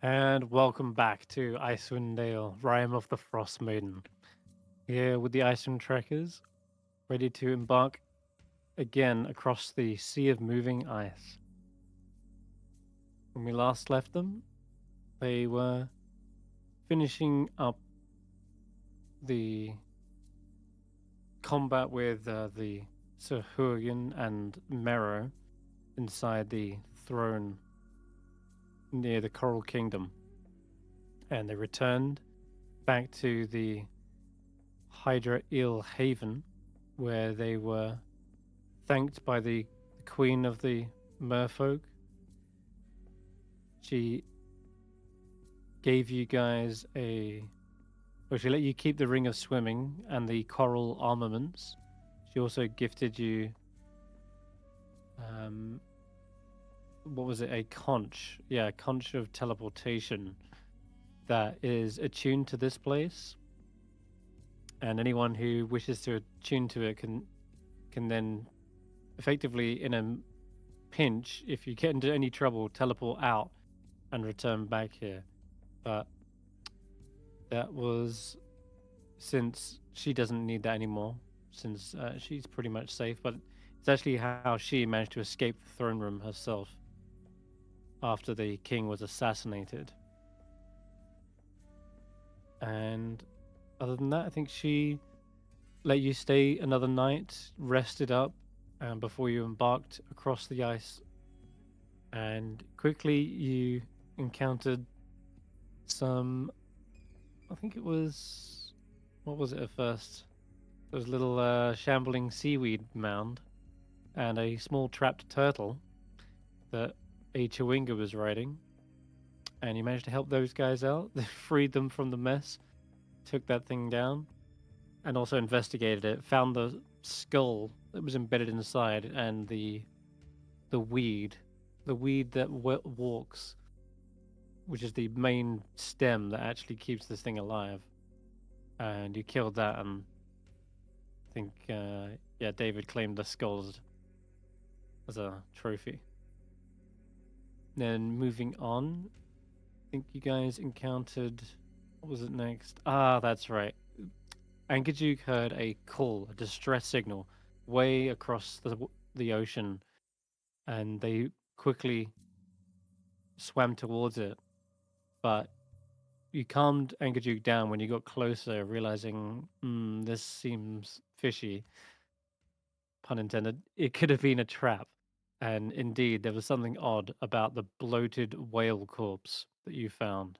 And welcome back to Icewindale, Rime of the Frostmaiden. Here with the Icewind Trekkers, ready to embark again across the sea of moving ice. When we last left them, they were finishing up the combat with the Sir Hurgen and Merrow inside the throne near the Coral Kingdom. And they returned back to the Hydra Eel Haven, where they were thanked by the queen of the merfolk. She gave you guys she let you keep the ring of swimming and the coral armaments. She also gifted you, what was it? A conch. Yeah, a conch of teleportation that is attuned to this place. And anyone who wishes to attune to it can then effectively, in a pinch, if you get into any trouble, teleport out and return back here. But that was since she doesn't need that anymore, since she's pretty much safe. But it's actually how she managed to escape the throne room herself after the king was assassinated. And other than that, I think she let you stay another night, rested up, before you embarked across the ice. And quickly you encountered some, I think it was, what was it at first? There was a little shambling seaweed mound and a small trapped turtle that a Chewinga was riding. And you managed to help those guys out, freed them from the mess, took that thing down, and also investigated it, found the skull that was embedded inside and the weed, the weed that walks, which is the main stem that actually keeps this thing alive. And you killed that, and I think, yeah, David claimed the skulls as a trophy. Then moving on, I think you guys encountered, what was it next? Ah, that's right. Angajuk heard a call, a distress signal, way across the ocean, and they quickly swam towards it. But you calmed Angajuk down when you got closer, realizing this seems fishy. Pun intended. It could have been a trap. And indeed, there was something odd about the bloated whale corpse that you found.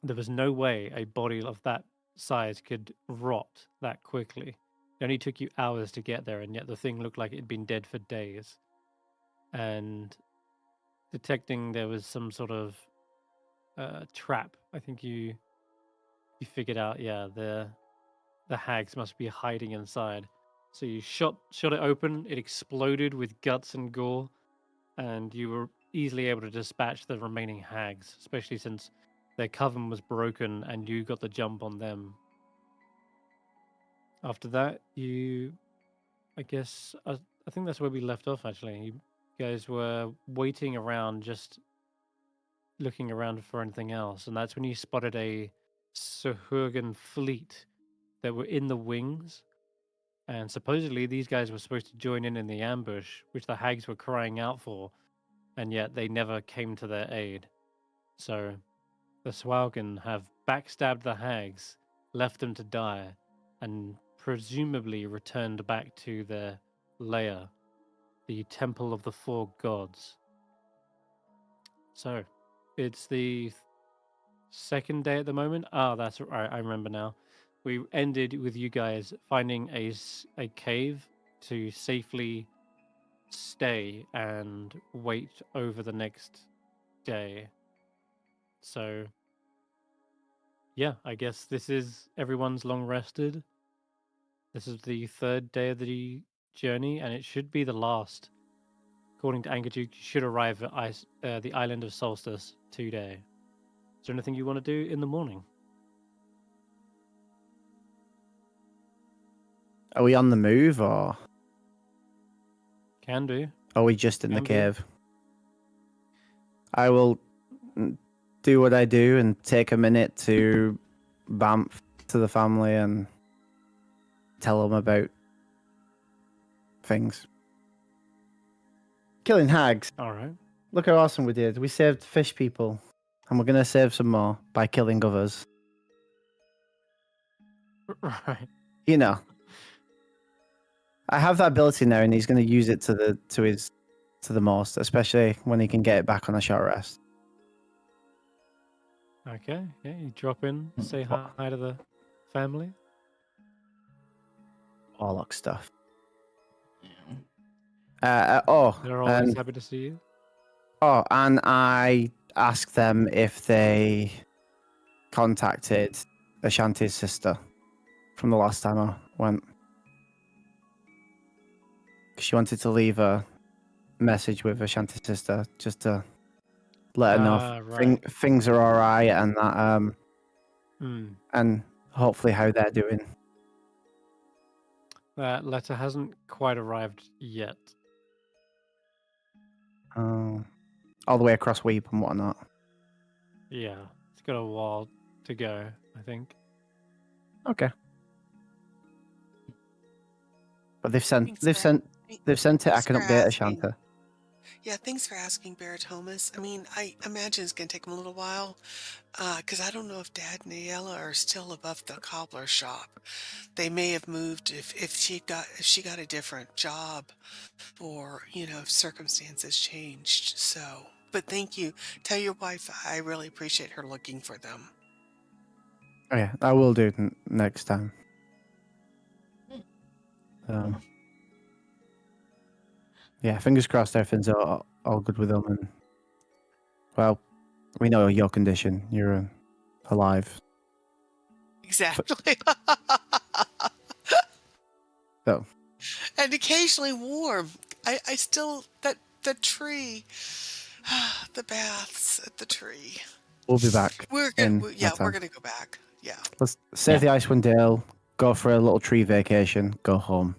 There was no way a body of that size could rot that quickly. It only took you hours to get there, and yet the thing looked like it had been dead for days. And detecting there was some sort of trap, I think you figured out, yeah, the hags must be hiding inside. So you shot it open. It exploded with guts and gore, and you were easily able to dispatch the remaining hags, especially since their coven was broken and you got the jump on them. After that, I guess, I think that's where we left off. Actually, you guys were waiting around, just looking around for anything else, and that's when you spotted a Sahurgan fleet that were in the wings. And supposedly these guys were supposed to join in the ambush, which the hags were crying out for, and yet they never came to their aid. So the Swalgan have backstabbed the hags, left them to die, and presumably returned back to their lair, the Temple of the Four Gods. So it's the second day at the moment. Ah, that's right. I remember now. We ended with you guys finding a cave to safely stay and wait over the next day. So, yeah, I guess this is everyone's long rested. This is the third day of the journey, and it should be the last. According to Angajuk, you should arrive at the island of Solstice today. Is there anything you want to do in the morning? Are we on the move or Can do. are we just in the Can be. cave? I will do what I do and take a minute to bamf to the family and tell them about things. Killing hags. All right. Look how awesome we did. We saved fish people. And we're going to save some more by killing others. Right. You know. I have that ability now, and he's going to use it to the most, especially when he can get it back on a short rest. Okay. Yeah, you drop in, say hi to the family. Warlock stuff. They're always happy to see you. Oh, and I asked them if they contacted Ashanti's sister from the last time I went. She wanted to leave a message with Ashanti's sister just to let her know Right. things are all right and that and hopefully how they're doing. That letter hasn't quite arrived yet. All the way across Weep and whatnot. Yeah, it's got a while to go, I think. Okay. But they've sent it. I can update Ashanti. Yeah, thanks for asking, Barritomus. I mean, I imagine it's going to take them a little while, because I don't know if Dad and Ayala are still above the cobbler shop. They may have moved if she got a different job, or if circumstances changed. So, but thank you. Tell your wife I really appreciate her looking for them. Oh, yeah, I will do next time. Yeah, fingers crossed everything's all good with them. And, well, we know your condition. You're alive. Exactly. So. And occasionally warm. I still, the tree, the baths at the tree. We'll be back. We're gonna go back. Yeah. Let's save the Icewindale, go for a little tree vacation, go home.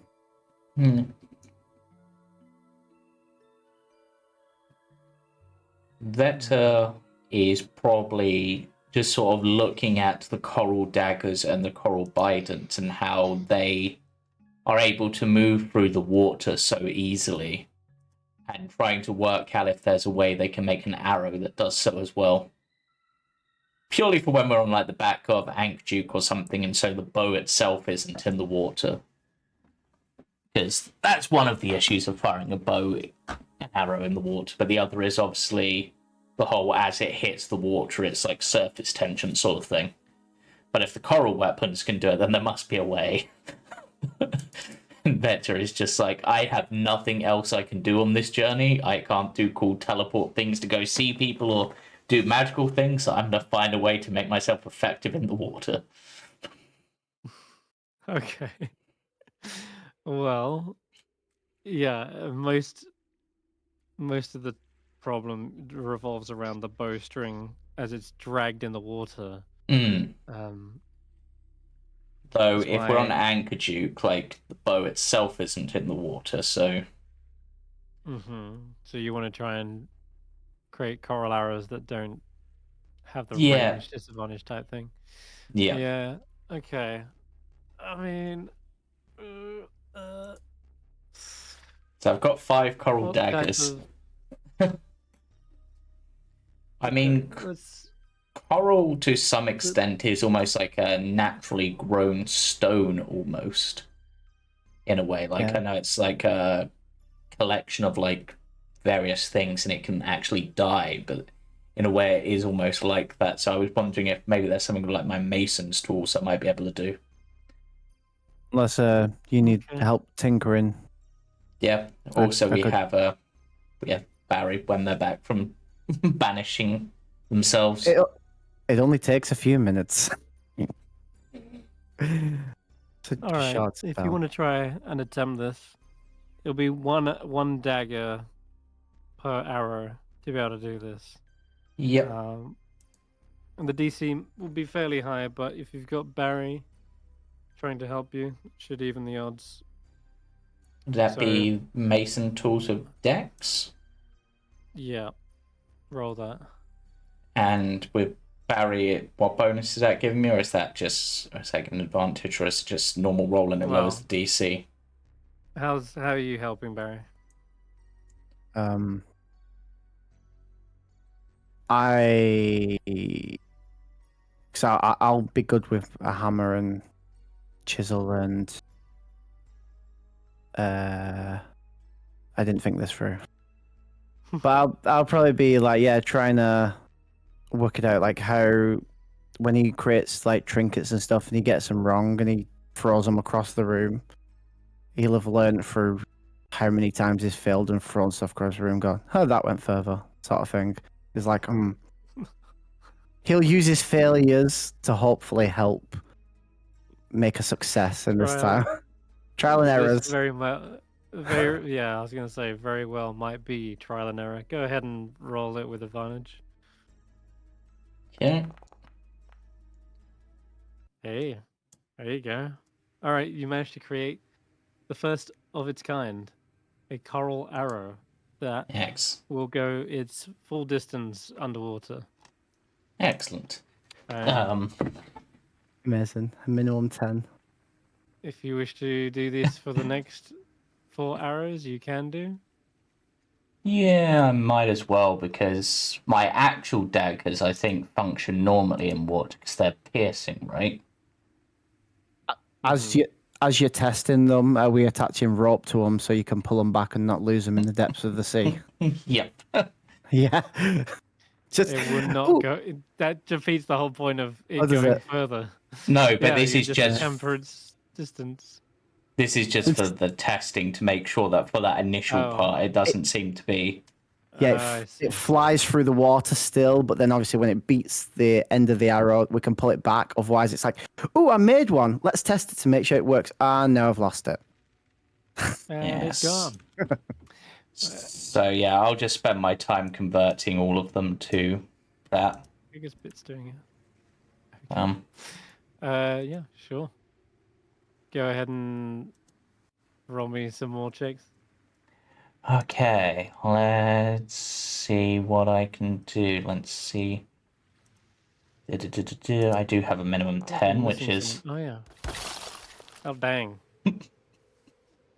Vetter is probably just sort of looking at the coral daggers and the coral bidents and how they are able to move through the water so easily, and trying to work out if there's a way they can make an arrow that does so as well. Purely for when we're on like the back of Ankh-Duke or something, and so the bow itself isn't in the water. Because that's one of the issues of firing a bow, an arrow in the water, but the other is obviously the whole as it hits the water, it's like surface tension sort of thing. But if the coral weapons can do it, then there must be a way. Vetter is just like, I have nothing else I can do on this journey. I can't do cool teleport things to go see people or do magical things, so I'm going to find a way to make myself effective in the water. Okay. Well, yeah, most of the problem revolves around the bowstring as it's dragged in the water. Though if we're on Ankh-Duke, like the bow itself isn't in the water, so. So you want to try and create coral arrows that don't have the range disadvantage type thing. Yeah. Okay. I mean, so I've got 5 coral daggers. I mean, coral to some extent is almost like a naturally grown stone, almost. In a way, like I know it's like a collection of like various things, and it can actually die, but in a way, it is almost like that. So I was wondering if maybe there's something like my mason's tools that I might be able to do. Unless you need help tinkering. Yeah. Also, we have Barry when they're back from banishing themselves. It only takes a few minutes. All right. If you want to try and attempt this, it'll be one dagger per arrow to be able to do this. Yep. And the DC will be fairly high, but if you've got Barry trying to help you, it should even the odds. Would that be Mason tools of Dex? Yeah. Roll that. And with Barry, what bonus is that giving me, or is that just a second advantage, or is it just normal roll and it lowers the DC? How are you helping, Barry? I'll be good with a hammer and chisel and I didn't think this through. But I'll probably be like, yeah, trying to work it out, like how when he creates like trinkets and stuff and he gets them wrong and he throws them across the room, he'll have learned through how many times he's failed and thrown stuff across the room, gone, oh, that went further, sort of thing. It's like, he'll use his failures to hopefully help make a success in this time. Trial and This errors. yeah, I was gonna say very well might be trial and error. Go ahead and roll it with advantage. Yeah. Hey, there you go. All right, you managed to create the first of its kind, a coral arrow that X. will go its full distance underwater. Excellent. Amazing. Minimum 10. If you wish to do this for the next 4 arrows, you can do. Yeah, I might as well, because my actual daggers, I think, function normally in water because they're piercing, right? As you're testing them, are we attaching rope to them so you can pull them back and not lose them in the depths of the sea? Yep. Yeah. Just It would not go. That defeats the whole point of it does going it? further. No, but Yeah, this you is just temper its distance. this is just for the testing to make sure that for that initial Oh. part, it doesn't seem to be. Yeah, I see. it flies through the water still, but then obviously when it beats the end of the arrow, we can pull it back. Otherwise, it's like, oh, I made one. Let's test it to make sure it works. Ah, no, I've lost it. And it's gone. So yeah, I'll just spend my time converting all of them to that. Biggest bit's doing it. Yeah, sure. Go ahead and roll me some more checks. Okay, let's see what I can do. Let's see. I do have a minimum 10, which is... Oh, yeah. Oh, dang.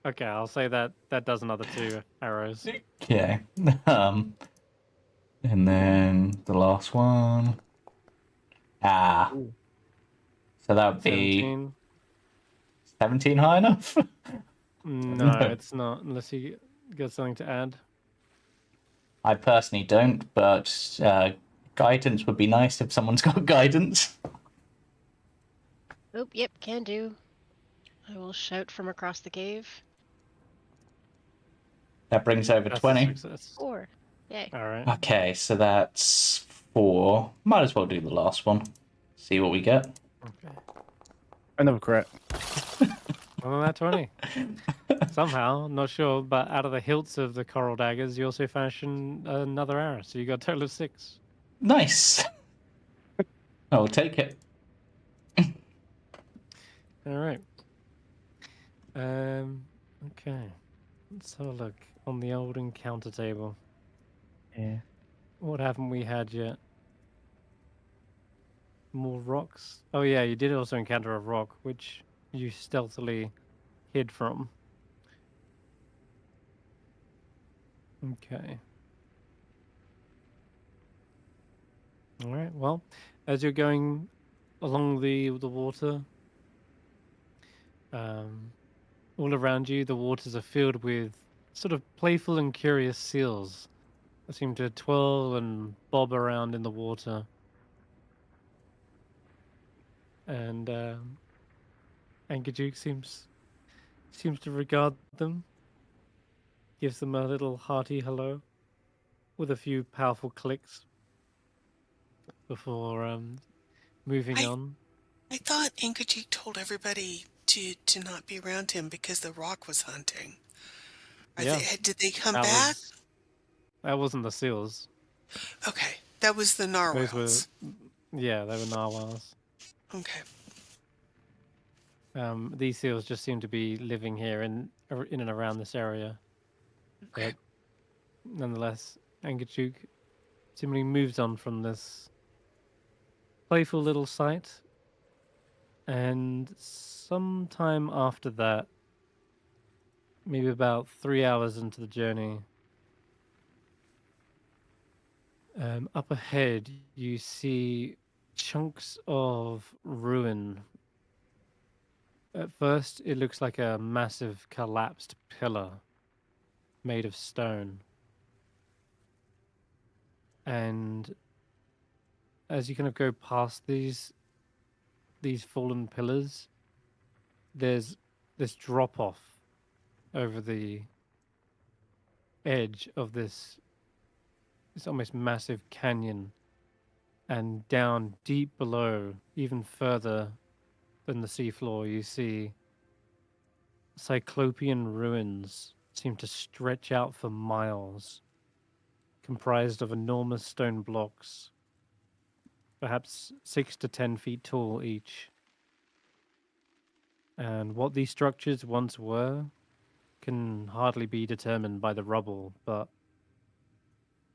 Okay, I'll say that does another 2 arrows. Okay. And then the last one. Ah. Ooh. So that would be 17. 17 high enough? No, it's not, unless you got something to add. I personally don't, but guidance would be nice if someone's got guidance. Oh, yep, can do. I will shout from across the cave. That brings over That's 20. a success. 4. Yay. All right. Okay, so that's 4. Might as well do the last one. See what we get. Okay. Another crit. Well, that 20. Somehow, not sure, but out of the hilts of the coral daggers, you also fashion another arrow, so you got a total of 6. Nice. I'll take it. All right. Okay. Let's have a look on the old encounter table. Yeah. What haven't we had yet? More rocks? Oh yeah, you did also encounter a rock, which you stealthily hid from. Okay. All right. Well, as you're going along the water, all around you, the waters are filled with sort of playful and curious seals that seem to twirl and bob around in the water. And Angajuk seems to regard them, gives them a little hearty hello with a few powerful clicks before moving on. I thought Inkajik told everybody to not be around him because the rock was hunting. Did they come back? That wasn't the seals. Okay, that was the narwhals. Yeah, they were narwhals. Okay. These seals just seem to be living here in and around this area. Okay. But nonetheless, Angachuk seemingly moves on from this playful little sight, and sometime after that, maybe about 3 hours into the journey, up ahead you see chunks of ruin. At first, it looks like a massive collapsed pillar made of stone. And as you kind of go past these fallen pillars, there's this drop off over the edge of this almost massive canyon, and down deep below, even further than the seafloor, you see cyclopean ruins seem to stretch out for miles, comprised of enormous stone blocks, perhaps 6 to 10 feet tall each. And what these structures once were can hardly be determined by the rubble, but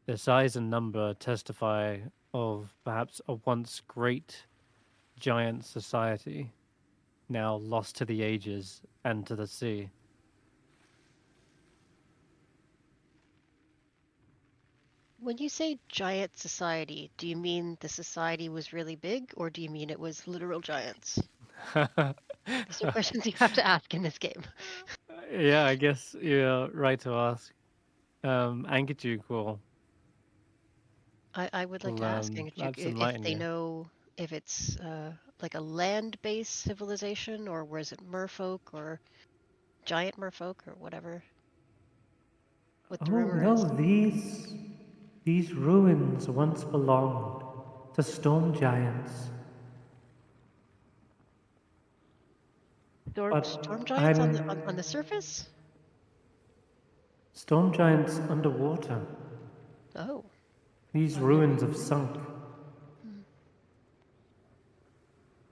their size and number testify of perhaps a once great giant society, now lost to the ages and to the sea. When you say giant society, do you mean the society was really big, or do you mean it was literal giants? These are questions you have to ask in this game. Yeah, I guess you're right to ask. Ankajuk I would like will to ask Angajuk perhaps if enlighten they you. know if it's like a land-based civilization, or was it merfolk or giant merfolk or whatever. What the Oh rumor no, is. these ruins once belonged to storm giants. Storm But giants on the surface? storm giants underwater. Oh. These ruins have sunk. Hmm.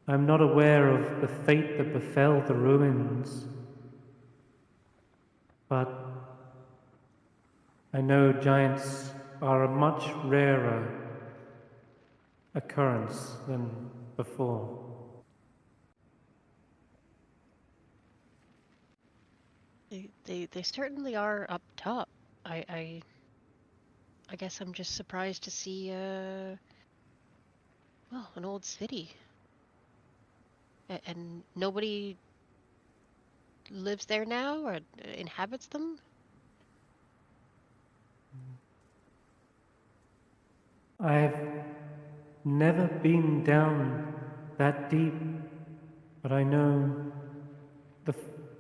I'm not aware of the fate that befell the ruins, but I know giants are a much rarer occurrence than before. They certainly are up top. I guess I'm just surprised to see well, an old city. And nobody lives there now or inhabits them? I've never been down that deep, but I know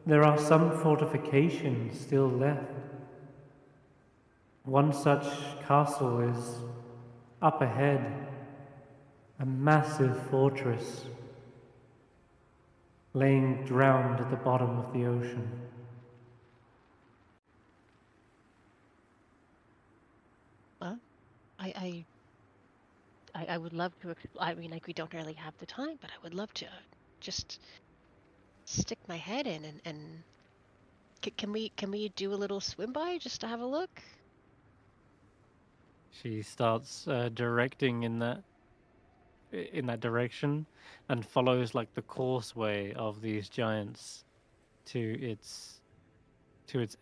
there are some fortifications still left. One such castle is up ahead, a massive fortress laying drowned at the bottom of the ocean. Well, I would love to I mean, like, we don't really have the time, but I would love to just stick my head in and can we do a little swim by just to have a look? She starts directing in that direction and follows like the causeway of these giants to its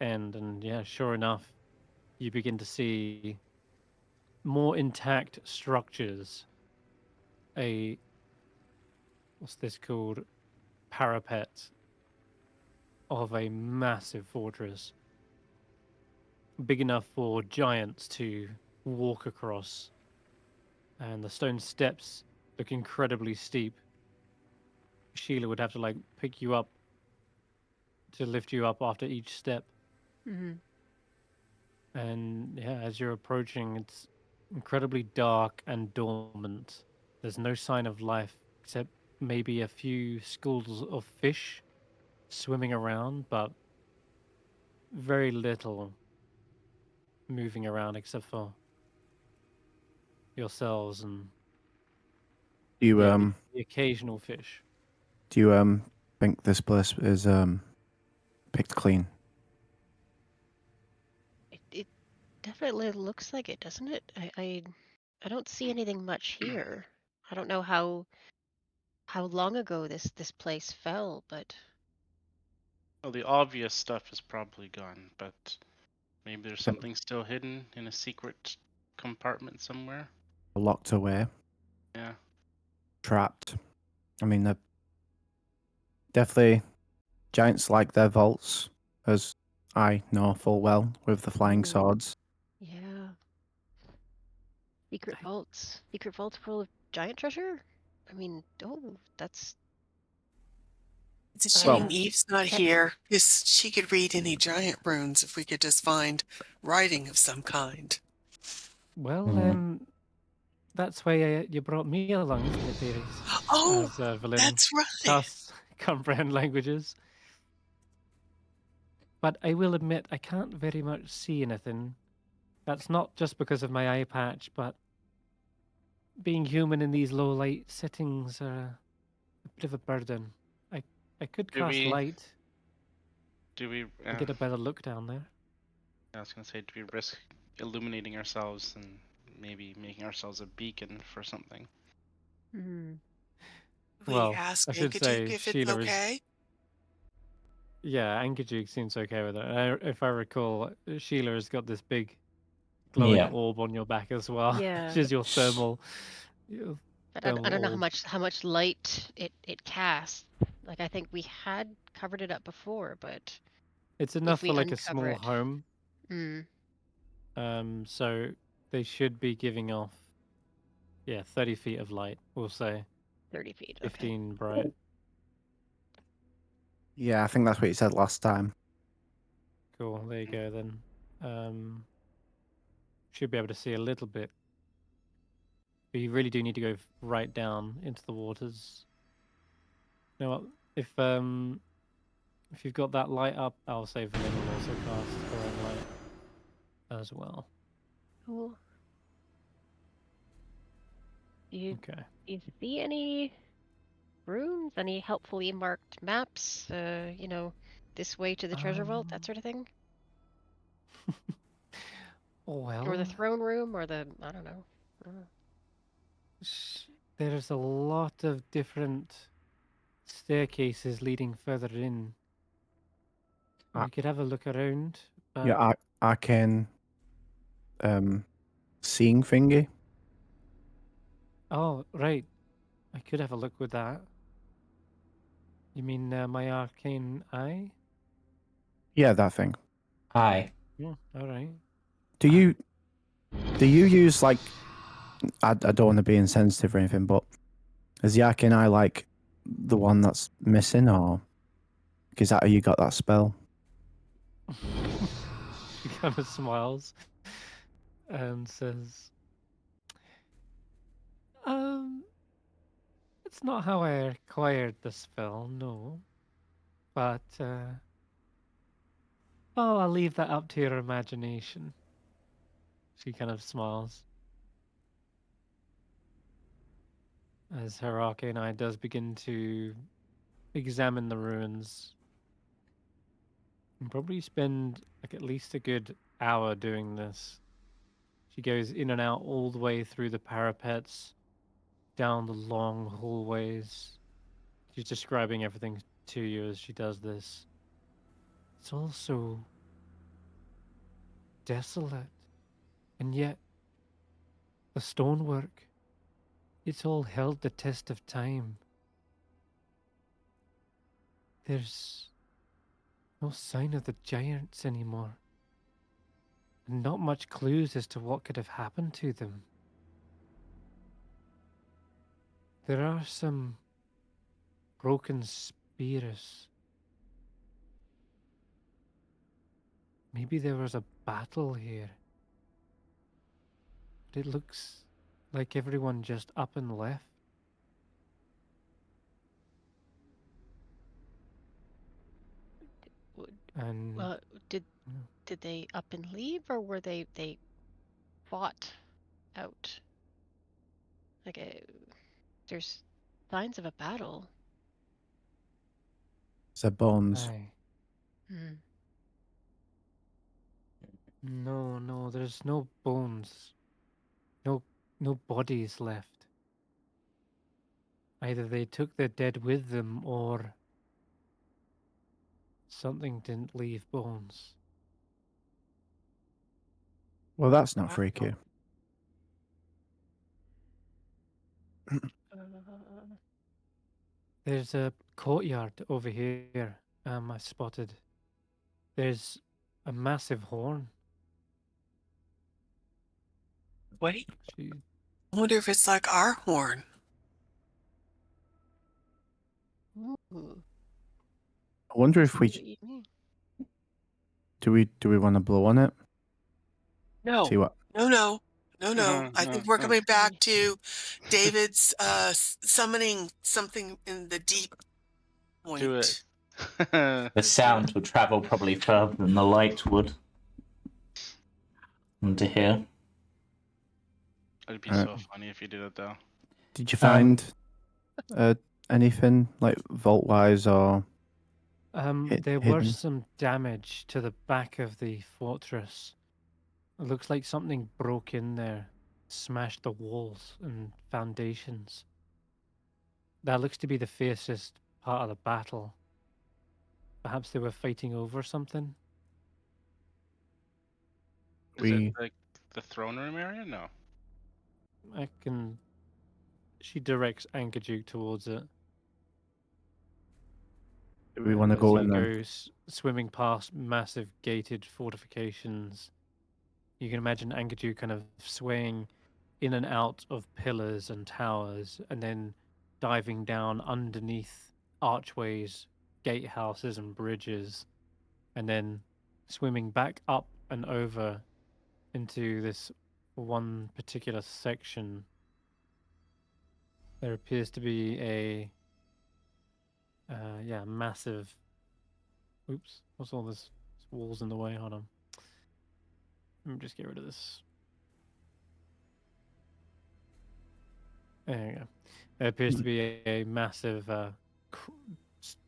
end. And yeah, sure enough, you begin to see more intact structures. What's this called? Parapet of a massive fortress, big enough for giants to walk across. And the stone steps look incredibly steep. Sheila would have to like pick you up to lift you up after each step. Mm-hmm. And yeah, as you're approaching, it's incredibly dark and dormant. There's no sign of life except maybe a few schools of fish swimming around, but very little moving around except for yourselves and Do you yeah, the occasional fish. do you think this place is picked clean? It definitely looks like it, doesn't it? I I don't see anything much here. I don't know how long ago this place fell, but Well, the obvious stuff is probably gone, but maybe there's Yep. something still hidden in a secret compartment somewhere. Locked away, Yeah. trapped. I mean, they're definitely giants like their vaults, as I know full well with the flying Ooh. swords. yeah. Secret vaults. Secret vaults full of giant treasure? I mean, oh, that's It's a Well- shame Eve's not Ca- here, because she could read any giant runes if we could just find writing of some kind. Well, Mhm. that's why you brought me along, isn't it, dearies? Oh, As Velen that's right. casts comprehend languages. But I will admit, I can't very much see anything. That's not just because of my eye patch, but being human in these low light settings are a bit of a burden. I could Do cast we- light Do we? and get a better look down there. I was gonna say, do we risk illuminating ourselves and maybe making ourselves a beacon for something? hmm. We Well, ask I should Enkidu say if it's Sheila is. okay. Yeah, Ankajuk seems okay with it. If I recall, Sheila has got this big glowing Yeah. orb on your back as well. Yeah. Which is your thermal. Your But I don't know orb. how much light it casts. Like I think we had covered it up before, but It's enough we for like a uncover small it- home. mm, So they should be giving off, 30 feet of light. We'll say 30 feet. Okay. 15 bright. Yeah, I think that's what you said last time. Cool. There you go then. Should be able to see a little bit. But you really do need to go right down into the waters. You know what? If you've got that light up, I'll say Velen will also cast her own light as well. Cool. Do you Okay. see any runes? Any helpfully marked maps? This way to the treasure vault, that sort of thing? Well, Or the throne room, or the I don't know. there's a lot of different staircases leading further in. Ah. We could have a look around. But Yeah, arcane seeing thingy. Oh, right. I could have a look with that. You mean my arcane eye? Yeah, that thing. Hi. Yeah, all right. Do you use like I don't want to be insensitive or anything, but is the arcane eye like the one that's missing, or is that how you got that spell? She kind of smiles and says, it's not how I acquired the spell, no. But, I'll leave that up to your imagination. She kind of smiles. As her arcane eye does begin to examine the ruins. And probably spend like at least a good hour doing this. She goes in and out all the way through the parapets, down the long hallways. She's describing everything to you as she does this. It's all so desolate. And yet, the stonework, it's all held the test of time. There's no sign of the giants anymore. And not much clues as to what could have happened to them. There are some broken spears. Maybe there was a battle here. But it looks like everyone just up and left. And Did Yeah. did they up and leave, or were they fought out? Like there's signs of a battle. It's their bones. aye. Hmm. No, there's no bones. No no bodies left. Either they took their dead with them, or something didn't leave bones. Well, that's not Wow. freaky. There's a courtyard over here. I spotted. There's a massive horn. Wait, She, I wonder if it's like our horn. Ooh, I wonder if see we what you mean. do we want to blow on it? No, See what? no. I think we're coming back to David's summoning something in the deep point. Do it. The sound would travel probably further than the light would. Into here. It'd be so funny if you did it though. Did you find anything like vault wise or there hidden? was some damage to the back of the fortress. It looks like something broke in there, smashed the walls and foundations. That looks to be the fiercest part of the battle. Perhaps they were fighting over something? Is it like the throne room area? No. I can... She directs Ankajuk towards it. Do we want to As go you in go there? swimming past massive gated fortifications. You can imagine Ankajuk kind of swaying in and out of pillars and towers, and then diving down underneath archways, gatehouses, and bridges, and then swimming back up and over into this one particular section. There appears to be a massive. Oops, what's all this walls in the way? Hold on. Let me just get rid of this. There you go. There appears to be a massive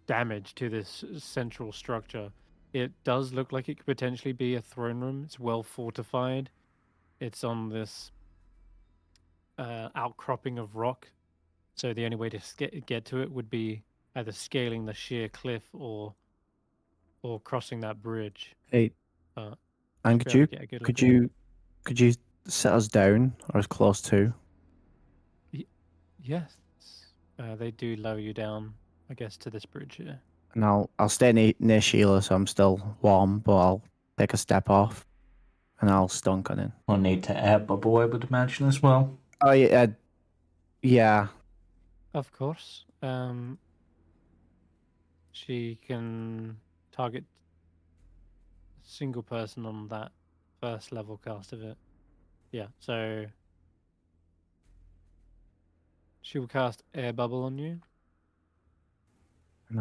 damage to this central structure. It does look like it could potentially be a throne room. It's well fortified. It's on this outcropping of rock. So the only way to get to it would be either scaling the sheer cliff or crossing that bridge. Hey, But and should be able to get a good look at it. could you set us down or as close to? Yes, they do lower you down, I guess, to this bridge here. And I'll stay near Sheila, so I'm still warm, but I'll take a step off, and I'll stunk on it. We'll need to air bubble, I would imagine, as well. Oh yeah, yeah. Of course. She can target a single person on that first level cast of it. Yeah, so she will cast air bubble on you. And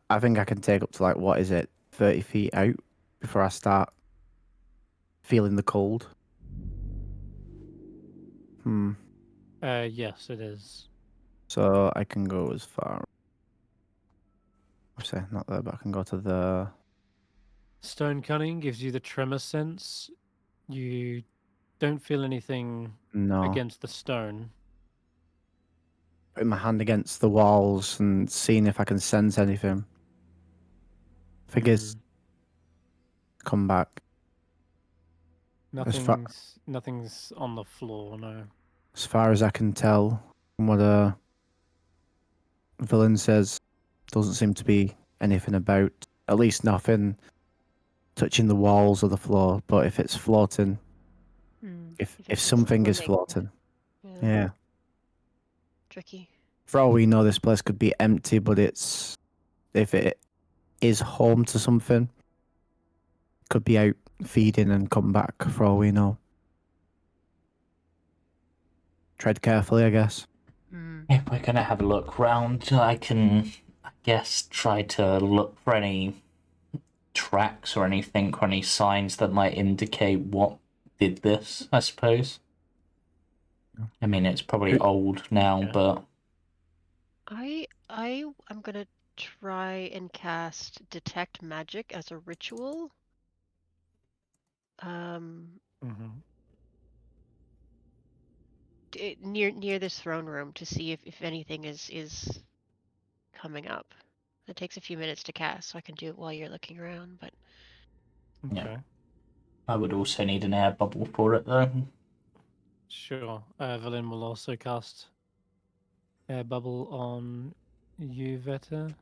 I think I can take up to like, what is it, 30 feet out before I start feeling the cold. Yes, it is. So I can go as far. Say not there, but I can go to the Stone cunning gives you the tremor sense. You don't feel anything against the stone. Putting my hand against the walls and seeing if I can sense anything. Figures come back. Nothing's on the floor, no. As far as I can tell from what a villain says, doesn't seem to be anything about, at least nothing touching the walls or the floor. But if it's floating, if something is floating, yeah. Tricky. For all we know, this place could be empty, but if it is home to something, could be out feeding and come back. For all we know, tread carefully, I guess. If we're gonna have a look round, I can, I guess, try to look for any tracks or anything, or any signs that might indicate what did this, I suppose. I mean, it's probably old now, but I'm gonna try and cast detect magic as a ritual. Mm-hmm. Near this throne room to see if anything is coming up. It takes a few minutes to cast, so I can do it while you're looking around. But Yeah. Okay. I would also need an air bubble for it, though. Sure. Evelyn will also cast air bubble on you, Veta.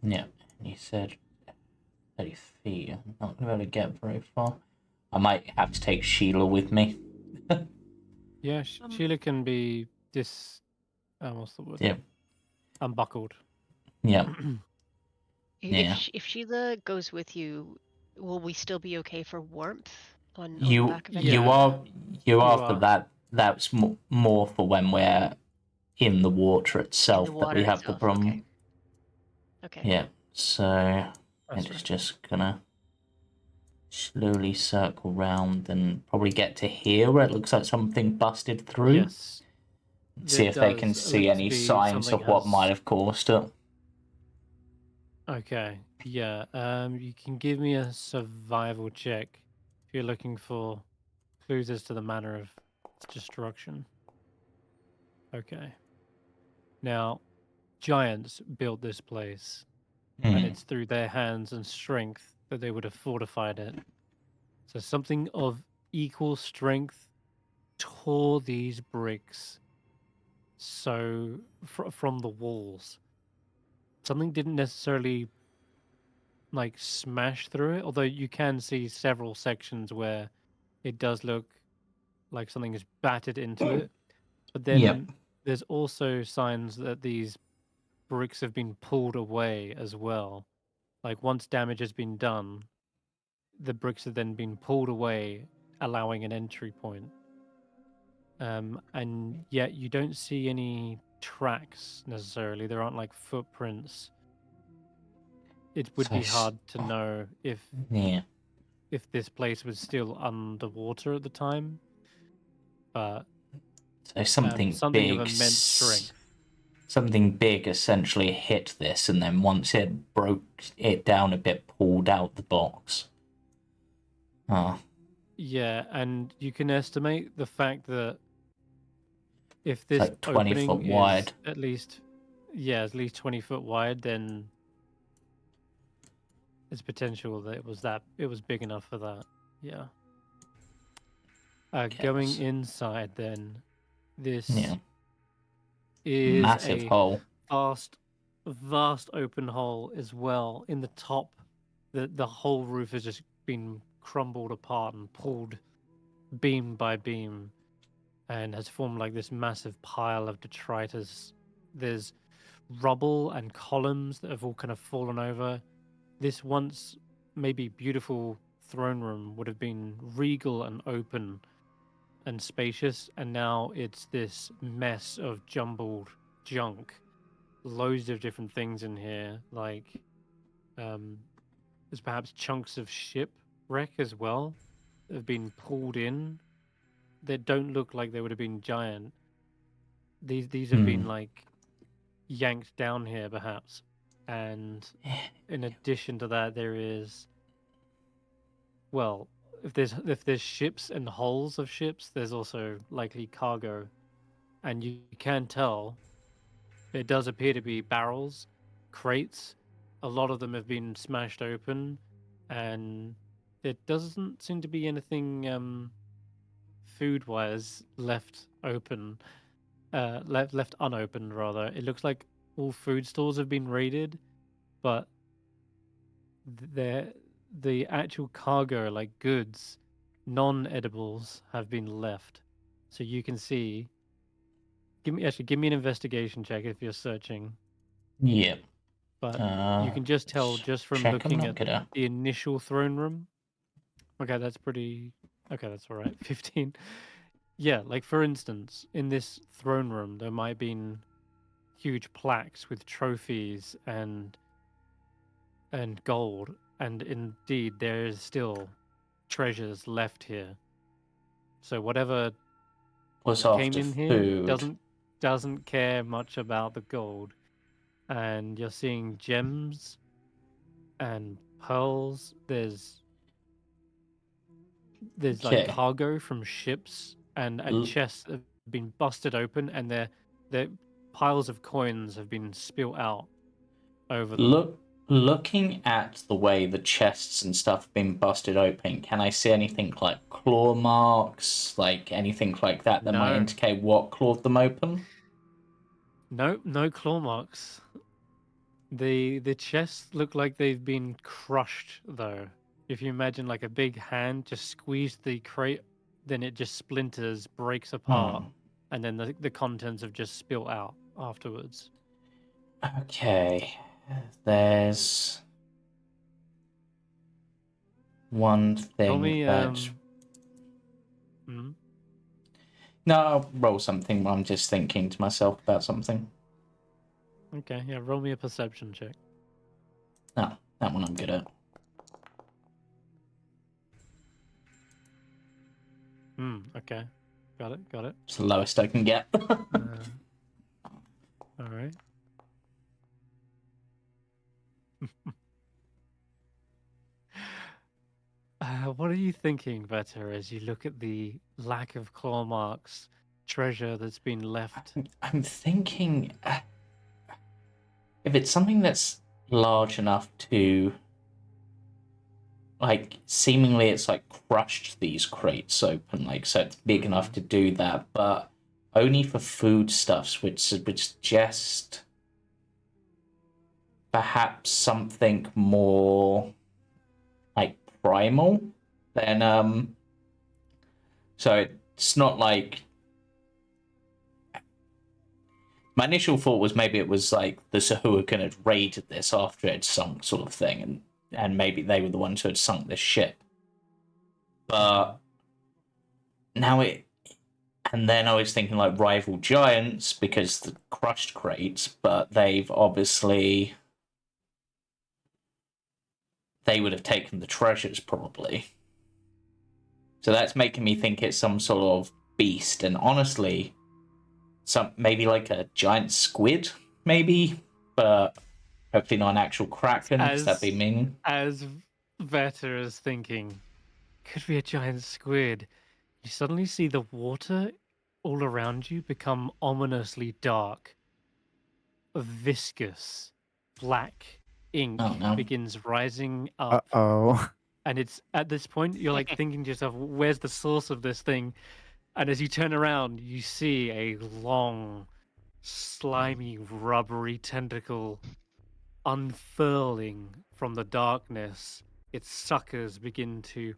Yeah. You said 30 feet. I'm not going to be able to get very far. I might have to take Sheila with me. Yeah, Sheila can be what's the word? Yeah. Unbuckled. Yeah. Yeah. if Sheila goes with you, will we still be okay for warmth on the You back of it? you Yeah. are You for are. that. That's more for when we're in the water In itself the that we water have the itself. problem. Okay. Yeah. So That's it's right. just gonna slowly circle round and probably get to here where it looks like something busted through. Yes. See It if they can does see look to any be signs something of what might has. have caused it. Okay. Yeah. You can give me a survival check if you're looking for clues as to the manner of its destruction. Okay. Now, giants built this place, and it's through their hands and strength that they would have fortified it. So something of equal strength tore these bricks from the walls. Something didn't necessarily like smash through it, although you can see several sections where it does look like something is battered into it. But Yep. then there's also signs that these bricks have been pulled away as well. Like once damage has been done, the bricks have then been pulled away, allowing an entry point. And yet you don't see any tracks necessarily. There aren't like footprints. It would So be hard to know yeah. if this place was still underwater at the time, but So something something of big, immense strength. something big essentially hit this, and then once it broke it down a bit, pulled out the box. Oh, Yeah, and you can estimate the fact that if it's this like 20 foot opening is wide. at least 20 foot wide, then it's potential that it was big enough for that. Yeah. Okay, Going inside, then yeah, this is massive a hole. vast open hole as well. In the top, the whole roof has just been crumbled apart and pulled beam by beam, and has formed like this massive pile of detritus. There's rubble and columns that have all kind of fallen over. This once maybe beautiful throne room would have been regal and open and spacious, and now it's this mess of jumbled junk. Loads of different things in here, like there's perhaps chunks of shipwreck as well that have been pulled in. They don't look like they would have been giant. These have been like yanked down here, perhaps. And in addition to that, there is, well, if there's ships and hulls of ships, there's also likely cargo, and you can tell it does appear to be barrels, crates. A lot of them have been smashed open, and there doesn't seem to be anything food-wise left open, left unopened rather. It looks like all food stores have been raided, but the actual cargo, like goods, non-edibles, have been left. So you can see. Give me an investigation check if you're searching. Yeah. But you can just tell just from Check 'em looking at look the initial throne room. Okay, that's pretty. Okay, that's all right. 15. Yeah, like for instance, in this throne room, there might have been huge plaques with trophies and gold, and indeed there is still treasures left here. So whatever was came after in here food. doesn't care much about the gold, and you're seeing gems and pearls. There's there's like Okay. cargo from ships and L- chests have been busted open, and their piles of coins have been spilt out over them. Looking at the way the chests and stuff have been busted open, can I see anything like claw marks, like anything like that that might No, indicate what clawed them open? no claw marks. The chests look like they've been crushed, though. If you imagine like a big hand just squeezed the crate, then it just splinters, breaks apart, Hmm. and then the contents have just spilt out afterwards. Okay. There's one Roll thing me that. mhm. No, I'll roll something. I'm just thinking to myself about something. Okay, yeah, roll me a perception check. No, that one I'm good at. Okay. Got it. It's the lowest I can get. All right. What are you thinking, Vetter, as you look at the lack of claw marks, treasure that's been left? I'm thinking if it's something that's large enough to, like, seemingly it's like crushed these crates open, like, so it's big enough to do that, but only for foodstuffs, which suggest perhaps something more like primal than so it's not like my initial thought was maybe it was like the Sahuagin had raided this after it had sunk, sort of thing, and maybe they were the ones who had sunk this ship. But now and then I was thinking like rival giants because the crushed crates, but they would have taken the treasures probably. So that's making me think it's some sort of beast, and honestly, maybe like a giant squid, maybe, but hopefully not an actual kraken, because that'd be mean. As Vetter is thinking, could be a giant squid, you suddenly see the water all around you become ominously dark. Viscous, black ink Oh no. begins rising up. Uh-oh. And it's at this point, you're like thinking to yourself, where's the source of this thing? And as you turn around, you see a long, slimy, rubbery tentacle unfurling from the darkness. Its suckers begin to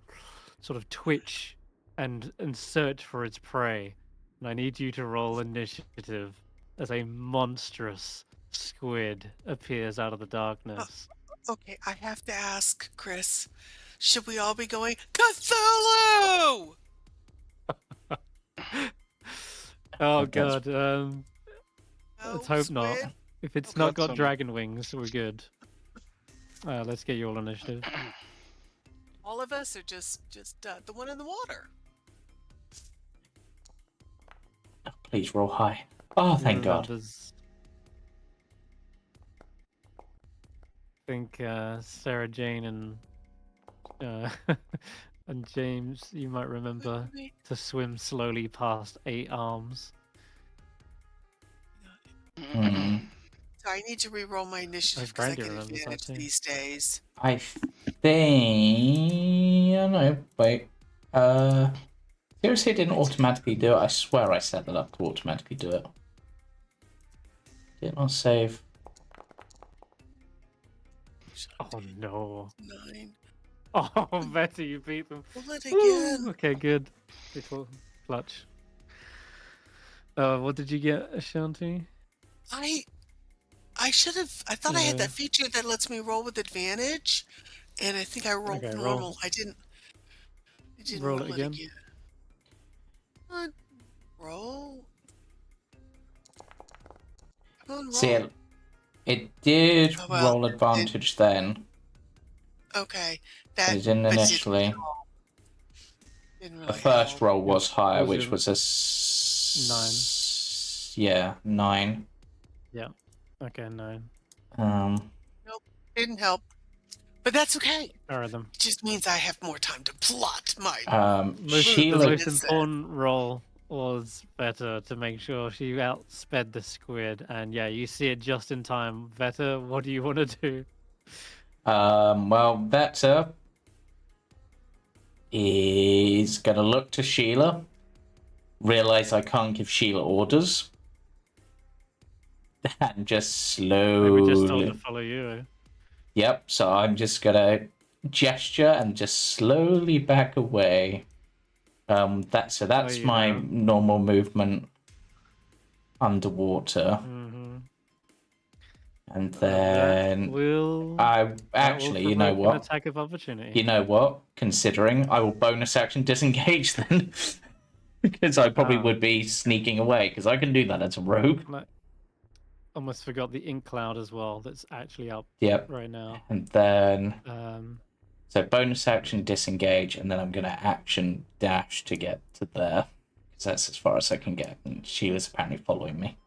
sort of twitch and search for its prey. And I need you to roll initiative as a monstrous squid appears out of the darkness. Okay, I have to ask, Chris, should we all be going, Cthulhu? Oh Hope that's- god, No, let's hope not. squid? If it's Okay. not Got got some- dragon wings, we're good. Let's get you all initiative. All of us, or just the one in the water? Please roll high. Oh, Who thank God. remembers? I think Sara-Jane and and James, you might remember Wait, to swim slowly past 8 arms. Hmm. So I need to re-roll my initiative because I Brandee get remembers that advantage too. these days. I think. I don't know. Wait. Seriously, it didn't automatically do it. I swear I set that up to automatically do it. Did not save. Oh no. 9. Oh, Betty, you beat them. Roll it Woo! again. Okay, good. Little clutch. What did you get, Ashanti? I should have. I thought I had Yeah. that feature that lets me roll with advantage, and I think I rolled Okay, normal. roll. I didn't Roll roll it again. Come on, roll. Come on, roll. See, it did Oh, well, roll advantage then. Okay, But that it didn't but it initially. didn't The really first help. roll was higher, was which your- was a 9. Yeah, 9. Okay, 9. Didn't help. But that's okay. All of them. It just means I have more time to plot my. The Sheila. most important role was Veta to make sure she outsped the squid, and yeah, you see it just in time. Veta, what do you want to do? Well, Veta is gonna look to Sheila, realize I can't give Sheila orders, and just Maybe just told slowly. to follow you. Yep. So I'm just gonna gesture and just slowly back away. That's you my know. normal movement underwater, Mm-hmm. and then I actually, you know An what? attack of opportunity. You know what? Considering I will bonus action disengage then, because I probably would be sneaking away because I can do that as a rogue. I almost forgot the ink cloud as well. That's actually up Yep. right now. And then Um, so bonus action disengage, and then I'm gonna action dash to get to there because that's as far as I can get. And Sheila's apparently following me.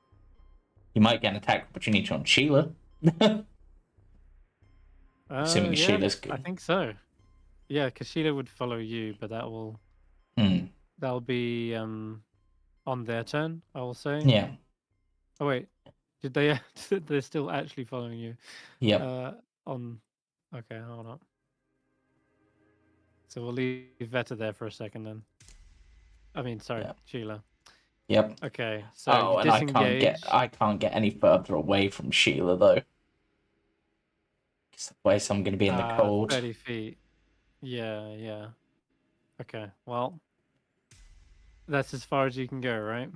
You might get an attack opportunity on Sheila. Assuming yeah, Sheila's good. I think so. Yeah, because Sheila would follow you, but that will Hmm. that'll be on their turn. I will say. Yeah. Oh wait, did they? They're still actually following you. Yep. On. Okay, hold on. So we'll leave Veta there for a second then. I mean, sorry, Yep. Sheila. Yep. Okay, so Oh, you and disengage. I can't get any further away from Sheila though. Because otherwise I'm gonna be in the cold. 30 feet. Yeah. Okay, well, that's as far as you can go, right?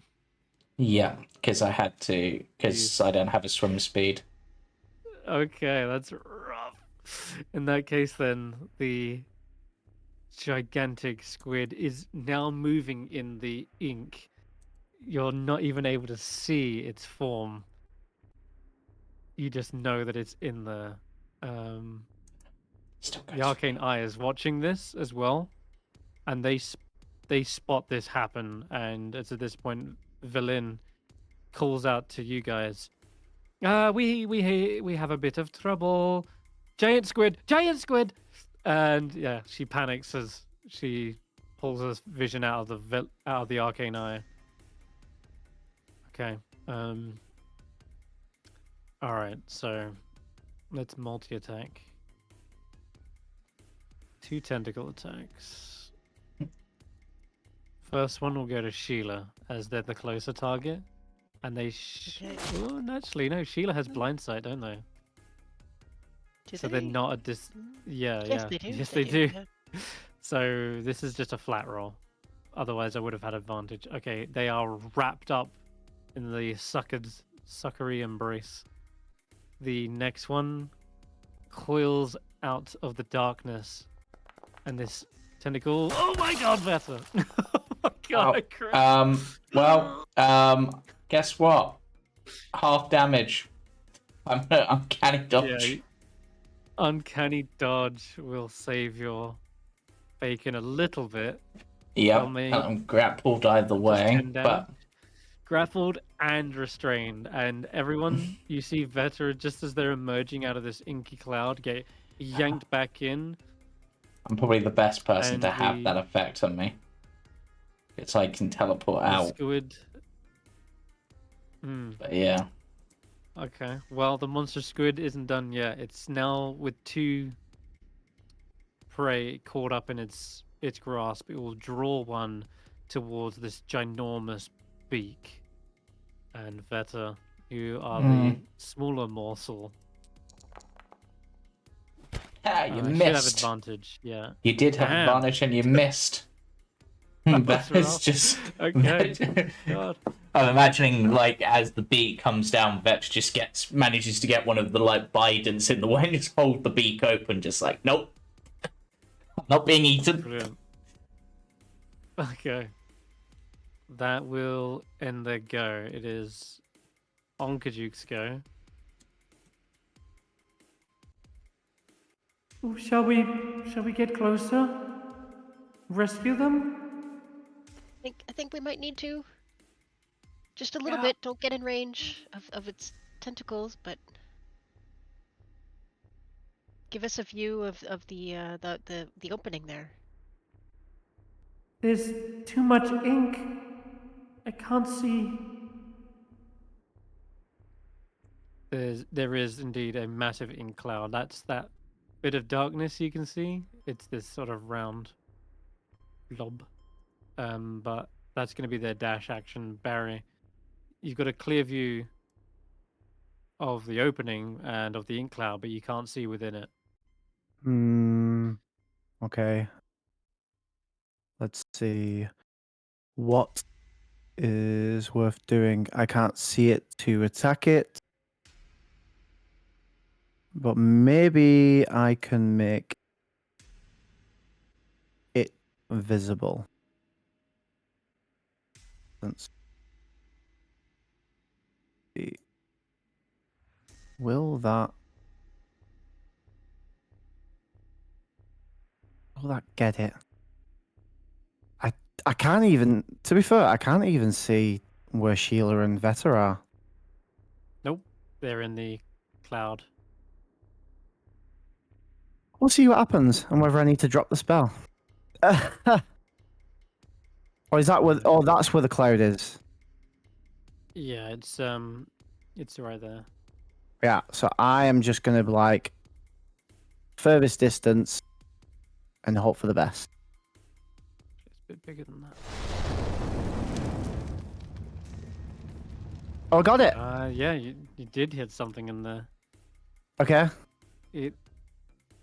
Yeah, because I had to, because I don't have a swim speed. Okay, that's rough. In that case, then, the gigantic squid is now moving in the ink. You're not even able to see its form. You just know that it's in there. Still The Arcane Eye is watching this as well, and they spot this happen, and it's at this point Velin calls out to you guys. We have a bit of trouble. Giant squid! And yeah, she panics as she pulls her vision out of the Arcane Eye. Okay. All right. So let's multi-attack. 2 tentacle attacks. First one will go to Sheila, as they're the closer target. And they oh, actually, no, Sheila has blind sight, don't they? So they're not at this. Yeah, Yes, yeah. they do. Yes, they do. Yeah. So this is just a flat roll. Otherwise, I would have had advantage. Okay, they are wrapped up in the suckery embrace. The next one coils out of the darkness. And this tentacle. Oh my god, Veta! Oh my god, I crashed. Guess what? Half damage. I'm uncanny dodge. Yeah, uncanny dodge will save your bacon a little bit. Yep, I'm grappled either way, but grappled and restrained, and everyone you see Veta just as they're emerging out of this inky cloud get yanked back in. I'm probably the best person to have that effect on me. It's I can teleport out. Squid. But yeah. Okay. Well, the monster squid isn't done yet. It's now with 2 prey caught up in its grasp. It will draw one towards this ginormous beak. And Veta, you are the smaller morsel. You missed. Should have advantage, yeah. You did have advantage and you missed. That's just okay. God. I'm imagining like as the beak comes down, Vetch just manages to get one of the like Bidens in the way and just hold the beak open, just like nope, I'm not being eaten. Brilliant. Okay. That will end their go. It is Onkajuke's go. Ooh, shall we get closer? Rescue them? I think we might need to. Just a little bit. Don't get in range of its tentacles, but give us a view of the opening there. There's too much ink. I can't see. There is indeed a massive ink cloud. That's that bit of darkness you can see. It's this sort of round blob. But that's going to be their dash action. Barry, you've got a clear view of the opening and of the ink cloud, but you can't see within it. Okay. Let's see. What is worth doing? I can't see it to attack it. But maybe I can make it visible. Let's see. Will that get it? I can't even, to be fair, I can't even see where Sheila and Vetter are. Nope, they're in the cloud. We'll see what happens and whether I need to drop the spell. Or is that where? Oh, that's where the cloud is. Yeah, it's right there. Yeah. So I am just gonna be like furthest distance and hope for the best. It's a bit bigger than that. Oh, got it. Yeah, you did hit something in there. Okay. It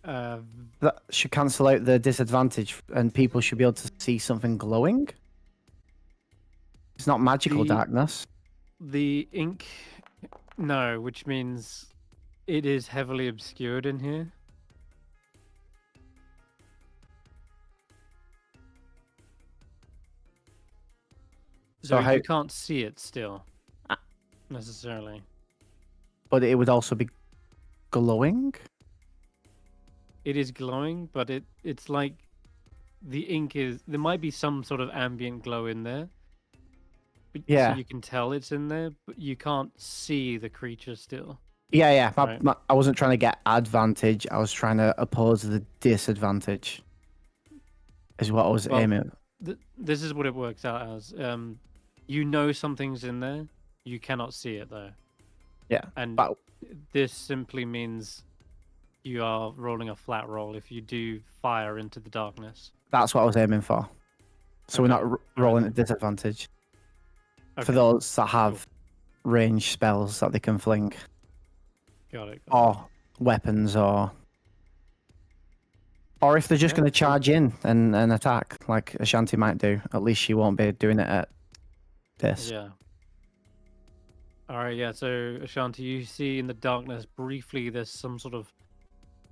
That should cancel out the disadvantage, and people should be able to see something glowing. It's not magical darkness. the ink, no, which means it is heavily obscured in here. So how- you can't see it still, necessarily. But it would also be glowing. It is glowing, but it's like the ink is. There might be some sort of ambient glow in there. But, Yeah. So you can tell it's in there, but you can't see the creature still. Yeah. Right. I wasn't trying to get advantage. I was trying to oppose the disadvantage. Is what I was aiming. This is what it works out as. You know something's in there. You cannot see it though. Yeah. And But this simply means you are rolling a flat roll if you do fire into the darkness. that's what I was aiming for. So we're Okay. not rolling at disadvantage. For Okay. those that have range spells that they can fling. Got it. Or weapons or if they're just Yeah, going to charge in and attack like Ashanti might do. At least she won't be doing it at this. Yeah. All right. Yeah. So Ashanti, you see in the darkness briefly there's some sort of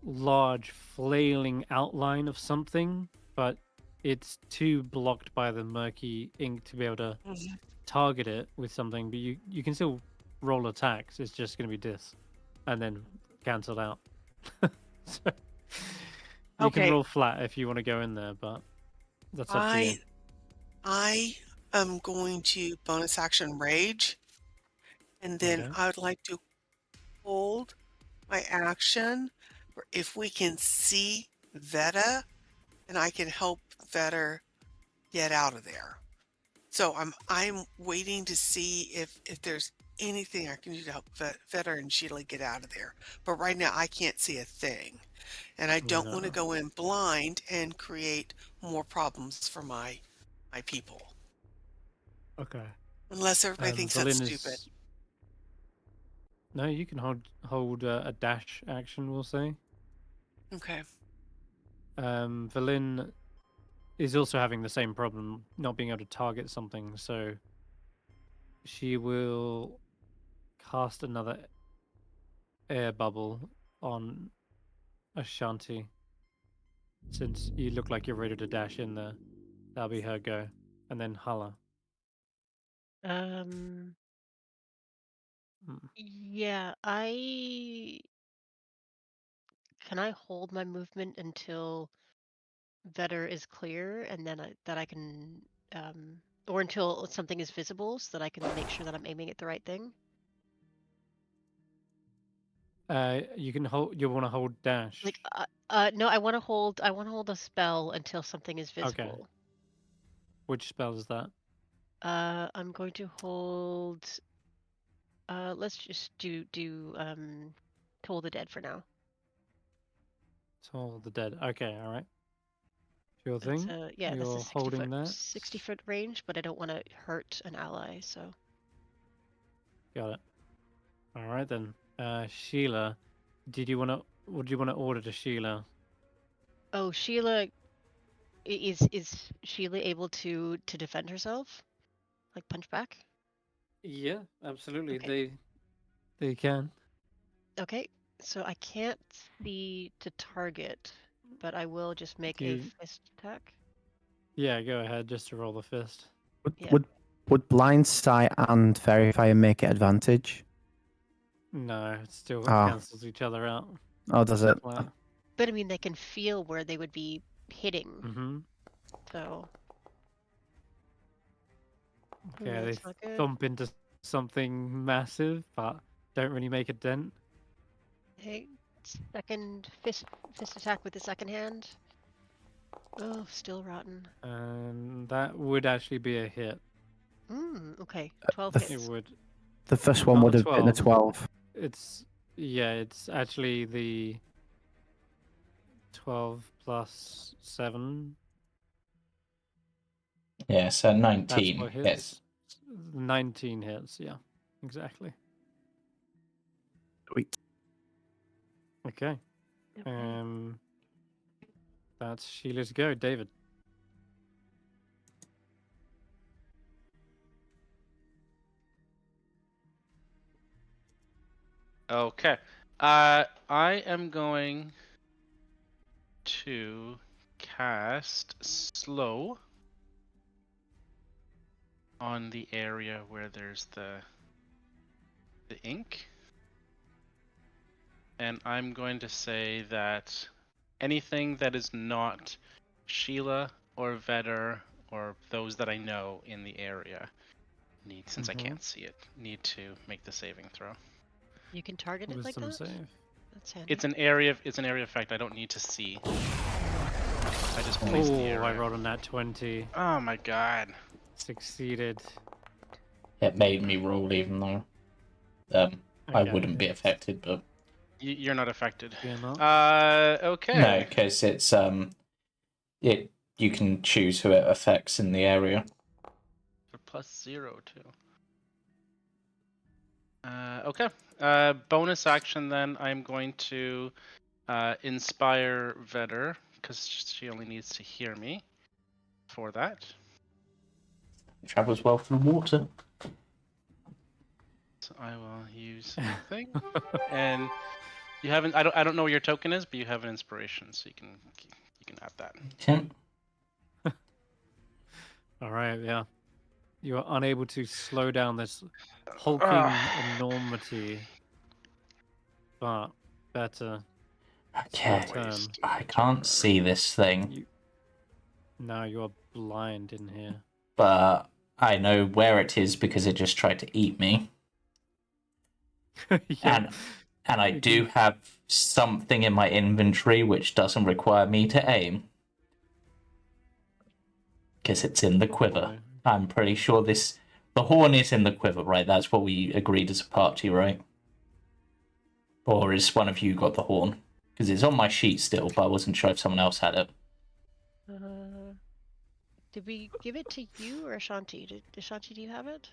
large flailing outline of something, but it's too blocked by the murky ink to be able to target it with something. But you can still roll attacks. It's just going to be dis, and then cancelled out. So you can roll flat if you want to go in there, but that's up to you. I am going to bonus action rage, and then Okay. I would like to hold my action. If we can see Veta, and I can help Vetter get out of there. So I'm waiting to see if there's anything I can do to help Vetter and Sheila get out of there. But right now I can't see a thing, and I don't want to go in blind and create more problems for my people. Okay. Unless everybody thinks that's stupid. No, you can hold a dash action, we'll say. Okay. Valin is also having the same problem, not being able to target something, so she will cast another air bubble on Ashanti. Since you look like you're ready to dash in there, that'll be her go. And then Hulla. Yeah, can I hold my movement until Vetter is clear, and then I can, or until something is visible, so that I can make sure that I'm aiming at the right thing? You can hold. You want to hold dash. Like, no, I want to hold. I want to hold a spell until something is visible. Which spell is that? I'm going to hold. Let's just do Toll the Dead for now. Toll the Dead. Okay, all right. Sure That's thing. yeah, You're that's a 60 holding foot, that. 60-foot range, but I don't want to hurt an ally, so. Got it. All right then. Sheila, did you want to? What do you want to order to Sheila? Oh, Sheila, is Sheila able to defend herself, like punch back? Yeah, absolutely. Okay. They can. Okay, so I can't see to target, but I will just make a You fist attack. Yeah, go ahead just to roll the fist. Yeah. Would blind sight and verifier make it advantage? No, it still Oh. cancels each other out. Oh, does it? Flat. But I mean, they can feel where they would be hitting, Mm-hmm. so. Okay, that's they not good. thump into something massive, but don't really make a dent. Okay, second fist attack with the second hand. Oh, still rotten. And that would actually be a hit. Okay. 12 the It hits. would. The first one Not would a have been a 12. It's it's actually the 12 plus 7. Yeah, so That's 19 what hits. hits. 19 hits, yeah. Exactly. Sweet. Okay. Okay. That's Sheila's go. David. Okay. I am going to cast slow on the area where there's the ink. And I'm going to say that anything that is not Sheila or Vetter or those that I know in the area since I can't see it, need to make the saving throw. You can target it like Wisdom that? save. That's handy. It's an area of effect I don't need to see. I just place the area. I rolled a nat 20. Oh my god. Succeeded. It made me roll even though I wouldn't be affected, but You're not affected. You're not? Okay. no, because it's you can choose who it affects in the area. For +0 too. Okay. Bonus action then. I'm going to inspire Vetter because she only needs to hear me for that. It travels well through water. So I will use the thing, and you haven't. I don't know what your token is, but you have an inspiration, so you can add that. Yeah. All right, yeah. You are unable to slow down this hulking enormity, but better. Okay. Turn. I can't see this thing, Now you're blind in here. but I know where it is because it just tried to eat me. Yeah. And I do have something in my inventory which doesn't require me to aim. Because it's in the quiver. I'm pretty sure the horn is in the quiver, right? That's what we agreed as a party, right? Or is one of you got the horn? Because it's on my sheet still, but I wasn't sure if someone else had it. Did we give it to you or Ashanti? Ashanti, do you have it?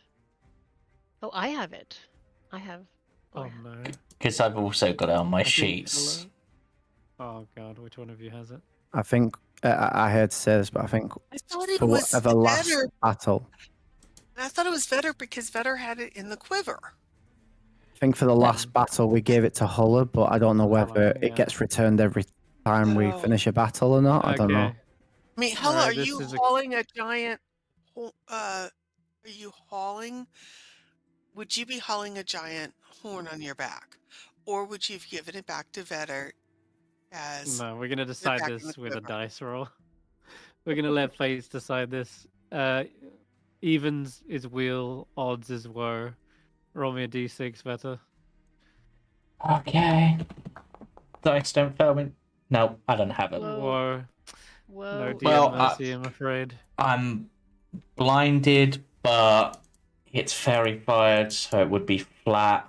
Oh, I have it. I have. Oh no. Because I've also got it on my sheets. Oh god, which one of you has it? I think I heard say this, but I think I thought it for was whatever last Vetter. battle. I thought it was Vetter because Vetter had it in the quiver. I think for the last battle we gave it to Hulla, but I don't know whether yeah. it gets returned every time we finish a battle or not. I don't know. I mean, Hulla, Alright, are this you is hauling a giant? Are you hauling? Would you be hauling a giant horn on your back, or would you have given it back to Vetter as? No, we're gonna decide back in this the with a quiver? dice roll. We're gonna let fates decide this. Evens is wheel, odds is woe. Roll me a d6, Veta. Okay. Dice don't fail me. No, I don't have it. Whoa. Whoa. No Whoa. DM Well, mercy, I'm afraid. I'm blinded, but it's fairy fired, so it would be flat.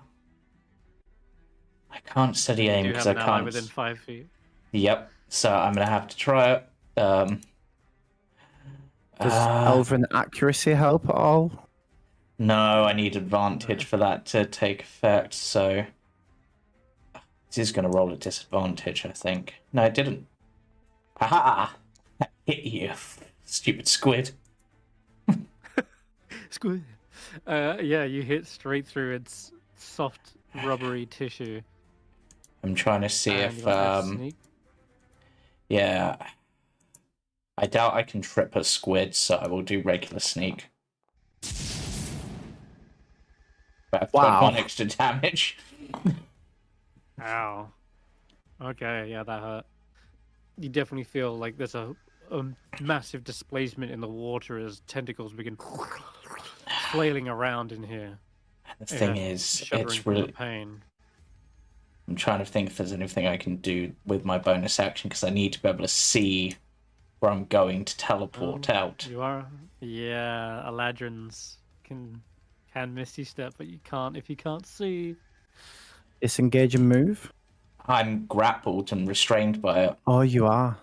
I can't steady aim You do because have I an ally can't. within 5 feet. Yep. So I'm gonna have to try it. Does Elven accuracy help at all? No, I need advantage for that to take effect. So this is gonna roll a disadvantage, I think. No, it didn't. Haha! Hit you, stupid squid. Squid. Yeah, you hit straight through its soft, rubbery tissue. I'm trying to see And if you want to sneak? yeah. I doubt I can trip a squid, so I will do regular sneak. But I've done 1 extra damage. Ow. Okay, yeah, that hurt. You definitely feel like there's a massive displacement in the water as tentacles begin flailing around in here. The thing is, shuddering it's from really. the pain. I'm trying to think if there's anything I can do with my bonus action because I need to be able to see where I'm going to teleport out. You are, yeah. Eladrins can misty step, but you can't if you can't see. Disengage and move? I'm grappled and restrained by it. Oh, you are.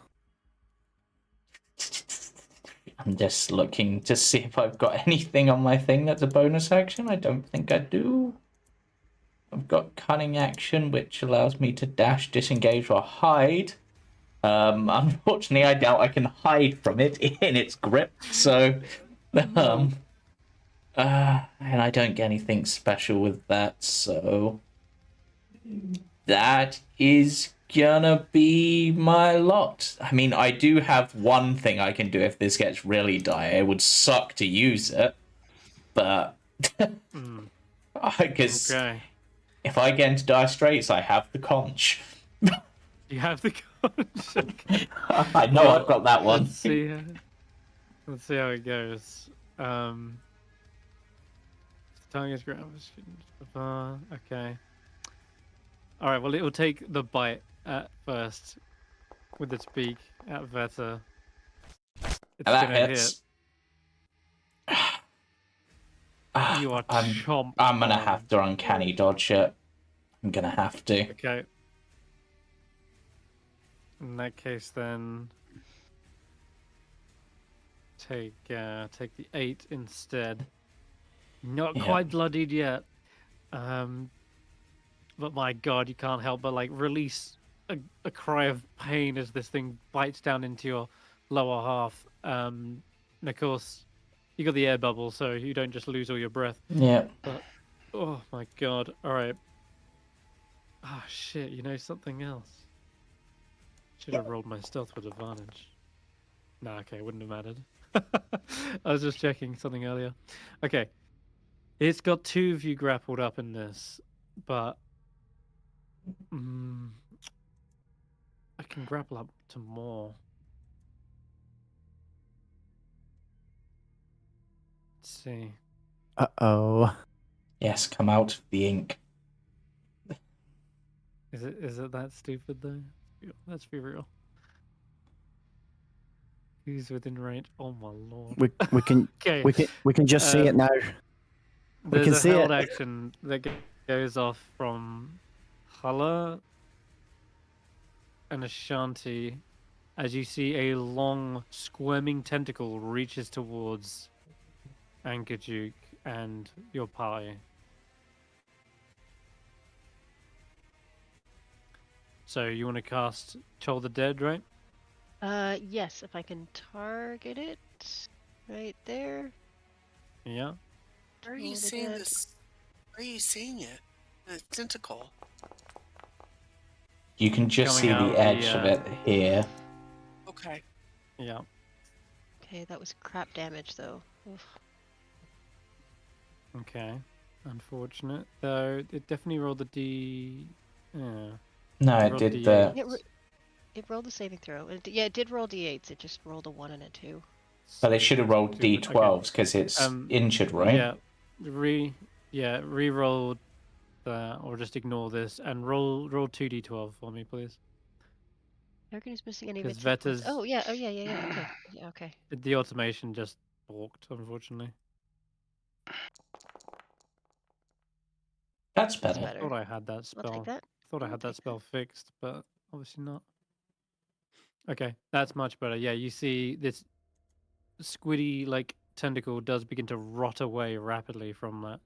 I'm just looking to see if I've got anything on my thing that's a bonus action. I don't think I do. I've got cunning action, which allows me to dash, disengage, or hide. Unfortunately, I doubt I can hide from it in its grip. So, and I don't get anything special with that. So, that is gonna be my lot. I mean, I do have one thing I can do if this gets really dire. It would suck to use it, but because if I get into dire straits, I have the conch. You have the conch. I know I've got that one. Let's see how it goes. Target's okay. All right. Well, it will take the bite at first with its beak at Vetter. It's that gonna hits. You are chomped. I'm gonna have to uncanny dodge it. I'm gonna have to. Okay. In that case, then take the 8 instead. Not quite bloodied yet. But my God, you can't help but like release a cry of pain as this thing bites down into your lower half. And of course, you got the air bubble, so you don't just lose all your breath. Yeah. But oh my God! All right. Oh shit! You know something else? Should have rolled my stealth with advantage. Nah, okay, it wouldn't have mattered. I was just checking something earlier. Okay. It's got 2 of you grappled up in this, but I can grapple up to more. Let's see. Uh-oh. Yes, come out of the ink. Is it that stupid though? Let's be real. Who's within range? Oh my lord. We can okay. we can just see it now. We can There's see a held it. action that goes off from Hulla and Ashanti as you see a long squirming tentacle reaches towards Ankajuk and your party. So you want to cast Toll the Dead, right? Yes, if I can target it right there. Yeah. Where are you seeing this? Where are you seeing it? The tentacle. You can just Coming see out the edge of it here. Okay. Yeah. Okay, that was crap damage though. Oof. Okay. Unfortunate. Though it definitely rolled the D. Yeah. No, it rolled did D8. the. It rolled a saving throw. Yeah, it did roll d8s. It just rolled a 1 and a 2. But they should have rolled Stupid. D12s because it's injured, right? Yeah. Re-rolled that, or just ignore this and roll 2d12 for me, please. Token is missing any of 'Cause its hit points. Vetta's- Oh yeah, yeah. Okay, yeah, okay. The automation just balked, unfortunately. That's That's better. I better. thought I had that I'll spell. take that. Thought I I'll had that take spell fixed, but obviously not. Okay, that's much better. Yeah, you see this squiddy like tentacle does begin to rot away rapidly from that.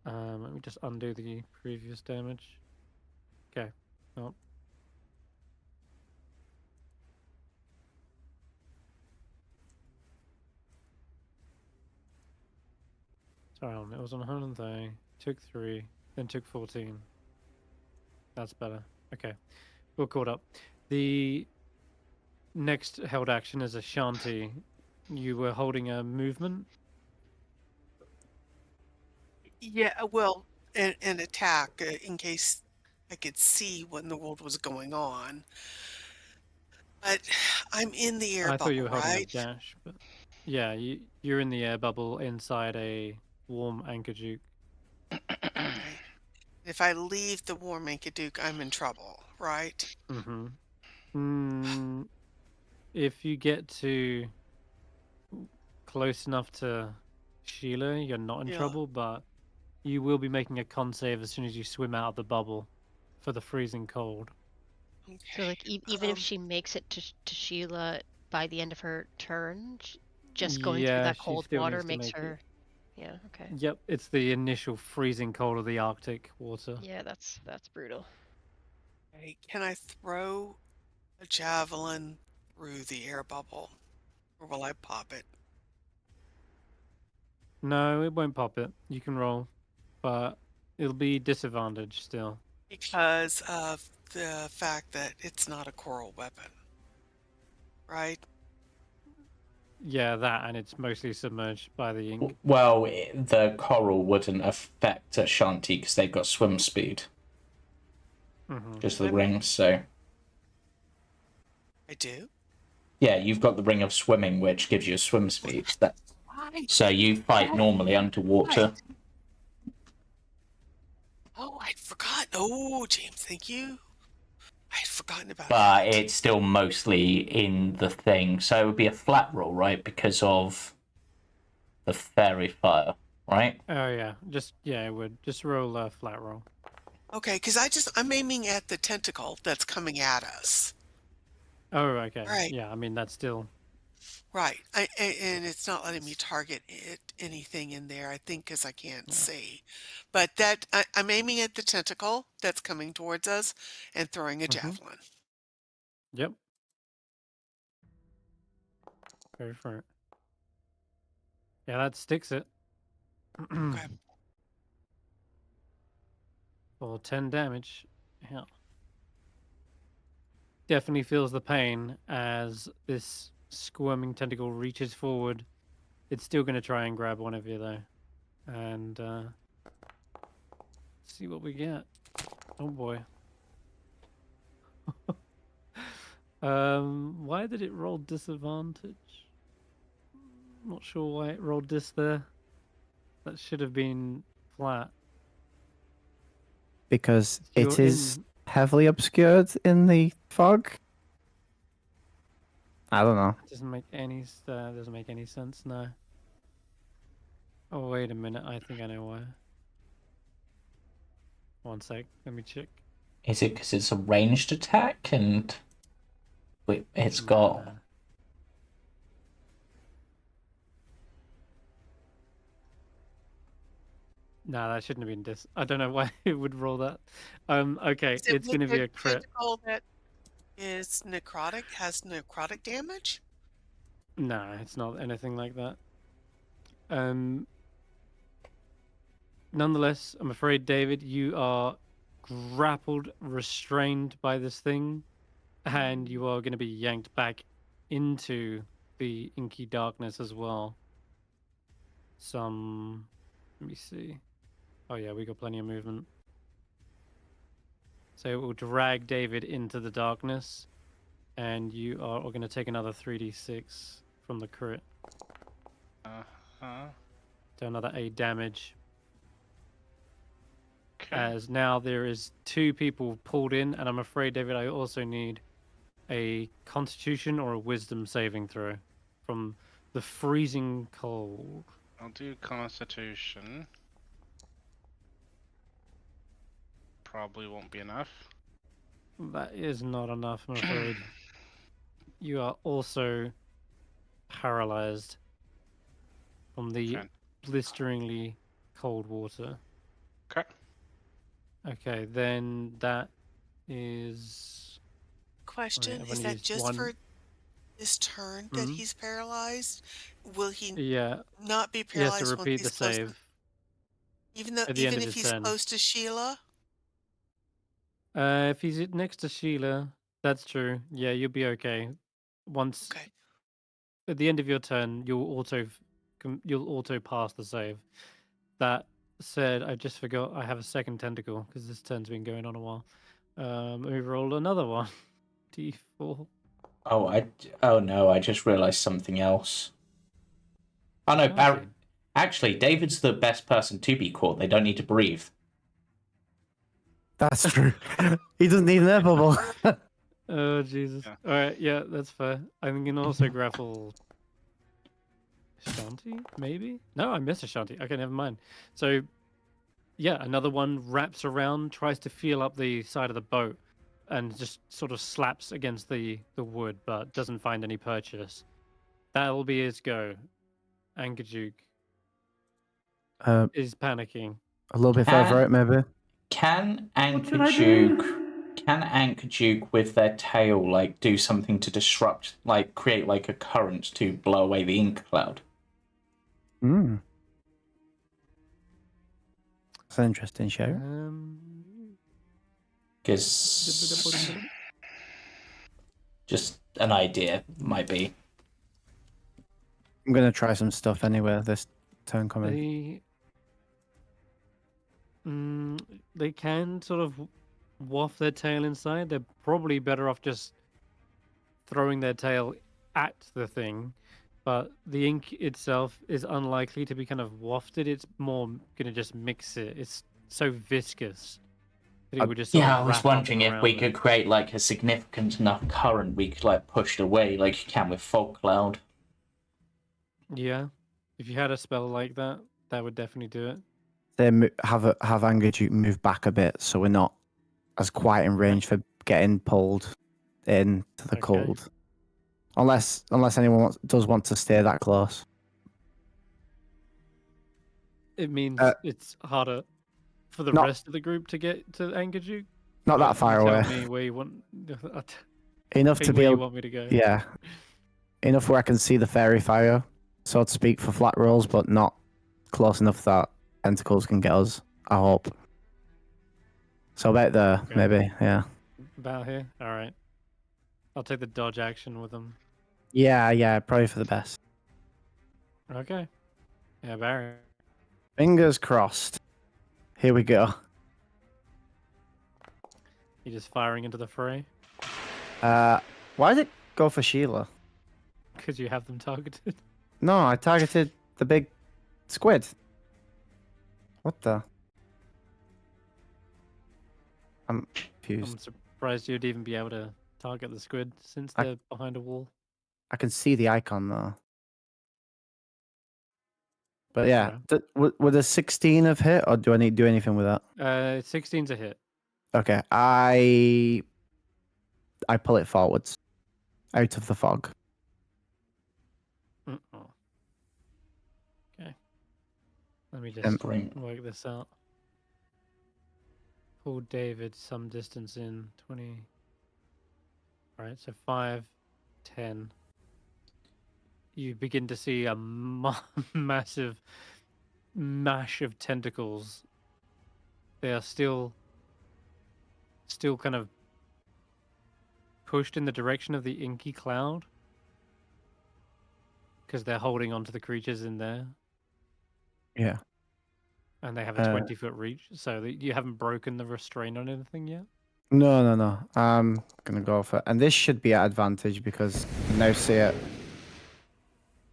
Let me just undo the previous damage. Okay. Oh. Sorry, it was on 130, took 3, then took 14. That's better. Okay, we're caught up. The next held action is Ashanti. You were holding a movement. Yeah, well, an attack in case I could see what in the world was going on. But I'm in the air I thought you bubble, were holding a right? dash, but yeah, you're in the air bubble inside a warm anchor juke. Okay. If I leave the warm Duke, I'm in trouble, right? Mm-hmm. If you get to close enough to Sheila, you're not in Yeah. trouble, but you will be making a con save as soon as you swim out of the bubble for the freezing cold. Okay. So like even if she makes it to Sheila by the end of her turn, just going through Yeah, that she cold still water needs to makes make her. it. Yeah. Okay. Yep, it's the initial freezing cold of the Arctic water. Yeah, that's brutal. Okay, can I throw a javelin through the air bubble, or will I pop it? No, it won't pop it. You can roll, but it'll be disadvantaged still. Because of the fact that it's not a coral weapon, right? Yeah, that, and it's mostly submerged by the ink. Well, the coral wouldn't affect Ashanti because they've got swim speed. Mm-hmm. Just the rings, so. I do. Yeah, you've got the ring of swimming, which gives you a swim speed. So you fight normally underwater. Oh, I'd forgotten. Oh, James, thank you. I had forgotten about But that. it's still mostly in the thing. So it would be a flat roll, right? Because of the fairy fire, right? Oh yeah, it would just roll a flat roll. Okay, because I'm aiming at the tentacle that's coming at us. Oh, okay. Right. Yeah, I mean that's still. Right. And it's not letting me target anything in there, I think, because I can't see. But I'm aiming at the tentacle that's coming towards us and throwing a javelin. Yep. Go for it. Yeah, that sticks it. Okay. For 10 damage. Yeah. Definitely feels the pain as this squirming tentacle reaches forward. It's still going to try and grab one of you, though. And see what we get. Oh, boy. Why did it roll disadvantage? Not sure why it rolled this there. That should have been flat. Because You're it is in- heavily obscured in the fog. I don't know. Doesn't make any sense. No. Oh wait a minute. I think I know why. One sec. Let me check. Is it because it's a ranged attack and it's got. Nah. No, that shouldn't have been I don't know why it would roll that. Okay, Is it it's going to be with a crit. tentacle that is necrotic, has necrotic damage? Nah, it's not anything like that. Nonetheless, I'm afraid, David, you are grappled, restrained by this thing, and you are going to be yanked back into the inky darkness as well. Let me see. Oh yeah, we got plenty of movement. So it will drag David into the darkness, and you are going to take another 3d6 from the crit. Uh-huh. So another 8 damage. as now there is 2 people pulled in, and I'm afraid, David, I also need a Constitution or a Wisdom saving throw from the freezing cold. I'll do Constitution. Probably won't be enough. That is not enough, I'm afraid. You are also paralyzed from the Okay. blisteringly cold water. Okay. Okay, then that is... Question, I've is only that used just one. for this turn that Mhm. he's paralyzed? Will he Yeah, not be he has to paralyzed once repeat the he's close to, save even at the end of if his he's turn. close to Sheila? If he's next to Sheila, that's true. Yeah, you'll be okay. Once Okay. at the end of your turn, you'll auto pass the save. That said, I just forgot I have a second tentacle because this turn's been going on a while. We roll another one. D4. Oh no, I just realised something else. Oh no, Ashanti. actually, David's the best person to be caught. They don't need to breathe. That's true. He doesn't need an air bubble. Oh Jesus! Yeah. All right, yeah, that's fair. I can also grapple Ashanti, maybe? No, I missed Ashanti. Okay, never mind. So, yeah, another one wraps around, tries to feel up the side of the boat, and just sort of slaps against the wood, but doesn't find any purchase. That'll be his go. Ankajuk is panicking. A little bit further out, maybe. Can should I do? Ankajuk with their tail like do something to disrupt, like create like a current to blow away the ink cloud? Hmm. That's an interesting show. Because just an idea might be. I'm gonna try some stuff anyway this turn coming. They can sort of waft their tail inside. They're probably better off just throwing their tail at the thing, but the ink itself is unlikely to be kind of wafted. It's more gonna just mix it. It's so viscous that it would just sort Yeah, of I was wrap up wondering if we around could create like a significant enough current we could like push it away, like you can with fog cloud. Yeah, if you had a spell like that, that would definitely do it. They have Angajuk move back a bit, so we're not as quite in range for getting pulled into the Okay. cold. Unless anyone does want to stay that close. It means it's harder for the not- rest of the group to get to Angajuk. Not that far you away. Tell me where you want. Enough to be where you able. want me to go. Yeah. Enough where I can see the fairy fire, so to speak, for flat rolls, but not close enough that tentacles can get us. I hope. So about there, Okay. maybe. Yeah. About here. All right. I'll take the dodge action with them. Yeah. Probably for the best. Okay. Yeah, Barry. Fingers crossed. Here we go. You just firing into the fray Why did it go for Sheila? because you have them targeted. No, I targeted the big squid. What the? I'm confused. I'm surprised you'd even be able to target the squid since they're behind a wall. I can see the icon though. But yeah, would a 16 have hit, or do I need to do anything with that? 16's a hit. Okay, I pull it forwards, out of the fog. Okay. Let me just Bring. work this out. Pull David some distance in 20. All right, so 5, 10. You begin to see a massive mash of tentacles. They are still kind of pushed in the direction of the inky cloud because they're holding onto the creatures in there. Yeah. And they have a 20-foot reach, so you haven't broken the restraint on anything yet? No. I'm gonna go for it. And this should be at advantage because I now see it.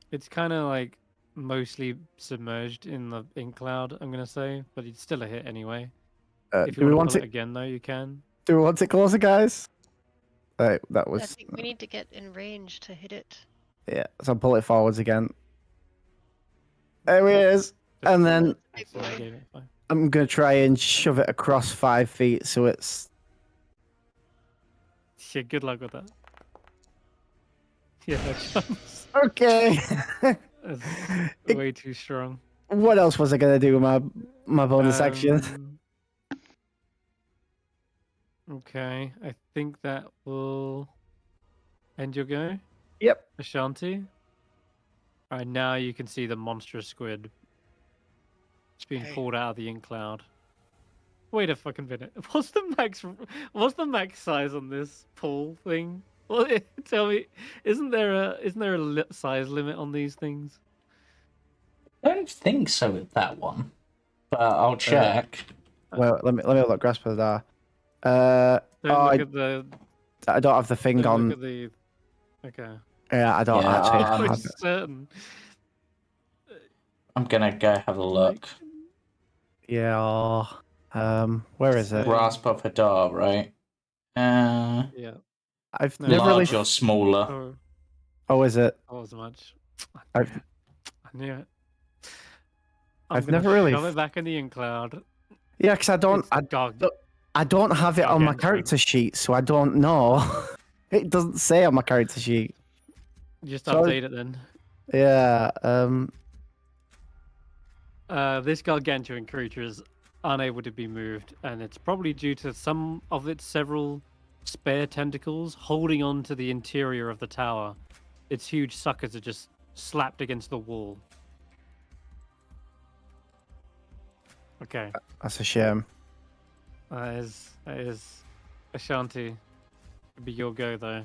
It's kind of like mostly submerged in the ink cloud, I'm going to say, but it's still a hit anyway. If you Do we want want to pull it it? again, though, you can. Do we want it closer, guys? That I was think we need to get in range to hit it. yeah. So pull it forwards again. There it is. Just And pull then it. Big So you boy. gave it 5. I'm gonna try and shove it across 5 feet so it's Yeah, good luck with that. Yeah, no chance. okay. That's way too strong. What else was I gonna do with my bonus action? Okay, I think that will end your go, Yep. Ashanti. All right, now you can see the monstrous squid. It's being Okay. pulled out of the ink cloud. Wait a fucking minute. What's the max size on this pool thing? Well, tell me, isn't there a size limit on these things? I don't think so with that one, but I'll check. Well, let me look. Grasp of the. Don't look at the. I don't have the thing Don't on. look at the. Okay. Yeah, I don't Yeah, actually I'm have it. certain. I'm gonna go have a look. Yeah. Where is it? Grasp of Hadar, right? Yeah. I've No, never really. Large or smaller? Oh, Oh, is it? not as much. I've I knew it. I'm I've gonna never really. shove it back in the ink cloud. Yeah, because I don't. I don't have it on my gargantuan. character sheet, so I don't know. It doesn't say on my character sheet. Just So- update it then. Yeah. This gargantuan creature is unable to be moved, and it's probably due to some of its several spare tentacles holding on to the interior of the tower. Its huge suckers are just slapped against the wall. Okay, That's a shame. that is Ashanti. It'd be your go though.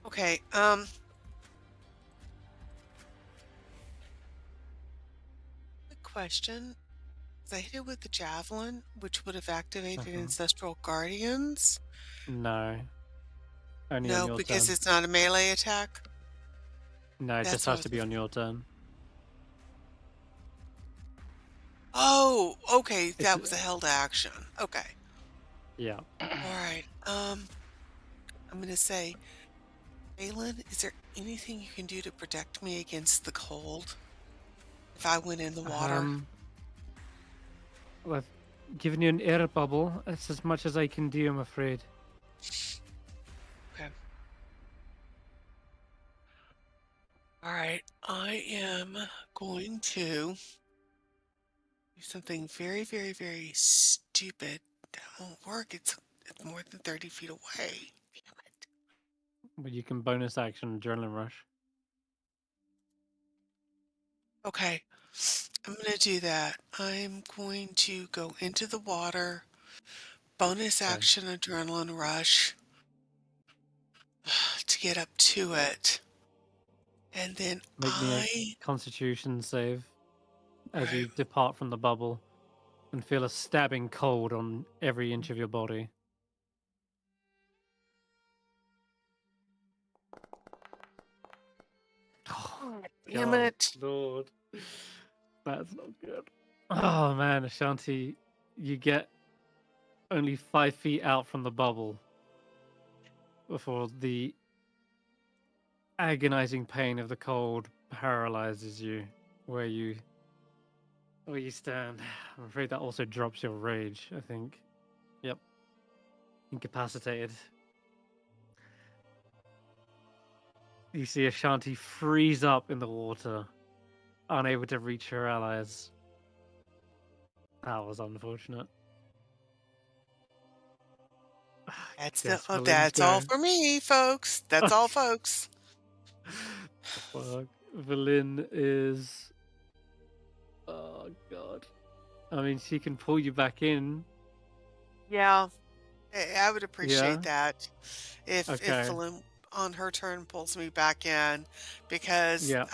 Okay. Quick question. I hit it with the javelin, which would have activated Ancestral Guardians. No. Only on No, your because turn. it's not a melee attack. No, it That's just what I has to was be on your turn. Oh, okay. That It's- was a held action. Okay. Yeah. All right. I'm gonna say, Balin, is there anything you can do to protect me against the cold if I went in the water? Well, I've given you an air bubble. That's as much as I can do, I'm afraid. Okay. All right. I am going to do something very, very, very stupid. That won't work. It's more than 30 feet away. Damn it. But you can bonus action adrenaline rush. Okay. I'm going to do that. I'm going to go into the water. Bonus Okay. action adrenaline rush to get up to it. And then Make me a Constitution save as you Right. depart from the bubble and feel a stabbing cold on every inch of your body. Oh, Damn God, it. Lord. That's not good. Oh man, Ashanti, you get only 5 feet out from the bubble before the agonizing pain of the cold paralyzes you where you stand. I'm afraid that also drops your rage, I think. Yep. Incapacitated. You see Ashanti freeze up in the water, unable to reach her allies. That was unfortunate. Guess Valin's That's all go. for me, folks. That's all, folks. Fuck. Valin is. Oh god. I mean, she can pull you back in. Yeah, I would appreciate Yeah? that if Okay. Valin on her turn pulls me back in, because Yeah.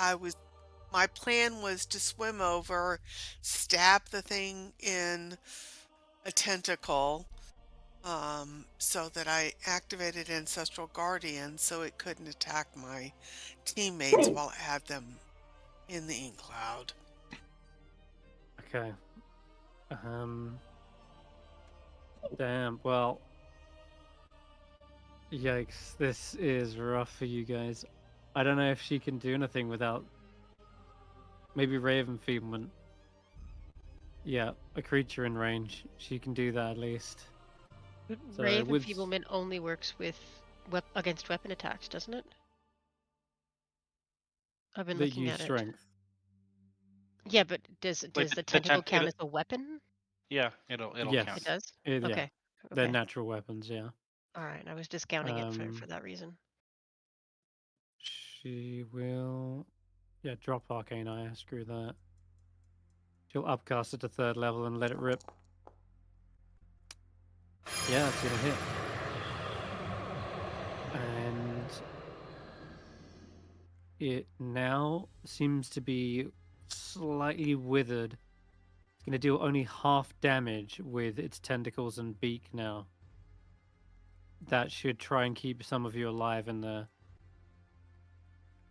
my plan was to swim over, stab the thing in a tentacle, so that I activated Ancestral Guardian so it couldn't attack my teammates while I had them in the ink cloud. Okay. Damn. Well. Yikes. This is rough for you guys. I don't know if she can do anything without. Maybe Ray of Enfeeblement. Yeah, a creature in range. She can do that at least. So Ray of with Enfeeblement only works with against weapon attacks, doesn't it? I've been that looking use at it. strength. Yeah, but does Like the the tentacle count it- as a weapon? Yeah, it'll Yes. count. It does. Yeah. Okay. They're Okay. natural weapons. Yeah. All right. I was discounting it for that reason. She will. Yeah, drop Arcane Eye. Screw that. She'll upcast it to 3rd level and let it rip. Yeah, that's gonna hit. And it now seems to be slightly withered. It's gonna do only half damage with its tentacles and beak now. That should try and keep some of you alive in there.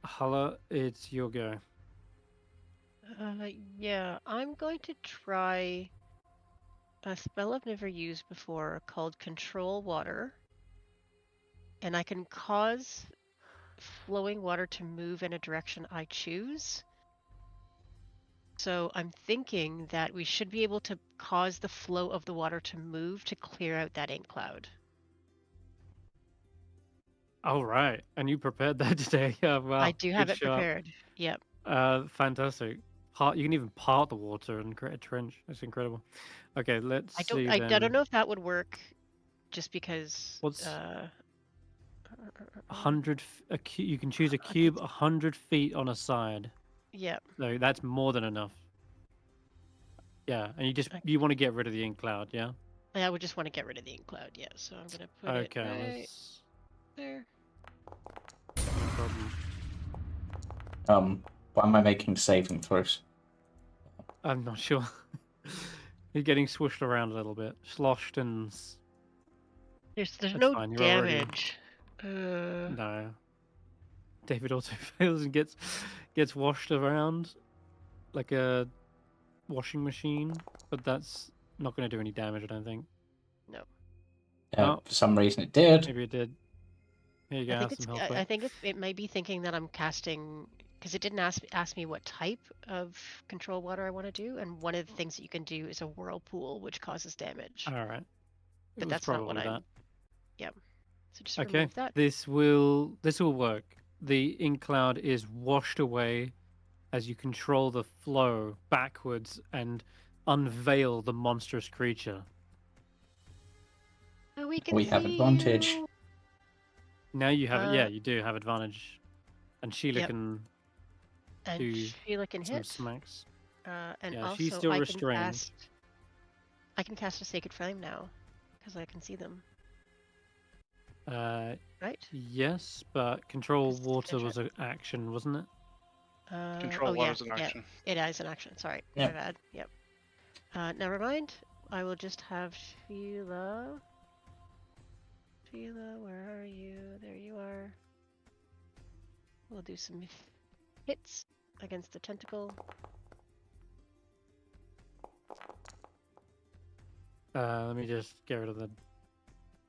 Hulla, it's your go. Yeah, I'm going to try a spell I've never used before called Control Water. And I can cause flowing water to move in a direction I choose. So I'm thinking that we should be able to cause the flow of the water to move to clear out that ink cloud. All right, and you prepared that today. Yeah, well, I do have good it shot. prepared. Yep. Fantastic. You can even part the water and create a trench. That's incredible. Okay, let's see I then. don't know if that would work, just because. What's 100? You can choose a cube 100 feet on a side. Yep. So that's more than enough. Yeah, and you want to get rid of the ink cloud, yeah? I would just want to get rid of the ink cloud. Yeah, so I'm gonna put it right there. No problem. Why am I making saving throws? I'm not sure. You're getting swooshed around a little bit, sloshed and. There's That's no fine, you're already- damage. No. David also fails and gets washed around like a washing machine, but that's not going to do any damage, I don't think. No. For some reason it did. Maybe it did. Here you go. Have some health I think it might be thinking that I'm casting, because it didn't ask me what type of control water I want to do, and one of the things that you can do is a whirlpool, which causes damage. All right. But that's not what I'm. Yeah. So just remove that. This will work. The ink cloud is washed away as you control the flow backwards and unveil the monstrous creature. We have advantage. You. Now you have it. Yeah, you do have advantage, and Sheila can. And do Sheila can some hit. smacks. And yeah, also she's still restrained. I can cast a Sacred Flame now, because I can see them. Right? Yes, but control water was an action, wasn't it? Control water is an action. Yeah, it is an action. Sorry, Yep. my bad. Yep. Never mind. I will just have Sheila. Sheila, where are you? There you are. We'll do some hits against the tentacle. Let me just get rid of the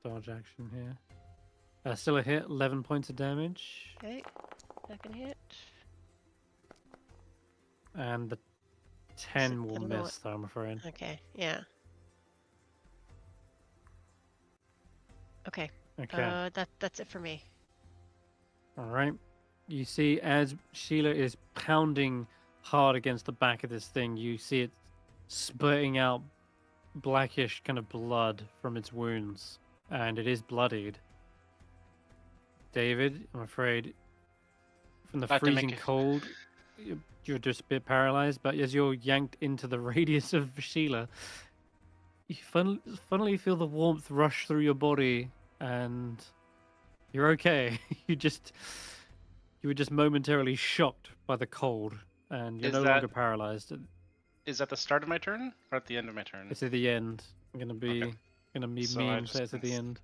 dodge action here. Still a hit, 11 points of damage. Okay, second hit. And the 10 will miss, though, I'm afraid. Okay, yeah. Okay. Okay. That's it for me. All right. You see, as Sheila is pounding hard against the back of this thing, you see it spurting out blackish kind of blood from its wounds, and it is bloodied. David, I'm afraid, from the freezing cold, you're just a bit paralyzed, but as you're yanked into the radius of Sheila, you funnily feel the warmth rush through your body, and you're okay. You were just momentarily shocked by the cold, and you're no longer paralyzed. Is that the start of my turn or at the end of my turn? It's at the end. I'm gonna be mean and say it's at the end.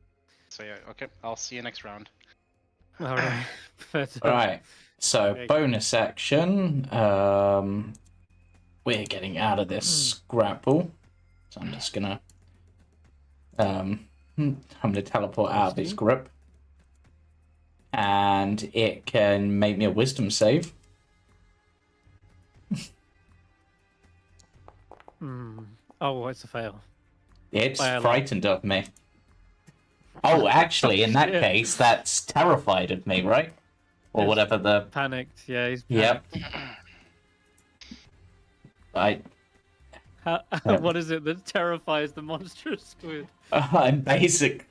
So yeah, okay. I'll see you next round. All right. All right. So bonus action. We're getting out of this grapple. So I'm just gonna I'm gonna teleport out of its grip, and it can make me a wisdom save. Oh, it's a fail. It's By a lot. frightened of me. Oh, actually, in that Shit. case, that's terrified of me, right? Or It's whatever the. Panicked. Yeah, he's Yep. panicked. What is it that terrifies the monstrous squid? I'm basic.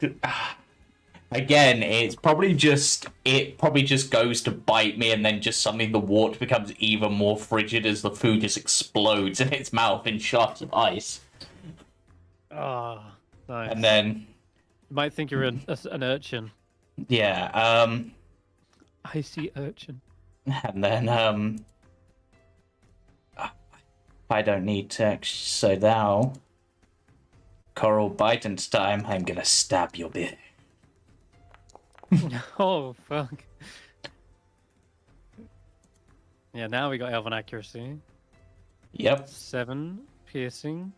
Again, it probably just goes to bite me, and then just suddenly the water becomes even more frigid as the food just explodes in its mouth in shards of ice. Oh, nice. And then, You might think you're an urchin. yeah, Icy urchin. and then, I don't need to. So now, Coral Biden's time. I'm gonna stab your bit. Oh, fuck. Yeah, now we got elven accuracy. Yep. 7 piercing.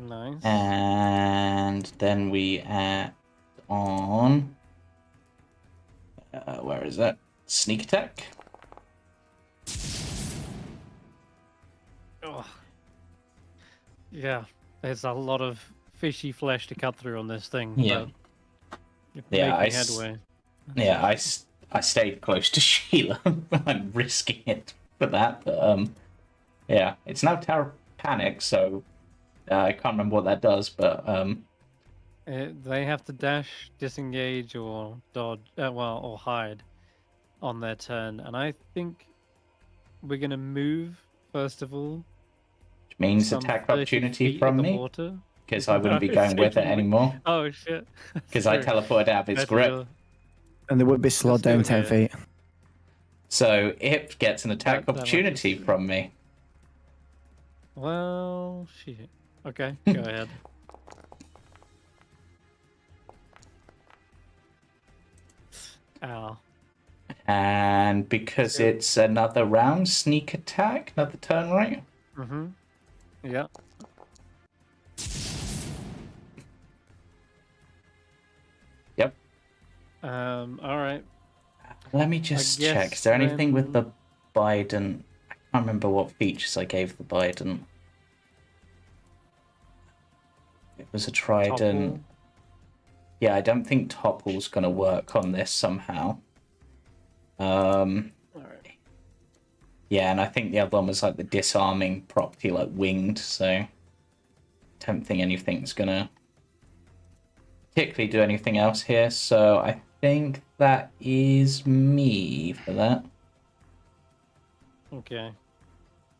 Nice. And then we add on. Where is that? Sneak attack. Oh. Yeah, there's a lot of fishy flesh to cut through on this thing. Yeah. But you're Yeah, making headway. Yeah, I stayed close to Sheila. I'm risking it for that, but yeah, it's now Tower Panic, so I can't remember what that does, but They have to dash, disengage, or dodge, or hide on their turn. And I think we're gonna move first of all. which means some attack 30 opportunity feet from in the me water. because I wouldn't be No, going with it taking me- anymore Oh shit! because I Sorry. teleported out of its Better grip. you're- And they would be slowed still down 10 here. feet. So it gets an attack That much opportunity is- from me. Well, shit. Okay, go ahead. Ow. And because Yeah. it's another round sneak attack, another turn, right? Mm-hmm. Yeah. Yep. All right. Let me just check. guess Is there anything with the then- Biden? I can't remember what features I gave the Biden. It was a trident. Topple. Yeah, I don't think Topple's gonna work on this somehow. All right. Yeah, and I think the other one was like the disarming property, like winged. So, don't think anything's gonna particularly do anything else here. So I think that is me for that. Okay.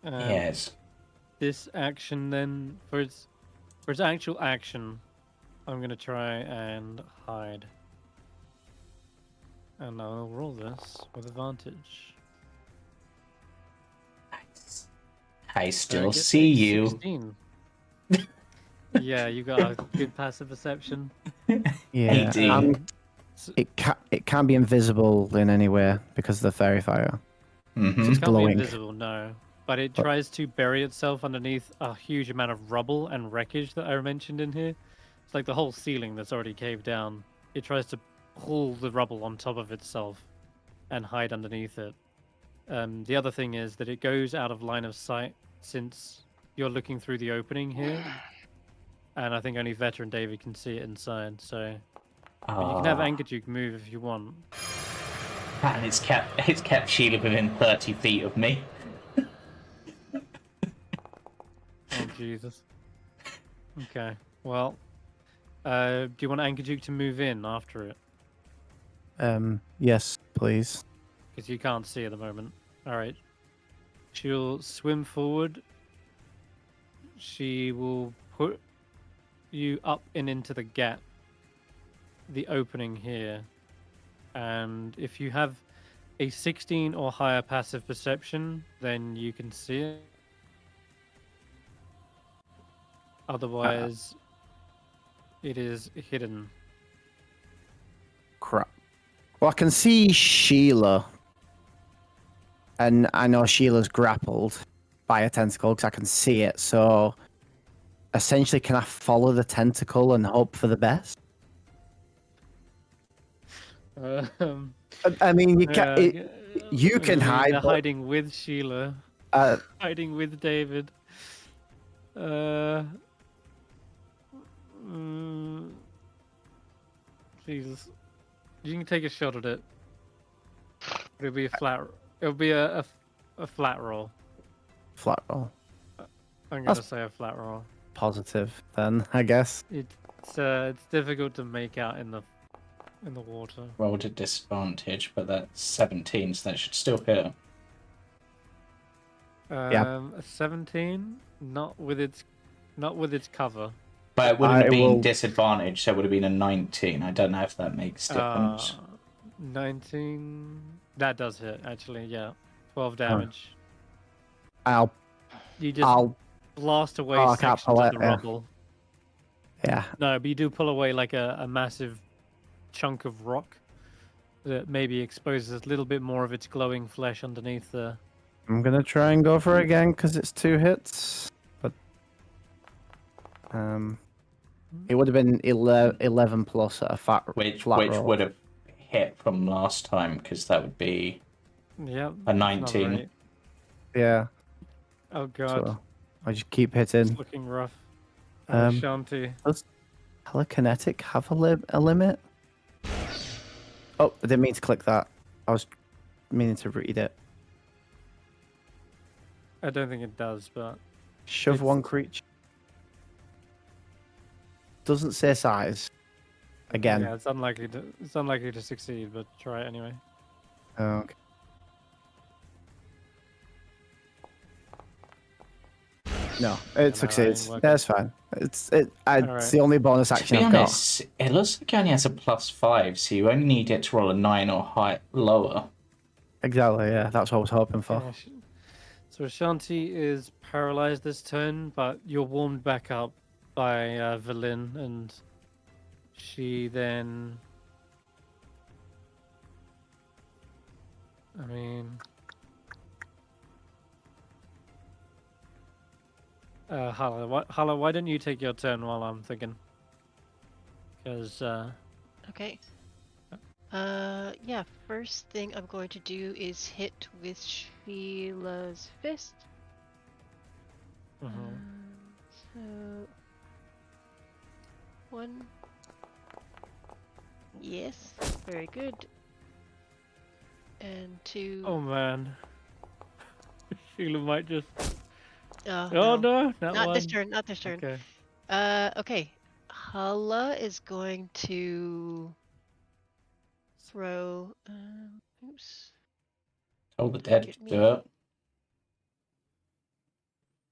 Yes. This action then for its actual action, I'm gonna try and hide. And I'll roll this with advantage. I So still get see a you. 16. Yeah, you got a good passive perception. Yeah. 18. It can't be invisible in anywhere because of the fairy fire. Hmm. It can't glowing. be invisible, no. But it tries to bury itself underneath a huge amount of rubble and wreckage that I mentioned in here. It's like the whole ceiling that's already caved down. It tries to pull the rubble on top of itself and hide underneath it. The other thing is that it goes out of line of sight since you're looking through the opening here. And I think only Vetter and David can see it inside, so... But you can have Angerduke move if you want. And it's kept Sheila within 30 feet of me. Oh, Jesus. Okay, well... do you want Angerduke to move in after it? Yes, please. Because you can't see at the moment. Alright. She'll swim forward. She will put you up and into the gap. The opening here. And if you have a 16 or higher passive perception, then you can see it. Otherwise, it is hidden. Crap. Well, I can see Sheila. And I know Sheila's grappled by a tentacle because I can see it. So essentially, can I follow the tentacle and hope for the best? I mean, you can. You can hide, They're but hiding with Sheila, hiding with David. Jesus, you can take a shot at it. It'll be a flat. It'll be a flat roll. flat roll. I'm That's- gonna say a flat roll. Positive, then I guess. It's difficult to make out in the water. Rolled at disadvantage, but that's 17, so that should still hit. Yeah. A 17, not with its cover. But it wouldn't have I been will- disadvantage, so it would have been a 19. I don't know if that makes difference. 19. That does hit actually. Yeah, 12 damage. I'll You just blast away I can't sections pull of it, the yeah. rubble. Yeah. No, but you do pull away like a massive chunk of rock that maybe exposes a little bit more of its glowing flesh underneath the. I'm gonna try and go for it again because it's 2 hits, but it would have been 11 plus a flat Which roll. would have hit from last time, because that would be Yep. a 19. Yeah. Oh god, So I just keep it's hitting. looking rough. Um, Ashanti. Does telekinetic have a limit? Oh, I didn't mean to click that. I was meaning to read it. I don't think it does, but Shove It's- one creature. Doesn't say size. Again. yeah, it's unlikely to succeed. But try it anyway. Oh, okay. No, it succeeds. working. That's fine. It's Alright. the only bonus To action be I've got. honest, it looks like it only has a +5, so you only need it to roll a 9 or lower. Exactly, yeah. That's what I was hoping for. Yeah, so Ashanti is paralyzed this turn, but you're warmed back up by Velin, and she then. I mean. Hulla, why don't you take your turn while I'm thinking? Because Okay. Yeah, first thing I'm going to do is hit with Sheila's fist. So 1. Yes, very good. And 2. oh man, Sheila might just. Oh, Oh no, not not one. this turn, not this turn. Okay. Okay. Hulla is going to throw. Oops. Toll the dead Get to me. do it.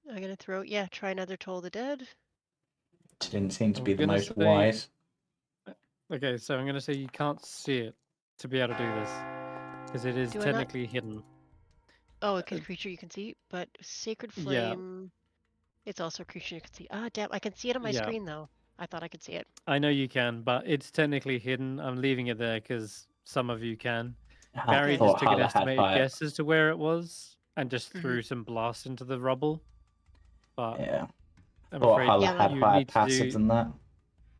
I'm gonna throw. Yeah, try another Toll the Dead. It didn't seem to I'm be the gonna most say- wise. Okay, so I'm gonna say you can't see it to be able to do this because it is Do I not- technically hidden. Oh, a creature you can see, but Sacred Yeah. Flame. It's also a creature you can see. Ah, damn! I can see it on my Yeah. screen though. I thought I could see it. I know you can, but it's technically hidden. I'm leaving it there because some of you can. Barry Okay. just took an Hulla had estimated higher. guess as to where it was and just Mhm. threw some blasts into the rubble. But Yeah. I'm Thought afraid Hulla Yeah, had you higher need to passive do. than that.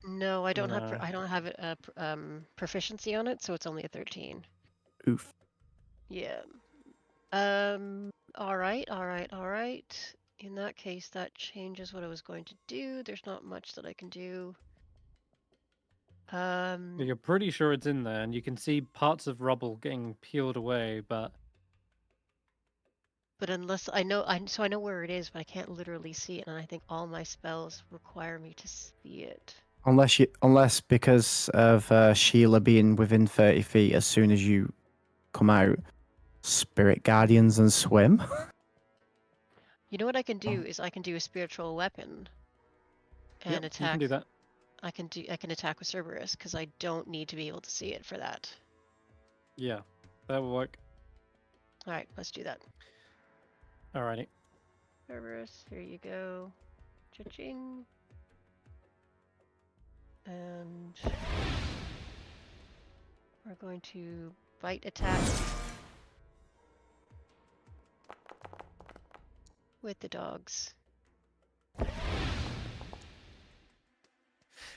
No, I don't have. No. I don't have proficiency on it, so it's only a 13. Oof. Yeah. All right. In that case, that changes what I was going to do. There's not much that I can do. You're pretty sure it's in there, and you can see parts of rubble getting peeled away. But unless I know, so I know where it is, but I can't literally see it, and I think all my spells require me to see it. Unless because of Sheila being within 30 feet as soon as you come out, Spirit Guardians and swim. You know what I can do is I can do a spiritual weapon and yep, attack. you can do that. I can attack with Cerberus because I don't need to be able to see it for that. Yeah, that will work. All right, let's do that. Alrighty. Cerberus, here you go. Cha-ching. And we're going to bite attack with the dogs.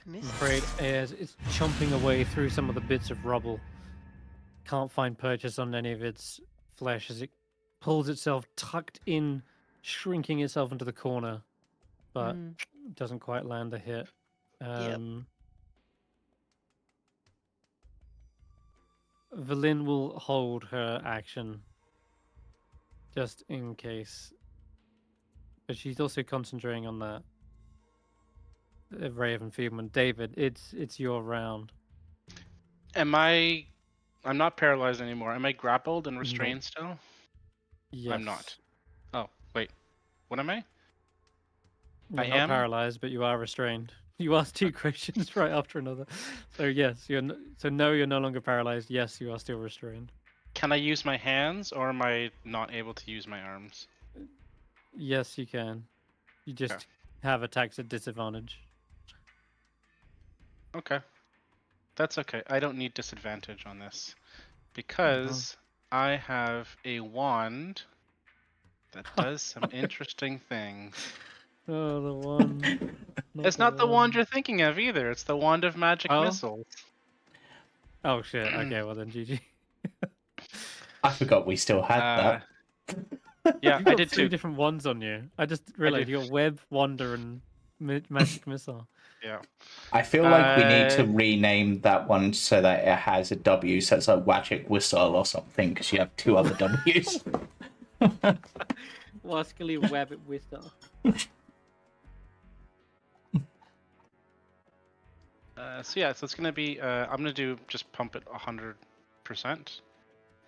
I'm Misses. afraid as it's chomping away through some of the bits of rubble. Can't find purchase on any of its flesh as it pulls itself tucked in, shrinking itself into the corner, but Mm. doesn't quite land a hit. Yep. Valin will hold her action just in case, but she's also concentrating on that ray of enfeeblement. David, it's your round. Am I? I'm not paralyzed anymore. Am I grappled and restrained still? Yes. I'm not. Oh, wait. What am I? You're I not am? paralyzed, but you are restrained. You asked two questions right after another. So yes, so no, you're no longer paralyzed. Yes, you are still restrained. Can I use my hands, or am I not able to use my arms? Yes, you can. You just have attacks at disadvantage. Okay. That's okay. I don't need disadvantage on this. Because I have a wand that does some interesting things. Oh, the one. It's not the wand you're thinking of either. It's the wand of magic Oh? missiles. Oh shit. Okay, well then, GG. I forgot we still had Uh, that. yeah, You've I got did three too. different ones on you. I just realized you got web, wander, and magic missile. Yeah. I feel like we need to rename that one so that it has a W, so it's like Magic Whistle or something, because you have two other Ws. Wascally web whistle. So yeah, so it's gonna be. I'm gonna do just pump it 100%.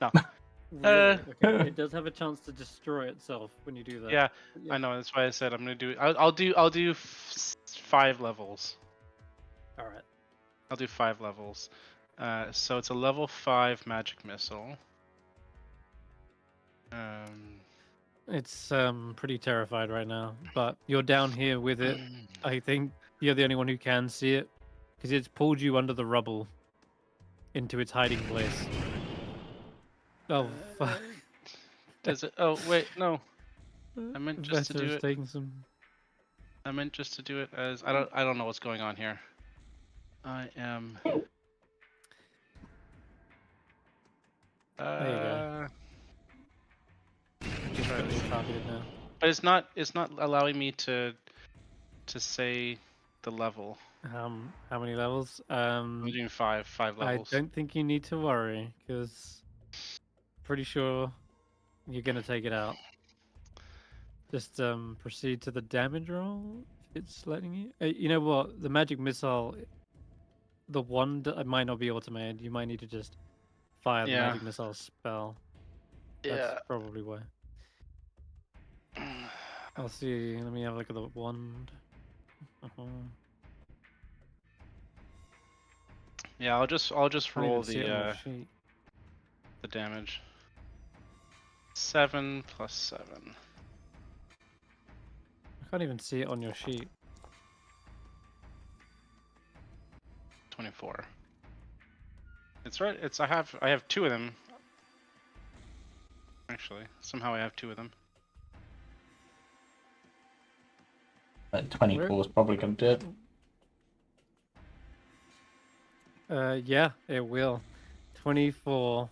No. Really? Okay. It does have a chance to destroy itself when you do that. Yeah, Yeah. I know. That's why I said I'm gonna do. I'll do 5 levels. All right. I'll do 5 levels. So it's a level 5 magic missile. It's pretty terrified right now, but you're down here with it. I think you're the only one who can see it because it's pulled you under the rubble into its hiding place. Oh, fuck. Does it? Oh wait, no. I meant just to do Vetter's it. taking some. I meant just to do it as I don't know what's going on here. I am. There you go. Just got you targeted now. But it's not allowing me to say the level. How many levels? I'm doing 5 levels. I don't think you need to worry because pretty sure you're gonna take it out. Just proceed to the damage roll if it's letting you. You know what? The magic missile, the one that might not be automated. You might need to just fire the Yeah. magic missile spell. That's probably why. I'll see. Let me have a look at the wand. Yeah, I'll just Can't roll even see it on your sheet. the damage. 7 plus 7. I can't even see it on your sheet. 24. It's right. I have 2 of them. Actually, somehow I have 2 of them. 24 is probably going to do it. Yeah, it will. 24.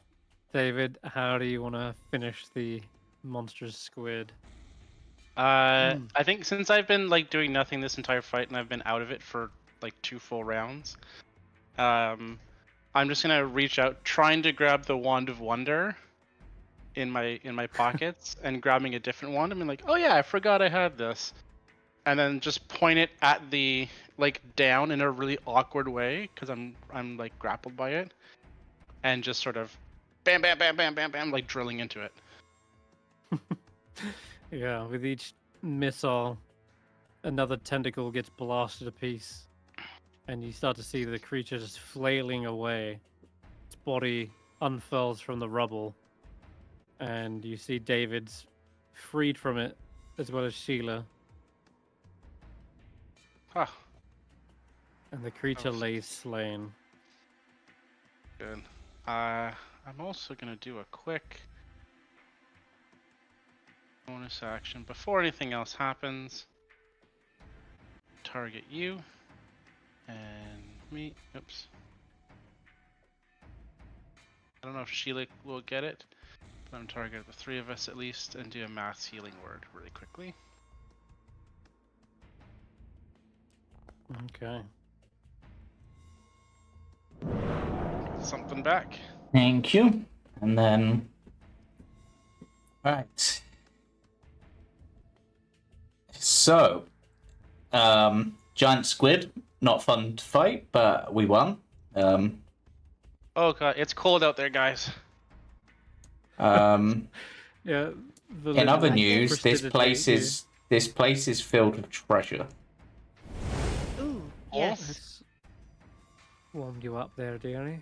David, how do you want to finish the monstrous squid? I think since I've been like doing nothing this entire fight and I've been out of it for like 2 full rounds, I'm just gonna reach out, trying to grab the wand of wonder in my pockets and grabbing a different wand. I mean, like, oh yeah, I forgot I had this, and then just point it at the like down in a really awkward way because I'm like grappled by it, and just sort of bam bam bam bam bam bam like drilling into it. Yeah, with each missile, another tentacle gets blasted a piece, and you start to see the creature just flailing away. Its body unfurls from the rubble, and you see David's freed from it, as well as Sheila. Huh. And the creature was- lays slain. Good. I'm also gonna do a quick bonus action before anything else happens. Target you. And me. Oops. I don't know if Sheila will get it, but I'm targeting the 3 of us at least and do a mass healing word really quickly. Okay. Something back. Thank you. And then... Right. So, giant squid, not fun to fight, but we won. Oh god, it's cold out there, guys. Um, Yeah. in other I can- news, this place is filled with treasure. Ooh, Oh, yes. it's warmed you up there, dearie.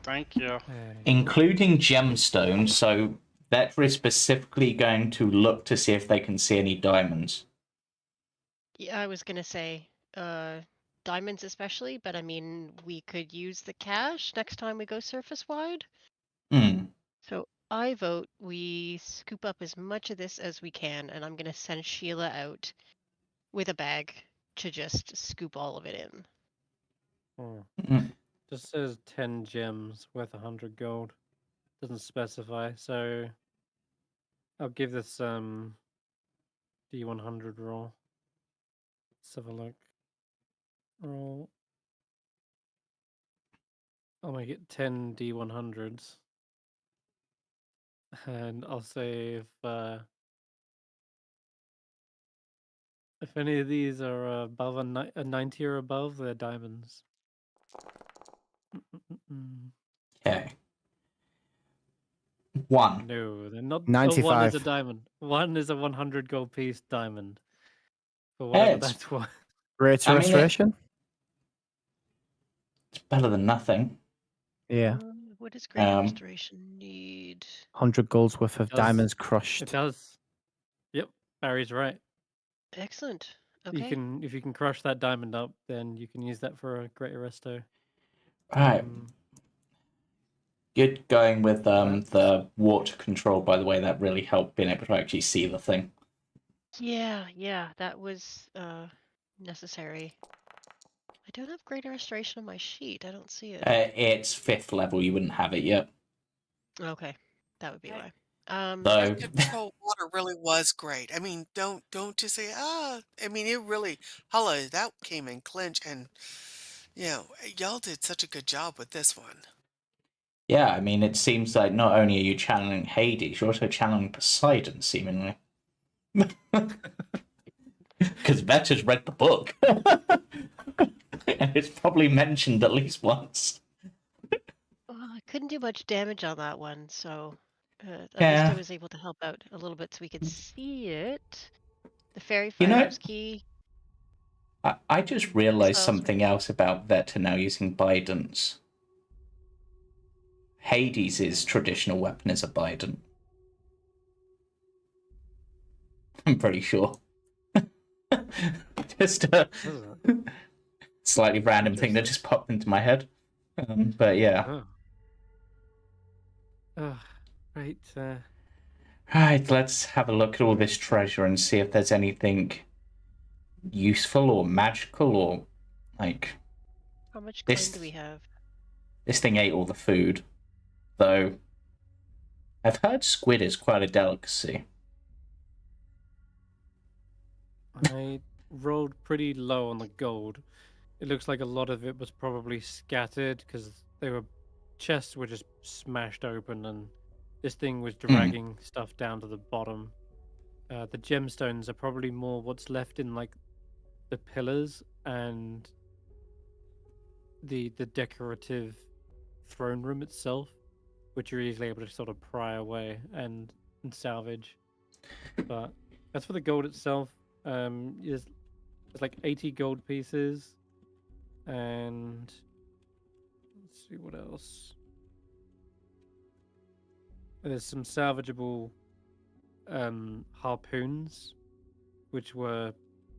Thank you. There you go. Including gemstones, so Vetra is specifically going to look to see if they can see any diamonds. Yeah, I was gonna say, diamonds especially, but I mean, we could use the cash next time we go surface wide. Hmm. So I vote we scoop up as much of this as we can, and I'm gonna send Sheila out with a bag to just scoop all of it in. Oh. Mm. Just says 10 gems worth 100 gold. Doesn't specify, so I'll give this D100 roll. Let's have a look. Roll. I'll make it 10 D100s. And I'll say if any of these are above a 90 or above, they're diamonds. Okay. 1. No, they're not. Oh, 1 is a 95. diamond. 1 is a 100 gold piece diamond. For whatever It's, that's worth. Greater I mean, restoration? it's better than nothing. Yeah. What does Greater Um, Restoration need? 100 gold's worth of does. diamonds It crushed. does. Yep, Barry's right. Excellent. You Okay. can, if you can crush that diamond up, then you can use that for a greater resto. Right. Good going with That's- the water control, by the way. That really helped being able to actually see the thing. Yeah, that was necessary. I don't have Greater Restoration on my sheet. I don't see it. It's 5th level. You wouldn't have it yet. Okay, that would be why. Though, Control water really was great. I mean, don't just say, I mean, it really, Hulla, that came in clinch, and y'all did such a good job with this one. yeah, I mean, it seems like not only are you channeling Hades, you're also channeling Poseidon, seemingly. Because Vetra's read the book. And it's probably mentioned at least once. Well, I couldn't do much damage on that one, so at least Yeah. I was able to help out a little bit so we could see it. The Fairy You know- Firehouse key. I just realised Missiles. something else about Vetra now using Bidents. Hades' traditional weapon is a Bident. I'm pretty sure. Just a slightly random thing that just popped into my head. But yeah. Right. Right, let's have a look at all this treasure and see if there's anything useful or magical or like How much this- coin do we have? this thing ate all the food. Though I've heard squid is quite a delicacy. I rolled pretty low on the gold. It looks like a lot of it was probably scattered because chests were just smashed open, and this thing was dragging stuff down to the bottom. The gemstones are probably more what's left in like the pillars and the decorative throne room itself, which you're easily able to sort of pry away and salvage. But as for the gold itself, there's like 80 gold pieces, and let's see what else. There's some salvageable harpoons, which were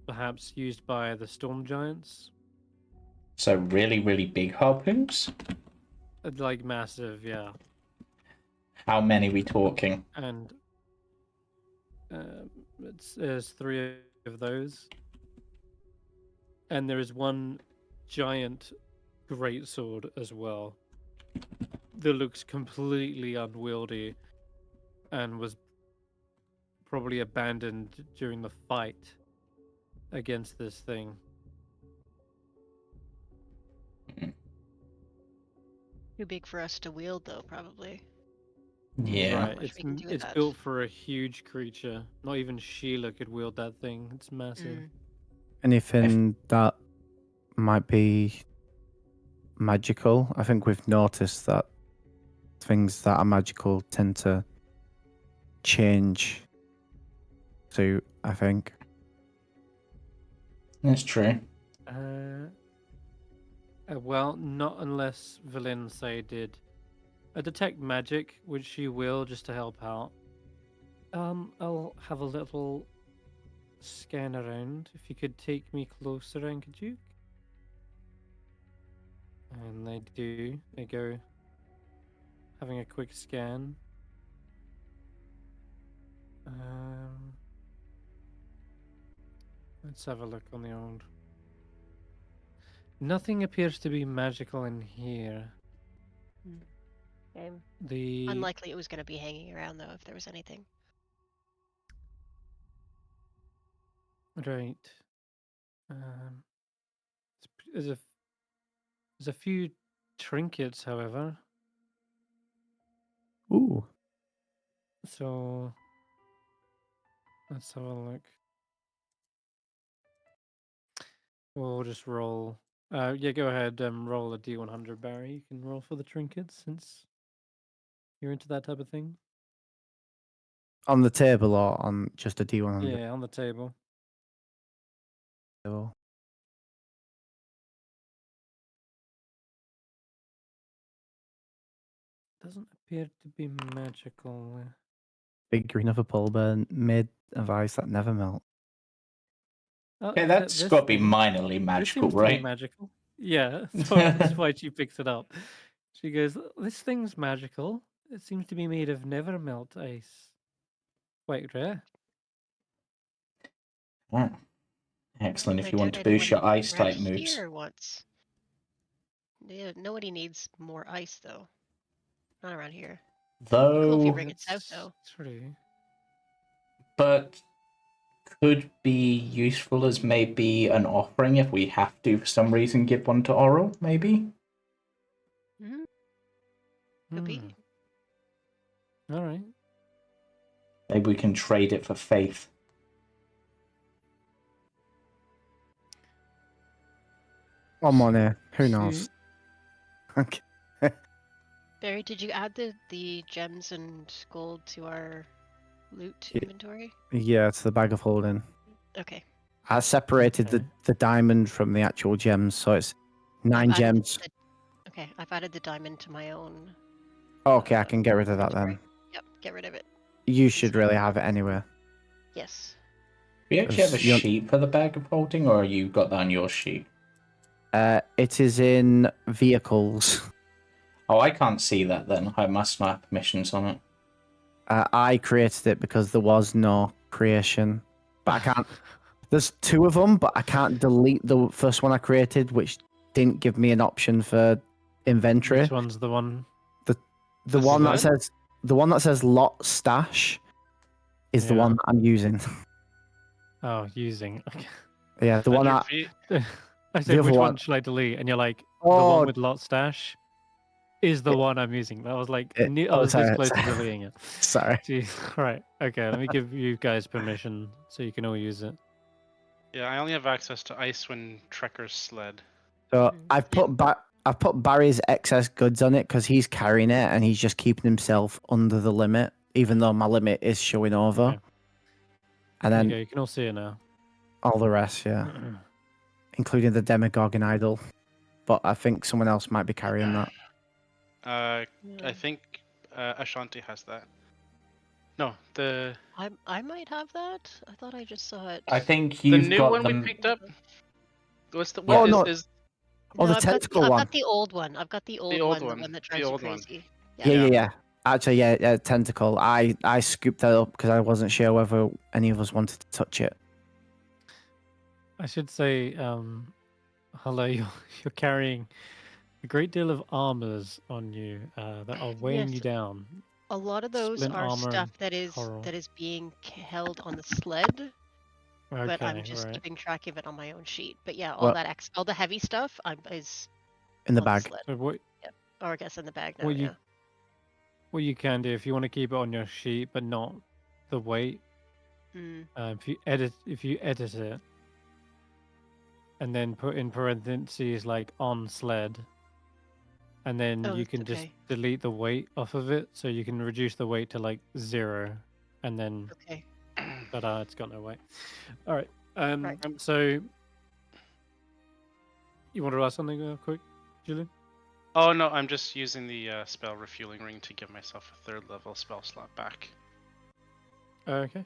perhaps used by the storm giants. So really, really big harpoons? Like massive, yeah. How many are we talking? And there's 3 of those. And there is one giant greatsword as well that looks completely unwieldy and was probably abandoned during the fight against this thing. Too big for us to wield, though, probably. Yeah. Right, much we can do with it's that. built for a huge creature. Not even Sheila could wield that thing. It's massive. Mm. Anything that might be magical? I think we've noticed that things that are magical tend to change. So I think. That's true. Well, not unless Valense did a detect magic, which she will just to help out. I'll have a little scan around. If you could take me closer, Ankajuk. And they do. They go having a quick scan. Let's have a look on the old. Nothing appears to be magical in here. Okay. The Unlikely it was going to be hanging around, though, if there was anything. right. There's a few trinkets, however. Ooh. So let's have a look. We'll just roll. Yeah, go ahead. Roll a D100, Barry. You can roll for the trinkets since you're into that type of thing. On the table or on just a D100? Yeah, on the table. Table. Doesn't appear to be magical. Big green of a polar bear made of ice that never melt. Okay, that's got to be minorly This magical, seems to be right? magical. Yeah, so that's why she picks it up. She goes, "This thing's magical. It seems to be made of never melt ice. Quite rare." Ah, excellent. If I you want doubt to boost your anyone ice around type moves. here wants. Yeah, nobody needs more ice, though. Not around here. Cool if you Though, bring it south, though. True. but could be useful as maybe an offering if we have to, for some reason, give one to Oral, maybe? Mm-hmm. Could be. All right. Maybe we can trade it for faith. One more there. Who See- knows? Okay. Barry, did you add the gems and gold to our loot Yeah. inventory? Yeah, it's the bag of holding. Okay. I separated Okay. the diamond from the actual gems, so it's 9 I've added gems. Okay, I've added the diamond to my own. Okay, I can get rid of that inventory. then. Yep, get rid of it. You should really have it anyway. Yes. Do you actually have a Because you're- sheet for the bag of holding, or you got that on your sheet? It is in vehicles. Oh, I can't see that then. I must not have permissions on it. I created it because there was no creation. But I can't. There's 2 of them, but I can't delete the first one I created, which didn't give me an option for inventory. Which one's the one? The This one that one? says lot stash is the Yeah. one that I'm using. Oh, using. Okay. Yeah, the one Under that. I said, other which one- one should I delete? And you're like, the Oh, one with lot stash is the one I'm using. I was like, I was this sorry, close to sorry. deleting it. Sorry. Jeez. Right. Okay. Let me give you guys permission so you can all use it. Yeah, I only have access to Icewind Trekkers sled. So I've put Barry's excess goods on it because he's carrying it and he's just keeping himself under the limit, even though my limit is showing over. Okay. And There then you go. You can all see it now. all the rest, yeah, including the Demogorgon and idol. But I think someone else might be carrying that. I think Ashanti has that. No, the I might have that. I thought I just saw it. I think the you've new got one them. we picked up. What's the Oh, what no. is Oh, the I've got tentacle I've one. got the old one. I've got the old, old one, one. the one that The drives you old one. crazy. Yeah. Actually, yeah, tentacle. I scooped that up because I wasn't sure whether any of us wanted to touch it. I should say, Hulla, you're carrying a great deal of armors on you that are weighing you Yes. down. A lot of those Splint are armor stuff and coral. that is being held on the sled, but I'm Okay, just right. keeping track of it on my own sheet. But yeah, Well, all the heavy stuff is in the on the bag. sled. So Yep. Or I guess in the bag now. what you Yeah. what you can do if you want to keep it on your sheet but not the weight, Mm. if you edit it and then put in parentheses like on sled, and then Oh, you that's can just okay. delete the weight off of it, so you can reduce the weight to like 0, and then Okay. it's got no weight. All right. Right. So you want to ask something quick, Julian? Oh no, I'm just using the spell refueling ring to give myself a 3rd level spell slot back. Okay.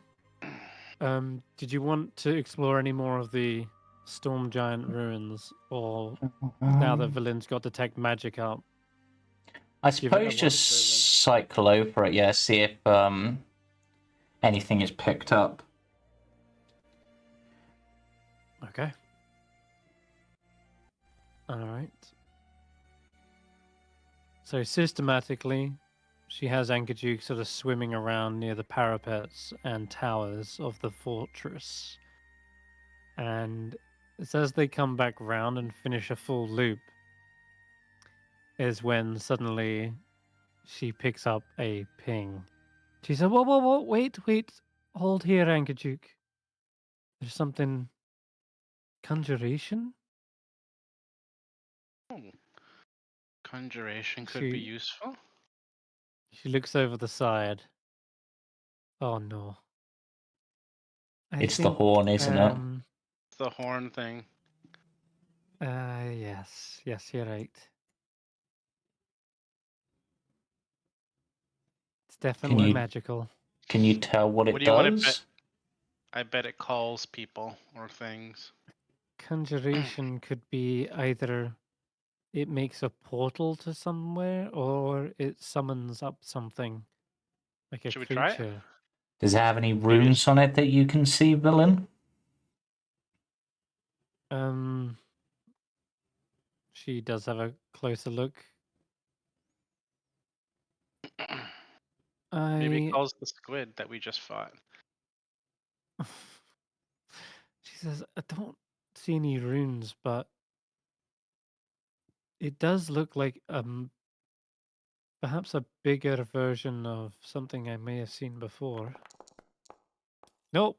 Did you want to explore any more of the Storm Giant ruins, or now that Villain's got Detect Magic up? I give it a suppose just once over? cycle over it, yeah, see if anything is picked up. Okay. All right. So systematically, she has Ankajuk sort of swimming around near the parapets and towers of the fortress. And it's as they come back round and finish a full loop is when suddenly she picks up a ping. She said, whoa, wait, hold here, Ankajuk. There's something... Conjuration? Oh. Conjuration could be useful. She looks over the side. Oh no. It's the horn, isn't it? It's the horn thing. Yes, you're right. It's definitely magical. Can you tell what What it do you want to bet? does? I bet it calls people or things. Conjuration could be either it makes a portal to somewhere or it summons up something like a Should we try it? creature. Does it have any Maybe runes it's- on it that you can see, Villain? She does have a closer look. Maybe it calls the squid that we just fought. She says, I don't see any runes, but it does look like perhaps a bigger version of something I may have seen before. Nope.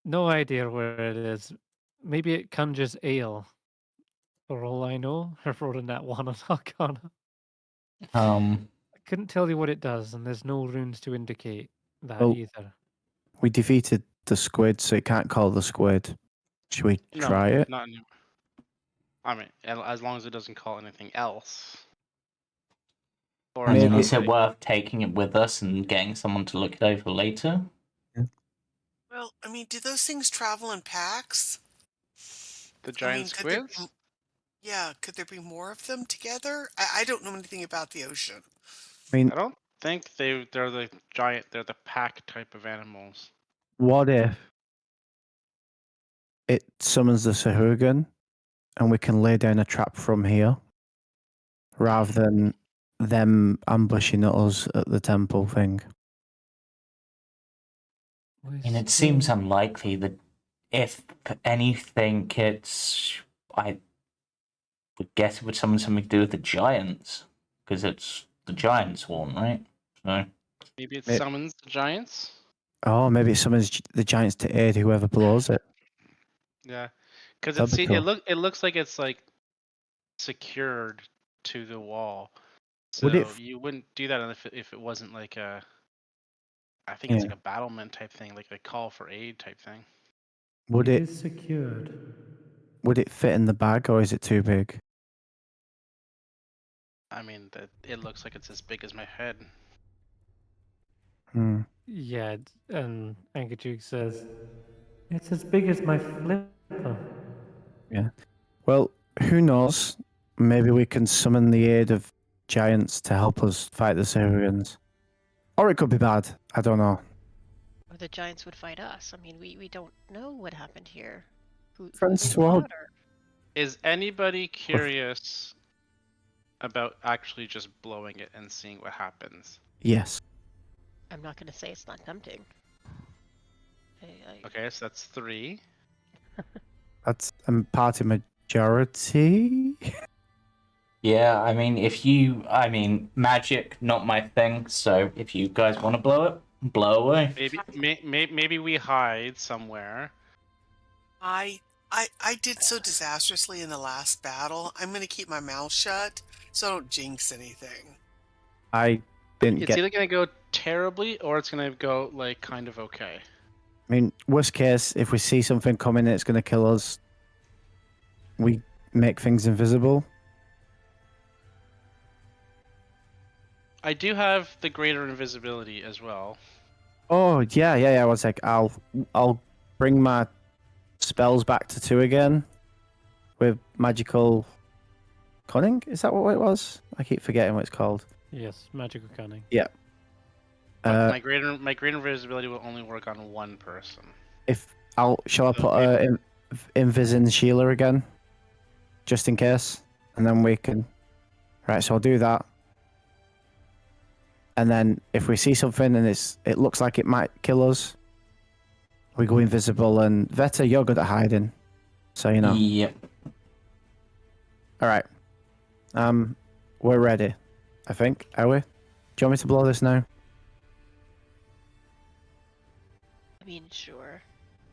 No idea where it is. Maybe it conjures ale. For all I know, I rolled a nat 1 on Arcana. I couldn't tell you what it does, and there's no runes to indicate that Well, either. we defeated the squid, so it can't call the squid. Should we try it? Not. I mean, as long as it doesn't call anything else. Or I mean, Maybe- is it worth taking it with us and getting someone to look it over later? Well, I mean, do those things travel in packs? The giant could there squids? could there be more of them together? I don't know anything about the ocean. I mean, I don't think they're the giant. They're the pack type of animals. what if it summons the Sahuagin and we can lay down a trap from here rather than them ambushing us at the temple thing? I mean, it seems unlikely that if anything, I would guess it would summon something to do with the giants, because it's the giant swarm, right? So Maybe it May- summons the giants. Oh, maybe it summons the giants to aid whoever blows it. Yeah, because That'd be cool. it looks like it's like secured to the wall. So Would it- you wouldn't do that if it wasn't like a. I think it's like a battlement type thing, like a call for aid type thing. Would It it is secured. would it fit in the bag or is it too big? I mean, it looks like it's as big as my head. Hmm. Yeah, and Ankajuk says, it's as big as my flipper. Yeah. Well, who knows? Maybe we can summon the aid of giants to help us fight the Syrians. Or it could be bad. I don't know. Or the giants would fight us. I mean, we don't know what happened here. Who Friends they to all- fought, or... Is anybody curious about actually just blowing it and seeing what happens? Yes. I'm not gonna say it's not tempting. Okay, so that's 3. That's party majority. Yeah, I mean, magic, not my thing. So if you guys want to blow it, blow away. Maybe we hide somewhere. I did so disastrously in the last battle. I'm going to keep my mouth shut so I don't jinx anything. I didn't It's get. either gonna go terribly or it's gonna go like kind of okay. I mean, worst case, if we see something coming and it's going to kill us, we make things invisible. I do have the greater invisibility as well. Oh yeah. 1 sec. I'll bring my spells back to 2 again with magical cunning. Is that what it was? I keep forgetting what it's called. Yes, magical cunning. Yeah. But my greater invisibility will only work on one person. Shall I put invis in Sheila again, just in case, and then we can. Right, so I'll do that. And then if we see something and it looks like it might kill us, we go invisible. And Veta, you're good at hiding, so you know. Yep. All right. We're ready. I think. Are we? Do you want me to blow this now? I mean, sure.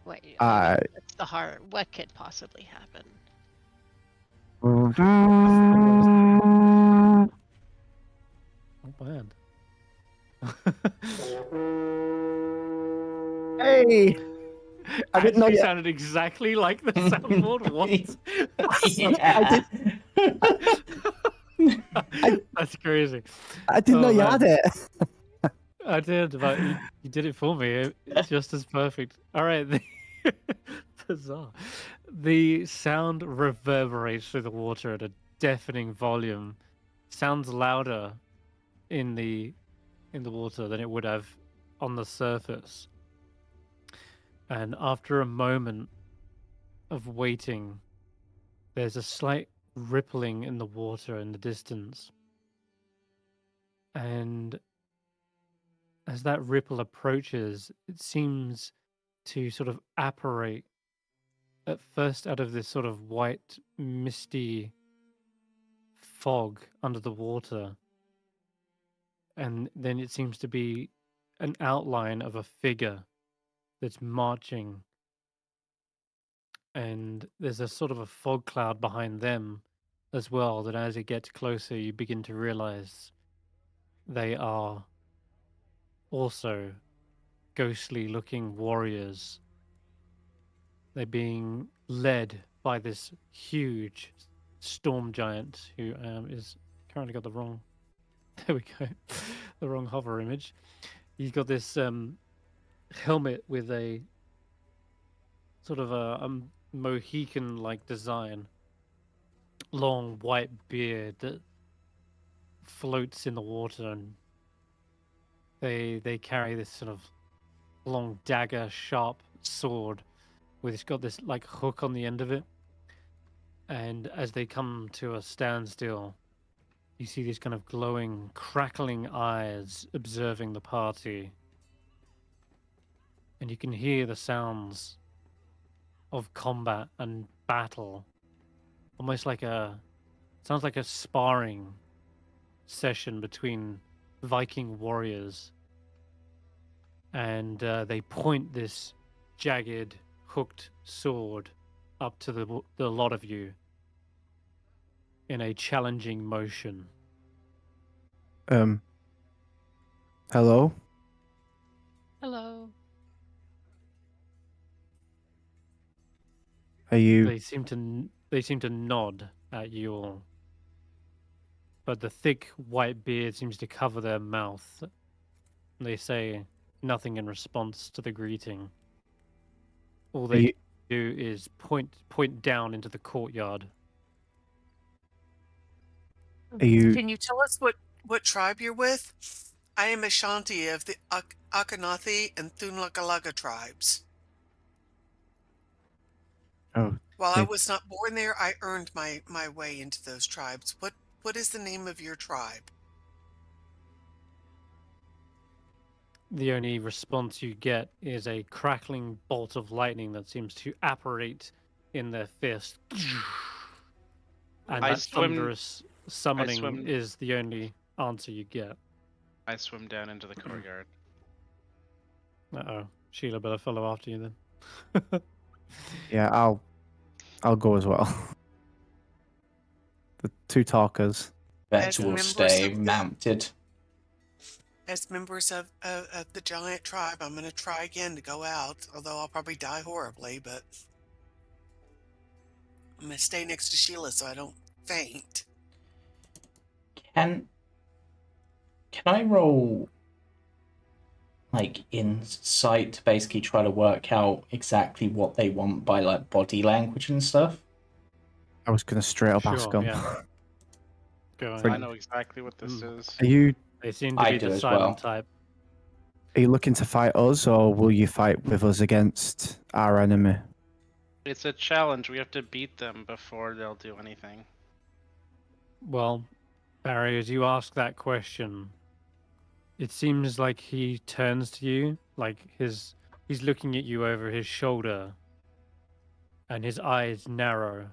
What? What's the hard? What could possibly happen? Not bad. Hey! I didn't know Actually you sounded exactly like the soundboard. What? Yeah. That's crazy. I didn't know you man. had it. I did, but you did it for me. It's just as perfect. All right. Bizarre. The sound reverberates through the water at a deafening volume. Sounds louder in the water than it would have on the surface. And after a moment of waiting, there's a slight rippling in the water in the distance. And as that ripple approaches, it seems to sort of apparate at first out of this sort of white, misty fog under the water. And then it seems to be an outline of a figure that's marching. And there's a sort of a fog cloud behind them as well, that as it gets closer, you begin to realize they are also ghostly looking warriors. They're being led by this huge storm giant who is currently got the wrong, there we go, the wrong hover image. He's got this helmet with a sort of a Mohican-like design, long white beard that floats in the water, and they carry this sort of long dagger, sharp sword with it's got this like hook on the end of it. And as they come to a standstill, you see these kind of glowing, crackling eyes observing the party. And you can hear the sounds of combat and battle. Almost like sounds like a sparring session between Viking warriors. And they point this jagged, hooked sword up to the lot of you in a challenging motion. Hello? Hello. Are you... They seem to nod at you all. But the thick white beard seems to cover their mouth. They say nothing in response to the greeting. All they do is point down into the courtyard. Are you... Can you tell us what tribe you're with? I am Ashanti of the Akhenathi and Thunlakalaga tribes. Oh, While I They- was not born there, I earned my way into those tribes. What is the name of your tribe? The only response you get is a crackling bolt of lightning that seems to apparate in their fist. And I that swim- thunderous summoning swim- is the only answer you get. I swim down into the courtyard. Uh-oh. Sheila better follow after you then. Yeah, I'll go as well. The two talkers. As Vetter will members stay of the- mounted. As members of the giant tribe, I'm going to try again to go out, although I'll probably die horribly, but I'm going to stay next to Sheila so I don't faint. Can I roll like insight to basically try to work out exactly what they want by like body language and stuff? I was gonna straight up ask Sure, them. yeah. Go I ahead. know exactly what this is. Are you They seem to I be do the as silent well. type. looking to fight us, or will you fight with us against our enemy? It's a challenge. We have to beat them before they'll do anything. Well, Barry, as you ask that question, it seems like he turns to you, like he's looking at you over his shoulder, and his eyes narrow,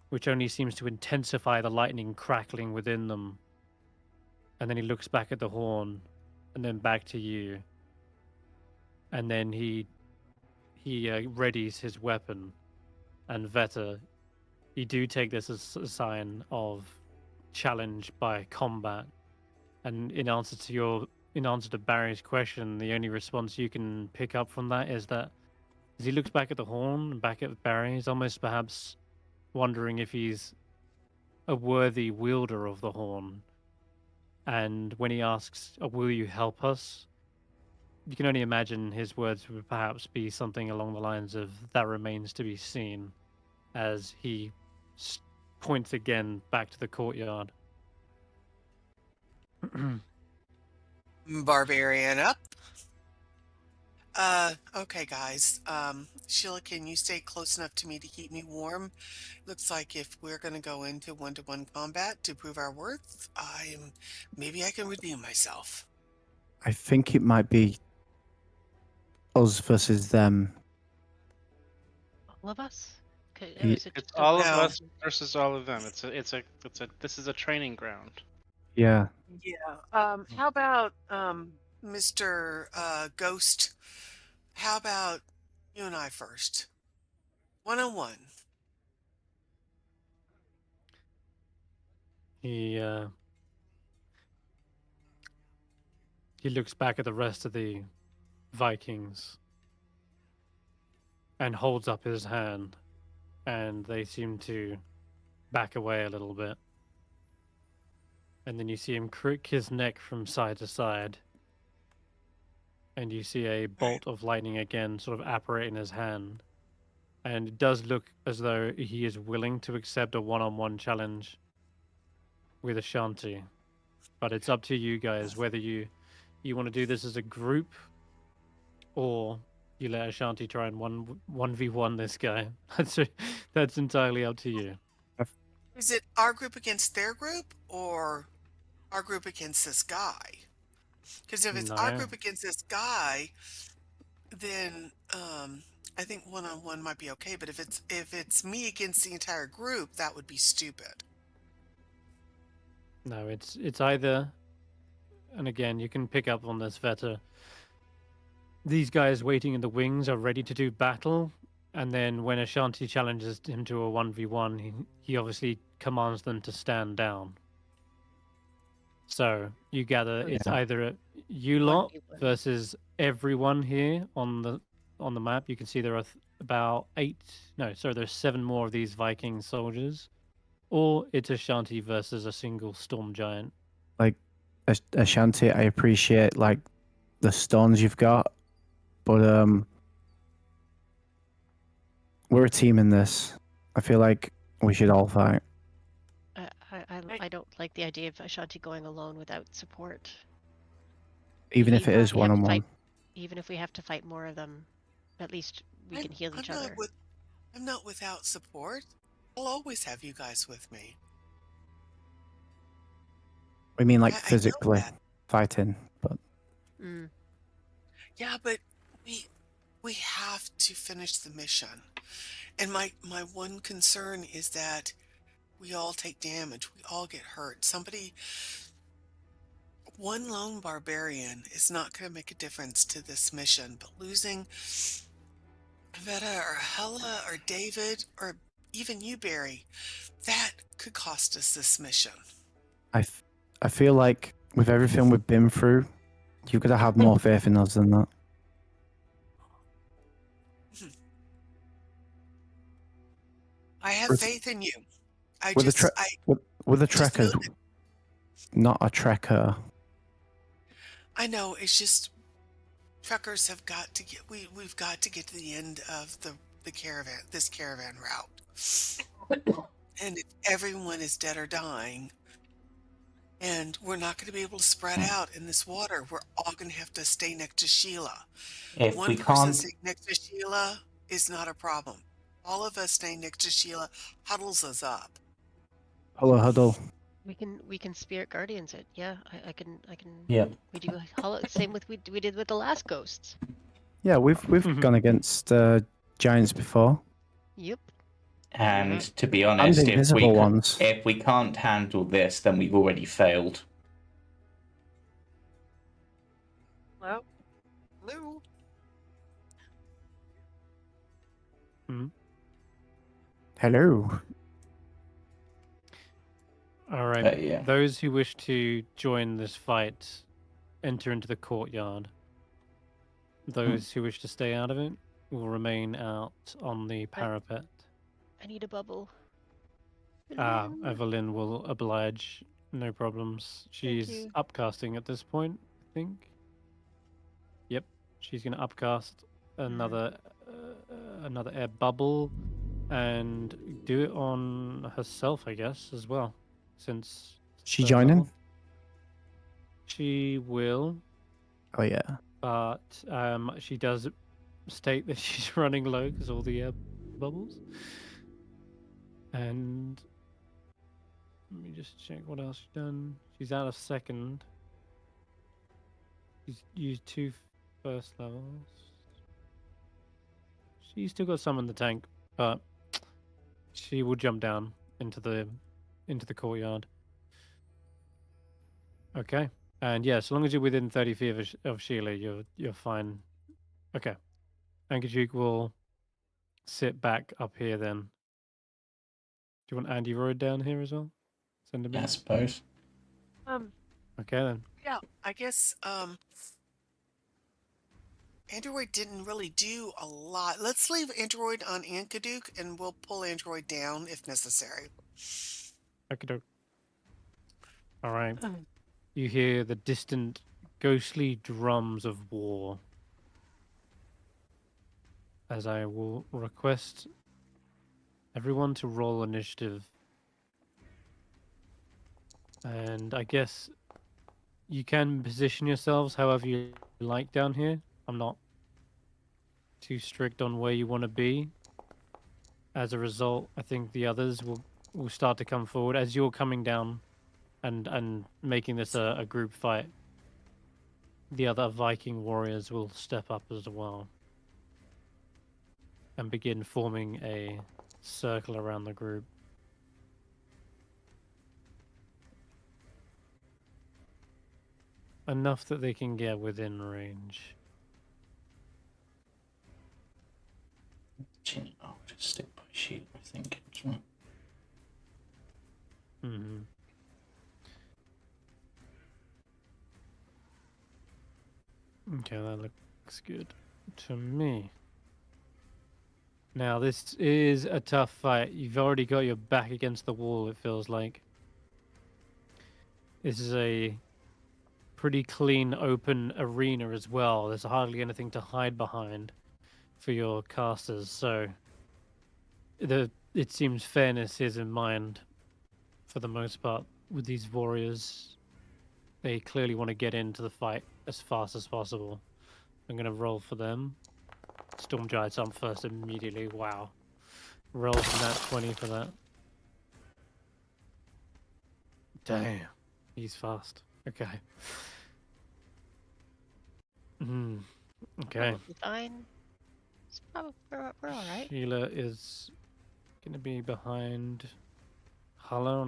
which only seems to intensify the lightning crackling within them. And then he looks back at the horn, and then back to you, and then he readies his weapon. And Vetter, you do take this as a sign of challenge by combat. And in answer to Barry's question, the only response you can pick up from that is that as he looks back at the horn and back at Barry, he's almost perhaps wondering if he's a worthy wielder of the horn. And when he asks, "Will you help us?" you can only imagine his words would perhaps be something along the lines of "that remains to be seen," as he points again back to the courtyard. Barbarian up. Okay, guys. Sheila, can you stay close enough to me to keep me warm? Looks like if we're going to go into one-to-one combat to prove our worth, maybe I can redeem myself. I think it might be us versus them. All of us? Ye- Or is it It's just a all of No. us versus all of them. This is a training ground. Yeah. Yeah. How about Mr. Ghost? How about you and I first? One-on-one. He looks back at the rest of the Vikings and holds up his hand, and they seem to back away a little bit. And then you see him crick his neck from side to side, and you see a bolt of lightning again sort of apparate in his hand. And it does look as though he is willing to accept a one-on-one challenge with Ashanti. But it's up to you guys whether you want to do this as a group, or you let Ashanti try and 1v1 this guy. That's entirely up to you. Is it our group against their group, or our group against this guy? Because if it's our No. group against this guy, then I think one-on-one might be okay. But if it's me against the entire group, that would be stupid. No, it's either, and again, you can pick up on this, Vetter. These guys waiting in the wings are ready to do battle, and then when Ashanti challenges him to a 1v1, he obviously commands them to stand down. So you gather it's Yeah. either you lot 1v1. versus everyone here on the map. You can see there are there's 7 more of these Viking soldiers, or it's Ashanti versus a single storm giant. Like Ashanti, I appreciate like the stones you've got, but we're a team in this. I feel like we should all fight. I don't like the idea of Ashanti going alone without support. Even if it Even is one-on-one. Even if we have to fight more of them, at least we can heal each I'm other. not with I'm not without support. I'll always have you guys with me. I mean, like I know physically that. fighting, but Mm. Yeah, but we have to finish the mission. And my one concern is that we all take damage. We all get hurt. One lone barbarian is not going to make a difference to this mission, but losing Veta or Hella or David or even you, Barry, that could cost us this mission. I feel like with everything we've been through, you've got to have more faith in us than that. I have With- faith in you. I with the just, with the just know trekkers, not a trekker. I know it's just truckers have got to get. We've got to get to the end of the caravan, this caravan route, and if everyone is dead or dying, and we're not going to be able to spread out in this water. We're all going to have to stay next to Sheila. If One we person can't, staying next to Sheila is not a problem. All of us staying next to Sheila huddles us up. Huddle. We can spirit guardians it. Yeah, I can. yeah, We do same with we did with the last ghosts. Yeah, we've gone against giants before. Yep. and to be And honest, invisible ones. if we can't handle this, then we've already failed. Well, hello. Hello. All right. Yeah. Those who wish to join this fight enter into the courtyard. Those who wish to stay out of it will remain out on the parapet. I need a bubble. Evelyn will oblige. No problems. She's you. upcasting at this point, I think. Yep, she's going to upcast another another air bubble and do it on herself, I guess, as well. Since She third joining? level. She will, Oh yeah. but she does state that she's running low because all the air bubbles. And let me just check what else she's done. She's out of second. She's used 2 first levels. She's still got some in the tank, but she will jump down into the courtyard. Okay, and yeah, so long as you're within 30 feet of Sheila, you're fine. Okay, Ankajuk will sit back up here then. Do you want Andy Royd down here as well? Send him I in. suppose. Okay then. Yeah, I guess Android didn't really do a lot. Let's leave Android on Ankaduk and we'll pull Android down if necessary. Okay. All right. You hear the distant, ghostly drums of war. As I will request everyone to roll initiative. And I guess you can position yourselves however you like down here. I'm not too strict on where you want to be. As a result, I think the others will start to come forward as you're coming down and making this a group fight. The other Viking warriors will step up as well and begin forming a circle around the group. Enough that they can get within range. I'll just stick by sheet, I think. As well. Mm-hmm. Okay, that looks good to me. Now, this is a tough fight. You've already got your back against the wall, it feels like. This is a pretty clean, open arena as well. There's hardly anything to hide behind for your casters, so it seems fairness is in mind for the most part with these warriors. They clearly want to get into the fight as fast as possible. I'm going to roll for them. Storm Giants on first immediately. Wow. Rolls a nat 20 for that. Damn. He's fast. Okay. Okay. Probably fine. It's probably we're all right. Sheila is going to be behind Hulla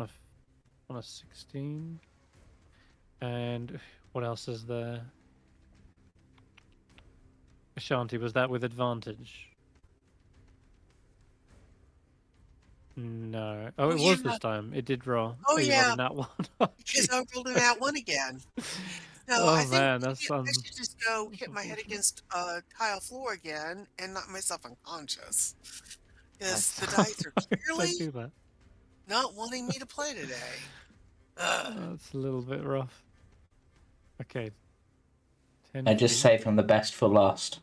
on a 16. And what else is there? Ashanti, was that with advantage? No. Oh, Oh, it yeah. was this time. It did roll. Oh, You rolled yeah. a nat 1. Because I rolled an out one again. No, Oh, I think man, that's I should just go hit my head unfortunate. against tile floor again and knock myself unconscious. Because the That's- dice are Don't clearly do that. not wanting me to play today. Ugh. That's a little bit rough. Okay. 10 I just feet. save him the best for last.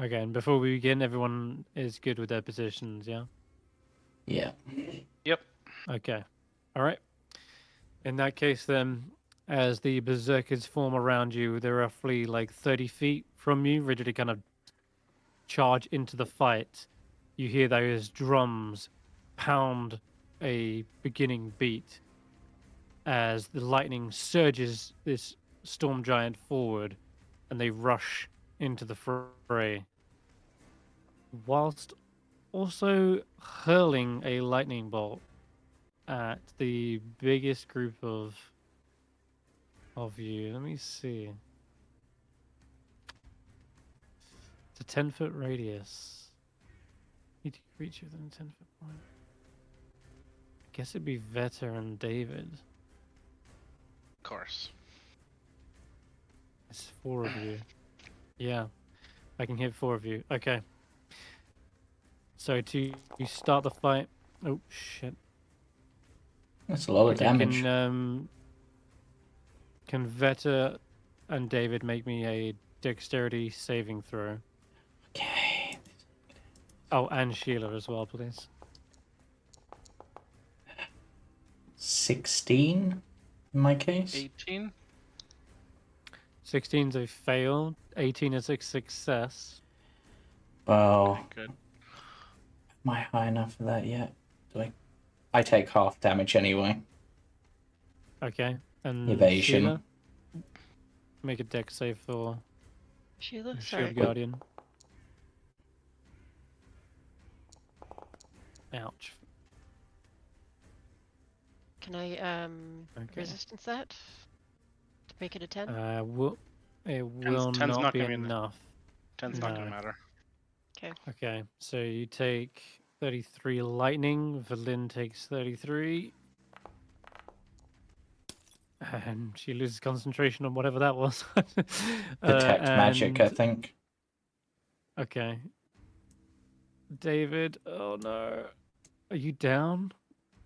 Okay, and before we begin, everyone is good with their positions, yeah? Yeah. Yep. Okay. All right. In that case, then, as the berserkers form around you, they're roughly like 30 feet from you, ready to kind of charge into the fight. You hear those drums pound a beginning beat as the lightning surges this storm giant forward and they rush into the fray, whilst also hurling a lightning bolt at the biggest group of you. Let me see. It's a 10-foot radius. Need to reach within a 10-foot point. I guess it'd be Vetter and David. Of course. It's 4 of you. Yeah, I can hit 4 of you. Okay. So you start the fight. Oh shit. That's a lot of Okay, damage. can Vetter and David make me a dexterity saving throw? Okay. Oh, and Sheila as well, please. 16 in my case. 18. 16's a fail. 18 is a success. Well, Okay, good. am I high enough for that yet? Do I take half damage anyway. Okay, and Evasion. Sheila, make a dex save for Sheila, the sorry. Shield Guardian. Ouch. Can I Okay. resistance that to make it a 10? It will Ten's not not be gonna be enough. enough. 10's not gonna No. matter. Okay, so you take 33 lightning. Valin takes 33. And she loses concentration on whatever that was. Detect magic, I and- think. Okay. David, oh no. Are you down?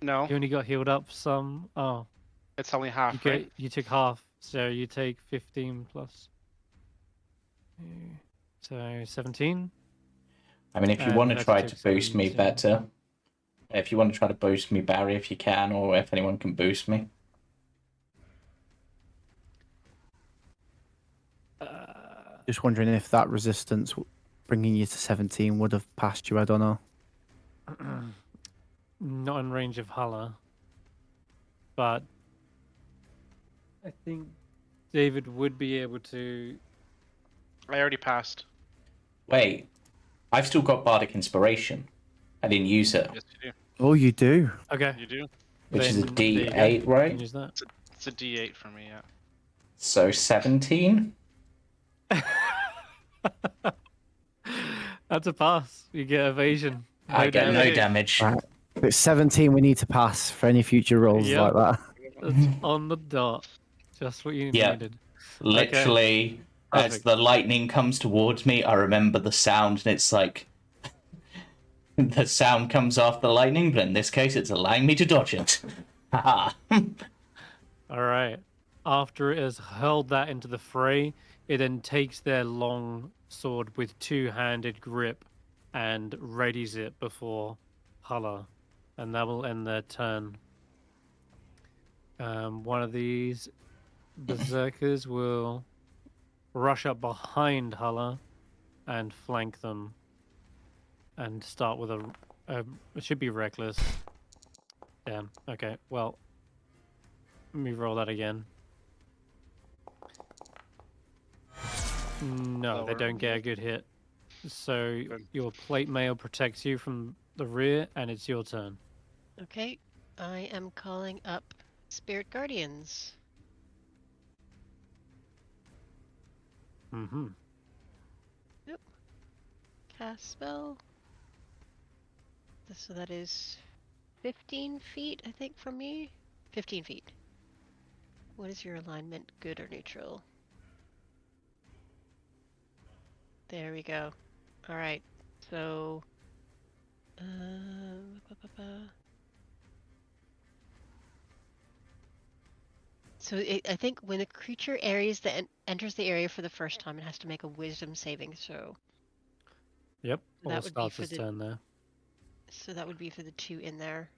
No, You only got healed up some. Oh, it's only half, you right? you took half, so you take 15 plus. So 17. I mean, if you And want to Vetter try took to boost me 17. better, if you want to try to boost me, Barry, if you can, or if anyone can boost me. Just wondering if that resistance bringing you to 17 would have passed you. I don't know. Not in range of Hulla, but I think David would be able to. I already passed. Wait, I've still got Bardic Inspiration. I didn't use it, Yes, you do. Oh, you do. Okay, You do. which is a then there you go. D8, You can right? use that. It's a D8 for me, yeah. So 17? That's a pass. You get evasion. I get no damage. damage. Right. It's 17 we need to pass for any future rolls Yep. like that. That's on the dot. Just what you Yeah. needed. Literally, as Perfect. the lightning comes towards me, I remember the sound, and it's like the sound comes after the lightning, but in this case, it's allowing me to dodge it. Haha. All right. After it has hurled that into the fray, it then takes their long sword with two-handed grip and readies it before Hulla, and that will end their turn. One of these berserkers will rush up behind Hulla and flank them. and start with a. It should be reckless. Damn. Okay. Well, let me roll that again. No, they Lower. don't get a good hit. So Good. your plate mail protects you from the rear, and it's your turn. Okay, I am calling up Spirit Guardians. Mm-hmm. Cast spell. So that is 15 feet, I think, from me. 15 feet. What is your alignment, good or neutral? There we go. All right. So, so I think when a creature enters the area for the first time, it has to make a Wisdom saving throw. Yep. That All would be starts for its the- turn there. So that would be for the 2 in there.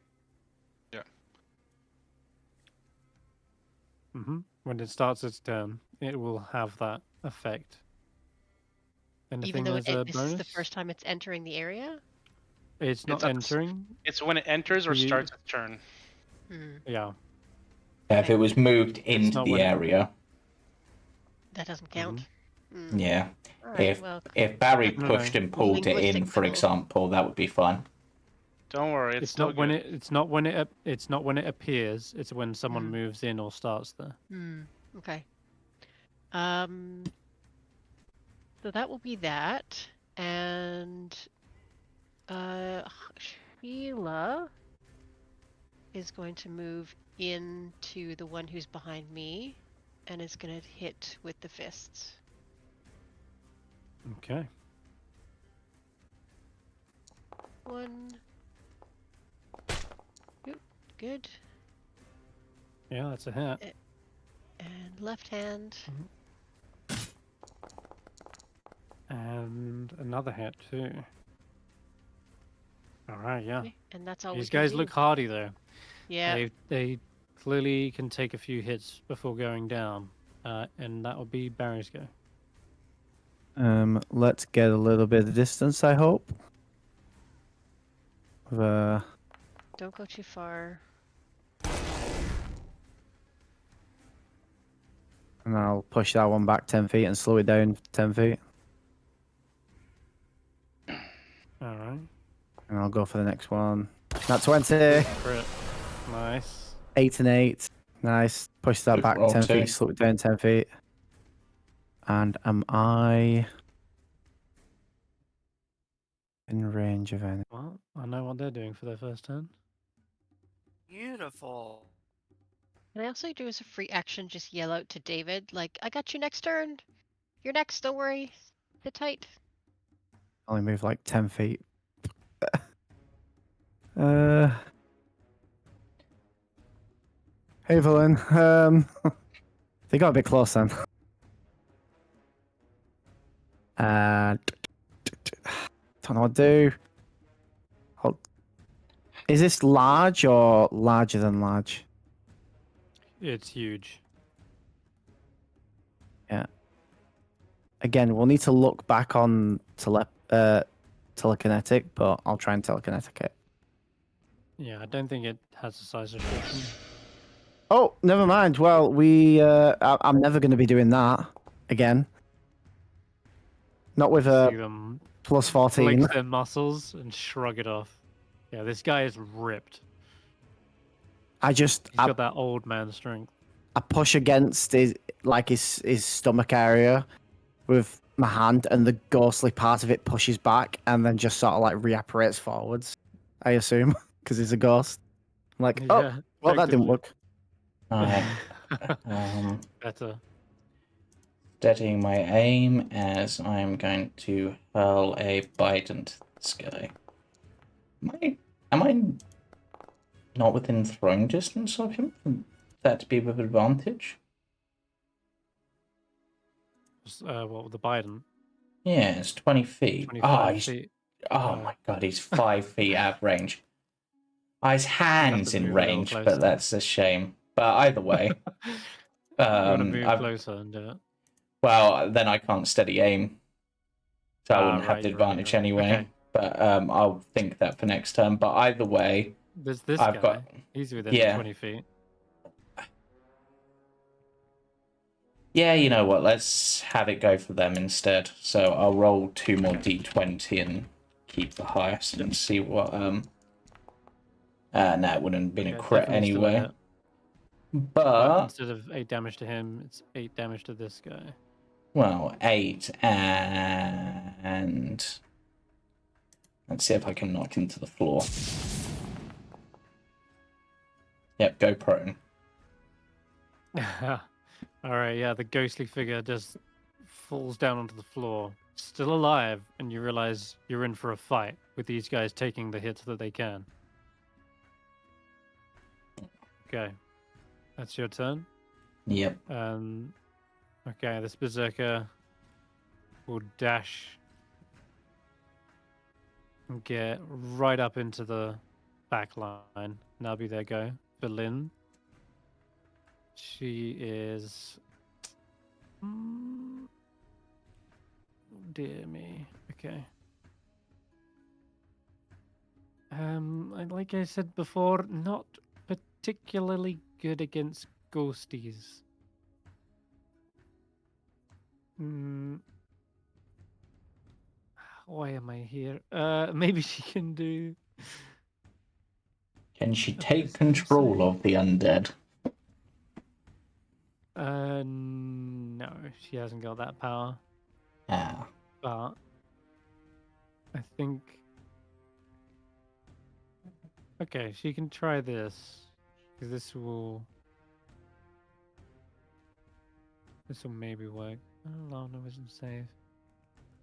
Mm-hmm. When it starts its turn, it will have that effect. Anything Even though as a this bonus? is the first time it's entering the area. It's not at the s- entering. It's when it enters or You- starts its turn. Yeah. Yeah, if it was moved into not the when it- area. That doesn't count. Yeah. All right. If Well, if Barry No, pushed no. and pulled it in, Linguistic for trouble. example, that would be fine. Don't worry, it's still not when good. it's not when it appears. It's when someone moves in or starts there. Okay. So that will be that, and Sheila is going to move into the one who's behind me, and is going to hit with the fists. Okay. 1. Oop, good. Yeah, that's a hit. And left hand. And another hit too. All right, yeah. Okay, and that's all These we can guys do. look hardy though. Yeah. They clearly can take a few hits before going down, and that will be Barry's go. Let's get a little bit of distance, I hope. Don't go too far. And I'll push that one back 10 feet and slow it down 10 feet. All right. And I'll go for the next one. That's 20. Crit. Nice. 8 and 8. Nice. Push that Good back roll 10 too. feet, slow it down 10 feet. And am I in range of any? Well, I know what they're doing for their first turn. Beautiful. Can I also do as a free action just yell out to David, like, I got you next turn. You're next, don't worry. Sit tight. Only move like 10 feet. Hey, villain. They got a bit close then. Don't know what to do. Is this large or larger than large? It's huge. Yeah. Again, we'll need to look back on telekinetic, but I'll try and telekinetic it. Yeah, I don't think it has a size restriction. Oh, never mind. Well, I'm never going to be doing that again. Not with See a them plus 14. flex their muscles and shrug it off. Yeah, this guy is ripped. He's got that old man strength. I push against his stomach area with my hand, and the ghostly part of it pushes back and then just sort of like reapparates forwards, I assume, because he's a ghost. I'm like, oh, Yeah, well, that didn't effectively. work. Alright. Better. Steadying my aim as I'm going to hurl a bite into this guy. Am I not within throwing distance of him? For that to be with advantage? What with the Biden? Yeah, it's 20 feet. 25 feet. Oh my god, he's 5 feet out of range. His hand's in move a little range, closer. but that's a shame. But either way, You want to move I've- closer and do it. well, then I can't steady aim. So I wouldn't have Right, the advantage anyway. Okay. But I'll think that for next turn. But either way, There's this I've guy. got He's within yeah. 20 feet. Yeah, you know what? Let's have it go for them instead. So I'll roll 2 more d20 and keep the highest and see what. No, it wouldn't have been a Okay, crit definitely still a anyway. hit. But instead of 8 damage to him, it's 8 damage to this guy. well, 8 and let's see if I can knock him to the floor. Yep, go prone. Alright, yeah, the ghostly figure just falls down onto the floor, still alive, and you realize you're in for a fight with these guys taking the hits that they can. Okay, that's your turn. Yep. Okay, this berserker will dash and get right up into the back line. And that'll be their go. For Lynn, she is. Oh, dear me. Okay. Like I said before, not particularly good against ghosties. Why am I here? Maybe she can do. Can she a take wisdom control save. of the undead? No, she hasn't got that power. Ah. But I think. Okay, she can try this. Because this will maybe work. Oh, no wisdom save.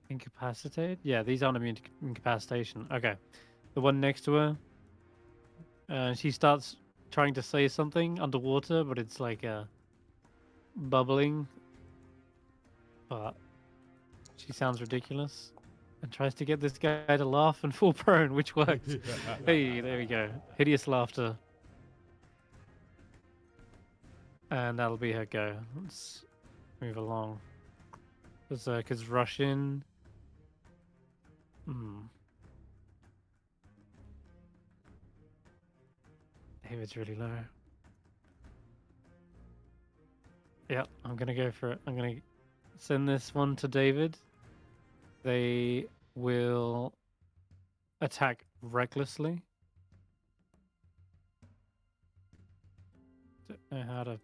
Incapacitated? Yeah, these aren't immune to incapacitation. Okay. The one next to her. She starts trying to say something underwater, but it's like bubbling. But she sounds ridiculous. And tries to get this guy to laugh and fall prone, which works. Hey, there we go. Hideous laughter. And that'll be her go. Let's move along. Berserkers rush in. David's really low. Yeah, I'm gonna go for it. I'm gonna send this one to David. They will attack recklessly. Don't know how to.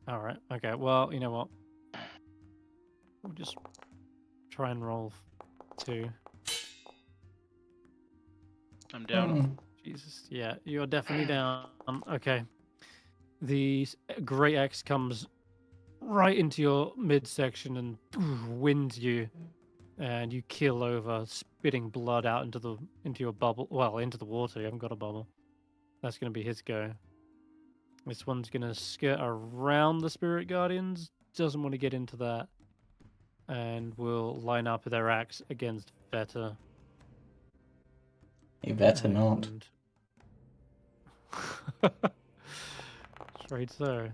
Alright, okay. Well, you know what? We'll just try and roll 2. I'm down. Jesus. Yeah, you're definitely down. Okay. The Great Axe comes right into your midsection and winds you, and you keel over, spitting blood out into your bubble. Well, into the water. You haven't got a bubble. That's going to be his go. This one's going to skirt around the Spirit Guardians. Doesn't want to get into that. And will line up their axe against Vetter. You better not. Straight so.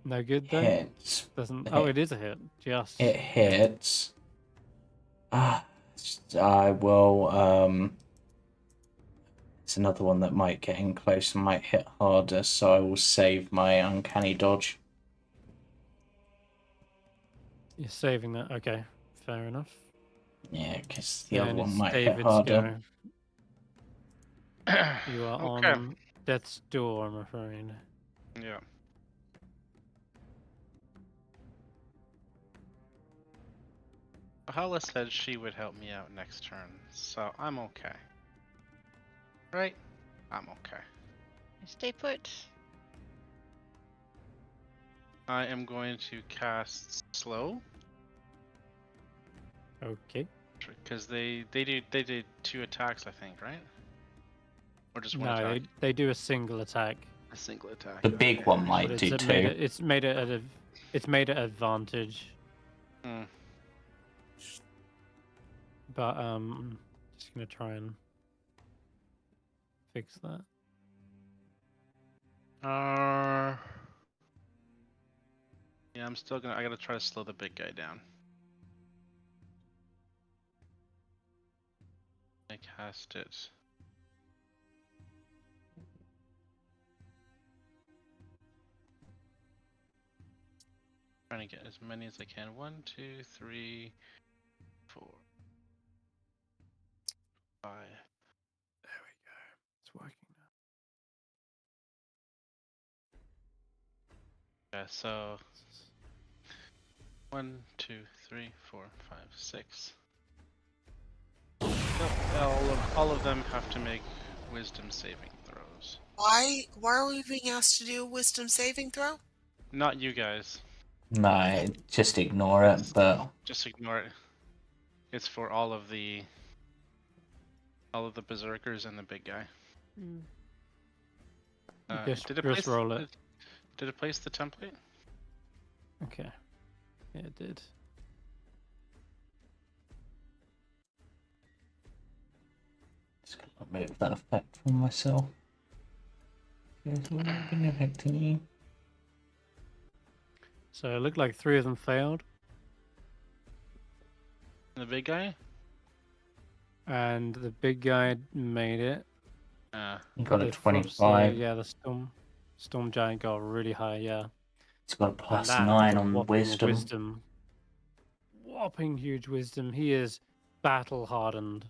No good though? Hits. Doesn't. Oh, it is a hit. Just. It hits. I will. It's another one that might get in close and might hit harder, so I will save my uncanny dodge. You're saving that. Okay, fair enough. Yeah, because the other And one it's might hit David's harder. go. You are on death's door, I'm afraid. Yeah. Hulla said she would help me out next turn, so I'm okay. Right? I'm okay. Stay put. I am going to cast slow Okay. because they did 2 attacks, I think, right? Or just 1 No, attack? they do a single attack. A single attack. The big okay. one But might do too. it's made it advantage. Hmm. But just gonna try and fix that. Yeah, Yeah, I'm still gonna. I gotta try to slow the big guy down. I cast it. Trying to get as many as I can. 1, 2, 3, 4, 5. There we go. It's working now. Yeah, so 1, 2, 3, 4, 5, 6. All of them have to make wisdom saving throws. Why are we being asked to do a wisdom saving throw? Not you guys. No, just ignore it. But Just ignore it. It's for all of the berserkers and the big guy. Just roll it. Did it place the template? Okay. Yeah, it did. just gonna remove that effect from myself. There's an effect to me. So it looked like 3 of them failed, The big guy? and the big guy made it. You got a The frost- 25. yeah, the storm giant got really high. Yeah. It's got a And plus that's 9 a on whopping wisdom. Whopping huge wisdom. He is battle hardened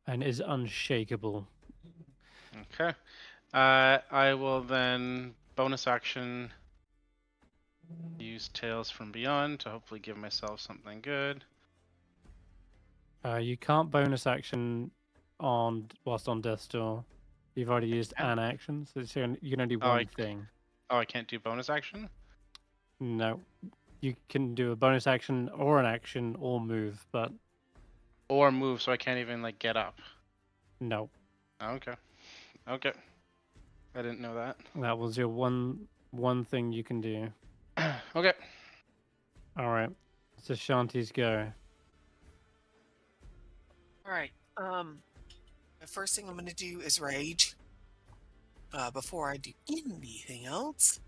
and is unshakable. Okay. I will then bonus action use Tales from Beyond to hopefully give myself something good. You can't bonus action whilst on Death's Door. You've already used an action, so you can only do one thing. Oh, I can't do bonus action? No. You can do a bonus action or an action or move, but Or move, so I can't even like get up. no. Okay. Okay. I didn't know that. That was your one thing you can do. Okay. Alright. It's Ashanti's go. All right. The first thing I'm going to do is rage before I do anything else,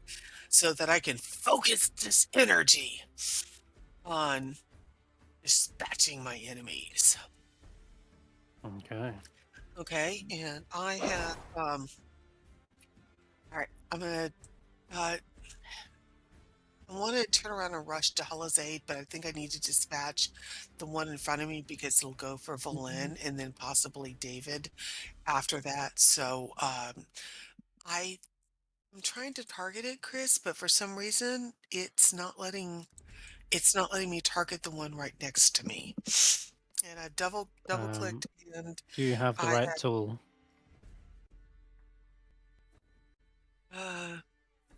so that I can focus this energy on dispatching my enemies. Okay. Okay, and I have all right. I'm gonna I want to turn around and rush to Hulla's aid, but I think I need to dispatch the one in front of me because it'll go for Valen and then possibly David after that. So I'm trying to target it, Chris, but for some reason it's not letting me target the one right next to me. And I double clicked, and Do you have the I right had- tool?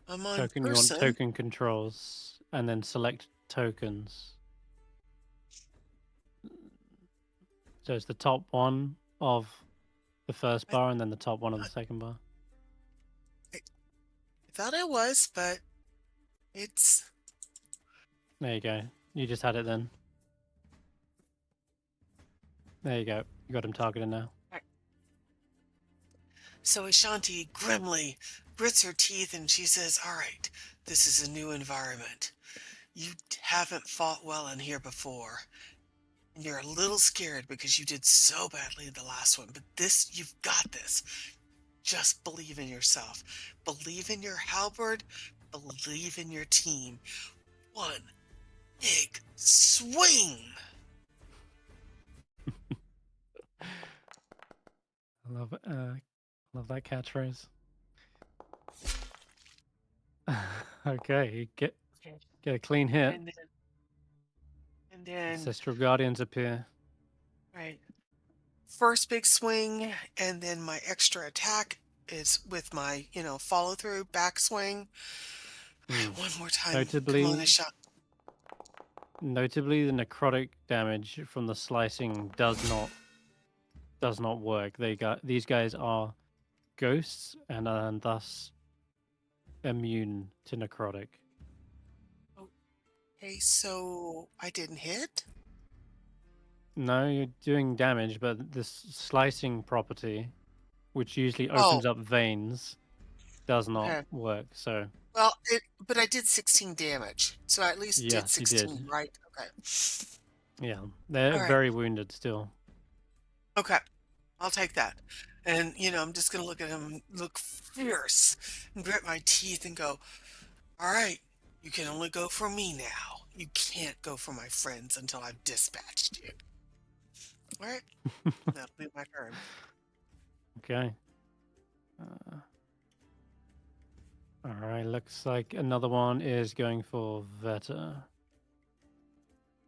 I'm on You want person. token controls, and then select tokens. So it's the top one of the first bar, and then the top one of the second bar. I thought I was, but it's There you go. You just had it then. There you go. You got him targeted now. so Ashanti grimly grits her teeth and she says, "All right, this is a new environment. You haven't fought well in here before. And you're a little scared because you did so badly in the last one, but you've got this. Just believe in yourself. Believe in your halberd. Believe in your team. One big swing." I love it. Love that catchphrase. Okay, you get a clean hit. And then Ancestral Guardians appear. right. First big swing, and then my extra attack is with my, follow through backswing. One more time. Notably- Come on, Ashanti. Notably, the necrotic damage from the slicing does not work. These guys are ghosts and thus immune to necrotic. Okay, so I didn't hit? No, you're doing damage, but this slicing property, which usually opens up veins, does not Okay. work. So Well, but I did 16 damage, so I at least did yes, you 16, did. right? Okay. Yeah, they're All right. very wounded still. Okay. I'll take that. And, I'm just going to look at him, look fierce, and grit my teeth and go, all right, you can only go for me now. You can't go for my friends until I've dispatched you. All right. That'll be my turn. Okay. All right, looks like another one is going for Vetter.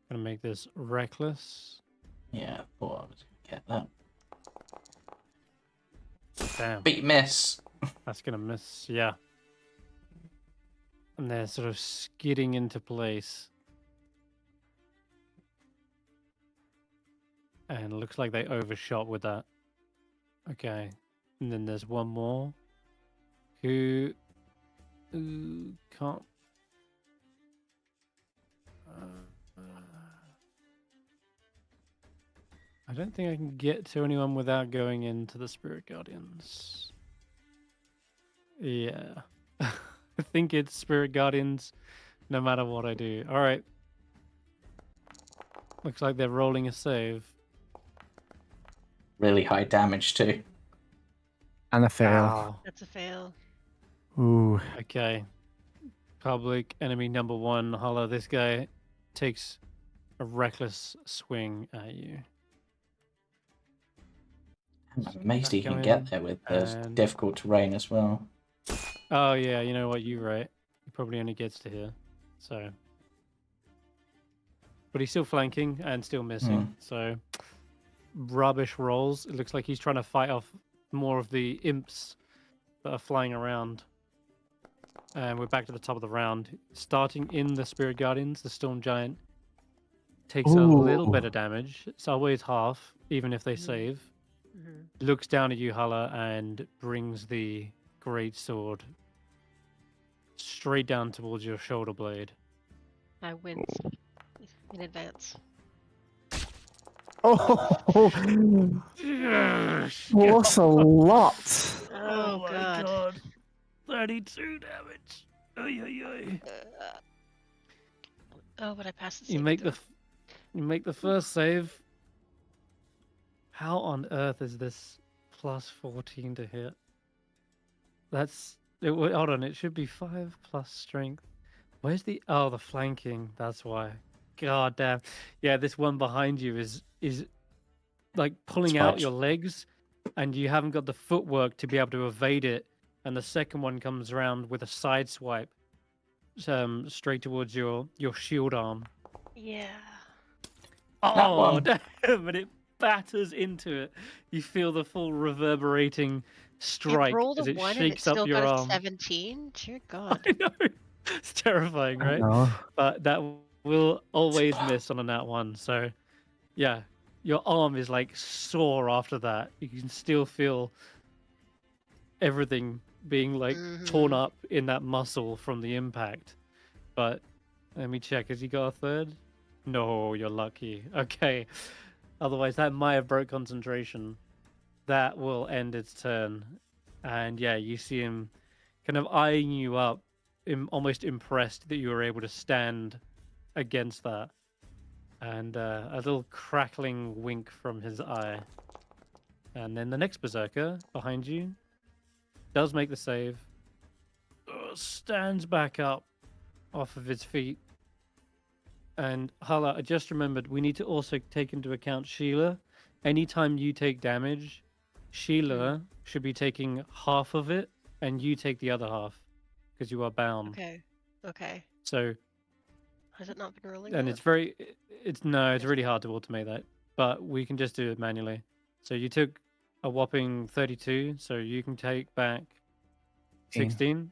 Gonna make this reckless. Yeah, thought I was gonna get that. Damn, But you miss. that's gonna miss. Yeah. And they're sort of skidding into place. And it looks like they overshot with that. Okay. And then there's one more who can't. I don't think I can get to anyone without going into the Spirit Guardians. Yeah. I think it's Spirit Guardians no matter what I do. All right. Looks like they're rolling a save. Really high damage too. And a fail. Ow. That's a fail. Ooh. Okay. Public enemy number 1, Hulla. This guy takes a reckless swing at you. I'm amazed he Back can in, get there with the and- difficult terrain as well. Oh, yeah, you know what? You're right. He probably only gets to here. So. But he's still flanking and still missing. So, rubbish rolls. It looks like he's trying to fight off more of the imps that are flying around. And we're back to the top of the round. Starting in the Spirit Guardians, the Storm Giant takes a little bit of damage. It's always half, even if they save. Mm-hmm. Looks down at you, Hulla, and brings the great sword straight down towards your shoulder blade. I wince in advance. Oh, what's a lot? Oh, God. 32 damage. Oy, oy, oy. Oh, but I passed the You saving make throw. you make the first save. How on earth is this plus 14 to hit? Hold on, it should be 5 plus strength. Where's the flanking? That's why. God damn. Yeah, this one behind you is like pulling out Switch. your legs, and you haven't got the footwork to be able to evade it. And the second one comes around with a side swipe, straight towards your shield arm. Yeah. That Oh one. damn! But it batters into it. You feel the full reverberating strike It rolled as a it 1 and it shakes up still your got a arm. 17. Dear God. I know. It's terrifying, right? No. But that will always miss on a nat 1. So, yeah, your arm is like sore after that. You can still feel everything being like torn up in that muscle from the impact. But let me check. Has he got a third? No, you're lucky. Okay. Otherwise, that might have broke concentration. That will end its turn. And yeah, you see him kind of eyeing you up, almost impressed that you were able to stand against that. And a little crackling wink from his eye. And then the next berserker behind you does make the save. Stands back up off of his feet. And Hulla, I just remembered we need to also take into account Sheila. Anytime you take damage, Sheila should be taking half of it, and you take the other half because you are bound. Okay. Okay. So, Has it not been rolling? and that? it's really hard to automate that, but we can just do it manually. So you took a whopping 32, so you can take back 16,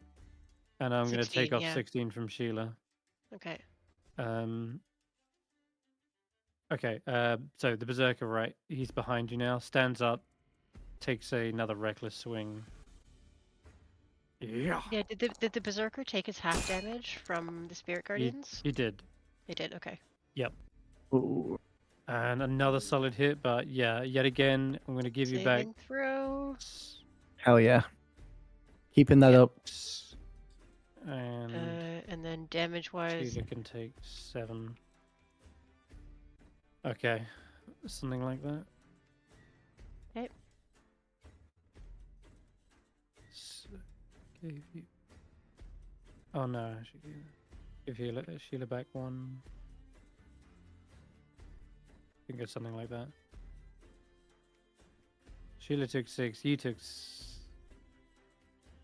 and I'm going to take 16, off yeah. 16 from Sheila. Okay. Okay, so the berserker, right? He's behind you now. Stands up, takes another reckless swing. Yeah. Yeah. Did the berserker take his half damage from the spirit guardians? He did. He did. Okay. Yep. Ooh. And another solid hit, but yeah, yet again, I'm going to give you back. Saving throw. Hell yeah. Keeping that up. And then damage-wise, Sheila can take 7. Okay, something like that. Okay. So, gave you... Oh no, I should give Sheila back 1. I think it's something like that. Sheila took 6, you took...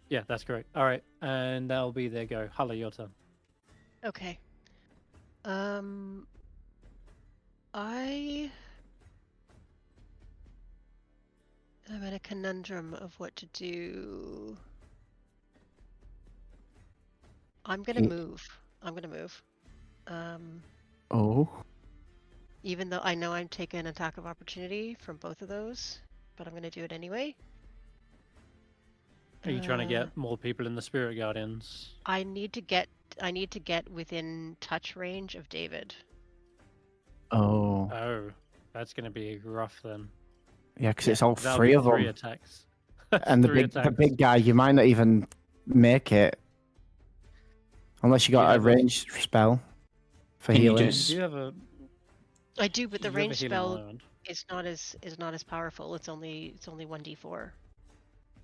Yeah, that's correct. All right, and that'll be their go. Hulla, your turn. okay. I'm in a conundrum of what to do. I'm gonna move. Oh. Even though I know I'm taking an attack of opportunity from both of those, but I'm gonna do it anyway. Are you trying to get more people in the Spirit Guardians? I need to get within touch range of David. Oh. Oh, that's going to be rough then. Yeah, because Yeah, it's all That'll 3 be of 3 them. attacks. And the 3 big attacks. guy, you might not even make it. Unless you got a have a- ranged spell for Can you healing. just- You have a... I do, but the you have a range healing spell wand. is not as powerful. It's only 1d4.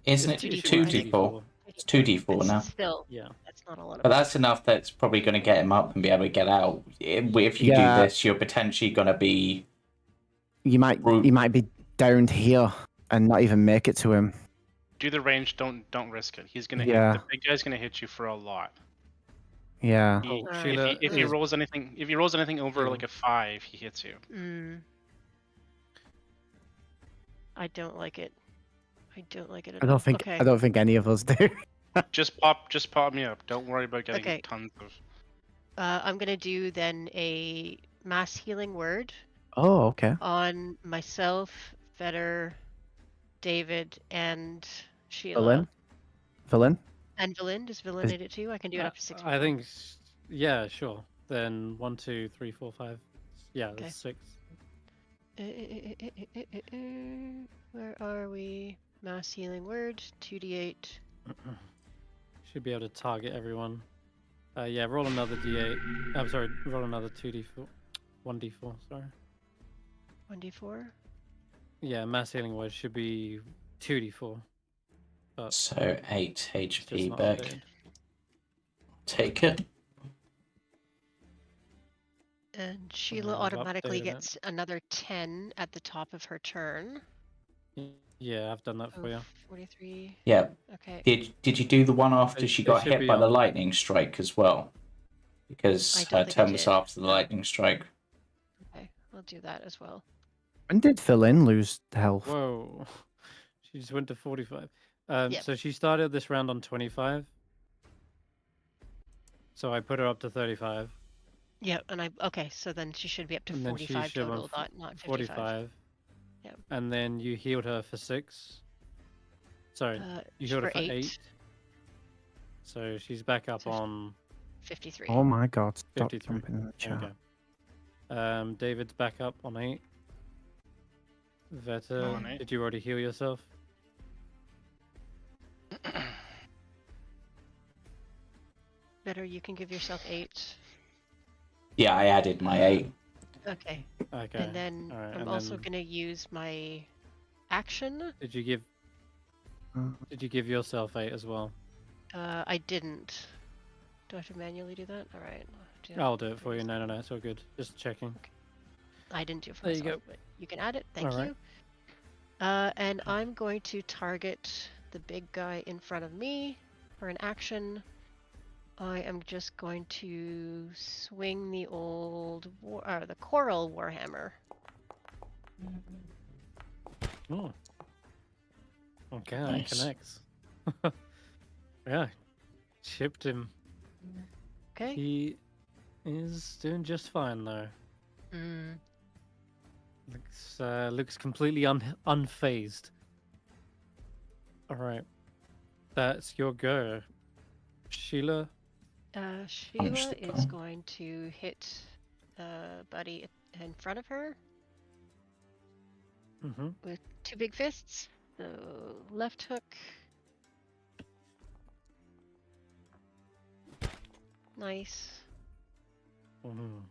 Isn't it It's 2d4? It's 2d4 now. Still, Yeah. that's not a lot of. But that's enough that's probably going to get him up and be able to get out. If you do Yeah. this, you're potentially going to be... You might be down here and not even make it to him. Do the range. Don't risk it. He's gonna Yeah. hit. The big guy's gonna hit you for a lot. Yeah. He, Oh, Sheila if he is- rolls anything over Heal. like a 5, he hits you. I don't like it. I don't like it at I all. don't think Okay. I don't think any of us do. Just pop me up. Don't worry about getting Okay. tons of. I'm gonna do then a mass healing word Oh, okay. on myself, Vetter, David, and Sheila. Villain? And Villain. Does Villain Is- need it too? I can do it up to 6 I people. think... Yeah, sure. Then 1, 2, 3, 4, 5. Yeah, Okay. that's 6. Where are we? Mass healing word, 2d8. Should be able to target everyone. Yeah, roll another d8. I'm sorry, roll another 2d4. 1d4, sorry. 1d4. Yeah, mass healing word should be 2d4. But So 8 it's just HP not back. updated. Take it. And Sheila I've automatically updated it. gets another 10 at the top of her turn. Yeah, I've done that for you. 43. Yeah. Okay. Did you do the one after It- she it got should hit be by the on. lightning strike as well? Because I don't her think I turn was did. after the lightning strike. Okay, I'll do that as well. When did Villain lose health? Whoa. She just went to 45. Yep. So she started this round on 25. So I put her up to 35. Yeah, and okay, so then she should be up to And then she 45 should have total, went not 55. 45. Yeah. And then you healed her for 6. Sorry, you healed her for 8. So she's back up So on 53. Oh my god. Stop 53. jumping in the There we chat. go. David's back up on 8. Vetter, On 8. did you already heal yourself? Better, you can give yourself 8. Yeah, I added my 8. Okay. Okay. And then Alright, I'm and also then- going to use my action. Did you give yourself 8 as well? I didn't. Do I have to manually do that? All right. I'll do it for you. No, it's all good. Just checking. I didn't do it for There you myself, go. but you can add it. Thank All right. you. And I'm going to target the big guy in front of me for an action. I am just going to swing the the coral warhammer. Oh. Okay, Nice. that connects. Yeah. Chipped him. Okay. He is doing just fine though. Mm. Looks completely unfazed. All right, that's your go, Sheila. Sheila the is go? going to hit Buddy in front of her Mm-hmm. with 2 big fists. So left hook Nice. Mhm.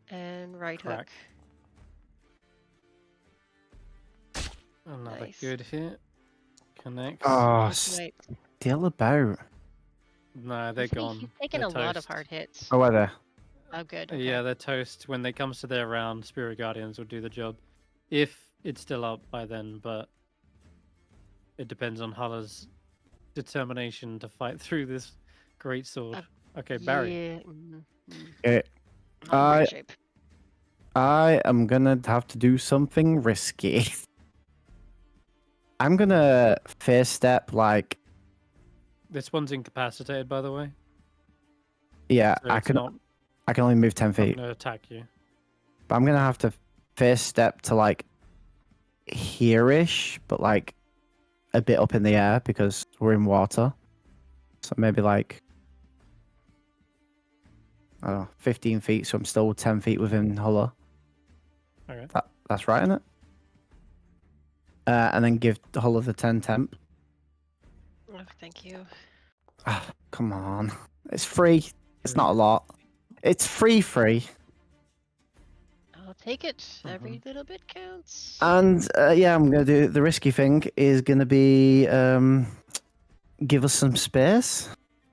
And right Crack. hook. Another Nice. good hit. Connects. Oh, Just right. still about. No, they're gone. He's taken They're a lot of toast. hard hits. Oh, are they? Oh, good. Okay. Yeah, they're toast. When it comes to their round, Spirit Guardians will do the job. If it's still up by then, but it depends on Hulla's determination to fight through this great sword. Okay, Barry. Yeah. Okay. Not in great shape. I am gonna have to do something risky. I'm gonna face step like, This one's incapacitated, by the way. yeah, So I it's can not only move 10 feet, going to attack you. but I'm gonna have to face step to like here-ish, but like a bit up in the air because we're in water. So maybe like, I don't know, 15 feet. So I'm still 10 feet within Hulla. Okay. That's right, isn't it? And then give Hulla the 10 temp. Oh, thank you. Ah, come on. It's free. It's not a lot. It's free. I'll take it. Every little bit counts. And yeah, I'm going to do the risky thing is going to be give us some space.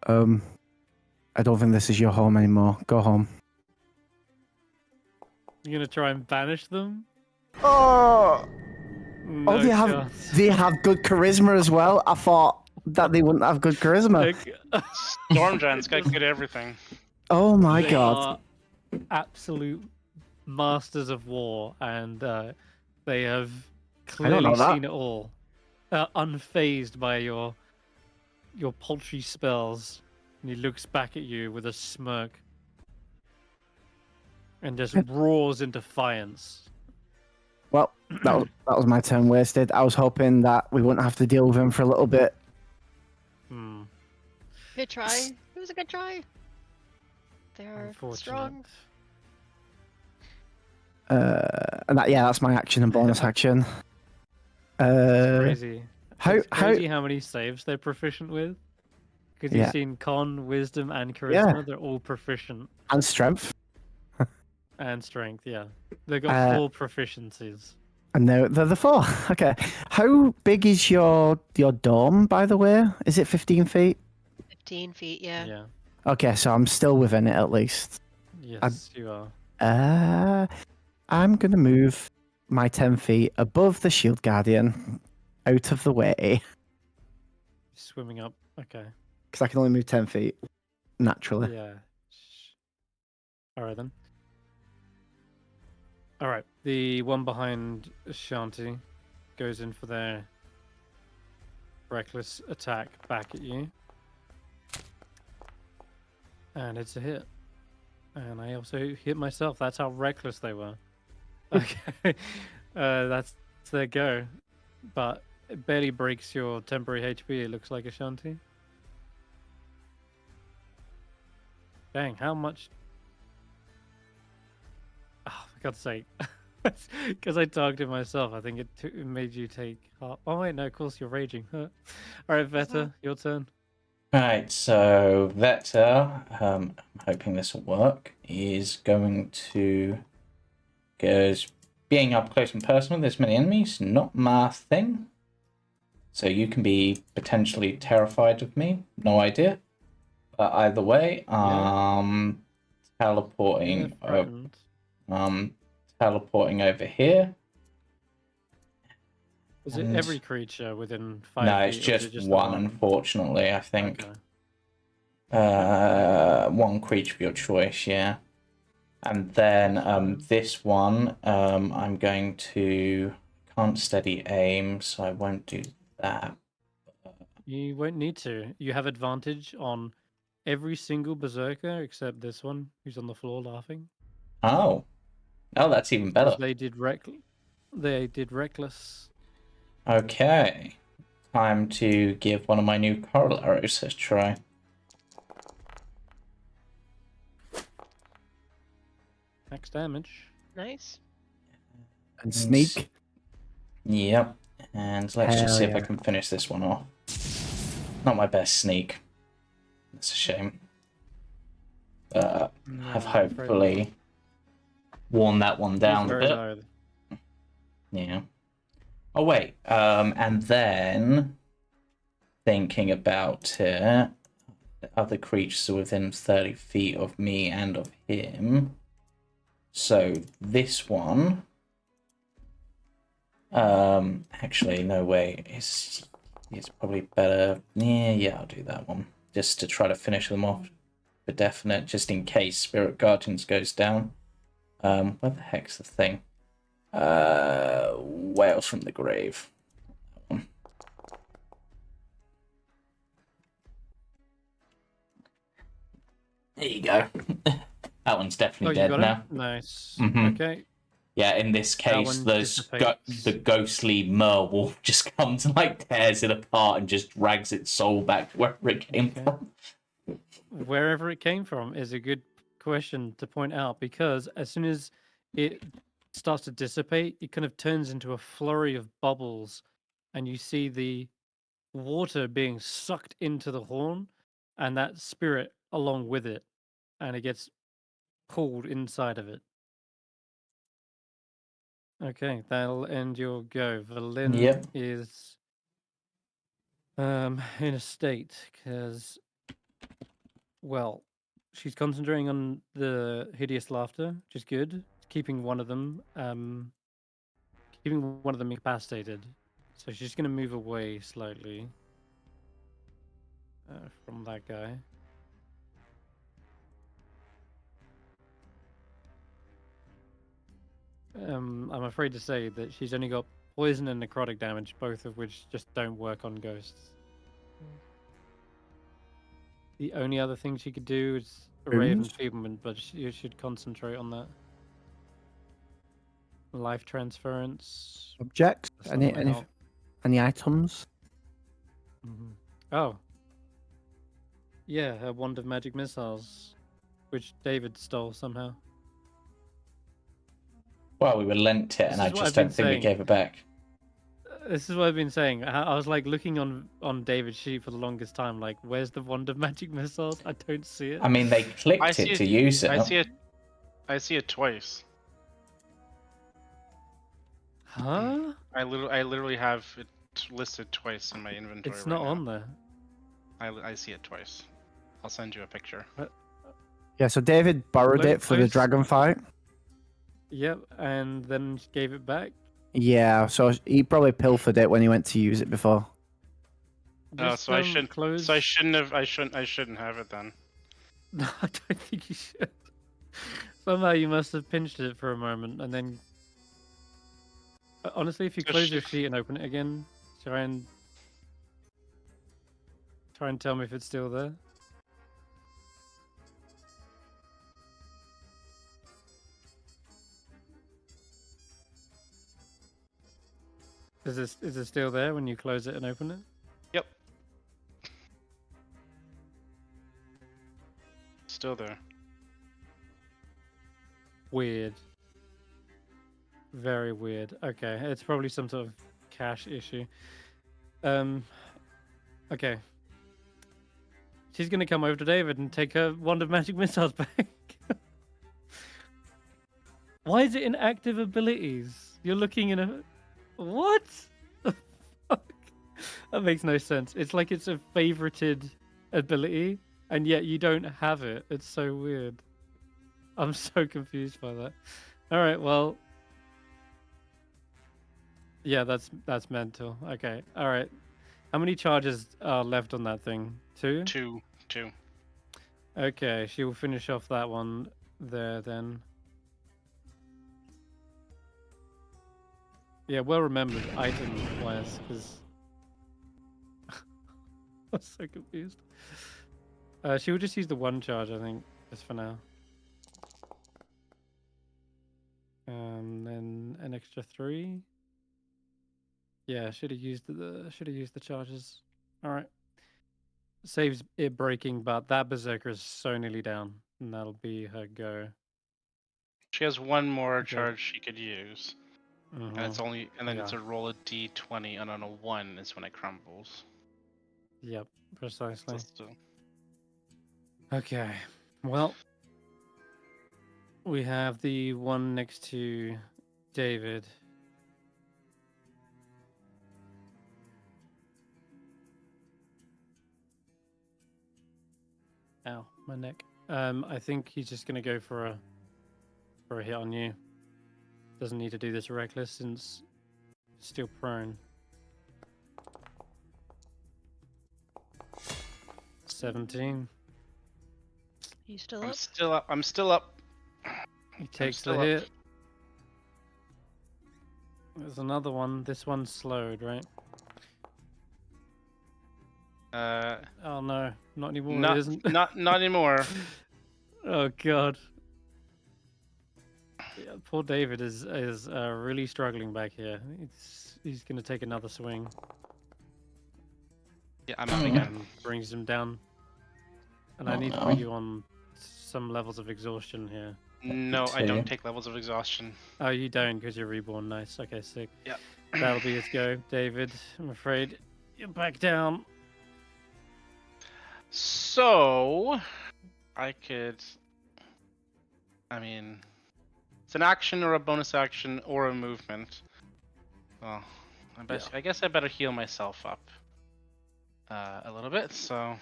I don't think this is your home anymore. Go home. You're going to try and banish them? Oh, No they chance. have good charisma as well. I thought that they wouldn't have good charisma. Storm Giant's got good everything. Oh my They god. are absolute masters of war, and they have clearly know that. seen it all. Unfazed by your paltry spells, and he looks back at you with a smirk and just roars in defiance. Well, that was my turn wasted. I was hoping that we wouldn't have to deal with him for a little bit. Good try. It was a good try. They're Unfortunate. strong. And that's my action and bonus action. It's crazy. It's crazy how many saves they're proficient with. Because you've seen con, wisdom, and charisma. Yeah. They're all proficient. And strength. And strength, yeah. They've got 4 proficiencies. And they're the 4. Okay. How big is your dome, by the way? Is it 15 feet? 15 feet, yeah. Yeah. Okay, so I'm still within it at least. Yes, you are. I'm going to move my 10 feet above the Shield Guardian out of the way. Swimming up. Okay. Because I can only move 10 feet naturally. Yeah. Alright then. Alright. The one behind Ashanti goes in for their reckless attack back at you. And it's a hit. And I also hit myself. That's how reckless they were. Okay. That's their go. But it barely breaks your temporary HP, it looks like, Ashanti. Dang, how much? Oh, for God's sake. Because I targeted myself, I think it made you take half. Oh, wait, no, of course you're raging. Alright, Veta, your turn. Right, so Vector, I'm hoping this will work, is going to goes being up close and personal with this many enemies, not my thing. So you can be potentially terrified of me, no idea. But either way, teleporting teleporting over here. Is it every creature within 5 No, feet? it's or is just it just the one, unfortunately, I think. Okay. One creature of your choice, yeah. And then this one, I'm going to... Can't steady aim, so I won't do that. You won't need to. You have advantage on every single berserker except this one, who's on the floor laughing. Oh. Oh, that's even better. They did reckless. Okay. Time to give one of my new coral arrows a try. Max damage. Nice. And sneak. Yep. And let's just see if I can finish this one off. Not my best sneak. That's a shame. No, have I'm afraid not. hopefully worn that one He's down a very bit. low. Yeah. Oh wait, and then thinking about it, the other creatures are within 30 feet of me and of him. So this one, actually no way, it's probably better. Yeah, I'll do that one just to try to finish them off for definite, just in case Spirit Guardians goes down. Where the heck's the thing? Whales from the Grave. There you go. That one's definitely you dead got now. it? Nice. Mhm. Okay. Yeah, in this That case, one the dissipates. ghostly merwolf just comes and like tears it apart and just drags its soul back to wherever it came Okay. from. Wherever it came from is a good question to point out, because as soon as it starts to dissipate, it kind of turns into a flurry of bubbles, and you see the water being sucked into the horn and that spirit along with it, and it gets pulled inside of it. Okay, that'll end your go. Valin Yep. is in a state because, well, she's concentrating on the hideous laughter, which is good. Keeping one of them incapacitated. So she's gonna move away slightly from that guy. I'm afraid to say that she's only got poison and necrotic damage, both of which just don't work on ghosts. The only other thing she could do is a ray of Wounds? enfeeblement, but she should concentrate on that. Life transference. Objects? That's not gonna help. Any items? Oh. Yeah, her wand of magic missiles, which David stole somehow. Well, we were lent it, This and I is what just I've been don't think we saying. gave it back. This is what I've been saying. I was like looking on David's sheet for the longest time, like, where's the wand of magic missiles? I don't see it. I mean, they clicked it to use it. I see it twice. Huh? I literally have it listed twice in my inventory. It's right not now. on there. I see it twice. I'll send you a picture. Yeah, so David borrowed it for the Close. dragon fight. Yep, and then gave it back. Yeah, so he probably pilfered it when he went to use it before. Oh, Just, so I shouldn't. close. So I shouldn't have it then. No, I don't think you should. Somehow you must have pinched it for a moment, and then... Honestly, if you So close your sheet and open it again, try and tell me if it's still there. Is it still there when you close it and open it? Yep. Still there. Weird. Very weird. Okay, it's probably some sort of cache issue. Okay. She's gonna come over to David and take her wand of magic missiles back. Why is it in active abilities? You're looking in a... What? The fuck? That makes no sense. It's like it's a favorited ability, and yet you don't have it. It's so weird. I'm so confused by that. All right, well... Yeah, that's mental. Okay, all right. How many charges are left on that thing? Two? Two. Okay, she will finish off that one there then. Yeah, well remembered item-wise, because... I'm so confused. She will just use the one charge, I think, just for now. Then an extra 3. Yeah, should have used the charges. All right. Saves it breaking, but that berserker is so nearly down, and that'll be her go. She has one more Okay. charge she could use, and it's only it's a roll a d20, and on a 1 is when it crumbles. Yep, precisely. So Okay, well, We have the one next to David. Ow, my neck. I think he's just gonna go for a hit on you. Doesn't need to do this reckless since it's still prone. 17. You still I'm up? still up. I'm still up. He takes the still up. hit. There's another one. This one's slowed, right? Oh no, not anymore. It Not isn't. not anymore. Oh god. Yeah, poor David is really struggling back here. He's gonna take another swing. Yeah, I'm out again. And brings him down. And I Oh, need to no. put you on some levels of exhaustion here. No, I Two. don't take levels of exhaustion. Oh, you don't because you're reborn. Nice. Okay, sick. Yeah. That'll be his go. David, I'm afraid you're back down. So, I could. I mean, it's an action or a bonus action or a movement. Well, I guess I better heal myself up a little bit. So,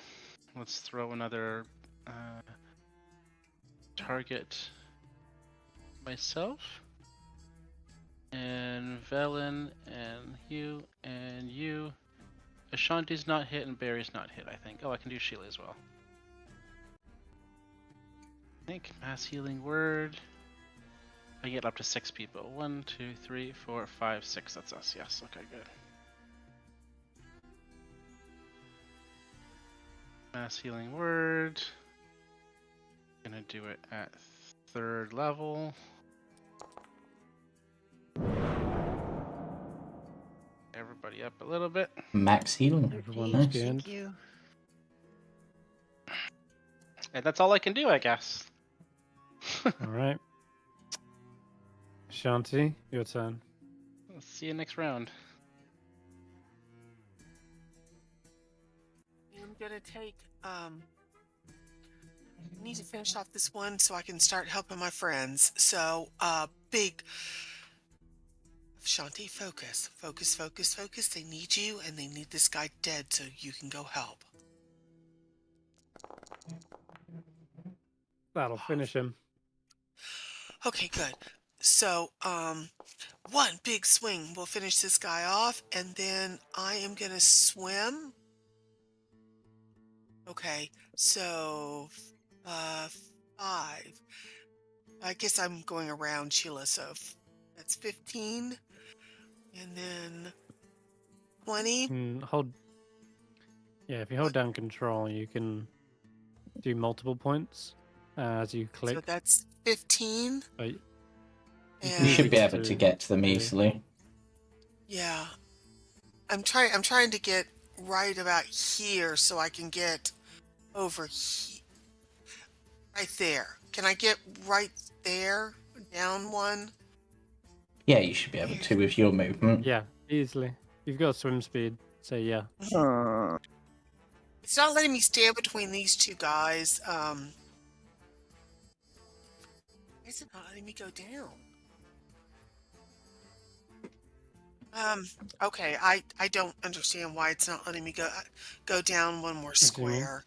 let's throw another target myself. And Velen and you. Ashanti's not hit and Barry's not hit, I think. Oh, I can do Sheila as well. I think mass healing word. I get up to 6 people. 1, 2, 3, 4, 5, 6. That's us. Yes. Okay, good. Mass healing word. Gonna do it at 3rd level. Everybody up a little bit. Max healing. Everyone's Nice. good. Thank you. And that's all I can do, I guess. All right. Ashanti, your turn. Let's see you next round. I'm gonna take I need to finish off this one so I can start helping my friends. So big Shanti, focus. Focus, focus, focus. They need you and they need this guy dead so you can go help. That'll finish him. Okay, good. So, one big swing will finish this guy off, and then I am gonna swim. Okay, so 5. I guess I'm going around Sheila, so that's 15, and then 20. Hold. Yeah, if you hold down control, you can do multiple points as you click. So that's 15. But And You should be Just able to to- get to them yeah. easily. yeah, I'm trying to get right about here so I can get over here, right there. Can I get right there, down one? Yeah, you should be able to with your movement. Yeah, easily. You've got swim speed, so yeah. It's not letting me stand between these two guys. Why is it not letting me go down? Okay, I don't understand why it's not letting me go down one more What do you mean? square.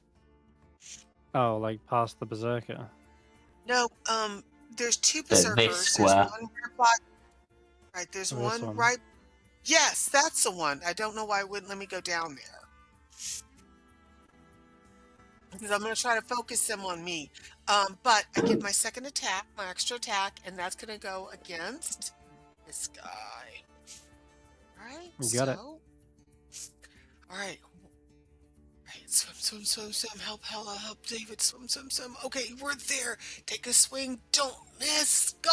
Oh, like past the berserker. No, there's 2 This berserkers. There's square. one right by, right, there's Oh, this one one. right. Yes, that's the one. I don't know why it wouldn't let me go down there. Because I'm going to try to focus them on me. But I get my second attack, my extra attack, and that's going to go against this guy. All right. You got it. All right. Right. Swim, swim, swim, swim. Help, Hella, help, David. Swim, swim, swim. Okay, we're there. Take a swing. Don't miss. Go.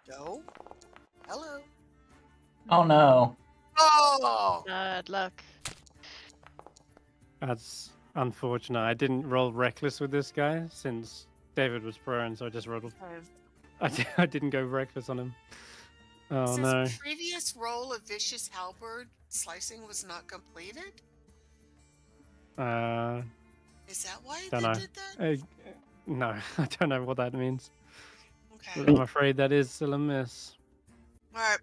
Go. Hello. Oh no. Oh. Bad luck. That's unfortunate. I didn't roll reckless with this guy since David was prone, so I just rolled. I didn't go reckless on him. Oh Says no. previous roll of vicious halberd slicing was not completed. Is that why they Dunno. did that? No, I don't know what that means. Okay. But I'm afraid that is still a miss. All right.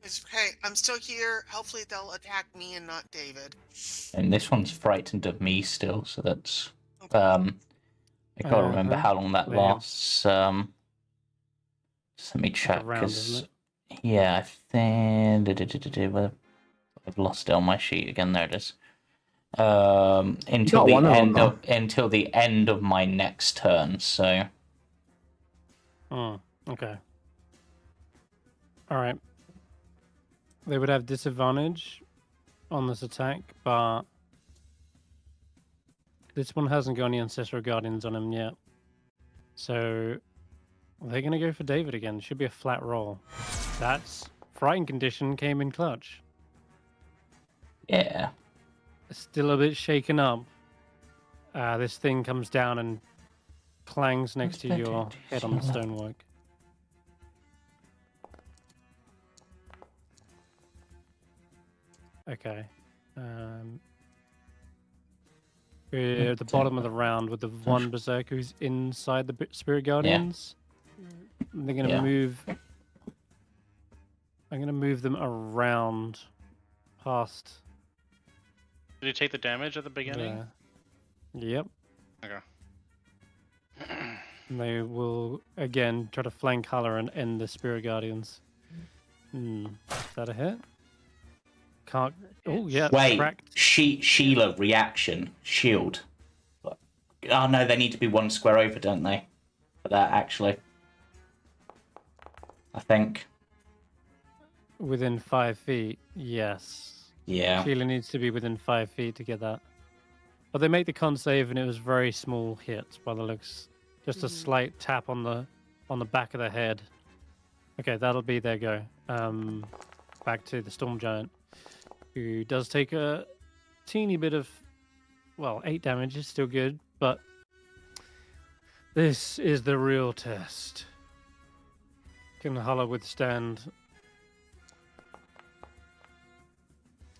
It's okay. I'm still here. Hopefully they'll attack me and not David. And this one's frightened of me still, so that's Okay. I can't remember how long that Yeah. lasts. Just let me Like a check round, isn't because yeah, I think well, I've lost it on my sheet again. There it is. Until got the one of them, end though. until the end of my next turn. So Okay. All right. They would have disadvantage on this attack, but this one hasn't got any Ancestral Guardians on him yet. So they're going to go for David again. Should be a flat roll. That's Frightened Condition came in clutch. yeah, Still a bit shaken up. This thing comes down and clangs next to your head on the stonework. Okay. We're at the bottom of the round with the one Berserker who's inside the Spirit Guardians. They're going to move. I'm going to move them around past. Did you take the damage at the beginning? Yep. Okay. And they will again try to flank Hulla and end the Spirit Guardians. Is that a hit? Can't. Oh yeah. wait, Cracked. Sheila reaction shield. Oh no, they need to be one square over, don't they? For that actually, I think. Within 5 feet, yes. Yeah. Sheila needs to be within 5 feet to get that. But they make the con save, and it was very small hits by the looks. Just a slight tap on the back of the head. Okay, that'll be their go. Back to the Storm Giant, who does take a teeny bit of, 8 damage is still good, but this is the real test. Can Hulla withstand?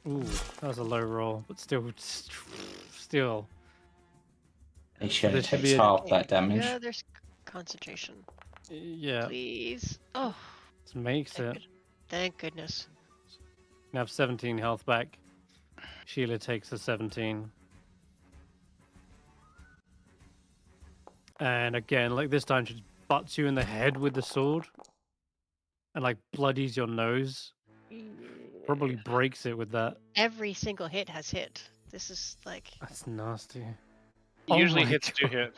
Ooh, that was a low roll, but still. They should There have should takes be a- half that damage. Yeah, there's concentration. Yeah, Please. Oh, this makes it. thank goodness. You have 17 health back. Sheila takes the 17. And again, like this time, she butts you in the head with the sword. And like bloodies your nose. Probably breaks it with that. Every single hit has hit. This is like. That's nasty. Usually my hits do God. hit.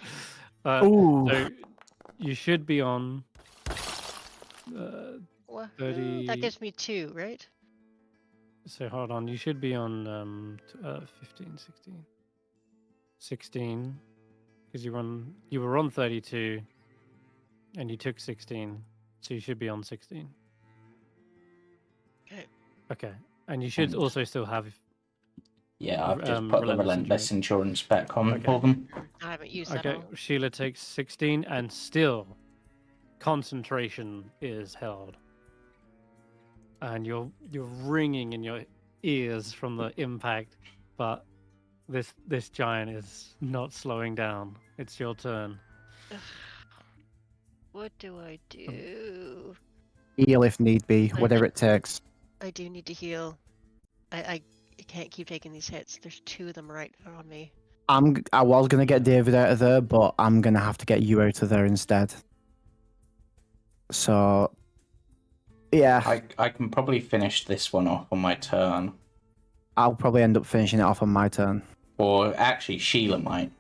Ooh. So you should be on What? 30. That gives me 2, right? So hold on, you should be on 15, 16. 16. Because you were on 32 and you took 16. So you should be on 16. Okay. Okay. And you should also still have Yeah, I've just put the Relentless relentless endurance back on for them. I haven't used that Okay, all. Sheila takes 16 and still concentration is held. And you're ringing in your ears from the impact, but this giant is not slowing down. It's your turn. What do I do? Heal if need be, whatever it takes. I do need to heal. I can't keep taking these hits. There's 2 of them right on me. I was gonna get David out of there, but I'm gonna have to get you out of there instead. So, yeah, I can probably finish this one off on my turn. I'll probably end up finishing it off on my turn. Or actually, Sheila might.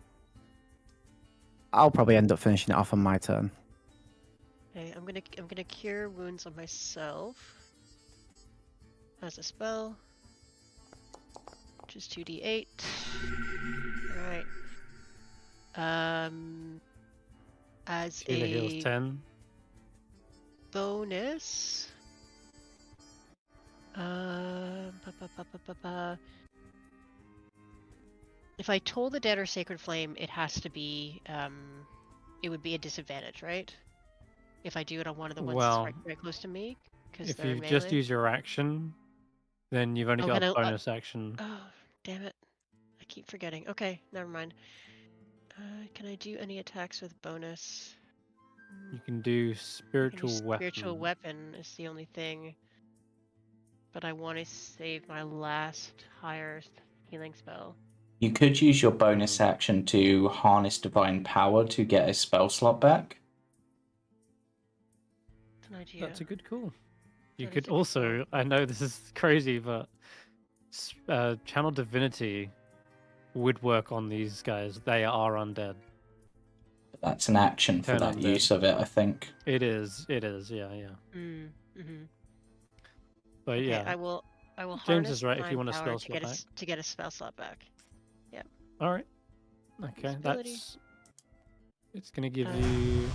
I'll probably end up finishing it off on my turn. Okay, I'm gonna cure wounds on myself as a spell, which is 2d8. All right. As Sheila heals a 10. bonus. If I toll the dead or sacred flame, it has to be it would be a disadvantage, right? If I do it on one of the ones that's right close to me, because If they're you melee. just use your action, then you've only got a can I- bonus action. Oh, damn it! I keep forgetting. Okay, never mind. Can I do any attacks with bonus? You can do I can do spiritual weapon. spiritual weapon is the only thing. But I want to save my last higher healing spell. You could use your bonus action to harness divine power to get a spell slot back. That's an idea. That's a good call. You That is could a good also, I know this is crazy, but channel divinity would work on these guys. They are undead. That's an action for Turn that undead. use of it, I think. It is, yeah. Mm-hmm. But Okay, yeah, I will James harness is right if you divine want a power spell to slot get back. to get a spell slot back. All right. Okay, Ability. it's gonna give Uh, you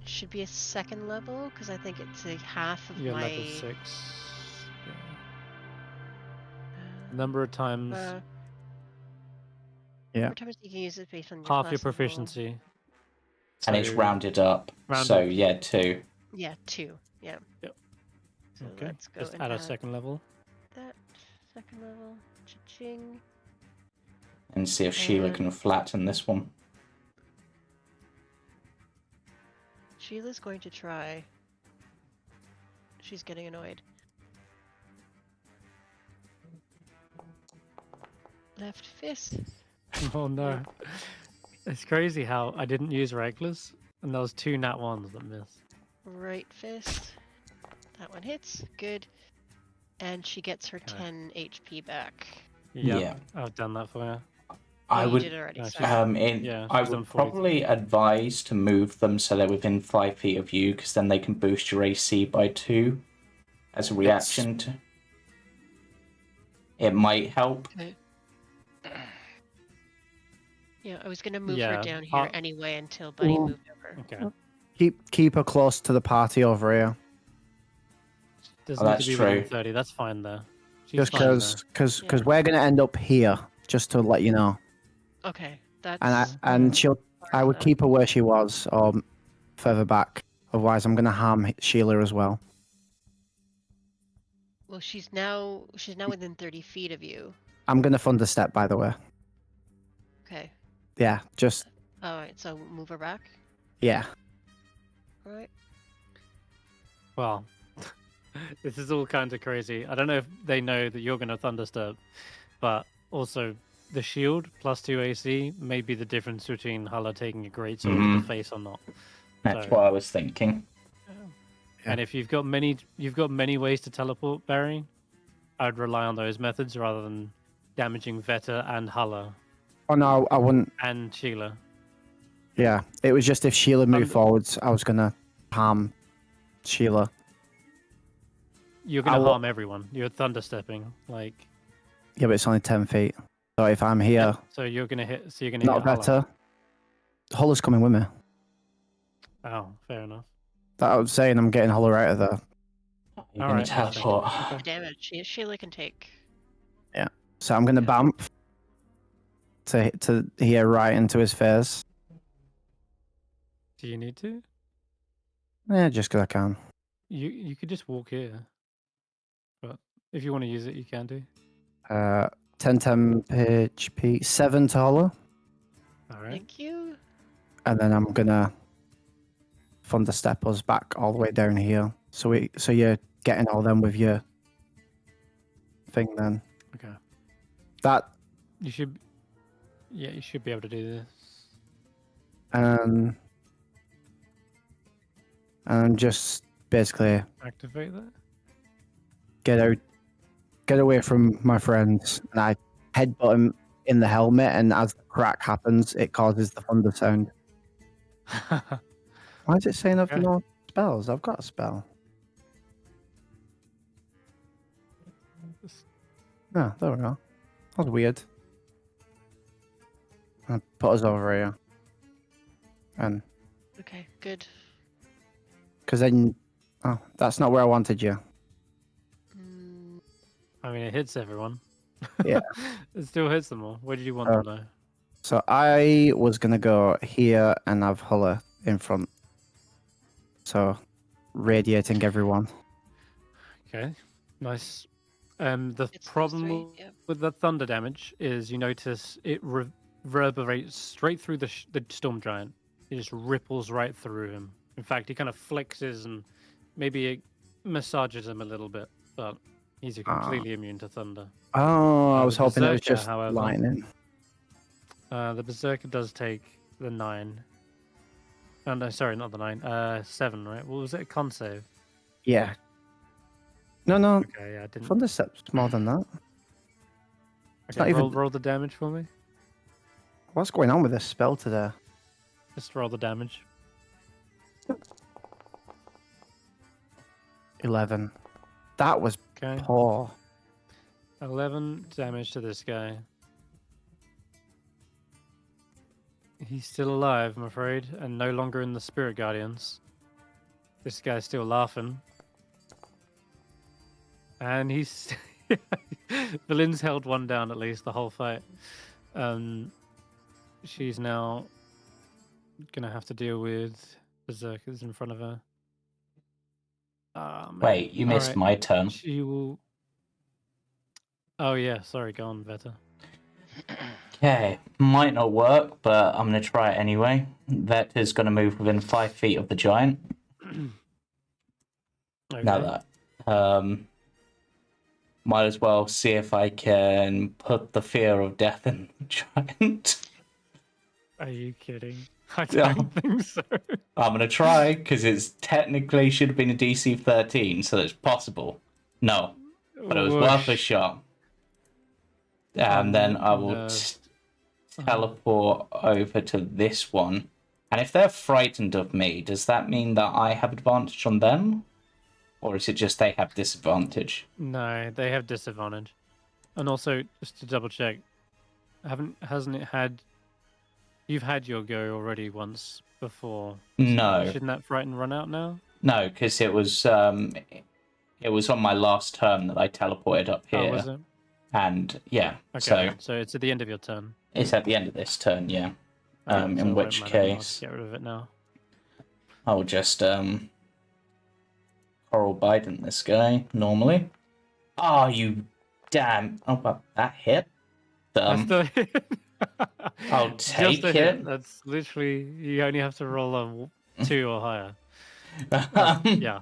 Should be a second level because I think it's a half of your my level 6. Yeah. Number of times, Yeah. Number of times you can use it based on your half your class level. proficiency. And it's So- rounded up. Rounded. So, yeah, 2. Yeah, 2. Yeah. Yep. So Okay. let's go Just and add a second level. that second level. Cha-ching. And see if Sheila And- can flatten this one. Sheila's going to try. She's getting annoyed. Left fist. Oh no. It's crazy how I didn't use reckless, and there was 2 nat 1s that missed. Right fist. That one hits. Good. And she gets her Okay. 10 HP back. Yep, Yeah. I've done that for you. I Oh, you would did already. No, Sorry. Yeah, I she's on would 42. probably advise to move them so they're within 5 feet of you, because then they can boost your AC by 2 as a reaction to. It might help. Okay. Yeah, I was gonna move Yeah, her down here I'll- anyway until Buddy Ooh. moved over. Okay. Keep her close to the party over here. Doesn't Oh, need that's to be within true. 30. That's fine there. She's Just fine there. because Yeah. we're gonna end up here. Just to let you know. Okay, that's. And she'll. part I of would that. keep her where she was or further back. Otherwise, I'm gonna harm Sheila as well. Well, she's now within 30 feet of you. I'm gonna thunder step, by the way. Okay. Yeah, just All right. So move her back. yeah. All right. Well, this is all kind of crazy. I don't know if they know that you're going to thunderstep, but also the shield plus 2 AC may be the difference between Hulla taking a great sword to the face or not. That's So- what I was thinking. And if you've got many ways to teleport, Barry, I'd rely on those methods rather than damaging Veta and Hulla Oh no, I wouldn't. and Sheila. Yeah, it was just if Sheila moved Thunder- forwards, I was gonna harm Sheila. You're going to will- harm everyone. You're thunderstepping, like. Yeah, but it's only 10 feet. So if I'm here, So you're going to hit. So you're going to not hit Hulla. better. Hulla's coming with me. Oh, fair enough. That I was saying, I'm getting Hulla out of there. You're All going right, to that's teleport. The damage Sheila can take. So I'm gonna Yeah. bump to here right into his face. Do you need to? Yeah, just because I can. You could just walk here, but if you want to use it, you can do. 10 HP, 7 to Hulla, All right. Thank you. and then I'm gonna thunder step us back all the way down here. So you're getting all them with your thing then. Okay. That You should. Yeah, you should be able to do this. and just basically Activate that. get away from my friends, and I headbutt him in the helmet, and as the crack happens, it causes the thunder sound. Why is it saying I've Okay. no spells? I've got a spell. No, there we go. That was weird. I'll put us over here. And Okay, good. because then, oh, that's not where I wanted you. Mm, I mean, it hits everyone. Yeah. It still hits them all. Where did you want Uh, them though? So I was gonna go here and have Hulla in front. So radiating everyone. Okay. Nice. The it's those problem three, yeah. with the thunder damage is you notice reverberates straight through the storm giant. It just ripples right through him. In fact, he kind of flexes and maybe it massages him a little bit, but he's completely immune to thunder. Oh, I was The hoping it was Berserker, just however, lightning. The Berserker does take the 9. Oh, no, sorry, not the 9. 7, right? What was it? A con save? Yeah. No, Okay, yeah, I didn't. Thundercep's more than that. Okay, not even- roll the damage for me. What's going on with this spell today? Just roll the damage. 11. That was Okay. poor. 11 damage to this guy. He's still alive, I'm afraid, and no longer in the Spirit Guardians. This guy's still laughing. And he's... Valin's held one down at least the whole fight. She's now gonna have to deal with Berserkers in front of her. Man. Wait, you missed Alright. my turn. She will... Oh yeah, sorry, go on, Veta. Okay, might not work, but I'm going to try it anyway. Vet is going to move within 5 feet of the giant. Okay. Now that. Might as well see if I can put the fear of death in the giant. Are you kidding? I don't think so. I'm going to try, because it's technically should have been a DC 13, so it's possible. No, but it was worth a shot. And then I will teleport over to this one. And if they're frightened of me, does that mean that I have advantage on them? Or is it just they have disadvantage? No, they have disadvantage. And also, just to double check, hasn't it had... You've had your go already once before. No. Shouldn't that frighten run out now? No, because it was on my last turn that I teleported up here. Oh, was it? And yeah, Okay, so it's at the end of your turn. it's at the end of this turn, yeah. Alright, so In it which won't matter, I'll case, get rid of it now. I'll just Coral Bident this guy normally. Oh, you damn! Oh, but that hit. That's the hit. I'll take Just a hit. it. That's literally, you only have to roll a 2 or higher. Yeah,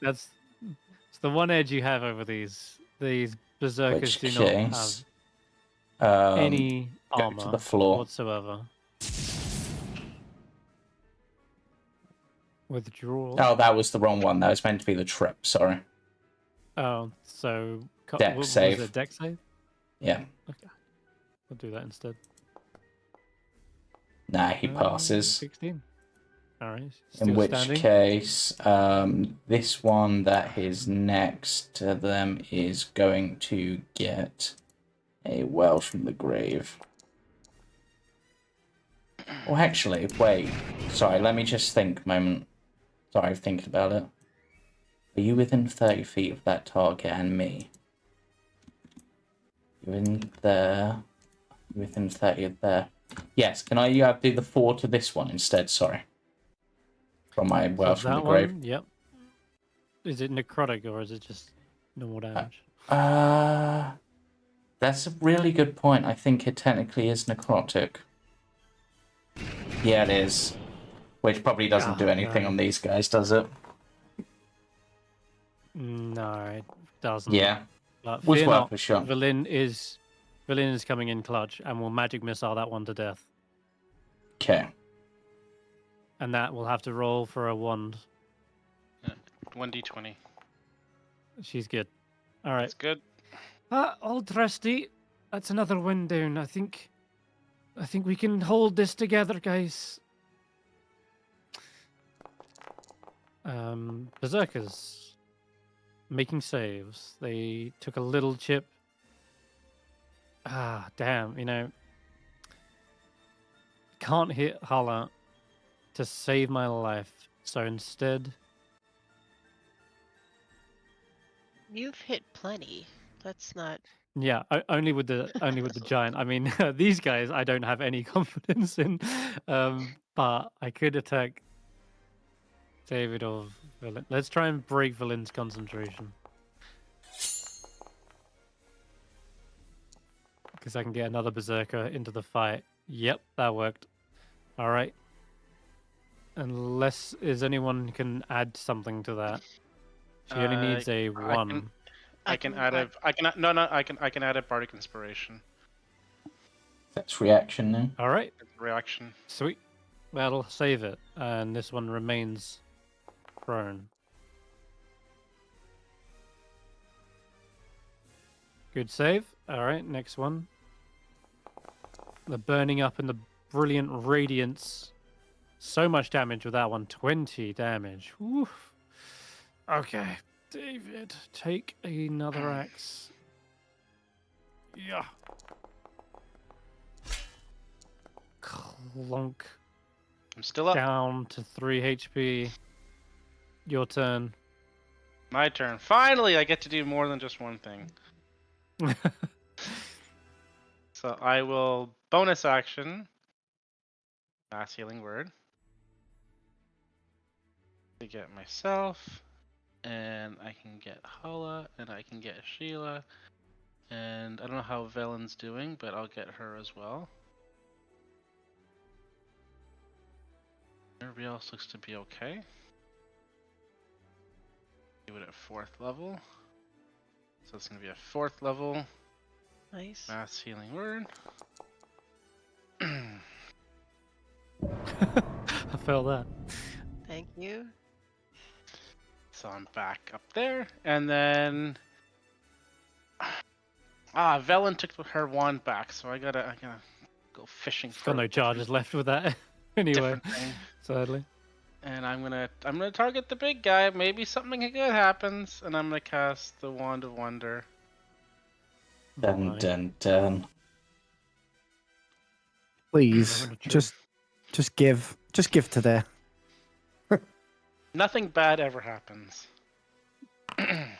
it's the one edge you have over these berserkers. Which Do not case, have any go armor to the floor. whatsoever. Withdrawal. Oh, that was the wrong one. That was meant to be the trip. Sorry. Oh, so Dex what save. was it? Dex save? Yeah. Okay, we'll do that instead. Nah, he passes. 16. All right. In which standing. case, this one that is next to them is going to get a Welsh from the grave. Oh, actually, wait. Sorry, let me just think a moment. Sorry, I'm thinking about it. Are you within 30 feet of that target and me? You're in there. You're within 30 of there. Yes, can I do the 4 to this one instead? Sorry. From my Welsh from the grave. One, yep. Is it necrotic or is it just normal damage? That's a really good point. I think it technically is necrotic. Yeah, it is. Which probably doesn't do anything on these guys, does it? No, it doesn't. Yeah. But Was fear worth not, a shot. Valin is coming in clutch and will magic missile that one to death. Okay. And that will have to roll for a wand. 1d20. She's good. All right. That's good. Old Rusty, that's another win down. I think we can hold this together, guys. Berserkers making saves. They took a little chip. Damn, can't hit Hulla to save my life. So instead, You've hit plenty. Let's not. yeah, only with the giant. I mean, these guys I don't have any confidence in. But I could attack David or Valin. Let's try and break Valin's concentration. because I can get another berserker into the fight. Yep, that worked. All right. Unless is anyone can add something to that. She only needs a one. I can add a. I can no no. I can add a bardic inspiration. That's reaction now. All right. Reaction. Sweet. That'll save it, and this one remains prone. Good save. All right, next one. The burning up in the brilliant radiance. So much damage with that one. 20 damage. Woof. Okay, David, take another axe. Yeah. Clunk. I'm still up. Down to 3 HP. Your turn. My turn. Finally, I get to do more than just one thing. So I will bonus action. Mass healing word. To get myself. And I can get Hulla. And I can get Sheila. And I don't know how Velen's doing, but I'll get her as well. Everybody else looks to be okay. Do it at 4th level. So it's going to be a 4th level. Nice. Mass healing word. I felt that. Thank you. So I'm back up there. And then... Velen took her wand back, so I gotta go fishing for Got no charges left with that anyway, different thing. sadly. And I'm gonna target the big guy. Maybe something good happens, and I'm gonna cast the Wand of Wonder. Dun Right. dun dun. Please, Moment of truth. just give today. Nothing bad ever happens. I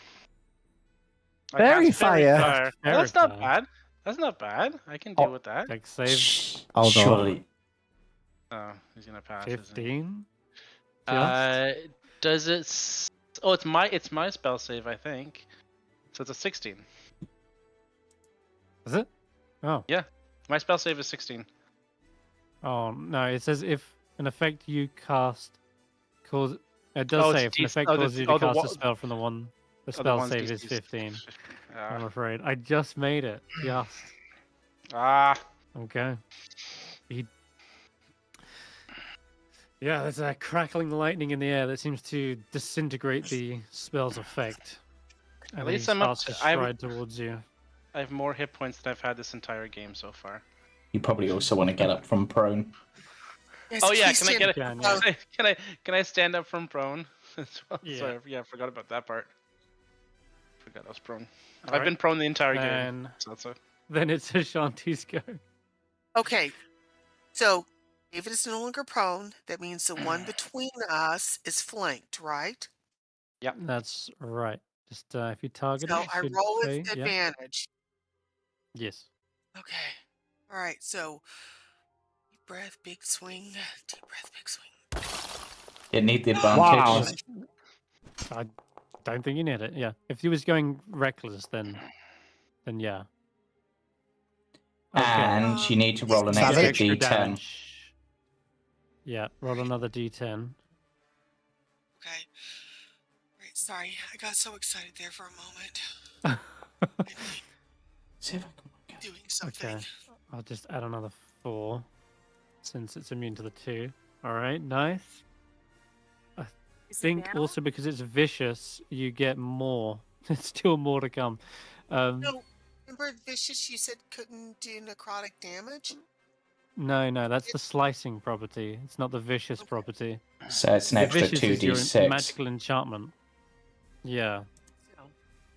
Fairy cast Fairy fire. Fire. Fairy That's not fire. bad. That's not bad. I can deal with that. Dex save Hold on. Surely. Oh, he's gonna pass. isn't he? 15. Does it? Oh, it's my spell save, I think. So it's a 16. Is it? Oh. My spell save is 16. Oh, no. It says if an effect you cast cause. It does Oh, say it's if an effect oh, the- causes you to oh, the cast a wa- spell from the one. The Oh, the spell one's save DC is 15. Ah. I'm afraid. I just made it. Just. Okay. Yeah, there's a crackling lightning in the air that seems to disintegrate the spell's effect. And At then least he I'm up starts to- to I stride towards you. I have more hit points than I've had this entire game so far. You probably also want to get up from prone. Yes, Oh yeah, please can I stand get it? Can, up. yeah. Can I stand up from prone as well? Yeah. Sorry, I forgot about that part. Forgot I was prone. I've Alright. been prone the entire game, And so that's a... then it's Ashanti's go. Okay, so David is no longer prone. That means the one between us is flanked, right? That's right. Just if you target So it, I should roll say, with yeah. advantage. Yes. Okay. All right. So deep breath, big swing. Deep breath, big swing. You need the Wow. advantage. I don't think you need it. Yeah. If he was going reckless, then yeah. Okay. And you need to roll an Savage. extra Extra d10. damage. Yeah. Roll another d10. Okay. Right. Sorry, I got so excited there for a moment. See if I can work it. Doing something. Okay. I'll just add another 4 since it's immune to the 2. All right. Nice. I think also because it's vicious, you get more. There's still more to come. No, remember vicious? You said couldn't do necrotic damage. No, that's the slicing property. It's not the vicious Okay. property. So it's an The extra vicious is your 2d6. magical enchantment. Yeah. So,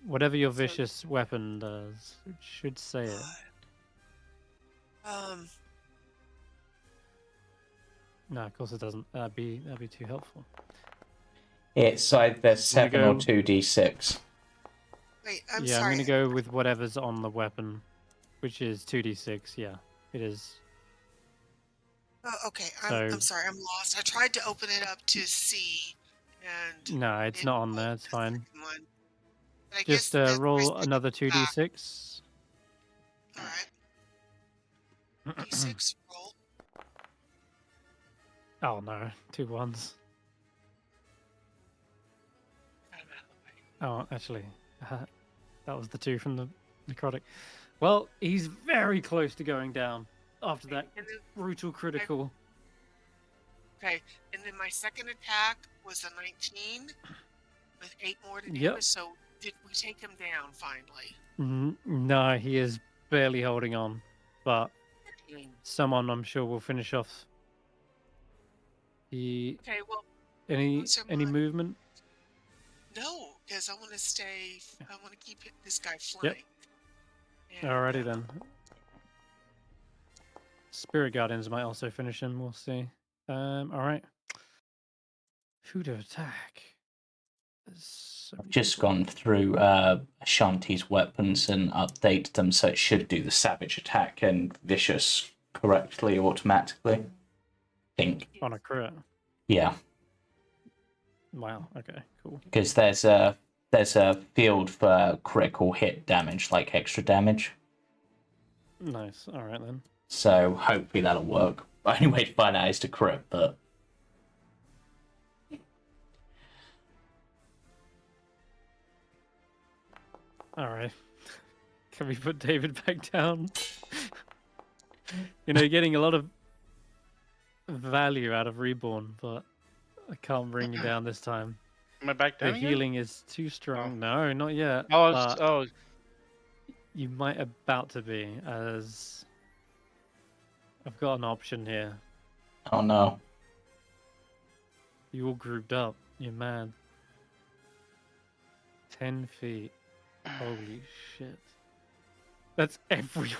Whatever your So- vicious weapon does, it should say it. No, of course it doesn't. That'd be too helpful. It's either 7 or go- 2d6. wait, I'm Yeah, sorry. I'm gonna go with whatever's on the weapon, which is 2d6. Yeah, it is. Oh, okay, So- I'm sorry, I'm lost. I tried to open it up to see, and No, it's didn't not on open there. It's the fine. second one. But I Just guess that's roll where I another should go back. 2d6. All right. D6 roll. Oh no, 2 ones. Out of the way. Oh, actually, that was the 2 from the necrotic. Well, he's very close to going down after that And then, brutal critical. okay, and then my second attack was a 19 with 8 more to damage. Yep. So did we take him down finally? No, he is barely holding on, but Mm. someone I'm sure will finish off. Okay, well, Any those are any my- movement? no, because I want to stay. I want to keep this guy Yep. flanked. And, Alrighty then. Spirit Guardians might also finish him. We'll see. All right. Who to attack? There's so I've many just people. gone through Ashanti's weapons and updated them so it should do the savage attack and vicious correctly automatically. I think. On a crit. Yeah, Wow. Okay. Cool. because there's a field for critical hit damage, like extra damage. Nice. All right then. So hopefully that'll work. Only way to find out is to crit, but All right. Can we put David back down? You know, you're getting a lot of value out of Reborn, but I can't bring you down this time. Am I back The down again? healing is too strong. No, not yet. Oh, but oh, you might about to be, as I've got an option here. oh no. You all grouped up. You're mad. 10 feet. Holy shit. That's everyone.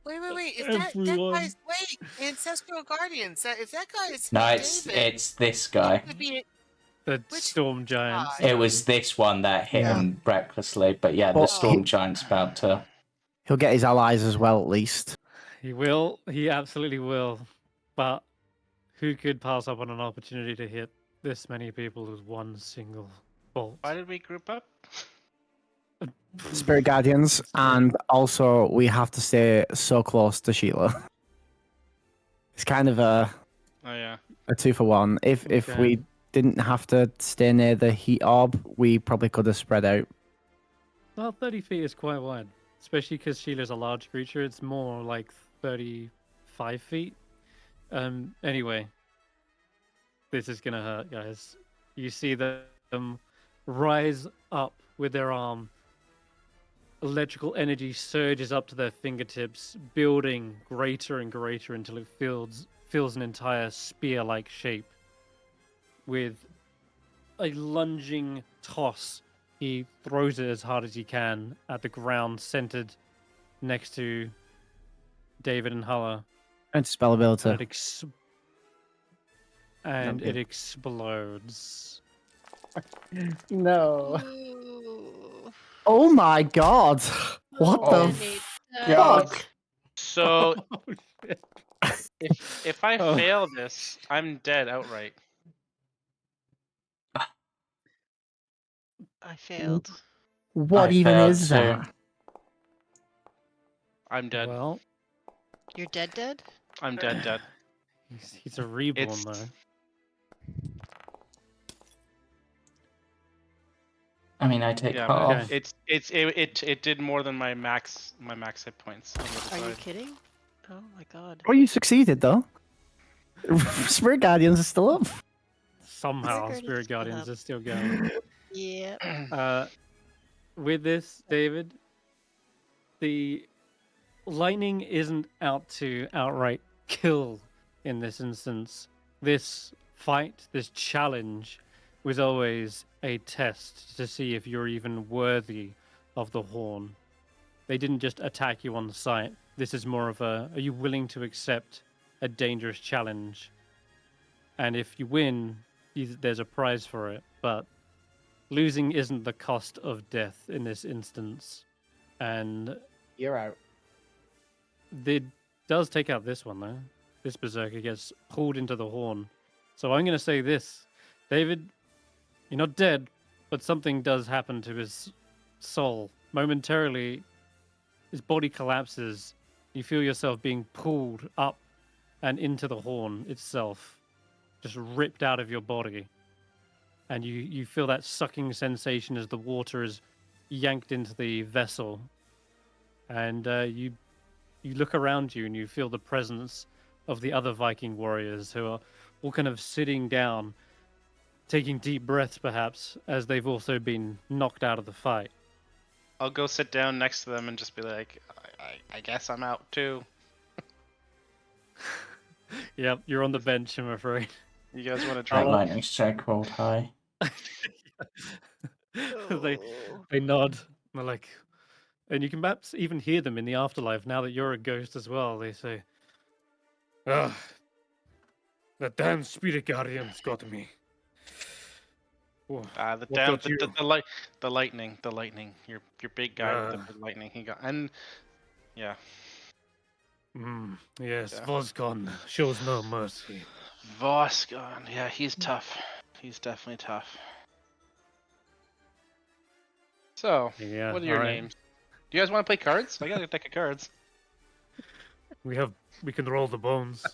wait. If that Everyone. guy's ancestral guardians. If that guy is No, not it's David, it's this guy. it could be The Which storm giants. guy? It was this one that hit Yeah. him recklessly, but yeah, the Well, storm giant's about to. He'll get his allies as well, at least. He will. He absolutely will. But who could pass up on an opportunity to hit this many people with one single bolt? why did we group up? Spirit Guardians, and also we have to stay so close to Sheila. It's kind of a Oh yeah. 2-for-1. If Okay. we didn't have to stay near the heat orb, we probably could have spread out. Well, 30 feet is quite wide, especially because Sheila's a large creature. It's more like 35 feet. Anyway, this is gonna hurt, guys. You see them rise up with their arm. Electrical energy surges up to their fingertips, building greater and greater until it fills an entire spear-like shape. With a lunging toss, he throws it as hard as he can at the ground, centered next to David and Hulla, And spell and ability. it explodes. No. Ooh. Oh my god. What Oh, the Danny, fuck? So Oh, shit. if I Oh. fail this, I'm dead outright. I failed. What I even failed is too. that? I'm dead. Well, You're dead, dead? I'm dead. he's a reborn It's- though. I mean, I take Yeah, half. okay. it did more than my max hit points on the other Are you side. kidding? Oh my god. Oh, you succeeded though. Spirit Guardians are still up. Somehow, Guardians Spirit still Guardians up. are still going. Yeah. With this, David, the lightning isn't out to outright kill in this instance. This fight, this challenge, was always a test to see if you're even worthy of the horn. They didn't just attack you on sight. This is more of a, are you willing to accept a dangerous challenge? And if you win, there's a prize for it. But losing isn't the cost of death in this instance. And You're out. it does take out this one, though. This berserker gets pulled into the horn. So I'm going to say this. David, you're not dead, but something does happen to his soul. Momentarily, his body collapses. You feel yourself being pulled up and into the horn itself, just ripped out of your body. And you feel that sucking sensation as the water is yanked into the vessel. And you look around you and you feel the presence of the other Viking warriors who are all kind of sitting down, taking deep breaths perhaps, as they've also been knocked out of the fight. I'll go sit down next to them and just be like, I guess I'm out too. Yep, you're on the bench, I'm afraid. You guys want to That drink? lightning strike rolled high. they nod. They're like, and you can perhaps even hear them in the afterlife now that you're a ghost as well. They say, "Ah, the damn spirit guardians got me." Wha- The what down, got you? the lightning. Your big guy with the big lightning. He got, and yeah. Yes, Yeah. Vosgon shows no mercy. Vosgon, yeah, he's tough. He's definitely tough. So, Yeah, what are your alright. names? Do you guys want to play cards? I got a deck of cards. We can roll the bones.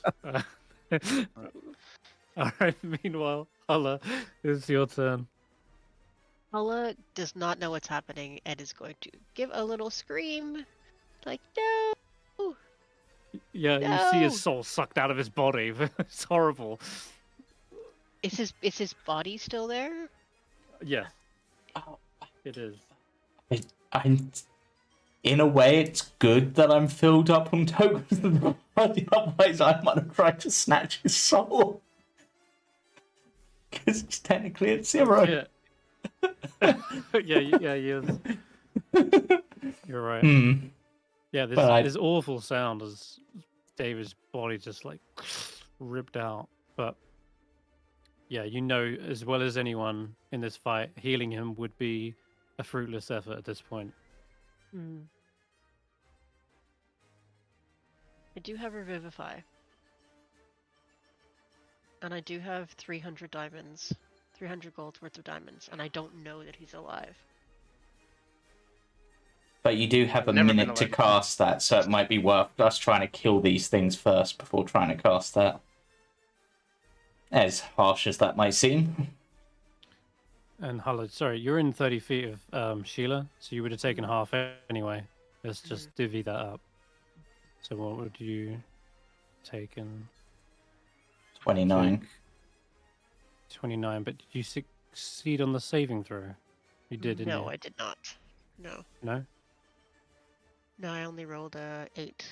All right. Meanwhile, Hulla, it's your turn. Hulla does not know what's happening and is going to give a little scream, like no. Yeah, you see his No! soul sucked out of his body. It's horrible. Is his body still there? Yeah, Oh, it is. I'm. In a way, it's good that I'm filled up on tokens of the body. Otherwise, I might have tried to snatch his soul. Because it's technically at 0. Yeah. yeah, yes. You're right. Yeah, this awful sound as David's body just like ripped out. But yeah, you know as well as anyone in this fight, healing him would be a fruitless effort at this point. I do have Revivify. And I do have 300 diamonds. 300 gold worth of diamonds. And I don't know that he's alive. But you do have a Never been minute to alive. cast that, so it might be worth us trying to kill these things first before trying to cast that. As harsh as that might seem. And Hulla, sorry, you're in 30 feet of Sheila, so you would have taken half anyway. Let's just divvy that up. So what would you taken? 29. 29, but did you succeed on the saving throw? You did, didn't you? No, I did not. No. No? No, I only rolled a 8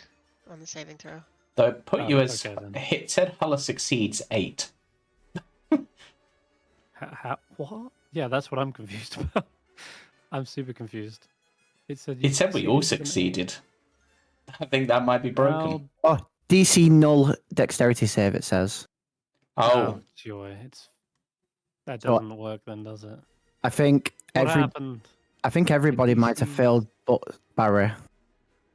on the saving throw. So it put you as... okay, then. It said Hulla succeeds 8. What? Yeah, that's what I'm confused about. I'm super confused. It said We all with an eight. succeeded. I think that might be broken. Oh, DC null dexterity save, it says. Oh, joy. That doesn't work then, does it? I think What happened? I think everybody might have DC? failed but Barry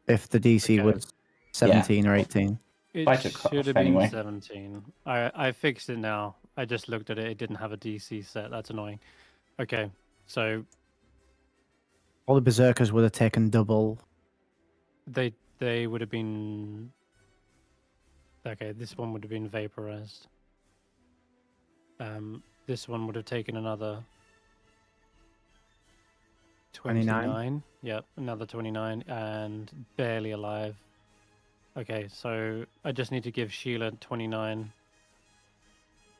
if the DC Okay. was 17 or 18. It I took cut should off have been anyway. 17. I fixed it now. I just looked at it. It didn't have a DC set. That's annoying. Okay, so All the berserkers would have taken double. they would have been... Okay, this one would have been vaporized. This one would have taken another 29. Yep, another 29 and barely alive. Okay, so I just need to give Sheila 29.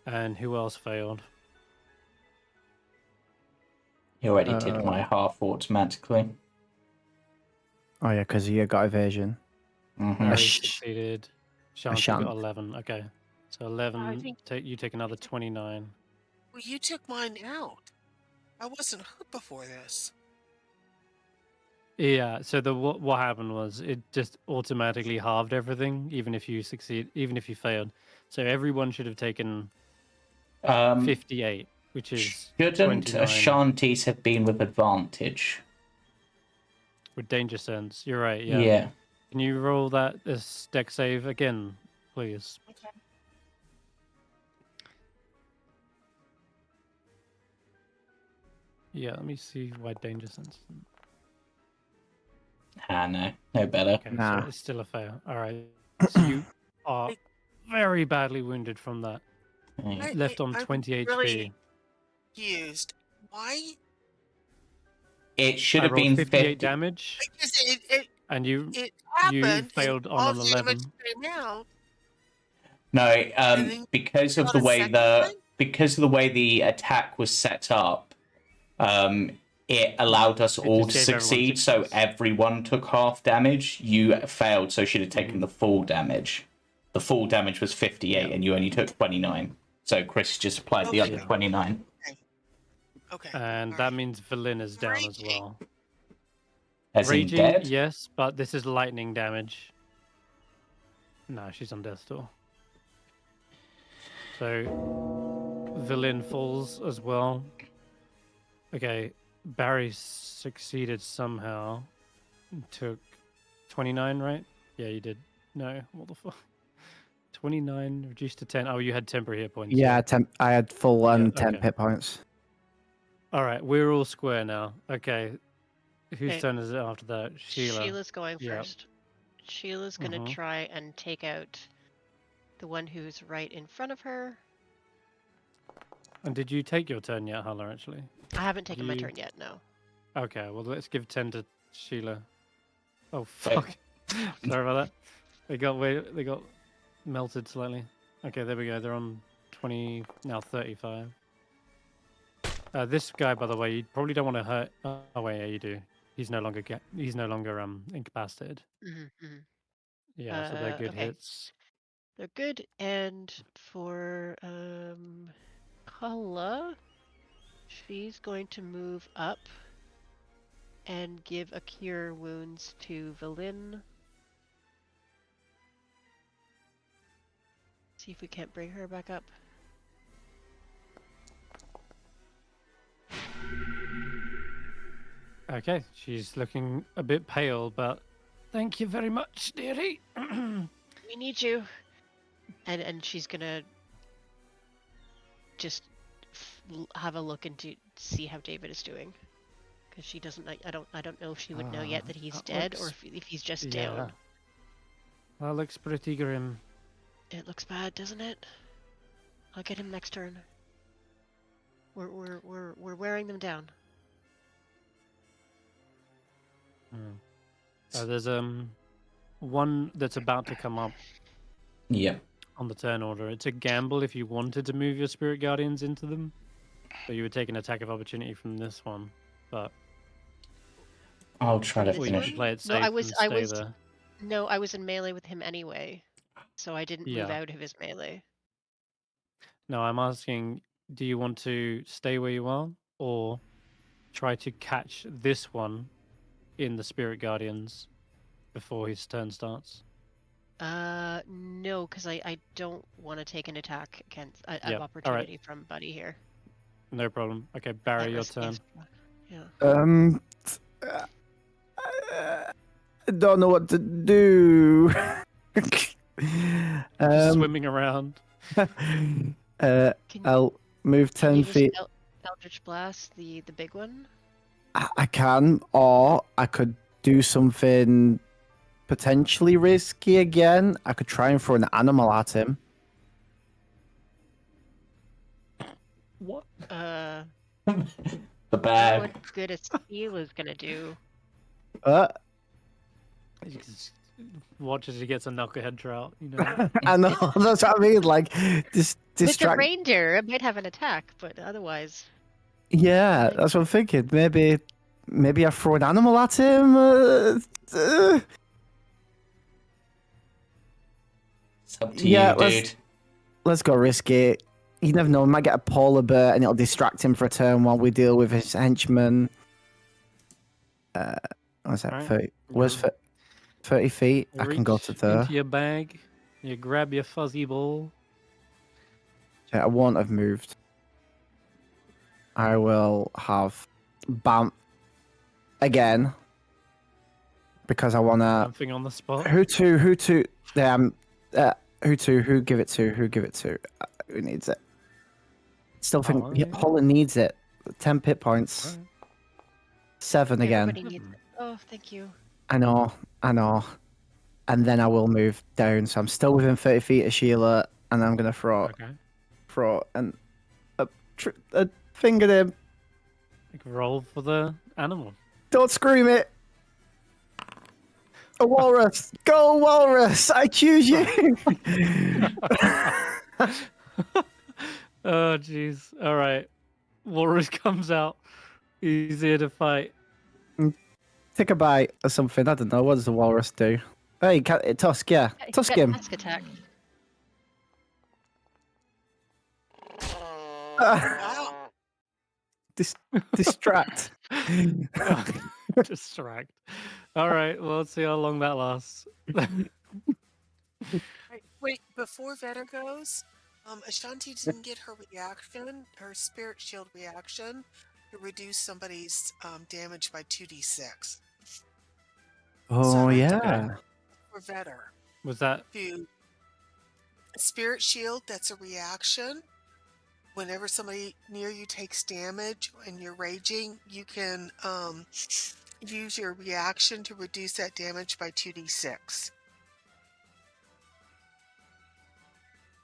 And who else failed? you already did my half automatically. Oh yeah, because you got evasion. Mary Ash- succeeded. Shanti Ashanti. got 11. Okay, so 11. You take another 29. Well, you took mine out. I wasn't hurt before this. Yeah. So what happened was it just automatically halved everything, even if you failed. So everyone should have taken 58, which is Shouldn't 29 Ashantis have been with advantage? with danger sense. You're right. Yeah. Yeah. Can you roll that as deck save again, please? Okay. Yeah. Let me see why danger sense. No, no better. Okay, Nah. so it's still a fail. All right. So you are very badly wounded from that. Right. Left on I'm 20 HP. really confused. Why? It should I have rolled been 58 damage, Because and you happened, failed and on all an the damage 11. came out. No, And then because of got the a way second one? the attack was set up, it allowed us It all just to gave everyone succeed. 6 So points. everyone took half damage. You failed, so should have taken Mm-hmm. the full damage. The full damage was 58, Yeah. and you only took 29. So Chris just applied the other Okay. 29. Okay. And all that right. means Valin is down as Raging. well. As in Raging, dead. yes, but this is lightning damage. No, she's on death's door. So Valin falls as well. Okay, Barry succeeded somehow. Took 29, right? Yeah, you did. No, what the fuck? 29 reduced to 10. Oh, you had temporary hit points. Yeah, I had full Yeah, 10 okay. hit points. All right, we're all square now. Okay, whose Okay. turn is it after that? Sheila. Sheila's going Yep. first. Sheila's gonna Mhm. try and take out the one who's right in front of her. And did you take your turn yet, Hulla, actually? I haven't taken my You- turn yet, no. Okay, well, let's give 10 to Sheila. Oh, Wait. fuck. Sorry about that. They got melted slightly. Okay, there we go. They're on 20, now 35. This guy, by the way, you probably don't want to hurt. Oh, wait, yeah, you do. He's no longer incapacitated. Mm-hmm. Yeah, so they're good Okay. hits. They're good, and for Hulla, she's going to move up and give a cure wounds to Valin. See if we can't bring her back up. Okay, she's looking a bit pale, but thank you very much, dearie. We need you. And she's gonna just have a look into see how David is doing, because she doesn't. I don't know if she would know yet that he's that dead or looks- if he's just yeah. down. That looks pretty grim. It looks bad, doesn't it? I'll get him next turn. We're wearing them down. There's one that's about to come up Yep. on the turn order. It's a gamble if you wanted to move your spirit guardians into them, so you would take an attack of opportunity from this one. But I'll try to or you finish. can play it No, safe I and was stay there. no, I was in melee with him anyway, so I didn't move Yeah. out of his melee. No, I'm asking, do you want to stay where you are or try to catch this one in the spirit guardians before his turn starts? No, because I don't want to take an attack against Yep, of alright. opportunity from Buddy here. No problem. Okay, Barry, At your risk turn. against- Yeah. I don't know what to do. Just swimming around. Can, I'll move can 10 you just feet. Eldritch Blast the big one? I can, or I could do something potentially risky again. I could try and throw an animal at him. What? The Know bag. what good a seal is gonna do. You just watch as he gets a knucklehead trout, you know. I know, that's what I mean. Like, With the distract. reindeer, it might have an attack, but otherwise. Yeah, that's what I'm thinking. Maybe I throw an animal at him. It's up to Yeah, you, dude. Let's go risky. You never know. We might get a polar bear and it'll distract him for a turn while we deal with his henchmen. What's that? Alright. 30. Where's 30 feet? I can go to Reach there. into your bag. You grab your fuzzy ball. Okay, I won't have moved. I will have bam again because I wanna. Something on the spot. Who to? Who to? Who to? Who give it to? Who give it to? Who needs it? Still think Alright. Holland needs it. 10 pit points. Alright. 7 again. Everybody needs it. Oh, thank you. I know. And then I will move down. So I'm still within 30 feet of Sheila, and I'm gonna throw and a thing at him. Roll for the animal. Don't scream it. A walrus. Go walrus. I choose you. Oh, jeez. All right. Walrus comes out. He's here to fight. Take a bite or something. I don't know. What does the walrus do? Hey, tusk, yeah. He's Tusk got him. Tusk attack. Wow. Distract. Distract. All right. Well, let's see how long that lasts. Wait, before Vetter goes, Ashanti didn't get her reaction, her spirit shield reaction, to reduce somebody's damage by 2d6. Oh, I'd like to yeah. For Vetter. Was that? To spirit shield, that's a reaction. Whenever somebody near you takes damage and you're raging, you can use your reaction to reduce that damage by 2d6.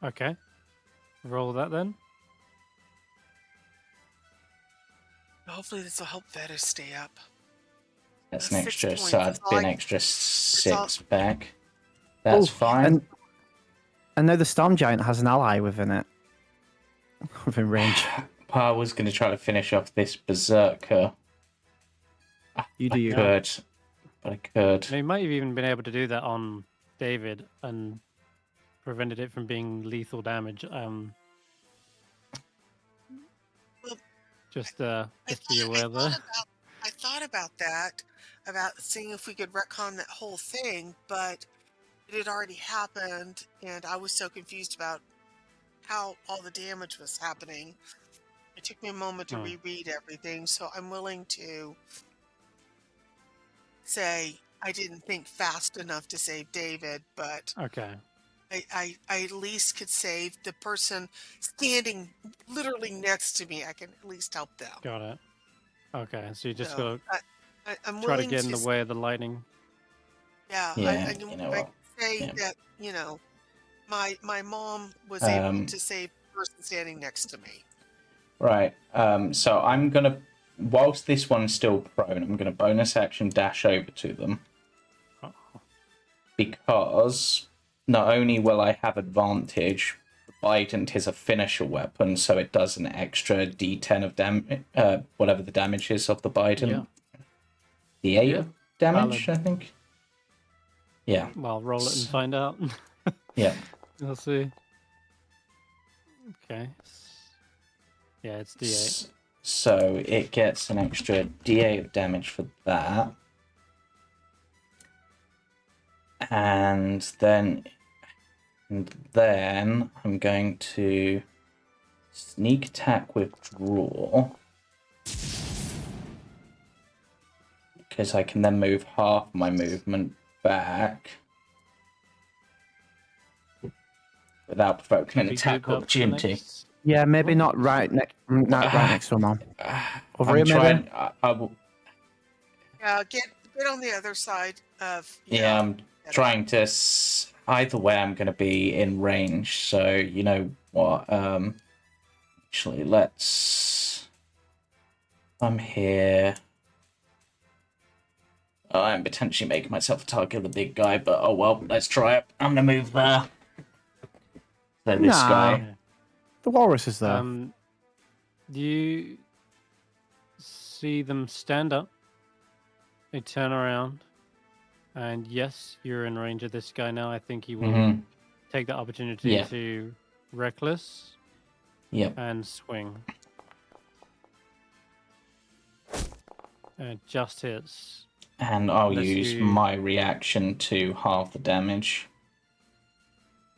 Okay. Roll that then. Hopefully this will help Vetter stay up. That's an 6 extra, points, so I'd that's all be an I- extra all- 6 back. That's fine. And now the storm giant has an ally within it. Within range. I was going to try to finish off this berserker. You do you. Could, but I could. They might have even been able to do that on David and prevented it from being lethal damage. Just be aware there. I thought about that, about seeing if we could retcon that whole thing, but it had already happened, and I was so confused about how all the damage was happening. It took me a moment to reread everything, so I'm willing to say I didn't think fast enough to save David, but Okay. I at least could save the person standing literally next to me. I can at least help them. Got it. Okay, so you just So, gotta I'm try to willing get in the s- way of the lightning. Yeah, Yeah, I you know I what? say Yeah. that, my mom was able to save the person standing next to me. Right. So I'm gonna, whilst this one's still prone, I'm gonna bonus action dash over to them Oh, because not only will I have advantage, the Bident is a finisher weapon, so it does an extra D10 of damage, whatever the damage is of the Bident. D8 Yeah. of damage, Valid. I think. Yeah. well, roll it and find out. Yeah. We'll see. Okay. Yeah, it's D8. So it gets an extra D8 of damage for that. And then I'm going to sneak attack withdraw. Because I can then move half my movement back without provoking an Be attack grouped up for the opportunity. next- Yeah, maybe not right next to him. Over here, I'm maybe? trying. I will. Yeah, get on the other side of. Yeah, I'm trying to. Either way, I'm going to be in range. So you know what? Actually, let's. I'm here. I'm potentially making myself a target of the big guy, but oh well. Let's try it. I'm going to move there. So this Nah. guy. The walrus is there. Do you see them stand up? They turn around, and yes, you're in range of this guy now. I think he will take the opportunity to reckless and swing. Just hits. And I'll Unless use you- my reaction to half the damage.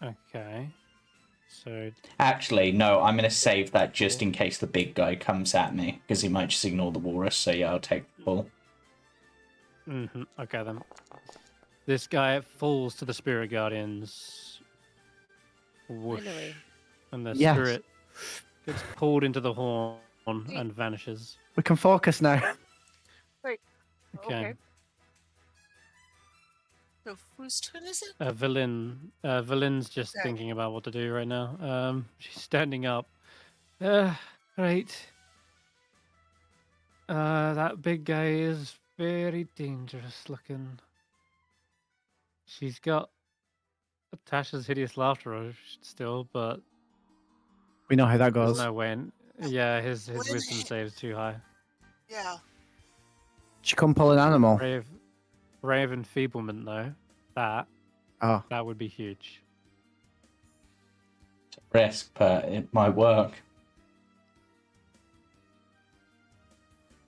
Okay. So Actually, no, I'm going to save that just in case the big guy comes at me, because he might just ignore the walrus, so yeah, I'll take the full. okay then. This guy falls to the spirit guardians. Whoosh. Finally. And the Yes. spirit gets pulled into the horn and vanishes. We can focus now. Okay. So whose turn is it? Villain's just Okay. thinking about what to do right now. She's standing up. Right. That big guy is very dangerous looking. She's got Tasha's hideous laughter still, but We know how that there's goes. no way. Yeah, his When wisdom he- save is too high. Yeah. She come pull an animal. Brave enfeeblement though. Oh, That would be huge. It's a risk, but it might work.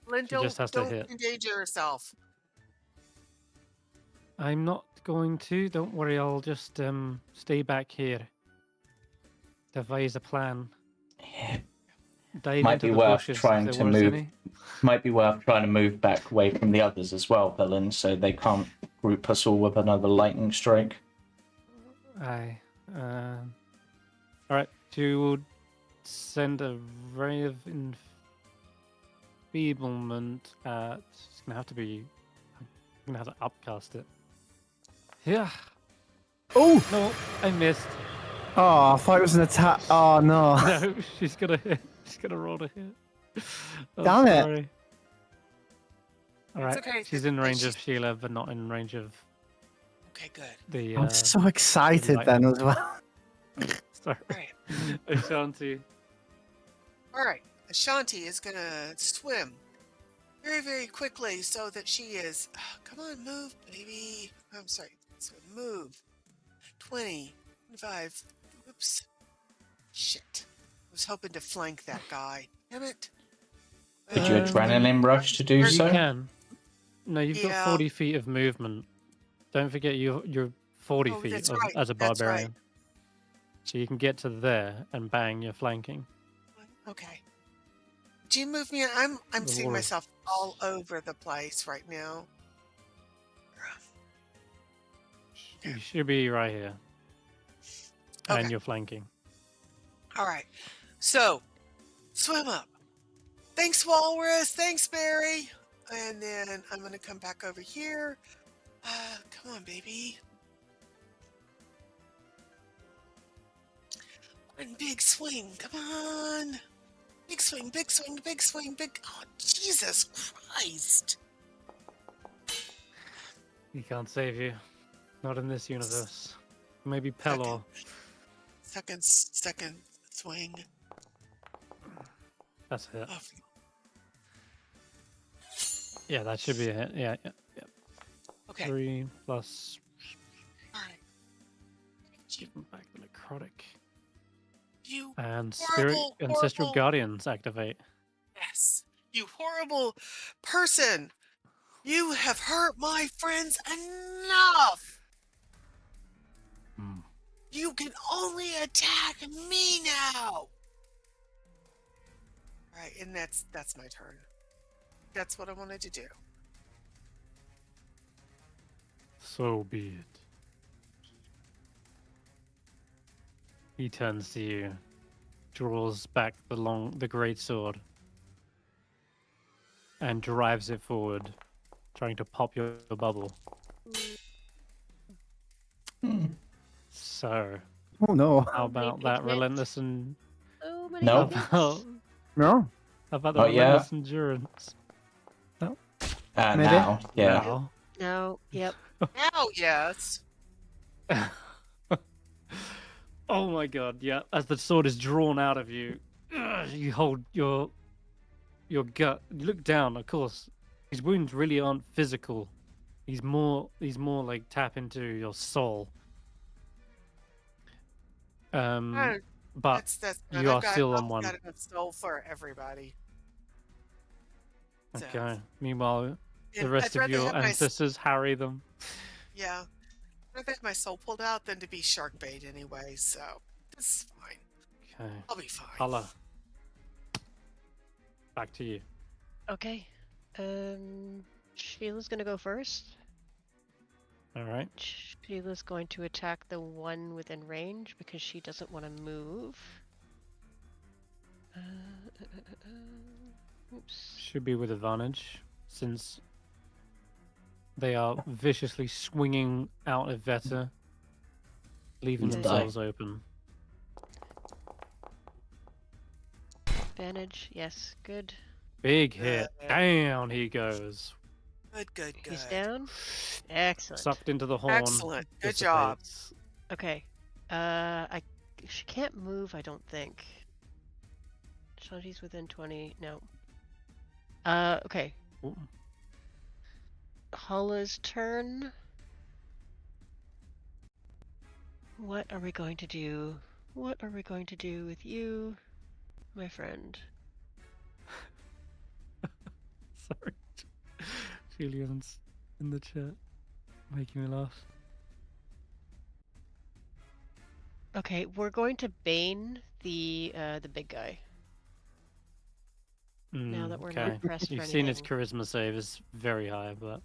Lynn, She just has to don't hit. endanger yourself. I'm not going to. Don't worry. I'll just stay back here. Devise a plan. Yeah. Dive Might into be the worth bushes if trying there to was move. any. Might be worth trying to move back away from the others as well, villain, so they can't group us all with another lightning strike. Aye. Alright, she will send a ray of enfeeblement at. It's gonna have to be. I'm gonna have to upcast it. Yeah. oh, No, I missed. oh! I thought it was an attack. Oh no! No, she's gonna hit. She's gonna roll to hit. I'm Damn it. sorry. Alright, okay, she's in range she's- of Sheila, but not in range of Okay, good. the. I'm so excited like- then as well. Sorry, All right. Ashanti. All right. Ashanti is gonna swim very, very quickly so that she is. Come on, move, baby. I'm sorry. So move. 20, 25. Oops. Shit. I was hoping to flank that guy. Damn it. Did you adrenaline rush to do You so? can. No, you've got Yeah. 40 feet of movement. Don't forget you're 40 Oh, feet that's of, right, as a that's right. barbarian. So you can get to there and bang, you're flanking. Okay. Do you move me? I'm The seeing water. myself all over the place right now. You should be right here. Okay. And you're flanking. All right. So, swim up. Thanks, Walrus. Thanks, Barry. And then I'm going to come back over here. Come on, baby. One big swing. Come on. Big swing, big swing, big swing, big. Oh, Jesus Christ. He can't save you. Not in this universe. Maybe Pelor. Second swing. That's it. Oh, Yeah, that should be a hit. Yeah. okay. 3 plus. All right. Give him back the necrotic. You And Spirit horrible, Ancestral horrible- Guardians activate. Yes. You horrible person. You have hurt my friends enough. Hmm. You can only attack me now. All right, and that's my turn. That's what I wanted to do. So be it. He turns to you, draws back the great sword, and drives it forward, trying to pop your bubble. Hmm. So, Oh no! how about that relentless and So many No. hits. No. how about the Oh, yeah. relentless endurance? Maybe? Now, yeah. Now. No, yep. Now, yes. Oh my god, yeah. As the sword is drawn out of you, you hold your gut. You look down, of course. His wounds really aren't physical. He's more like tap into your soul. Oh, But that's you are still on I've one. got enough soul for everybody. So, Okay. Meanwhile, the and rest I'd of rather your have my ancestors harry them. yeah. I'd rather have my soul pulled out than to be shark bait anyway, so this is fine. Okay. I'll be fine. Hulla. Back to you. Okay. Sheila's gonna go first. All right. Sheila's going to attack the one within range because she doesn't want to move. Oops. Should be with advantage since They are viciously swinging out of Vetter, leaving He's themselves open. Advantage. Yes. Good. Big hit. Good. Down he goes. Good. He's down. Excellent. Sucked into the horn. Excellent. Good job. dissipates. Okay. She can't move, I don't think. Ashanti's within 20. No. Okay. Ooh. Hulla's turn. What are we going to do? What are we going to do with you, my friend? Sorry. Julian's in the chat, making me laugh. Okay, we're going to Bane the big guy. Now that we're not pressed for You've seen its anything. charisma save is very high, but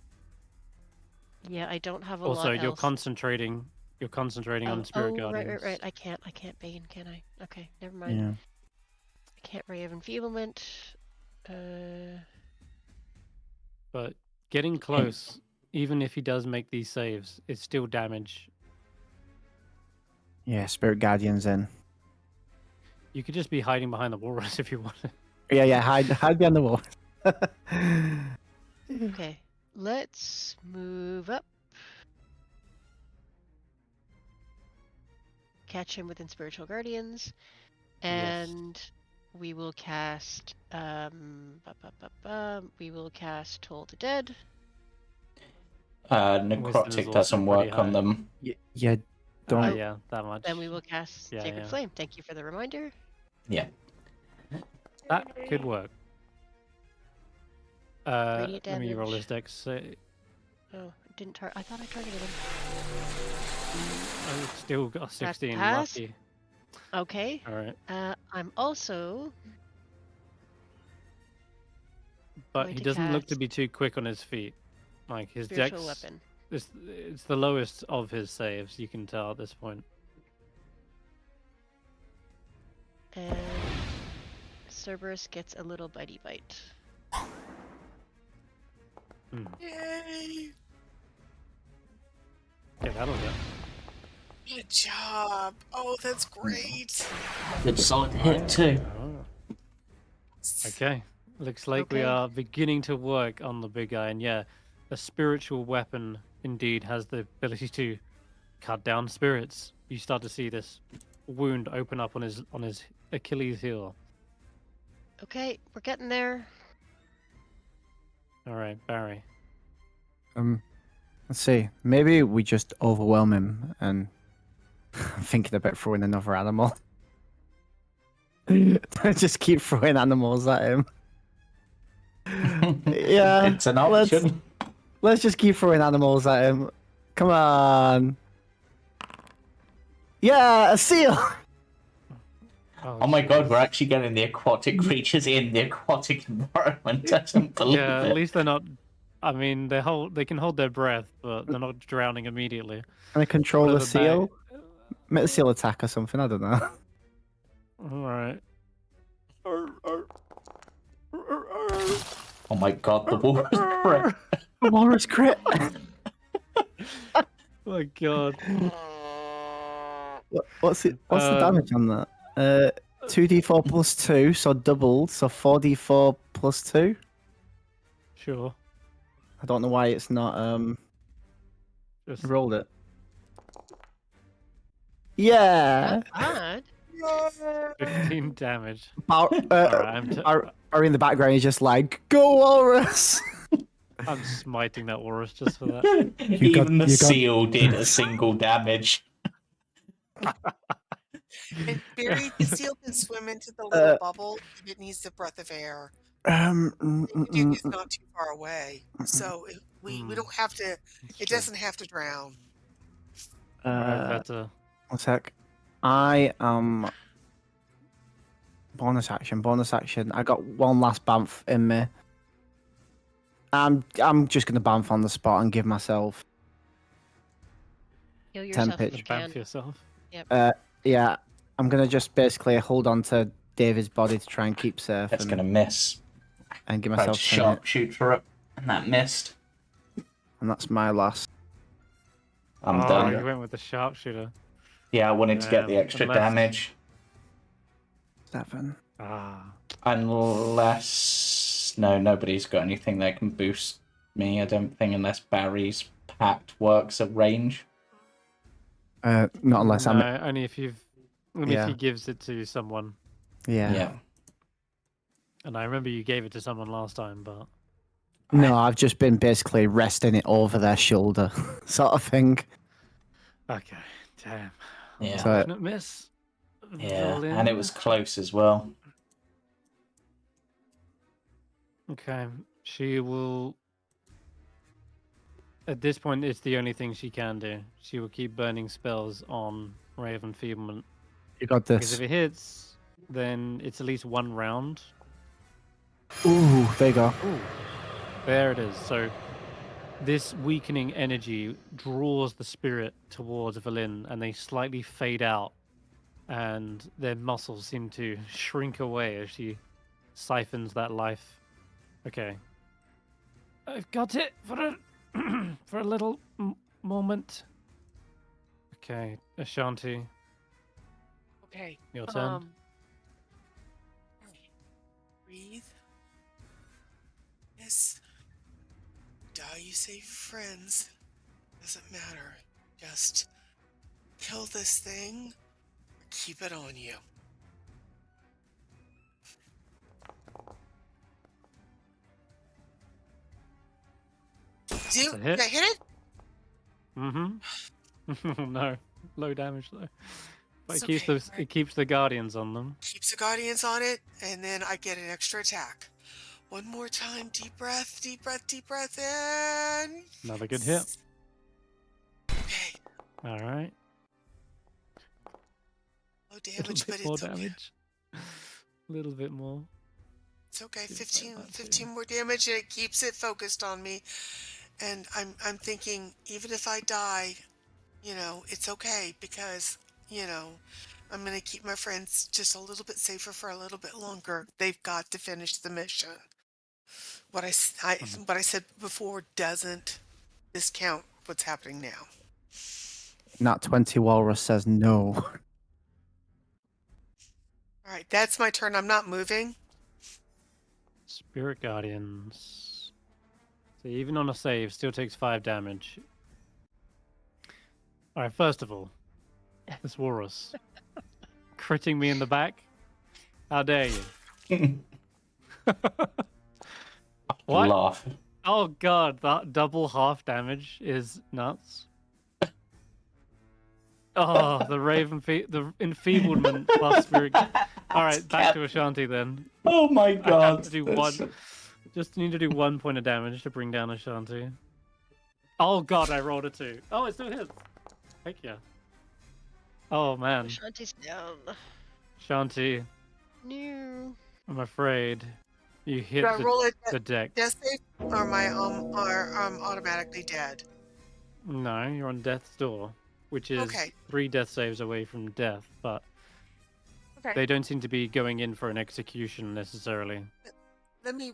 Yeah, I don't have a also lot you're else. concentrating. You're concentrating on Spirit Guardians. Right. I can't Bane, can I? Okay, never mind. Yeah. I can't Ray of Enfeeblement. But getting close, even if he does make these saves, it's still damage. Yeah, Spirit Guardian's in. You could just be hiding behind the walrus if you wanted. Yeah, hide behind the wall. Okay, let's move up. Catch him within Spiritual Guardians. And we will cast we will cast Toll the Dead. Wisdom is Necrotic also doesn't work pretty on high. them. Yeah, don't. Yeah, that much. Then we will cast Yeah, Sacred yeah. Flame. Thank you for the reminder. Yeah. That could work. Radiant Let me roll damage. his dex. Oh, it didn't I thought I targeted him. Oh, still got a 16. pass? Lucky. Okay. All right, I'm also but going he to doesn't look to cast be too quick on his feet. Like his Spiritual dex, Weapon. it's the lowest of his saves. You can tell at this point. And Cerberus gets a little bitey bite. Yay! Yeah, that'll do. Good job. Oh, that's great. Good solid hit too. Oh. Okay, looks like we Okay. are beginning to work on the big guy, and yeah, a spiritual weapon indeed has the ability to cut down spirits. You start to see this wound open up on his Achilles heel. Okay, we're getting there. All right, Barry. Let's see. Maybe we just overwhelm him, and I'm thinking about throwing another animal. Just keep throwing animals at him. Yeah, It's an option. Let's just keep throwing animals at him. Come on. Yeah, a seal. Oh my god, we're actually getting the aquatic creatures in the aquatic environment. I don't believe Yeah, it. at least they're not. I mean, they can hold their breath, but they're not drowning immediately. Can I control the Whatever seal? Make the seal attack or something. I don't know. All right. Oh my god, the walrus crit. Walrus crit. My God. What's the damage on that? 2d4 plus 2, so doubled, so 4d4 plus 2. Sure. I don't know why it's not Just rolled it. Yeah. Not bad. 15 damage. Alright, I'm in the background, he's just like, "Go Walrus!" I'm smiting that Walrus just for that. Even the seal did a single damage. And Barry, the seal can swim into the little bubble if it needs the breath of air. It's not too far away, so we don't have to. It doesn't have to drown. Alright, Vetter. 1 sec. I bonus action. I got one last bamf in me. I'm just gonna bamf on the spot and give myself Heal yourself if pitch. you Bamf can. yourself. yeah. I'm gonna just basically hold on to David's body to try and keep safe. That's gonna miss. and give Tried to myself 10 sharpshoot for it, and that missed. and that's my last. I'm Oh, done. you went with the sharpshooter. Yeah, I wanted to get the extra unless- damage. 7. Ah. Unless... No, nobody's got anything that can boost me, I don't think, unless Barry's pact works at range. Not unless no, I'm. only if you've... Only if Yeah. he gives it to someone. Yeah. And I remember you gave it to someone last time, but... No, I've just been basically resting it over their shoulder, sort of thing. Okay, damn. Yeah. So- Unfortunate miss. Yeah, and Villain. it was close as well. Okay, she will... At this point, it's the only thing she can do. She will keep burning spells on Ray of Enfeeblement. You got Because this. if it hits, then it's at least one round. Ooh, there you go. Ooh, there it is. So this weakening energy draws the spirit towards Valin, and they slightly fade out, and their muscles seem to shrink away as she siphons that life. Okay, I've got it for a for a little moment. Okay, Ashanti, Okay. your turn. Breathe. Yes. Die, you save friends. Doesn't matter. Just kill this thing or keep it on you. a hit. Did I hit it? Mm-hmm. No, low damage though. But It's it keeps okay, those. right. It keeps the guardians on them. Keeps the guardians on it, and then I get an extra attack. One more time. Deep breath, deep breath, deep breath, and... Another good hit. Okay. All right. Low A damage, little but bit more it's okay. damage. A little bit more. It's okay. Feels 15, like that 15 too. more damage, and it keeps it focused on me. And I'm thinking, even if I die, you know, it's okay because, you know, I'm gonna keep my friends just a little bit safer for a little bit longer. They've got to finish the mission. What what I said before doesn't discount what's happening now. Nat 20 Walrus says no. All right, that's my turn. I'm not moving. Spirit guardians. So even on a save, still takes 5 damage. All right. First of all, this Walrus critting me in the back. How dare you? What? Laugh. Oh god, that double half damage is nuts. Oh, the the enfeeblement plus spirit. All right, back to Ashanti then. Oh my I god. have to do that's- one. Just need to do 1 point of damage to bring down Ashanti. Oh god, I rolled a 2. Oh, it still hits. Heck yeah. Oh man, Shanty's down. Ashanti, No. I'm afraid you hit Do I roll a the deck. death save, or my are automatically dead? No, you're on death's door, which is Okay. 3 death saves away from death, but Okay. they don't seem to be going in for an execution necessarily. Let me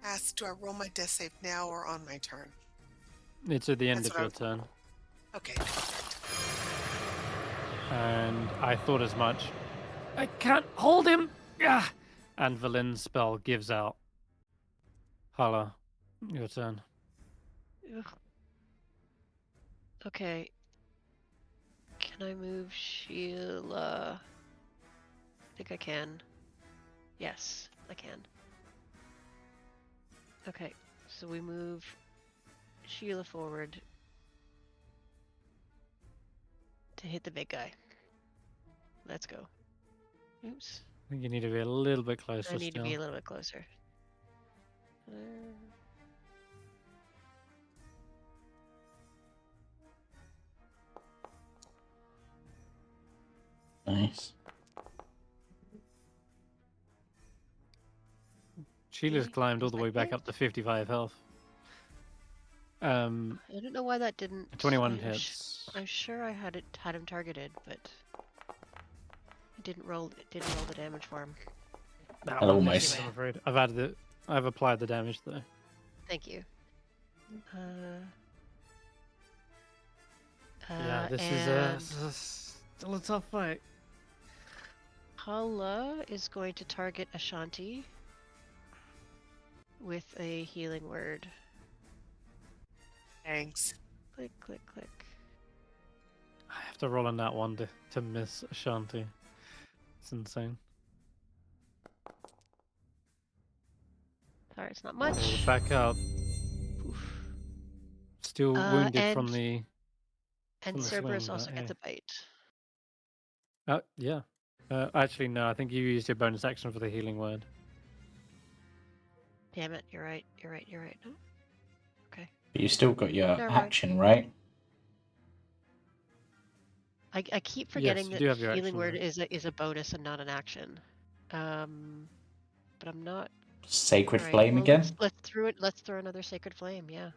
ask: do I roll my death save now or on my turn? It's at the end That's of what I your was- turn. Okay. Perfect. And I thought as much. I can't hold him! Ah! And Valin's spell gives out. Hulla, your turn. Ugh. Okay. Can I move Sheila? I think I can. Yes, I can. Okay, so we move Sheila forward to hit the big guy. Let's go. Oops. I think you need to be a little bit closer I need still. to be a little bit closer. Nice. Sheila's Okay, climbed all is the that way back hit? up to 55 health. I don't know why that didn't. 21 I'm hits. I'm sure I had him targeted, but it didn't roll. It didn't roll the damage for him. That Hello, one mice. misses, I'm afraid. I've applied the damage though. Thank you. Yeah, this and is still a tough fight. Hulla is going to target Ashanti with a healing word. Thanks. Click, click, click. I have to roll on that one to miss Ashanti. It's insane. Sorry, it's not Oh, much. back up. Oof. Still wounded and from the. and from the Cerberus swing, also but gets hey. a bite. Yeah. Actually, no. I think you used your bonus action for the healing word. Damn it! You're right. You're right. You're right. No. Okay. But you still got your Never mind. action, right? I keep Yes, forgetting you that do have your healing action, word right? is a bonus and not an action. But I'm not. Sacred All right. Flame Well, again? let's throw another sacred flame. Yeah.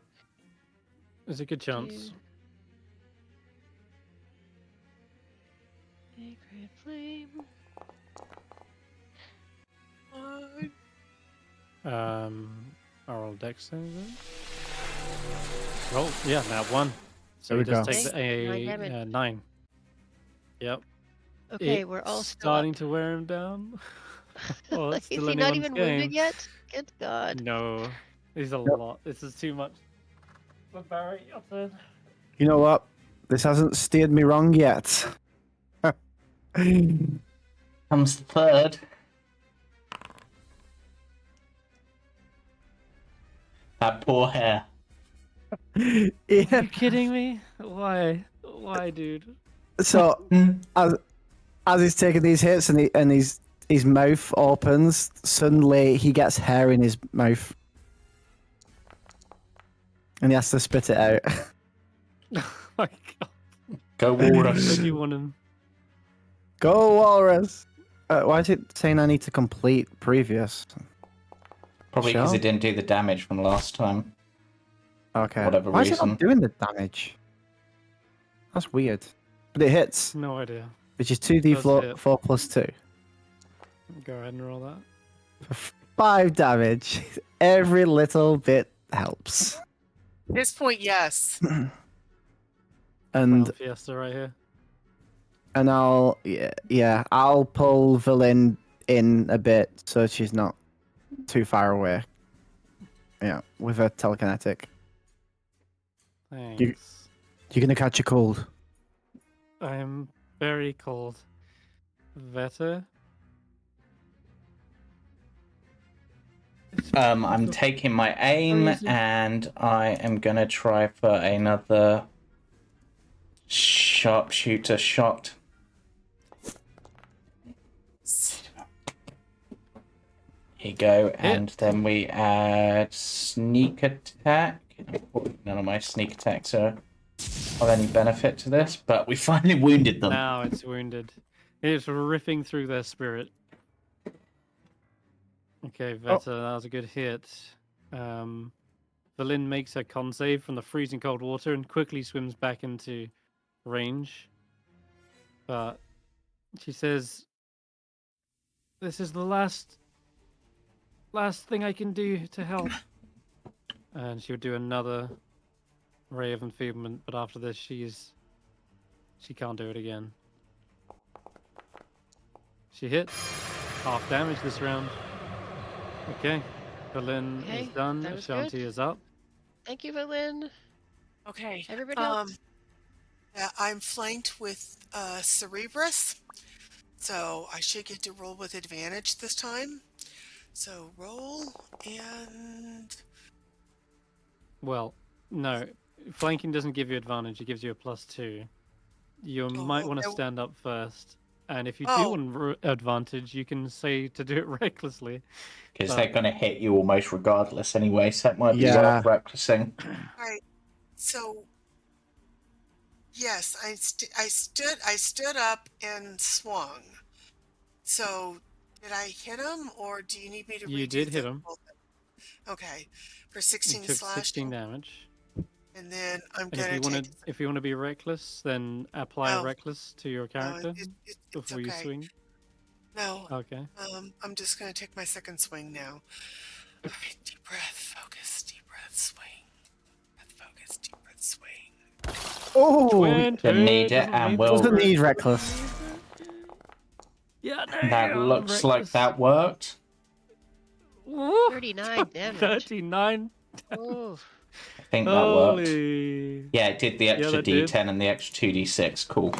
There's a good chance. Sacred flame. Our old deck saves it. Oh, yeah, now 1. So There he we does go. take Okay, 9 a damage. 9. Yep. Okay, It's we're all still starting up. to wear him down. Oh, it's Is still he not anyone's even game. wounded yet? Good God. No, this is a Yep. lot. This is too much. But Barry, your turn. You know what? This hasn't steered me wrong yet. Comes the third. That poor hair. Are Yeah. you kidding me? Why? Why, dude? So as he's taking these hits and his mouth opens, suddenly he gets hair in his mouth, and he has to spit it out. Oh my god. Go Where Walrus. do you want him? Go Walrus! Why is it saying I need to complete previous? Probably because Sure. it didn't do the damage from last time. Okay. Whatever Why is it reason. not doing the damage? That's weird. But it hits, No idea. which is Does hit. 2d4 plus 2. Go ahead and roll that. For 5 damage. Every little bit helps. At this point, yes. And Clown Fiesta right here. I'll I'll pull Vlyn in a bit so she's not too far away. Yeah, with her telekinetic. Thanks. You're gonna catch a cold. I am very cold. Vetter? I'm taking my aim Crazy. and I am gonna try for another sharpshooter shot. Here you go, and then we add sneak attack. None of my sneak attacks are of any benefit to this, but we finally wounded them. Now it's wounded. It's ripping through their spirit. Okay, Vetter, that was a good hit. Vlyn makes a con save from the freezing cold water and quickly swims back into range. But she says, "This is the last thing I can do to help." And she would do another ray of enfeeblement, but after this, she can't do it again. She hits. Half damage this round. Okay. Vlyn is Okay, done. that was Ashanti good. is up. Thank you, Vlyn. Okay. Everybody else. Yeah, I'm flanked with Cerebrus, so I should get to roll with advantage this time. So roll and Well, no. Flanking doesn't give you advantage. It gives you a +2. You might want to okay. stand up first. And if you do Oh. want advantage, you can say to do it recklessly. Because they're going to hit you almost regardless anyway, so it might be Yeah. worth recklessing. All right. So yes, I stood up and swung. So did I hit him, or do you need me to redo You did hit him. Okay, for You 16 took 16 slashing, damage. and then I'm And gonna take. if you want to be reckless, then apply No, reckless to your no, character it's before you okay. swing. No, Okay. I'm just gonna take my second swing now. All right, deep breath, focus, deep breath, swing. Breath, focus, deep breath, swing. Oh, 20. Didn't need it, Doesn't and need will- doesn't it. need reckless. Yeah, That damn, looks like reckless. that worked. Woo. 39 damage. 39. Oh, I think that worked. Holy. Yeah, it did the extra that did. D10 and the extra 2D6. Cool.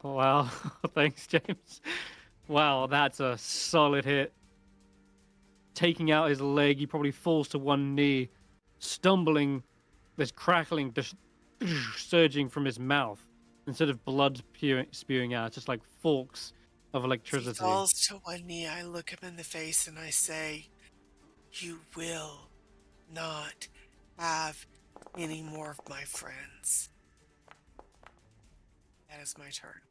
Wow. Thanks, James. Wow, that's a solid hit. Taking out his leg, he probably falls to one knee, stumbling. There's crackling, just surging from his mouth. Instead of blood spewing out, it's just like forks of As he electricity. falls to one knee, I look him in the face and I say, "You will not have any more of my friends." That is my turn.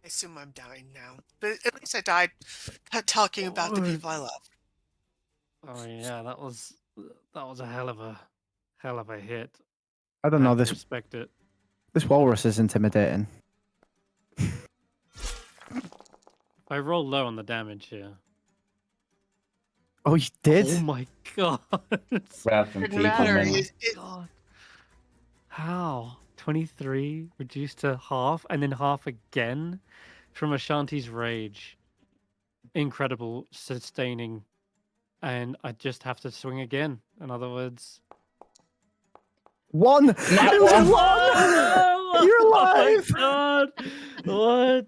I assume I'm dying now, but at least I died talking about the people I love. Oh yeah, that was a hell of a hit. I don't know. have to This respect it. walrus is intimidating. I roll low on the damage here. Oh, you did? Oh my god! Rather than Doesn't people matter. memory. God. How? 23 reduced to half and then half again from Ashanti's rage. Incredible sustaining. And I just have to swing again. In other words. One! Nat It was one. one! You're alive! Oh my god! What?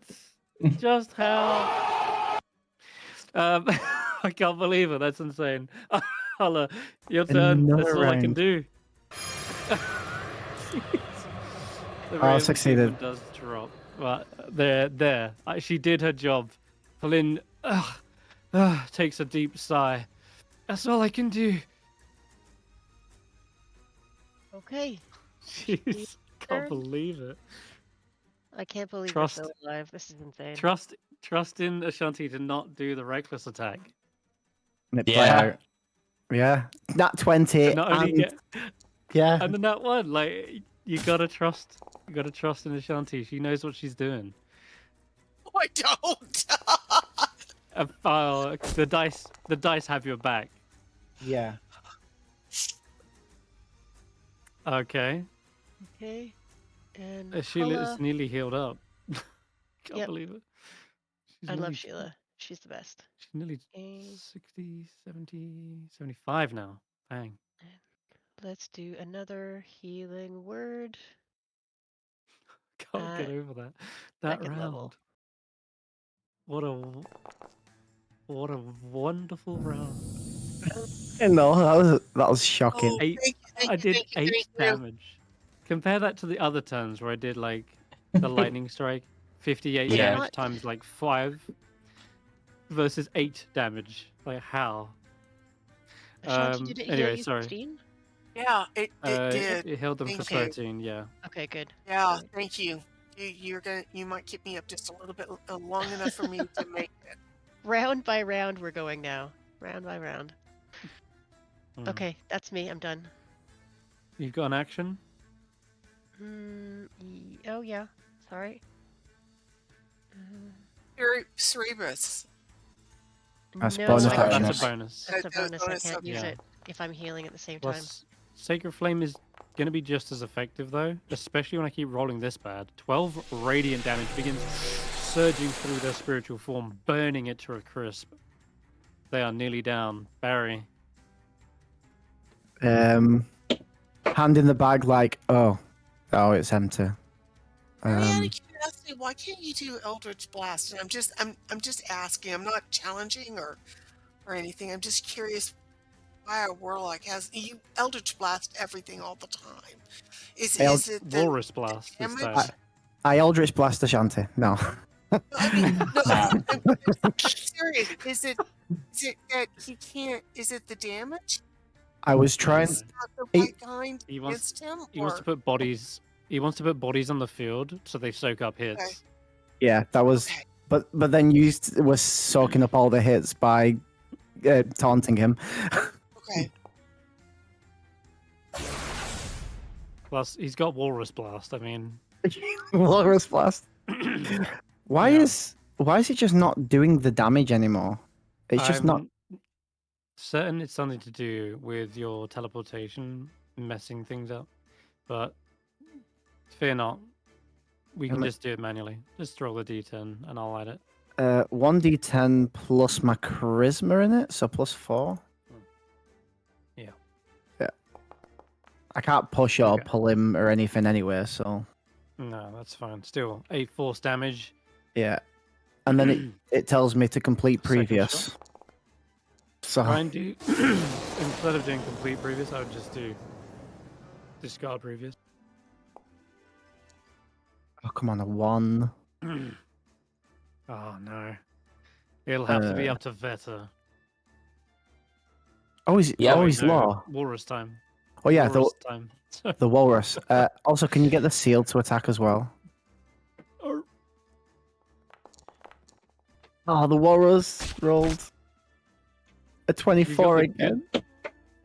Just how? I can't believe it. That's insane. Hulla, your turn. That's Another all I can round. do. The Oh, rate of succeeded. achievement does drop. But there. She did her job. Flynn takes a deep sigh. That's all I can do. okay. Jeez, can't turn. believe it. I can't believe Trust- we're still alive. This is insane. Trust in Ashanti to not do the reckless attack. And it play Yeah. out. Yeah. Nat 20. To not only and, get yeah. and then that one, like you gotta trust in Ashanti. She knows what she's doing. Oh, I don't. The dice have your back. Yeah. Okay. Okay. And Sheila is Hulla. nearly healed up. Can't Yep. believe it. She's I nearly- love Sheila. She's the best. She's nearly Okay. 60, 70, 75 now. Bang. Let's do another healing word. Can't get At over that second round. level. What a wonderful round. No, that was shocking. Oh, Eight. thank I you, did thank you, 8 thank you. damage. Compare that to the other turns where I did like the lightning strike, 58 Yeah. damage times like 5 versus 8 damage. Like how? Ashanti, did it heal Anyway, you sorry. 16? Yeah, it did. It healed them for Thank you. 13. Yeah. Okay, good. Yeah, thank you. You might keep me up just a little bit long enough for me to make it. Round by round, we're going now. Round by round. Hmm. Okay, that's me. I'm done. You've got an action. Oh yeah. Sorry. Cerebrus. That's no, bonus I can't action. That's use a it. bonus. That's a That's a bonus. I bonus, can't use okay. it if I'm healing at the same time. Plus, Sacred Flame is going to be just as effective, though, especially when I keep rolling this bad. 12 radiant damage begins surging through their spiritual form, burning it to a crisp. They are nearly down. Barry. Hand in the bag, like, oh, it's empty. Very out of curiosity, why can't you do Eldritch Blast? And I'm just asking. I'm not challenging or anything. I'm just curious why a warlock has you Eldritch Blast everything all the time. Is it the Walrus Blast this damage? time. I Eldritch Blast Ashanti. No. I mean, no, Nah. I'm serious. Is it that he can't? Is it the damage? I was trying. Is not the He- right kind He wants- against him? He wants or- to put bodies. He wants to put bodies on the field so they soak up hits. Okay. Yeah, that was. Okay. But then you was soaking up all the hits by taunting him. Okay. Plus, he's got Walrus Blast. I mean, Walrus Blast. Why Yeah. is it just not doing the damage anymore? It's just not. I'm certain it's something to do with your teleportation messing things up. But fear not. We can Am I- just do it manually. Just roll the d10 and I'll add it. 1d10 plus my charisma in it, so +4. Yeah. Yeah. I can't push or Okay. pull him or anything anyway, so No, that's fine. Still, 8 force damage. yeah. And then it tells me to complete Second previous. shot. So Try and do instead of doing complete previous, I would just do discard previous. oh come on, a 1. Oh no. It'll have to be up to Vetter. Oh, he's Yeah. oh, he's no, law. Walrus time. Oh yeah, Walrus time. the walrus. Also, can you get the seal to attack as well? Oh, the walrus rolled a 24 the again.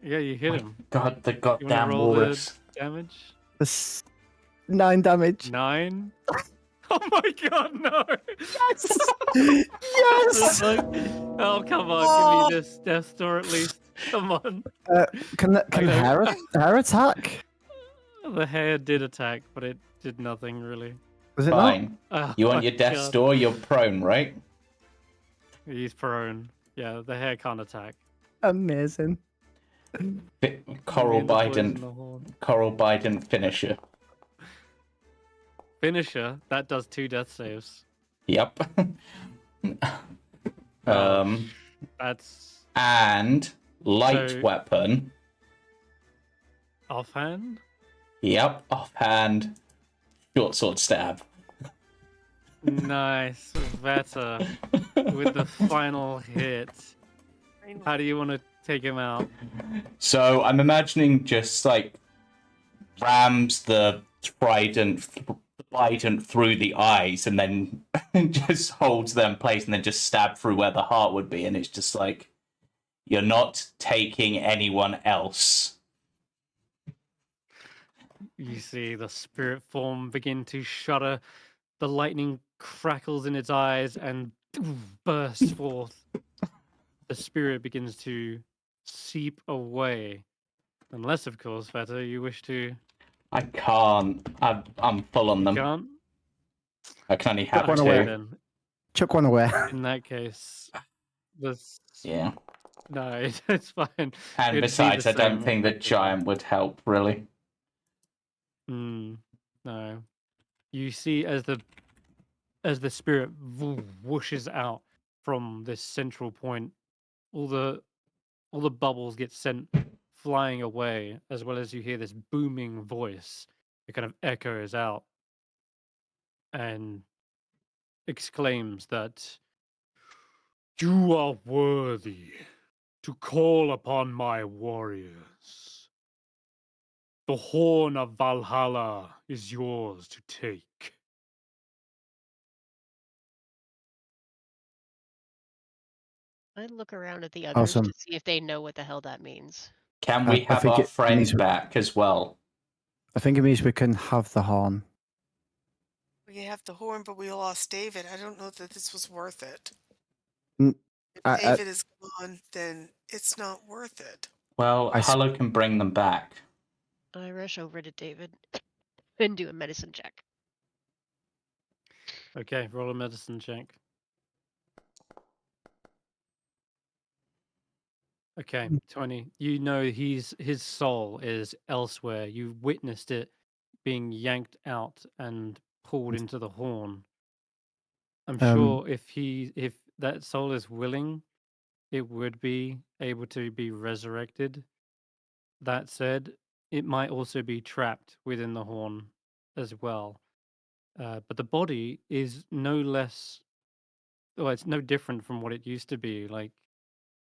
Yeah, you hit him. God, the You want to goddamn roll walrus. the damage? This 9 damage. 9? Oh my god, no! Yes. Oh, come on, give me this death door at least. Come on. Can Okay. hair attack? The hair did attack, but it did nothing really. Was it not? Fine. Oh You want my your death's God. door? You're prone, right? He's prone. Yeah, the hair can't attack. Amazing. Coral Me and the boys in Biden. the horn. Coral Biden finisher. Finisher, that does 2 death saves. Yep. That's And light So- weapon. offhand. Yep. Offhand. Short sword stab. Nice. Vetter with the final hit. How do you want to take him out? So I'm imagining just like rams the trident through the eyes and then just holds them in place and then just stab through where the heart would be, and it's just like, you're not taking anyone else. You see the spirit form begin to shudder. The lightning crackles in its eyes and bursts forth. The spirit begins to seep away. Unless, of course, Vetter, you wish to. I can't. I'm full on You them. can't? I can only have one Okay, away. two. then. Chuck one away. In that case, this. Yeah. No, it's fine. And It'd be besides, the I don't same think the effectively. giant would help, really. No. You see as the spirit whooshes out from this central point, all the bubbles get sent flying away, as well as you hear this booming voice. It kind of echoes out and exclaims that you are worthy to call upon my warriors. The horn of Valhalla is yours to take. I look around at the others Awesome. to see if they know what the hell that means. Can I we have think our it friend means- back as well? I think it means we can have the horn. We have the horn, but we lost David. I don't know that this was worth it. Mm, If I- David is gone, then it's not worth it. Well, I s- Hulla can bring them back. I rush over to David and do a medicine check. Okay, roll a medicine check. Okay, 20. You know his soul is elsewhere. You witnessed it being yanked out and pulled into the horn. I'm sure if that soul is willing, it would be able to be resurrected. That said, it might also be trapped within the horn as well. But the body is no less, well, it's no different from what it used to be. Like,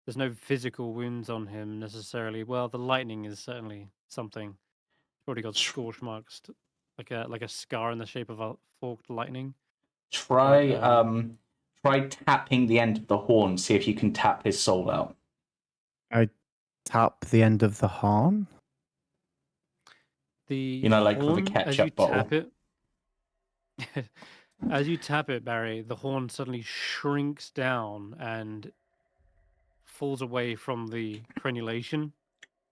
there's no physical wounds on him necessarily. Well, the lightning is certainly something. Already got scorch marks, like a scar in the shape of a forked lightning. Try But, try tapping the end of the horn, see if you can tap his soul out. I tap the end of the horn. The Like with a horn, as you ketchup bottle. tap it, as you tap it, Barry, the horn suddenly shrinks down and falls away from the crenulation,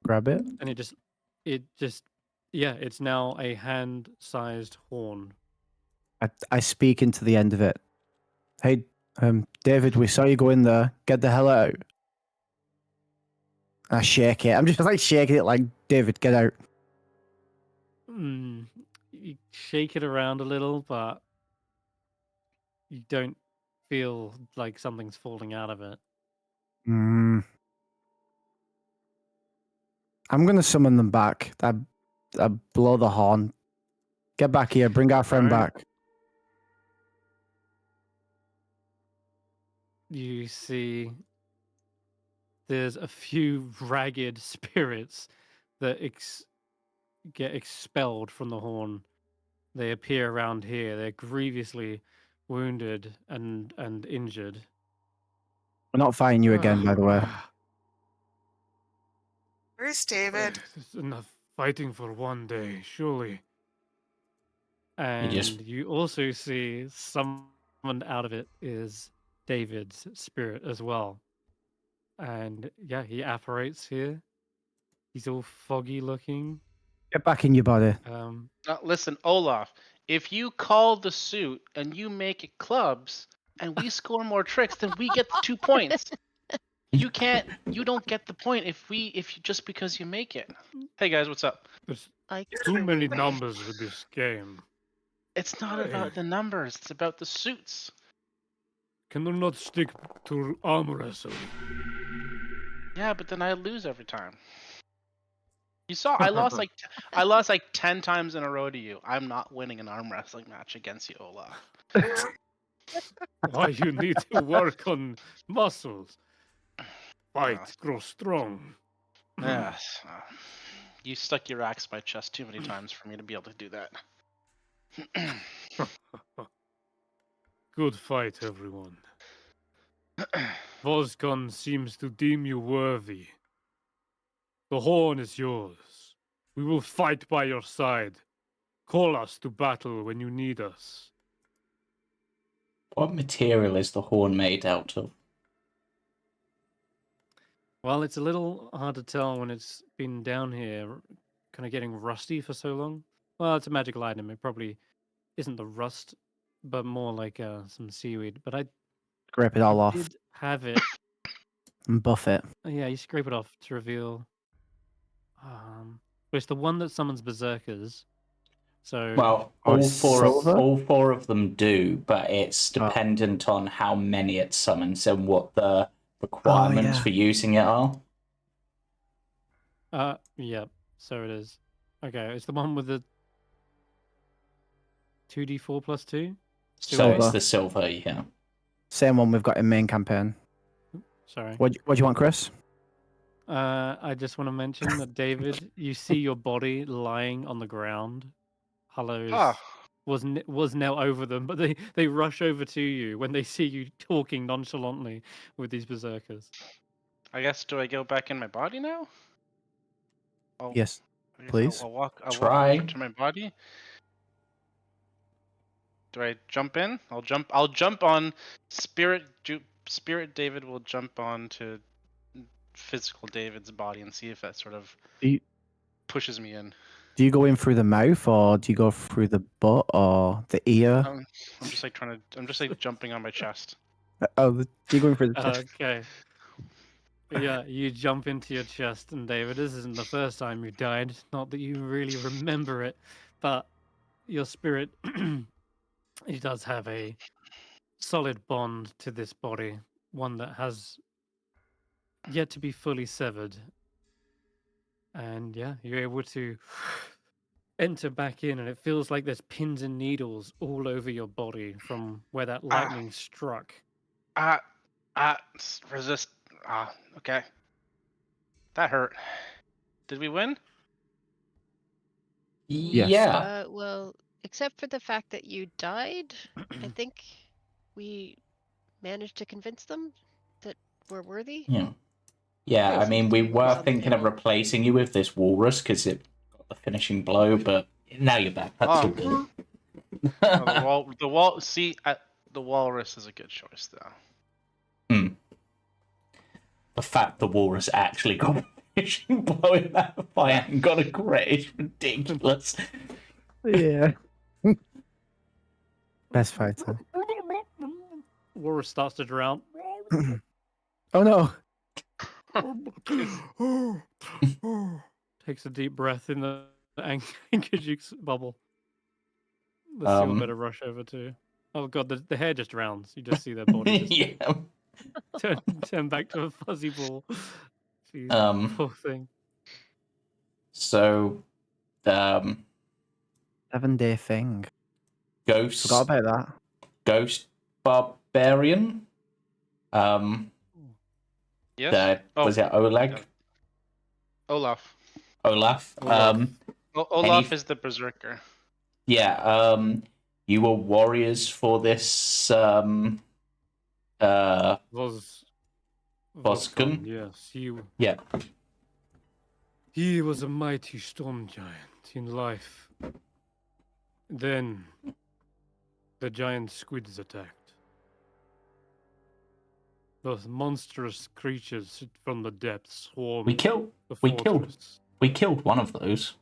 Grab it. and it just Yeah, it's now a hand-sized horn. I speak into the end of it. Hey, David, we saw you go in there. Get the hell out. I shake it. I'm just like shaking it like, David, get out. You shake it around a little, but you don't feel like something's falling out of it. I'm going to summon them back. I blow the horn. Get back here. Bring our friend Alright. back. You see there's a few ragged spirits that get expelled from the horn. They appear around here. They're grievously wounded and injured. We're not fighting you again, by the way. Where's David? There's enough fighting for one day, surely. And just- you also see summoned out of it is David's spirit as well. And yeah, he apparates here. He's all foggy looking. Get back in your body. Listen, Olaf, if you call the suit and you make it clubs and we score more tricks, then we get the 2 points. You don't get the point if you just because you make it. Hey guys, what's up? There's I too many numbers with this game. It's not about the numbers, it's about the suits. Can they not stick to arm wrestling? Yeah, but then I lose every time. You saw I lost like 10 times in a row to you. I'm not winning an arm wrestling match against you, Olaf. Why you need to work on muscles. Fight, grow strong. Yes. You stuck your axe in my chest too many times for me to be able to do that. Good fight, everyone. Voscon seems to deem you worthy. The horn is yours. We will fight by your side. Call us to battle when you need us. What material is the horn made out of? Well, it's a little hard to tell when it's been down here, kind of getting rusty for so long. Well, it's a magical item. It probably isn't the rust, but more like some seaweed. But I Scrape it all off did have it. and buff it. Yeah, you scrape it off to reveal. But it's the one that summons berserkers. So Well, Oh, all it's four silver? of them do, but it's dependent on how many it summons and what the requirements yeah. for using it are. yeah, so it is. Okay, it's the one with the 2d4 plus 2. So it's Silver. the silver, yeah. Same one we've got in main campaign. Sorry. What do you want, Chris? I just want to mention that David, you see your body lying on the ground. Hulla was now over them, but they rush over to you when they see you talking nonchalantly with these berserkers. I guess do I go back in my body now? Yes, I guess please. I'll walk Try. over to my body. Do I jump in? I'll jump on spirit. Spirit David will jump on to physical David's body and see if that sort of pushes me in. Do you go in through the mouth, or do you go through the butt or the ear? I'm just like jumping on my chest. You going through the chest? Okay. Yeah, you jump into your chest, and David, this isn't the first time you died. Not that you really remember it, but your spirit, he does have a solid bond to this body, one that has yet to be fully severed. And yeah, you're able to enter back in, and it feels like there's pins and needles all over your body from where that lightning struck. Resist. Okay. That hurt. Did we win? Yes. Yeah. well, except for the fact that you died, I think we managed to convince them that we're worthy. Yeah. Yeah, I mean, we were thinking of replacing you with this walrus because it got the finishing blow, but now you're back. That's all good. The walrus is a good choice, though. The fact the walrus actually got blowing that fire and got a crit is ridiculous. Yeah. Best fighter. Walrus starts to drown. Oh no. Takes a deep breath in the Ankajuke's bubble. The seal better rush over too. Oh god, the hair just drowns. You just see their body just Yeah. turn back to a fuzzy ball. Jeez, poor thing. So, 7-day thing. Ghost Forgot about that. Ghost Barbarian. Yes. Was it Oleg? yeah. Olaf. Olaf. Olaf is the berserker. Yeah. You were warriors for this. Vosgun? Yes, Yeah. he was a mighty storm giant in life. Then the giant squids attacked. Those monstrous creatures from the depths swarmed We killed the we killed fortress. we killed one of those.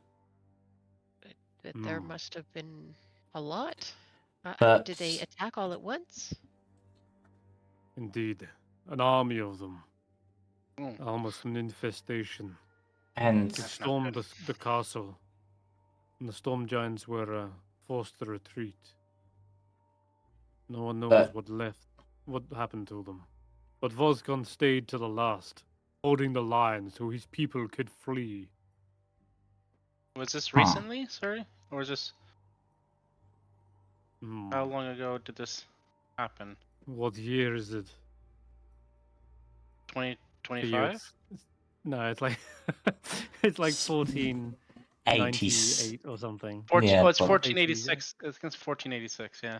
But there must have been a lot. But Did they attack all at once? Indeed, an army of them. Mm. Almost an infestation. and It That's not stormed good. the castle, and the storm giants were forced to retreat. No one knows what happened to them. But Vosgon stayed to the last, holding the line so his people could flee. Was this recently? Sorry, or was this? Hmm. How long ago did this happen? What year is it? 2025? No, it's like it's like 1498 or something. Yeah, it's but- 1486. I think it's 1486. Yeah.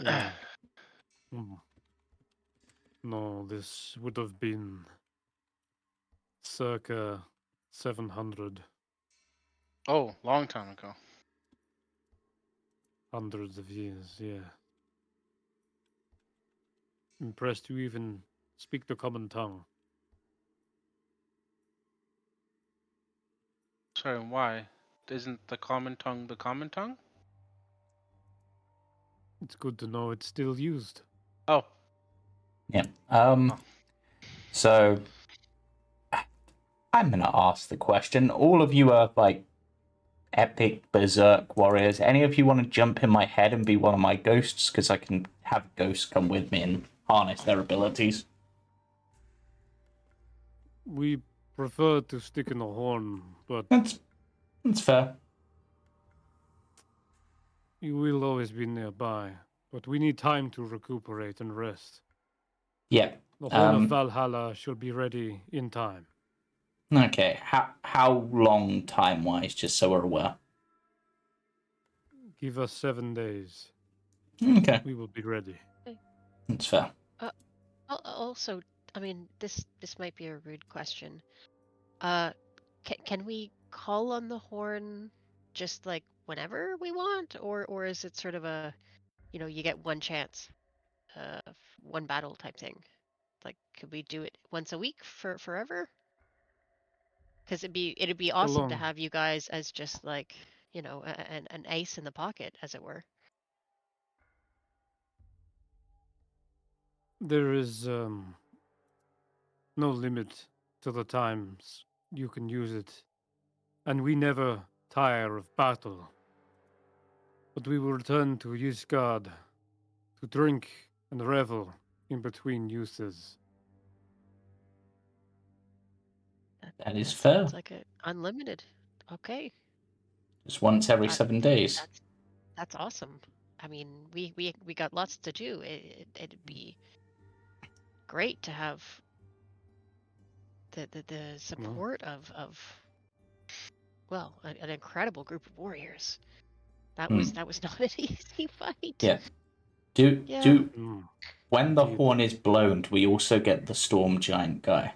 Yeah. Hmm. No, this would have been circa 700, Oh, long time ago. hundreds of years, yeah. Impressed you even speak the common tongue. Sorry, why? Isn't the common tongue the common tongue? It's good to know it's still used. Oh, Yeah. So I'm gonna ask the question. All of you are like epic berserk warriors. Any of you want to jump in my head and be one of my ghosts? Because I can have ghosts come with me and harness their abilities. We prefer to stick in the horn, but That's fair. you will always be nearby. But we need time to recuperate and rest. Yeah. The horn of Valhalla shall be ready in time. Okay. How long time wise, just so we're aware? Give us 7 days. Okay. We will be ready. That's fair. Also, I mean, this might be a rude question. Can we call on the horn just like whenever we want, or is it sort of a, you get one chance, one battle type thing? Like, could we do it once a week for forever? Because it'd be awesome to long. have you guys as just like, an ace in the pocket, as it were. There is no limit to the times you can use it, and we never tire of battle. But we will return to Ysgard to drink and revel in between uses. That is fair. Sounds like unlimited. Okay. Just once every I- 7 days. That's awesome. I mean, we got lots to do. It'd be great to have the support of well, an incredible group of warriors. That was not an easy fight. Yeah. When the horn is blown, do we also get the storm giant guy?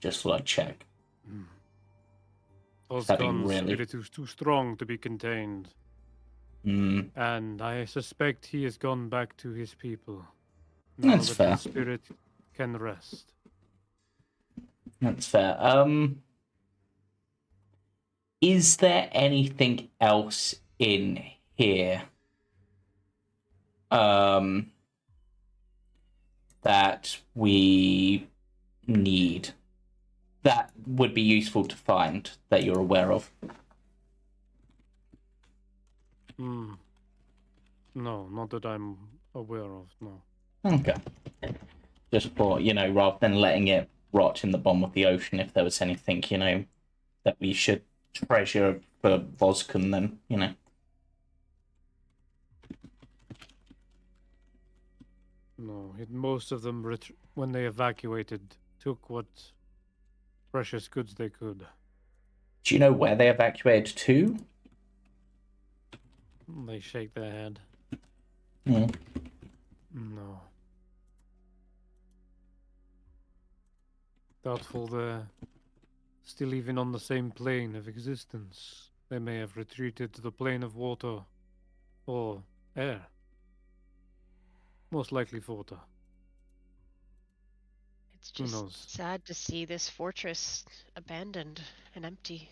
Just like check. Osgon's really- spirit is too strong to be contained, Mm, and I suspect he has gone back to his people. Now That's that fair. his spirit can rest. That's fair. Is there anything else in here that we need that would be useful to find that you're aware of? No, not that I'm aware of, no. Okay. Just for, rather than letting it rot in the bottom of the ocean, if there was anything, that we should treasure for Voskan, then, No, most of them, when they evacuated, took what precious goods they could. Do you know where they evacuated to? They shake their head. Mm. No. Doubtful they're still even on the same plane of existence. They may have retreated to the plane of water or air. Most likely water. It's Who just knows? sad to see this fortress abandoned and empty.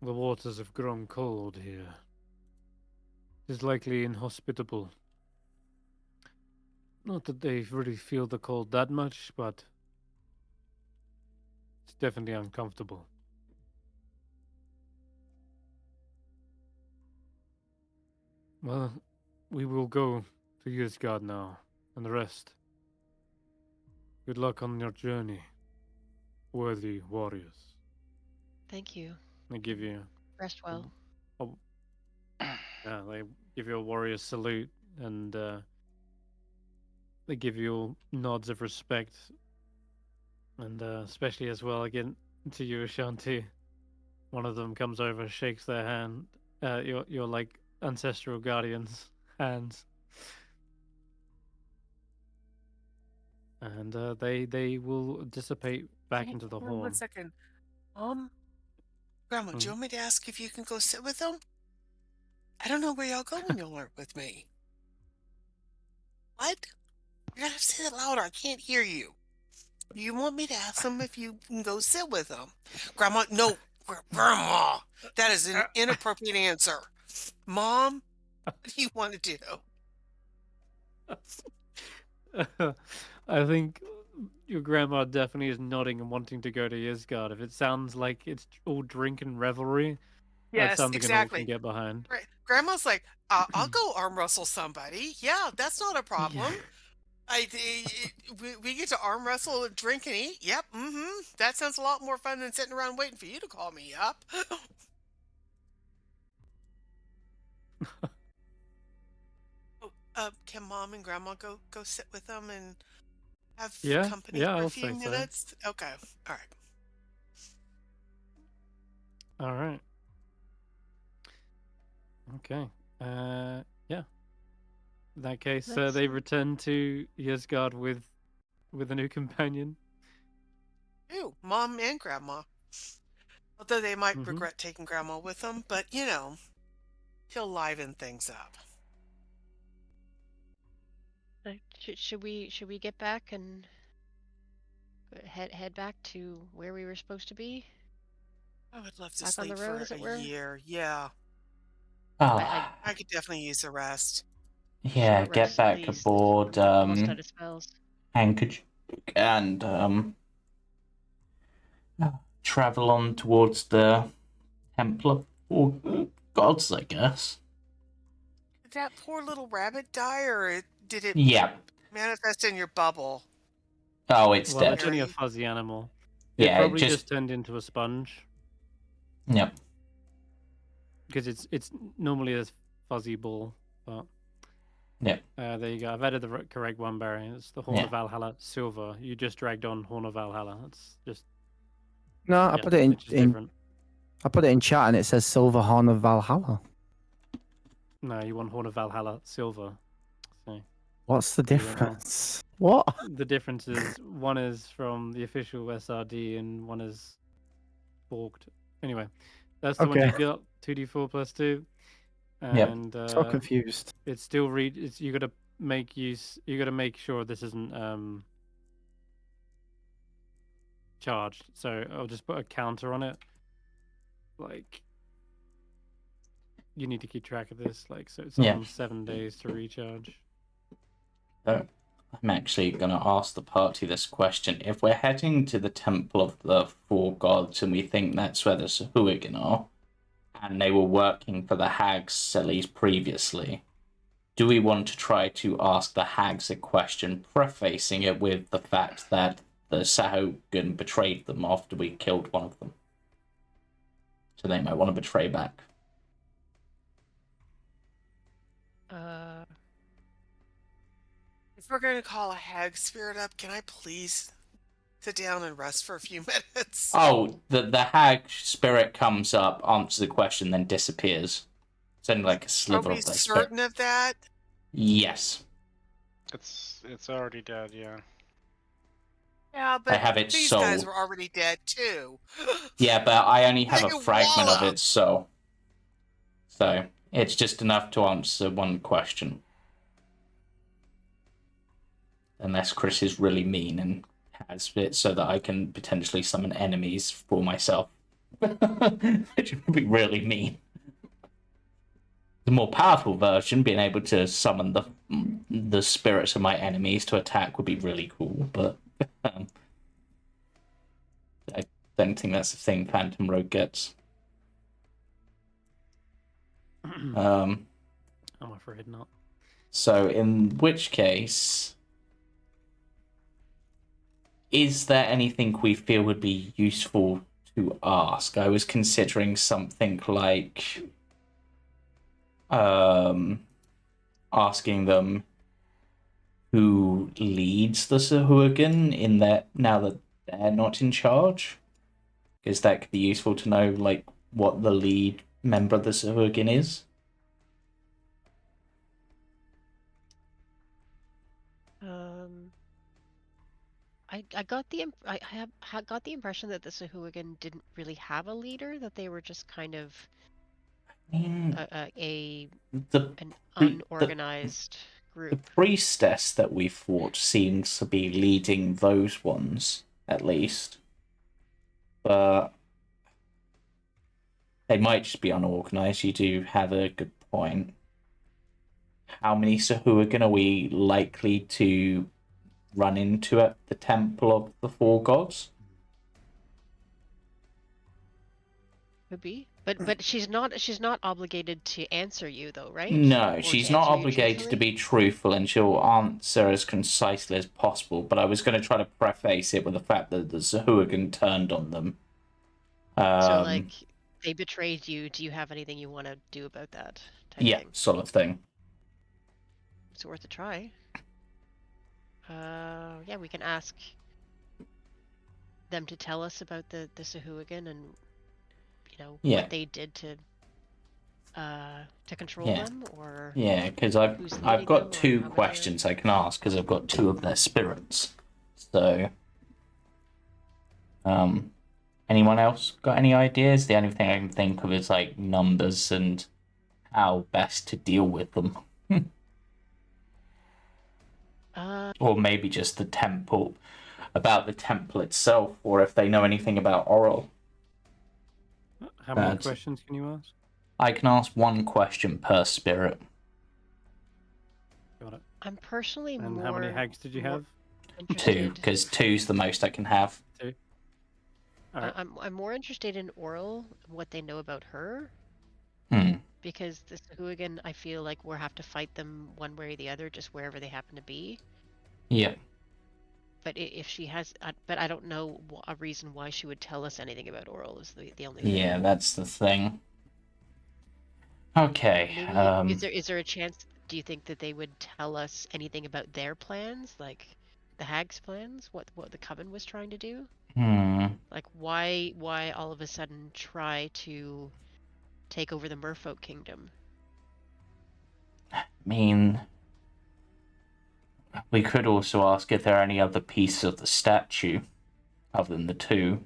The waters have grown cold here. It is likely inhospitable. Not that they really feel the cold that much, but it's definitely uncomfortable. Well, we will go to Yusgard now, and the rest. Good luck on your journey, worthy warriors. Thank you. They give you, Rest well. they give you a warrior salute, and they give you nods of respect, and especially as well again to you, Ashanti. One of them comes over, shakes their hand, your like ancestral guardian's hands, and they will dissipate back into the Hold on horn. 1 second. Grandma, do you want me to ask if you can go sit with them? I don't know where y'all go when y'all aren't with me. What? You're gonna have to say that louder. I can't hear you. You want me to ask them if you can go sit with them? Grandma, no. Grandma, that is an inappropriate answer. Mom, what do you want to do? I think your grandma definitely is nodding and wanting to go to Yisgard. If it sounds like it's all drink and revelry, that's Yes, something an orc can exactly. get behind. Right. Grandma's like, I'll go arm wrestle somebody. Yeah, that's not a problem. We get to arm wrestle, drink, and eat. Yep. That sounds a lot more fun than sitting around waiting for you to call me up. Can Mom and Grandma go sit with them and have company for a I'll few say so. minutes? Okay. All right. All right. Okay. Yeah. In that case, Nice. they return to Yisgard with a new companion. Ew, Mom and Grandma. Although they might regret taking Grandma with them, but he'll liven things up. Should we get back and head back to where we were supposed to be? I would love to Back on the sleep road, for as it a were? year. Yeah, Ah, I could definitely use a rest. yeah, Short get rest, at back least. aboard Almost out of spells. Handkerchief and travel on towards the Templar or gods, I guess. Did that poor little rabbit die, or did it Yeah. manifest in your bubble? Oh, it's Well, dead. it's only a fuzzy animal. Yeah, It it probably just- just turned into a sponge Yep. because it's normally a fuzzy ball. But Yep. there you go. I've added the correct one, Barry. It's the Horn Yeah. of Valhalla Silver. You just dragged on Horn of Valhalla. It's just No, I put it in, it's just different. I put it in chat and it says Silver Horn of Valhalla. No, you want Horn of Valhalla Silver. So What's the you went wrong. difference? What? The difference is one is from the official SRD and one is forked. Anyway, that's the one Okay. you got. 2d4 plus 2. Yep. And So confused. it's still you got to make use. You got to make sure this isn't charged. So I'll just put a counter on it. Like, you need to keep track of this. Like, so it's Yeah. on 7 days to recharge. So I'm actually going to ask the party this question. If we're heading to the Temple of the Four Gods and we think that's where the Sahuagin are, and they were working for the hags at least previously, do we want to try to ask the hags a question, prefacing it with the fact that the Sahuagin betrayed them after we killed one of them? So they might want to betray back. If we're going to call a hag spirit up, can I please sit down and rest for a few minutes? Oh, the hag spirit comes up, answers the question, then disappears. It's only like a Are sliver we of their spirit. certain of that? Yes. It's already dead, yeah. Yeah, I but have it these sold. guys were already dead too. Yeah, but I only have a They fragment of wallop. its soul. So it's just enough to answer one question. Unless Chris is really mean and has it so that I can potentially summon enemies for myself. Which would be really mean. The more powerful version, being able to summon the spirits of my enemies to attack, would be really cool, but I don't think that's the thing Phantom Rogue gets. I'm afraid not. So in which case, is there anything we feel would be useful to ask? I was considering something like asking them who leads the Sahuagin in that now that they're not in charge, because that could be useful to know, like, what the lead member of the Sahuagin is. I got the I got the impression that the Sahuagin didn't really have a leader, that they were just kind of I mean, an unorganized the group. priestess that we fought seems to be leading those ones, at least. But they might just be unorganized. You do have a good point. How many Sahuagin are we likely to run into at the Temple of the Four Gods? Could be, but she's not obligated to answer you though, right? No, Or she's to not answer you obligated to truthfully? be truthful, and she'll answer as concisely as possible. But I was going to try to preface it with the fact that the Sahuagin turned on them. So like, they betrayed you. Do you have anything you want to do about that? Type yeah, thing. sort of thing. It's worth a try. Yeah, we can ask them to tell us about the Sahuagin and Yeah. what they did to control Yeah. them, or Yeah, because I've who's leading got them, or two how many questions I can ask because I've got two of their spirits. So, anyone else got any ideas? The only thing I can think of is like numbers and how best to deal with them. Or maybe just the temple, about the temple itself, or if they know anything about Oral. How many questions can you ask? I can ask one question per spirit. Got it. I'm personally And more. how many hags did you have? Two, because two's the most I can have. Two. All right. I'm more interested in Oral, what they know about her. Because the Sahuagin, I feel like we'll have to fight them one way or the other, just wherever they happen to be. Yeah. But if she has, but I don't know a reason why she would tell us anything about Oral. Is the only thing. Yeah, that's the thing. Okay. Maybe, is there a chance? Do you think that they would tell us anything about their plans, like the Hags' plans? What the Coven was trying to do? Like why all of a sudden try to take over the Merfolk Kingdom? I mean, we could also ask if there are any other pieces of the statue other than the two.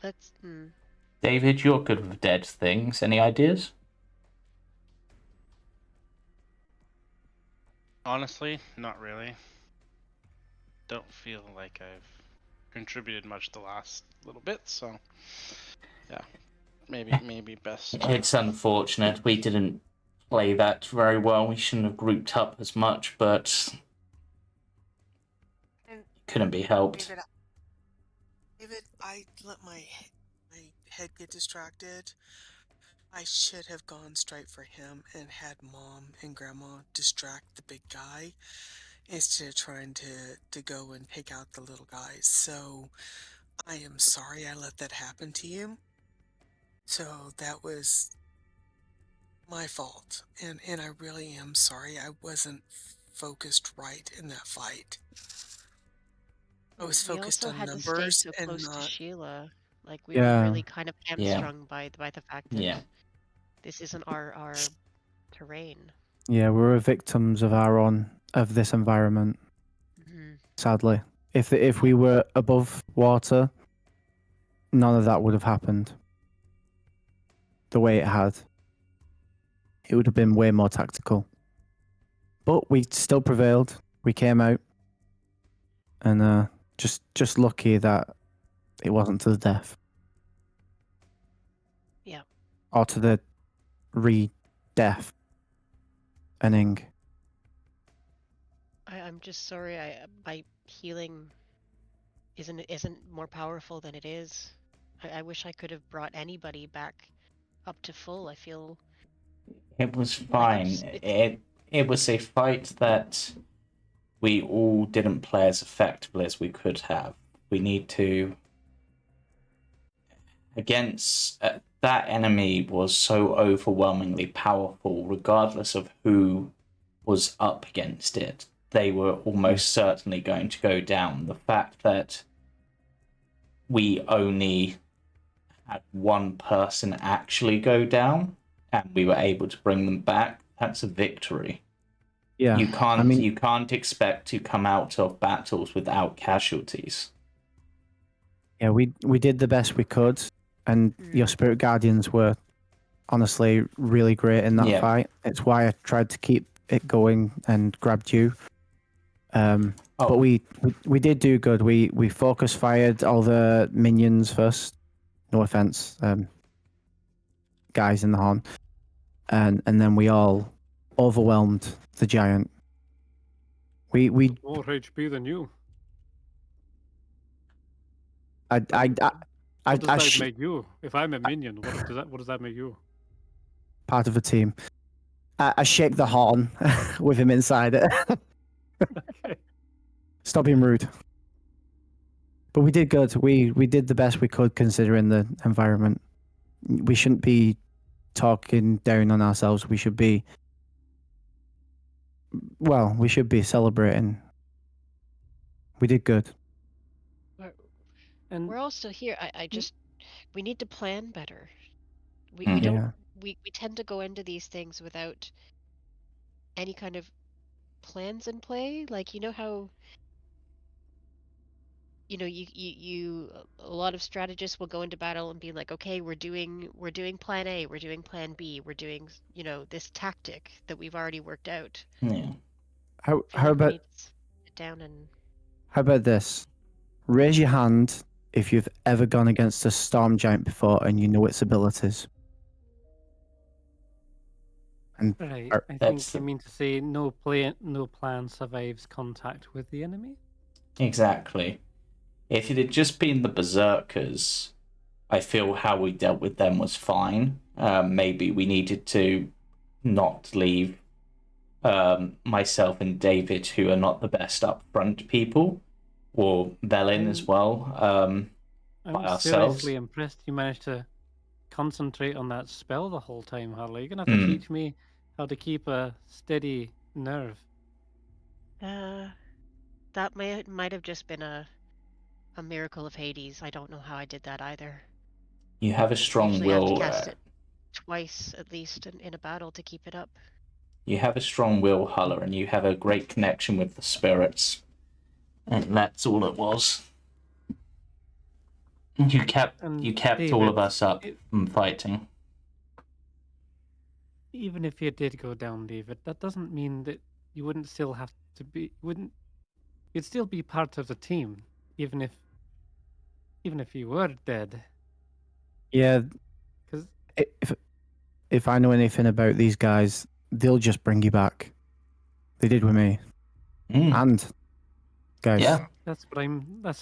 Let's. David, you're good with dead things. Any ideas? Honestly, not really. Don't feel like I've contributed much the last little bit, so yeah, maybe best. It's unfortunate we didn't play that very well. We shouldn't have grouped up as much, but And couldn't be helped. David, I let my head get distracted. I should have gone straight for him and had Mom and Grandma distract the big guy instead of trying to go and take out the little guys. So I am sorry I let that happen to you. So that was my fault. And I really am sorry I wasn't focused right in that fight. I was We focused also on had to stay numbers so and close to not. Sheila. Like we Yeah. were really kind of Yeah. hamstrung by the fact that Yeah. this isn't our terrain. Yeah, we were victims of this environment. Sadly, if we were above water, none of that would have happened. The way it had, it would have been way more tactical. But we still prevailed. We came out, and just lucky that it wasn't to the death. Yeah. Or to the re-death. Ending. I'm just sorry. My healing isn't more powerful than it is. I wish I could have brought anybody back up to full. I feel It was like fine. It was a fight that we all didn't play as effectively as we could have. We need to against that enemy was so overwhelmingly powerful, regardless of who was up against it. They were almost certainly going to go down. The fact that we only had one person actually go down and we were able to bring them back, that's a victory. Yeah. You can't expect to come out of battles without casualties. Yeah, we did the best we could, and your spirit guardians were honestly really great in that fight. It's why I tried to keep it going and grabbed you. But we did do good. We focus fired all the minions first. No offense, guys in the horn, and then we all overwhelmed the giant. We more HP than you. What does that make you? If I'm a minion, what does that make you? Part of a team. I shake the horn with him inside it. Okay. Stop being rude. But we did good. We did the best we could considering the environment. We shouldn't be talking down on ourselves. We should be celebrating. We did good. And we're all still here. I just we need to plan better. We Mhm. don't Yeah. we tend to go into these things without any kind of plans in play. Like you know how you a lot of strategists will go into battle and be like, okay, we're doing plan A, we're doing plan B, we're doing this tactic that we've already worked out. Yeah. How I feel like we about need to sit down and how about this? Raise your hand if you've ever gone against a storm giant before and you know its abilities. And right, are- I That's think you mean to say no plan survives contact with the enemy. Exactly. If it had just been the berserkers, I feel how we dealt with them was fine. Maybe we needed to not leave myself and David, who are not the best upfront people, or Velin as well, by I'm ourselves. seriously impressed you managed to concentrate on that spell the whole time, Harley. You're gonna have to teach me how to keep a steady nerve. that might have just been a miracle of Hades. I don't know how I did that either. You have a strong Usually have to will. cast it twice at least in a battle to keep it up. You have a strong will, Hulla, and you have a great connection with the spirits. And that's all it was. You kept And all of David, us up from fighting. even if you did go down, David, that doesn't mean that you wouldn't still have to be. You'd still be part of the team, even if you were dead. Yeah, 'Cause if I know anything about these guys, they'll just bring you back. They did with me. And guys, Yeah. that's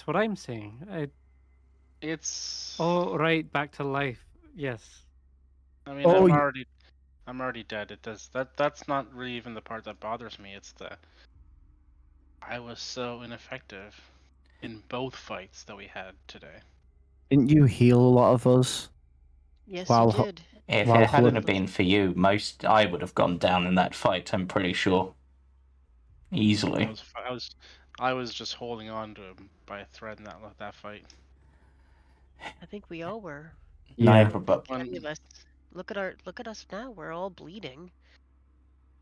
what I'm saying. It's. Oh, right, back to life. Yes. I mean, Oh, I'm already dead. It does that's not really even the part that bothers me. It's the I was so ineffective in both fights that we had today. didn't you heal a lot of us? Yes, While you did. If Well, it hadn't Hulla- have been for you, I would have gone down in that fight. I'm pretty sure, easily. I was just holding on to him by a thread in that fight. I think we all were. Yeah. Neither, but Many of us. Look at us now. We're all bleeding.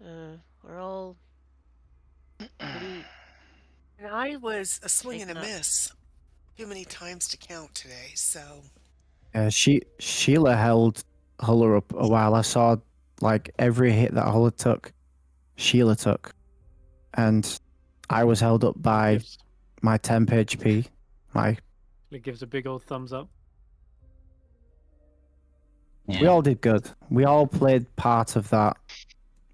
We're all pretty. And I was a swing and a Taken up. miss. Too many times to count today, so Sheila held Hulla up a while. I saw like every hit that Hulla took, Sheila took, and I was held up by my temp HP. It gives a big old thumbs up. yeah. We all did good. We all played part of that,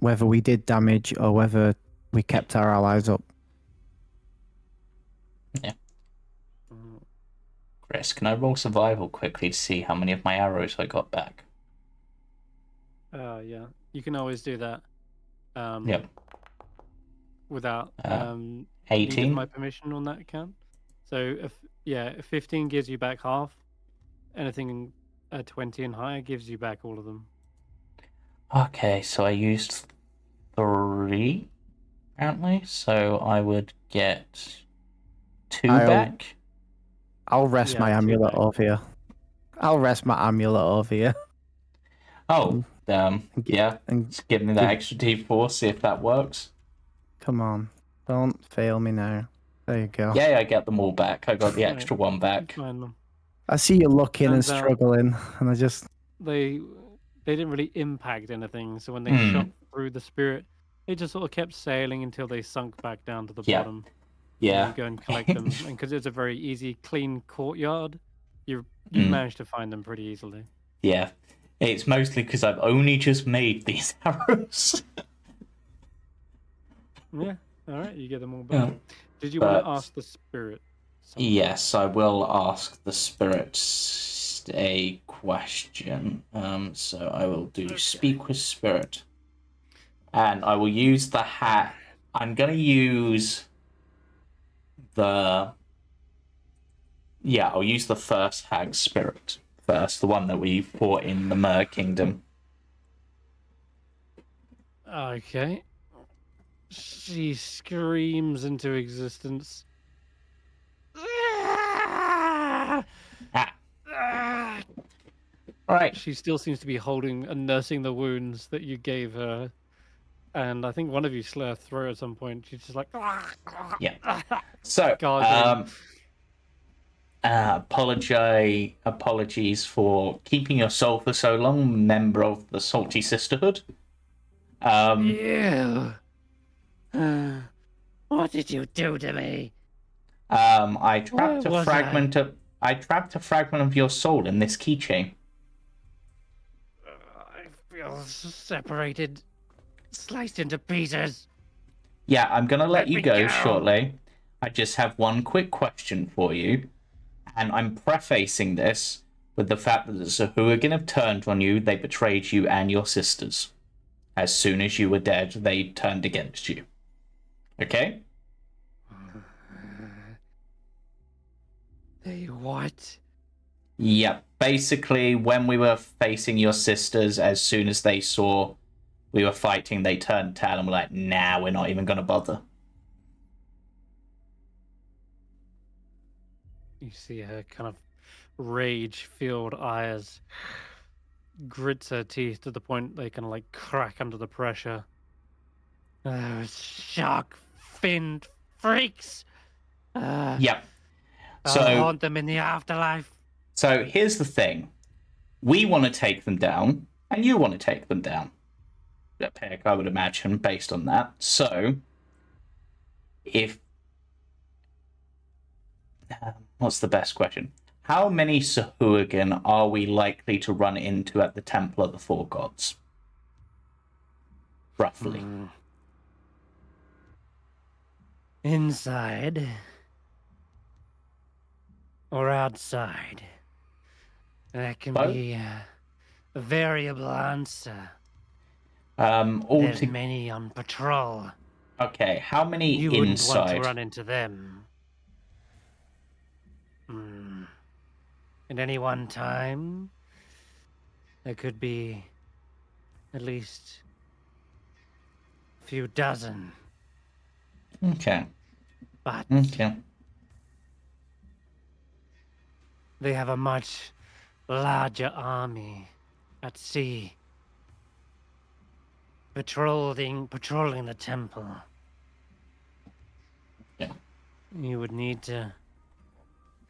whether we did damage or whether we kept our allies up. Mm. Chris, can I roll survival quickly to see how many of my arrows I got back? Yeah. You can always do that. Yep. Without need of 18. my permission on that account. So if 15 gives you back half, anything 20 and higher gives you back all of them. Okay, so I used 3 apparently, so I would get 2 back. I'll rest Yeah, my 2 amulet back. over here. I'll rest my amulet over here. Oh, yeah. And Just give me that extra D4, see if that works. come on, don't fail me now. There you go. Yeah, I get them all back. I got the extra one back. Find them. I see you looking and Turns out- struggling, and I just They didn't really impact anything, so when they Hmm. shot through the spirit, they just sort of kept sailing until they sunk back down to the Yeah. bottom. Yeah. You go and collect them, and because it's a very easy, clean courtyard, you've managed to find them pretty easily. Yeah. It's mostly because I've only just made these arrows. Yeah, all right, you get them all back. Yeah. Did you want But- to ask the spirit something? Yes, I will ask the spirits a question. So I will do speak with spirit. And I will use the hat. I'm going to use I'll use the first hag spirit first, the one that we fought in the Mer Kingdom. Okay. She screams into existence. Ah. Alright. She still seems to be holding and nursing the wounds that you gave her. And I think one of you slit her throat at some point. She's just like, Yeah. So, gargling. apologies for keeping your soul for so long, member of the Salty Sisterhood. Ew. What did you do to me? I trapped Where a was fragment of your soul in this keychain. I feel separated, sliced into pieces. Yeah, I'm gonna let you me go go. shortly. I just have one quick question for you, and I'm prefacing this with the fact that the Sahuagin have turned on you, they betrayed you and your sisters. As soon as you were dead, they turned against you. Okay? They what? Yep. Basically, when we were facing your sisters, as soon as they saw we were fighting, they turned tail and were like, nah, we're not even going to bother. You see her kind of rage-filled eyes, grits her teeth to the point they kind of like crack under the pressure. Those shark-finned freaks! Yep. I'll So, haunt them in the afterlife. So here's the thing. We want to take them down, and you want to take them down. A pick, I would imagine, based on that. So, what's the best question? How many Sahuagin are we likely to run into at the Temple of the Four Gods? Roughly. Inside or outside? That can Both? be a variable answer. All There's many on patrol. Okay, how many You wouldn't want to inside? run into them. At any one time, there could be at least a few dozen. Okay. But Okay. they have a much larger army at sea, patrolling the temple. Yeah. You would need to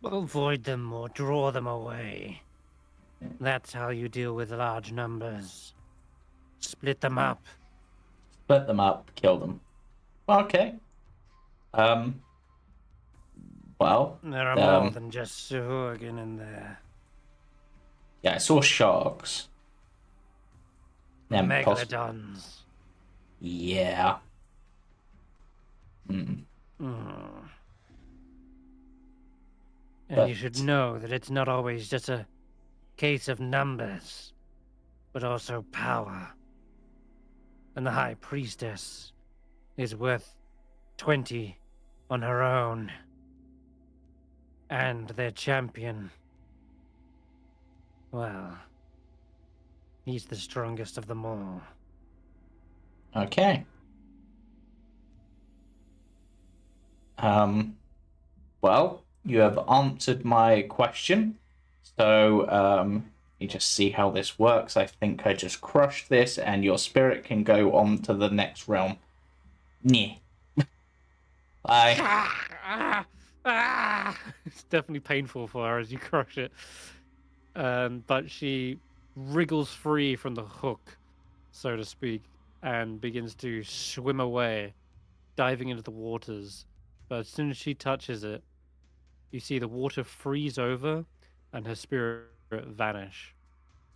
avoid them or draw them away. That's how you deal with large numbers. Split them up. Split them up, kill them. Okay. Well, There are more than just Suhurgan in there. yeah, I saw sharks. Then Megalodons. Yeah. And But- you should know that it's not always just a case of numbers, but also power. And the High Priestess is worth 20 on her own. And their champion, well, he's the strongest of them all. Okay. Well, you have answered my question. So, you just see how this works. I think I just crushed this, and your spirit can go on to the next realm. Yeah. Bye. It's definitely painful for her as you crush it. But she wriggles free from the hook, so to speak, and begins to swim away, diving into the waters. But as soon as she touches it, you see the water freeze over and her spirit vanish,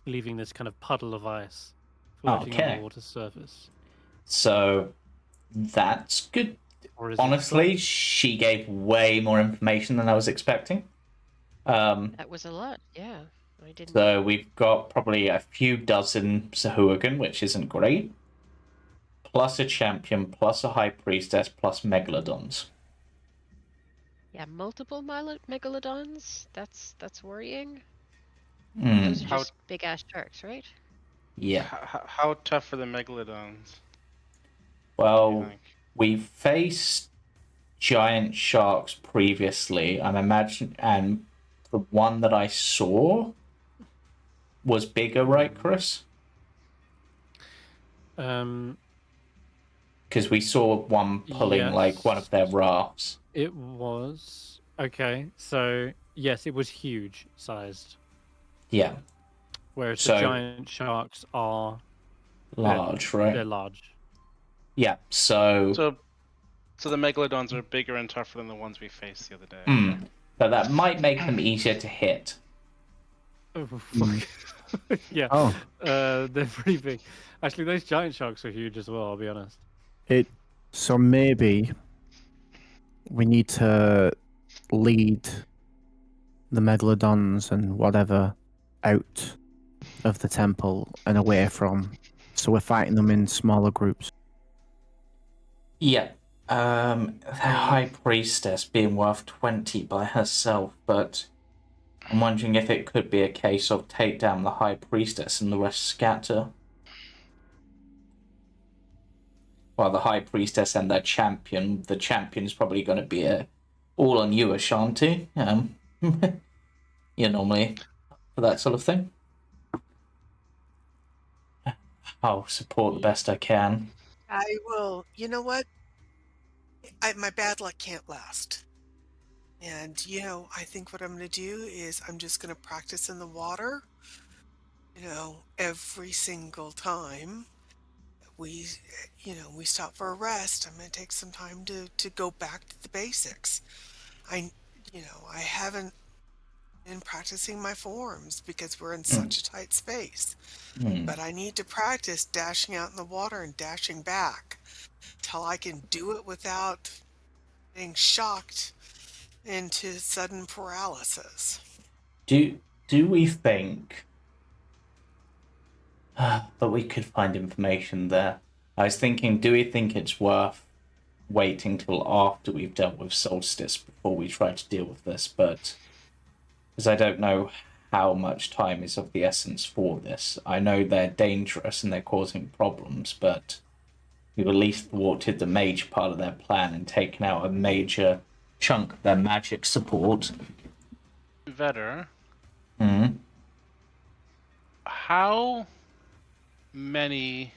leaving this kind of puddle of ice floating on Okay. the water's surface. So, that's good. Or is it Honestly, she gave way more information than I was expecting. That was a lot, yeah. I didn't. So we've got probably a few dozen Sahuagin, which isn't great, plus a champion, plus a high priestess, plus megalodons. Yeah, multiple megalodons. That's worrying. Mm, Those are just big ass sharks, right? yeah. How tough are the megalodons? do you Well, think? we faced giant sharks previously, and the one that I saw was bigger, right, Chris? Um, Because we saw one pulling like one of their rafts. It was. Okay, so yes, it was huge sized. Yeah, Whereas So- the giant sharks are large, right? they're large. Yeah, so So the megalodons are bigger and tougher than the ones we faced the other day. but that might make them easier to hit. Oh, fuck. Yeah. Oh, They're pretty big. Actually, those giant sharks are huge as well, I'll be honest. so maybe we need to lead the megalodons and whatever out of the temple and away from. So we're fighting them in smaller groups. Yeah. The high priestess being worth 20 by herself, but I'm wondering if it could be a case of take down the high priestess and the rest scatter. Well, the high priestess and their champion. The champion's probably going to be all on you, Ashanti. You're normally for that sort of thing. I'll support the best I can. I will. You know what? My bad luck can't last. And, I think what I'm going to do is I'm just going to practice in the water, every single time we, we stop for a rest. I'm going to take some time to go back to the basics. I haven't been practicing my forms because we're in such a tight space. But I need to practice dashing out in the water and dashing back till I can do it without being shocked into sudden paralysis. Do we think but we could find information there. I was thinking, do we think it's worth waiting till after we've dealt with Solstice before we try to deal with this? But because I don't know how much time is of the essence for this. I know they're dangerous and they're causing problems, but we've at least thwarted the major part of their plan and taken out a major chunk of their magic support. Vetter, Hmm. how many,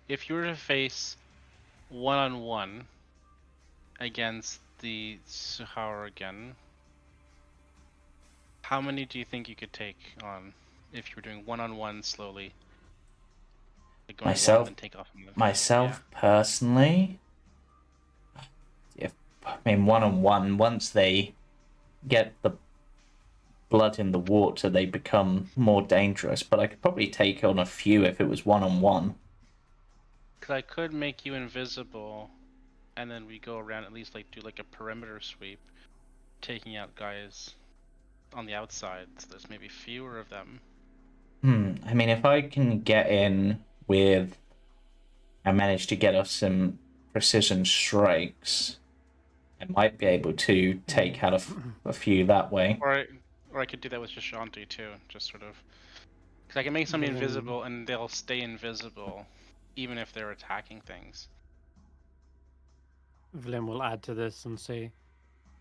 if you were to face one-on-one against the Suhara again, how many do you think you could take on if you were doing one-on-one slowly? Like going Myself- one and take off. Myself personally, one-on-one, once they get the blood in the water, they become more dangerous. But I could probably take on a few if it was one-on-one. Because I could make you invisible, and then we go around, at least do like a perimeter sweep, taking out guys on the outside, so there's maybe fewer of them. I mean, if I can get in with and manage to get us some precision strikes, I might be able to take out a few that way. Or I could do that with Ashanti too, just sort of. Because I can make somebody invisible, and they'll stay invisible, even if they're attacking things. Vlim will add to this and say,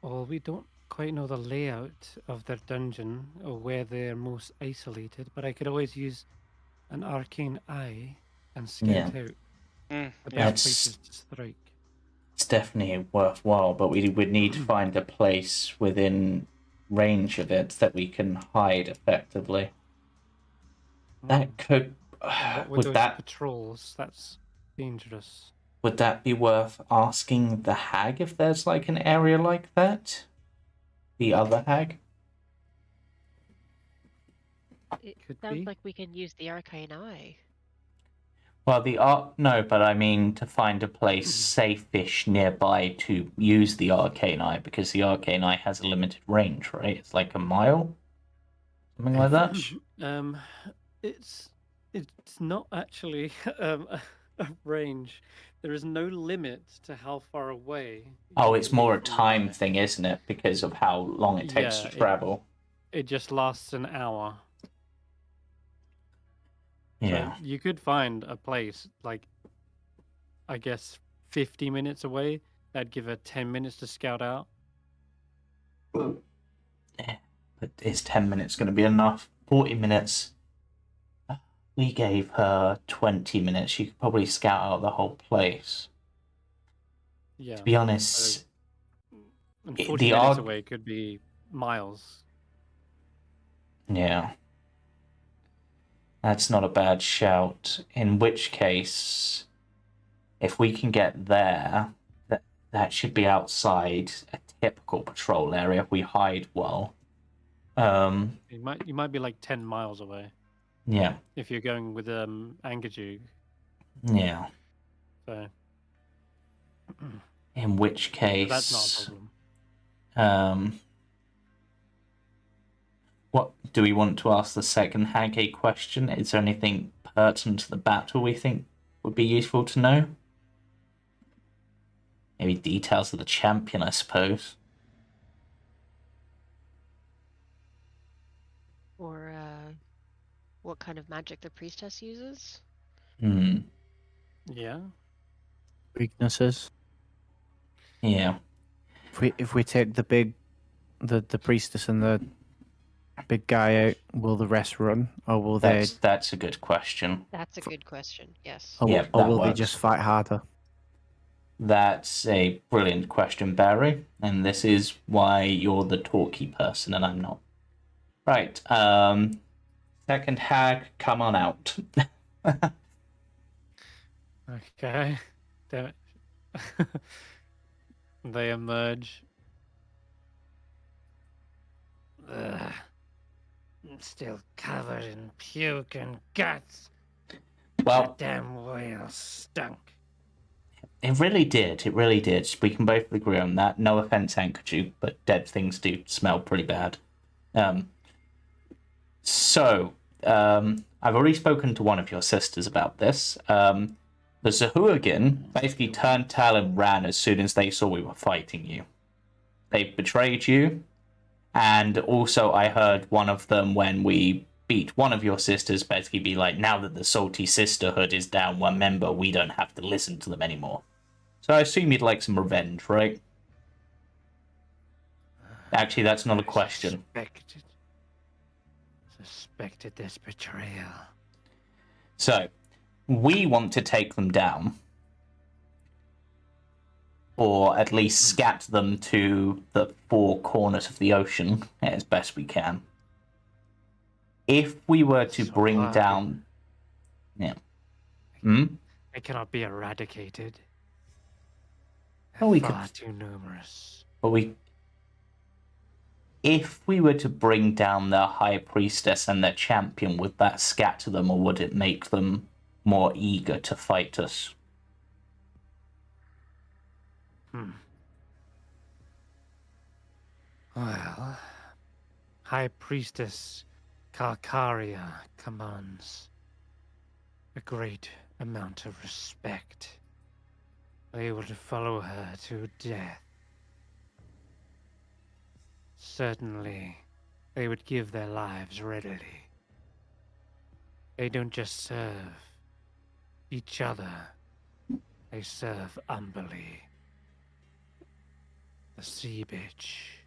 "Oh, we don't quite know the layout of their dungeon or where they're most isolated, but I could always use an arcane eye and scout out the best places to strike." It's definitely worthwhile, but we would need to find a place within range of it that we can hide effectively. That could... What with would those that patrols? That's dangerous. would that be worth asking the hag if there's like an area like that? The other hag? It Could sounds be. like we can use the arcane eye. Well, no, but I mean to find a place safe-ish nearby to use the arcane eye, because the arcane eye has a limited range, right? It's like a mile, something like that. It's not actually a range. There is no limit to how far away. Oh, you it's can more be a from time there. thing, isn't it? Because of how long it takes Yeah, to travel. It just lasts an hour. Yeah. So you could find a place like, I guess, 50 minutes away. That'd give her 10 minutes to scout out. Yeah, but is 10 minutes going to be enough? 40 minutes. We gave her 20 minutes. She could probably scout out the whole place. Yeah. To be honest, And the 40 minutes away could be miles. yeah. That's not a bad shout. In which case, if we can get there, that should be outside a typical patrol area if we hide well. You might be like 10 miles away Yeah. if you're going with Angajug. Yeah. So In which case, that's not a problem. What do we want to ask the second hag a question? Is there anything pertinent to the battle we think would be useful to know? Maybe details of the champion, I suppose. Or what kind of magic the priestess uses. Yeah. Weaknesses. Yeah. If we take the priestess and the big guy out, will the rest run, or will That's a good question. That's a good question. Yes. Or, Yeah, or that will they works. just fight harder? That's a brilliant question, Barry, and this is why you're the talky person and I'm not. Right, second hag, come on out. Okay. Damn it. They emerge. Ugh. I'm still covered in puke and guts. Well, That damn whale stunk. it really did. It really did. We can both agree on that. No offense, Ankerju, but dead things do smell pretty bad. I've already spoken to one of your sisters about this. The Zahuagin basically turned tail and ran as soon as they saw we were fighting you. They betrayed you, and also I heard one of them, when we beat one of your sisters, basically be like, now that the Salty Sisterhood is down one member, we don't have to listen to them anymore. So I assume you'd like some revenge, right? Actually, that's not a question. Suspected this betrayal. So, we want to take them down. Or at least scat them to the four corners of the ocean as best we can. If we were to bring down... Yeah. They cannot be eradicated. Oh, we Far could... too numerous. But if we were to bring down their high priestess and their champion, would that scatter them, or would it make them more eager to fight us? Well, High Priestess Karkaria commands a great amount of respect. They would follow her to death. Certainly, they would give their lives readily. They don't just serve each other, they serve Umberly, the sea bitch,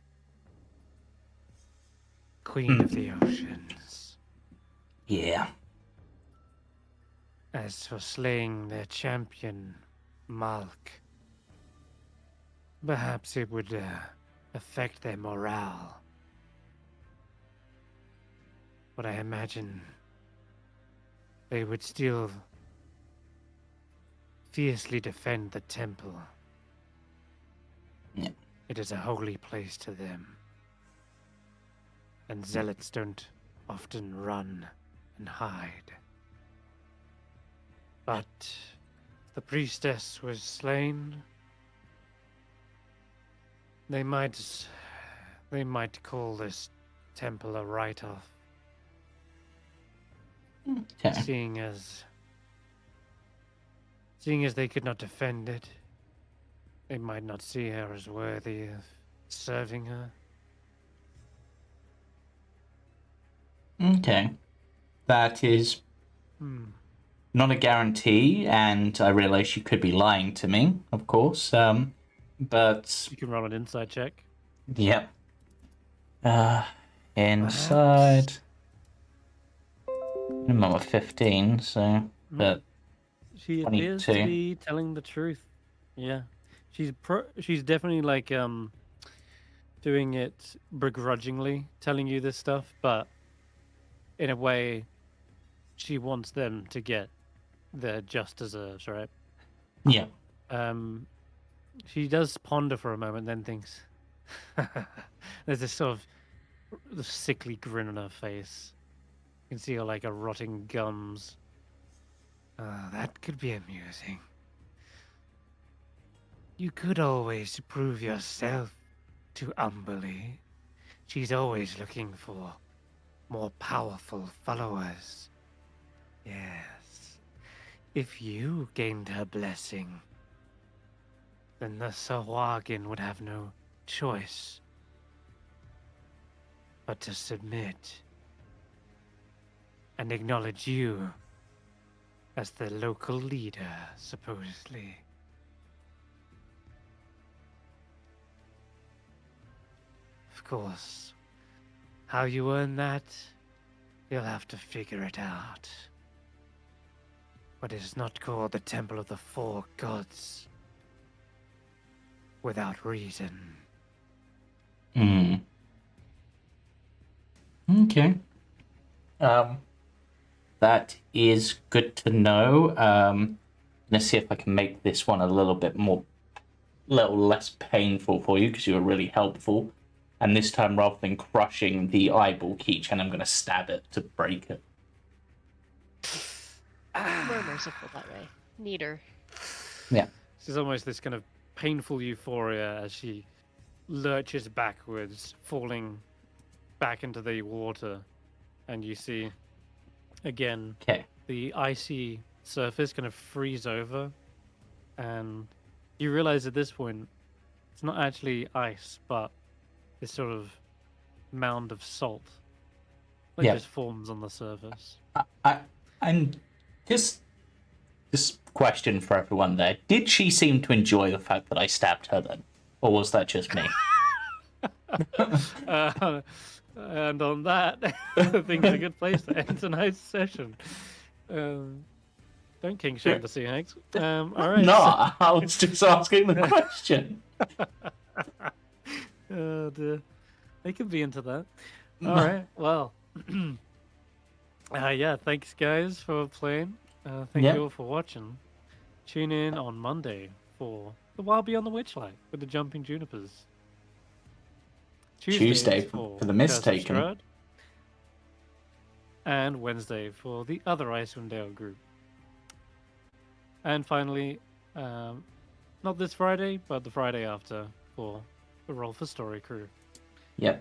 queen of the oceans. Yeah. As for slaying their champion, Malk, perhaps it would affect their morale. But I imagine they would still fiercely defend the temple. Yeah. It is a holy place to them. And zealots don't often run and hide. But if the priestess was slain, they might call this temple a write-off. Okay. Seeing as they could not defend it, they might not see her as worthy of serving her. Okay. That is not a guarantee, and I realize you could be lying to me, of course. But You can roll an insight check. yep. Inside. Minimum of 15, so but She appears to 22. be telling the truth. Yeah, she's definitely like doing it begrudgingly, telling you this stuff, but in a way, she wants them to get their just deserves, right? Yeah. She does ponder for a moment, then thinks. There's this sort of sickly grin on her face. You can see her like a rotting gums. That could be amusing. You could always prove yourself to Umberly. She's always looking for more powerful followers. Yes. If you gained her blessing, then the Sawagin would have no choice but to submit and acknowledge you as the local leader, supposedly. Of course, how you earn that, you'll have to figure it out. But it is not called the Temple of the Four Gods. without reason. Hmm. Okay. That is good to know. Let's see if I can make this one a little less painful for you because you were really helpful. And this time, rather than crushing the eyeball keychain, I'm going to stab it to break it. More merciful that way. Neater. Yeah. There's almost this kind of painful euphoria as she lurches backwards, falling back into the water, and you see again Okay. the icy surface kind of freeze over, and you realize at this point it's not actually ice, but this sort of mound of salt that Yeah. just forms on the surface. And just question for everyone there: did she seem to enjoy the fact that I stabbed her then, or was that just me? And on that, I think it's a good place to end tonight's session. Don't king shame the sea hags. All right. No, I was just asking the question. Oh dear. They could be into that. All right. Well, yeah. Thanks, guys, for playing. Thank Yeah. you all for watching. Tune in on Monday for The Wild Beyond the Witchlight with the Jumping Junipers. Tuesday for for the Curse of Mistaken. Strahd, and Wednesday for the other Icewindale group. And finally, not this Friday, but the Friday after for the Roll for Story crew. Yep.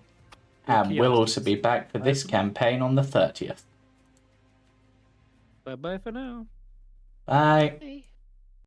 Your And key we'll also artists. be back for this campaign on the 30th. Bye bye for now. Bye. Bye.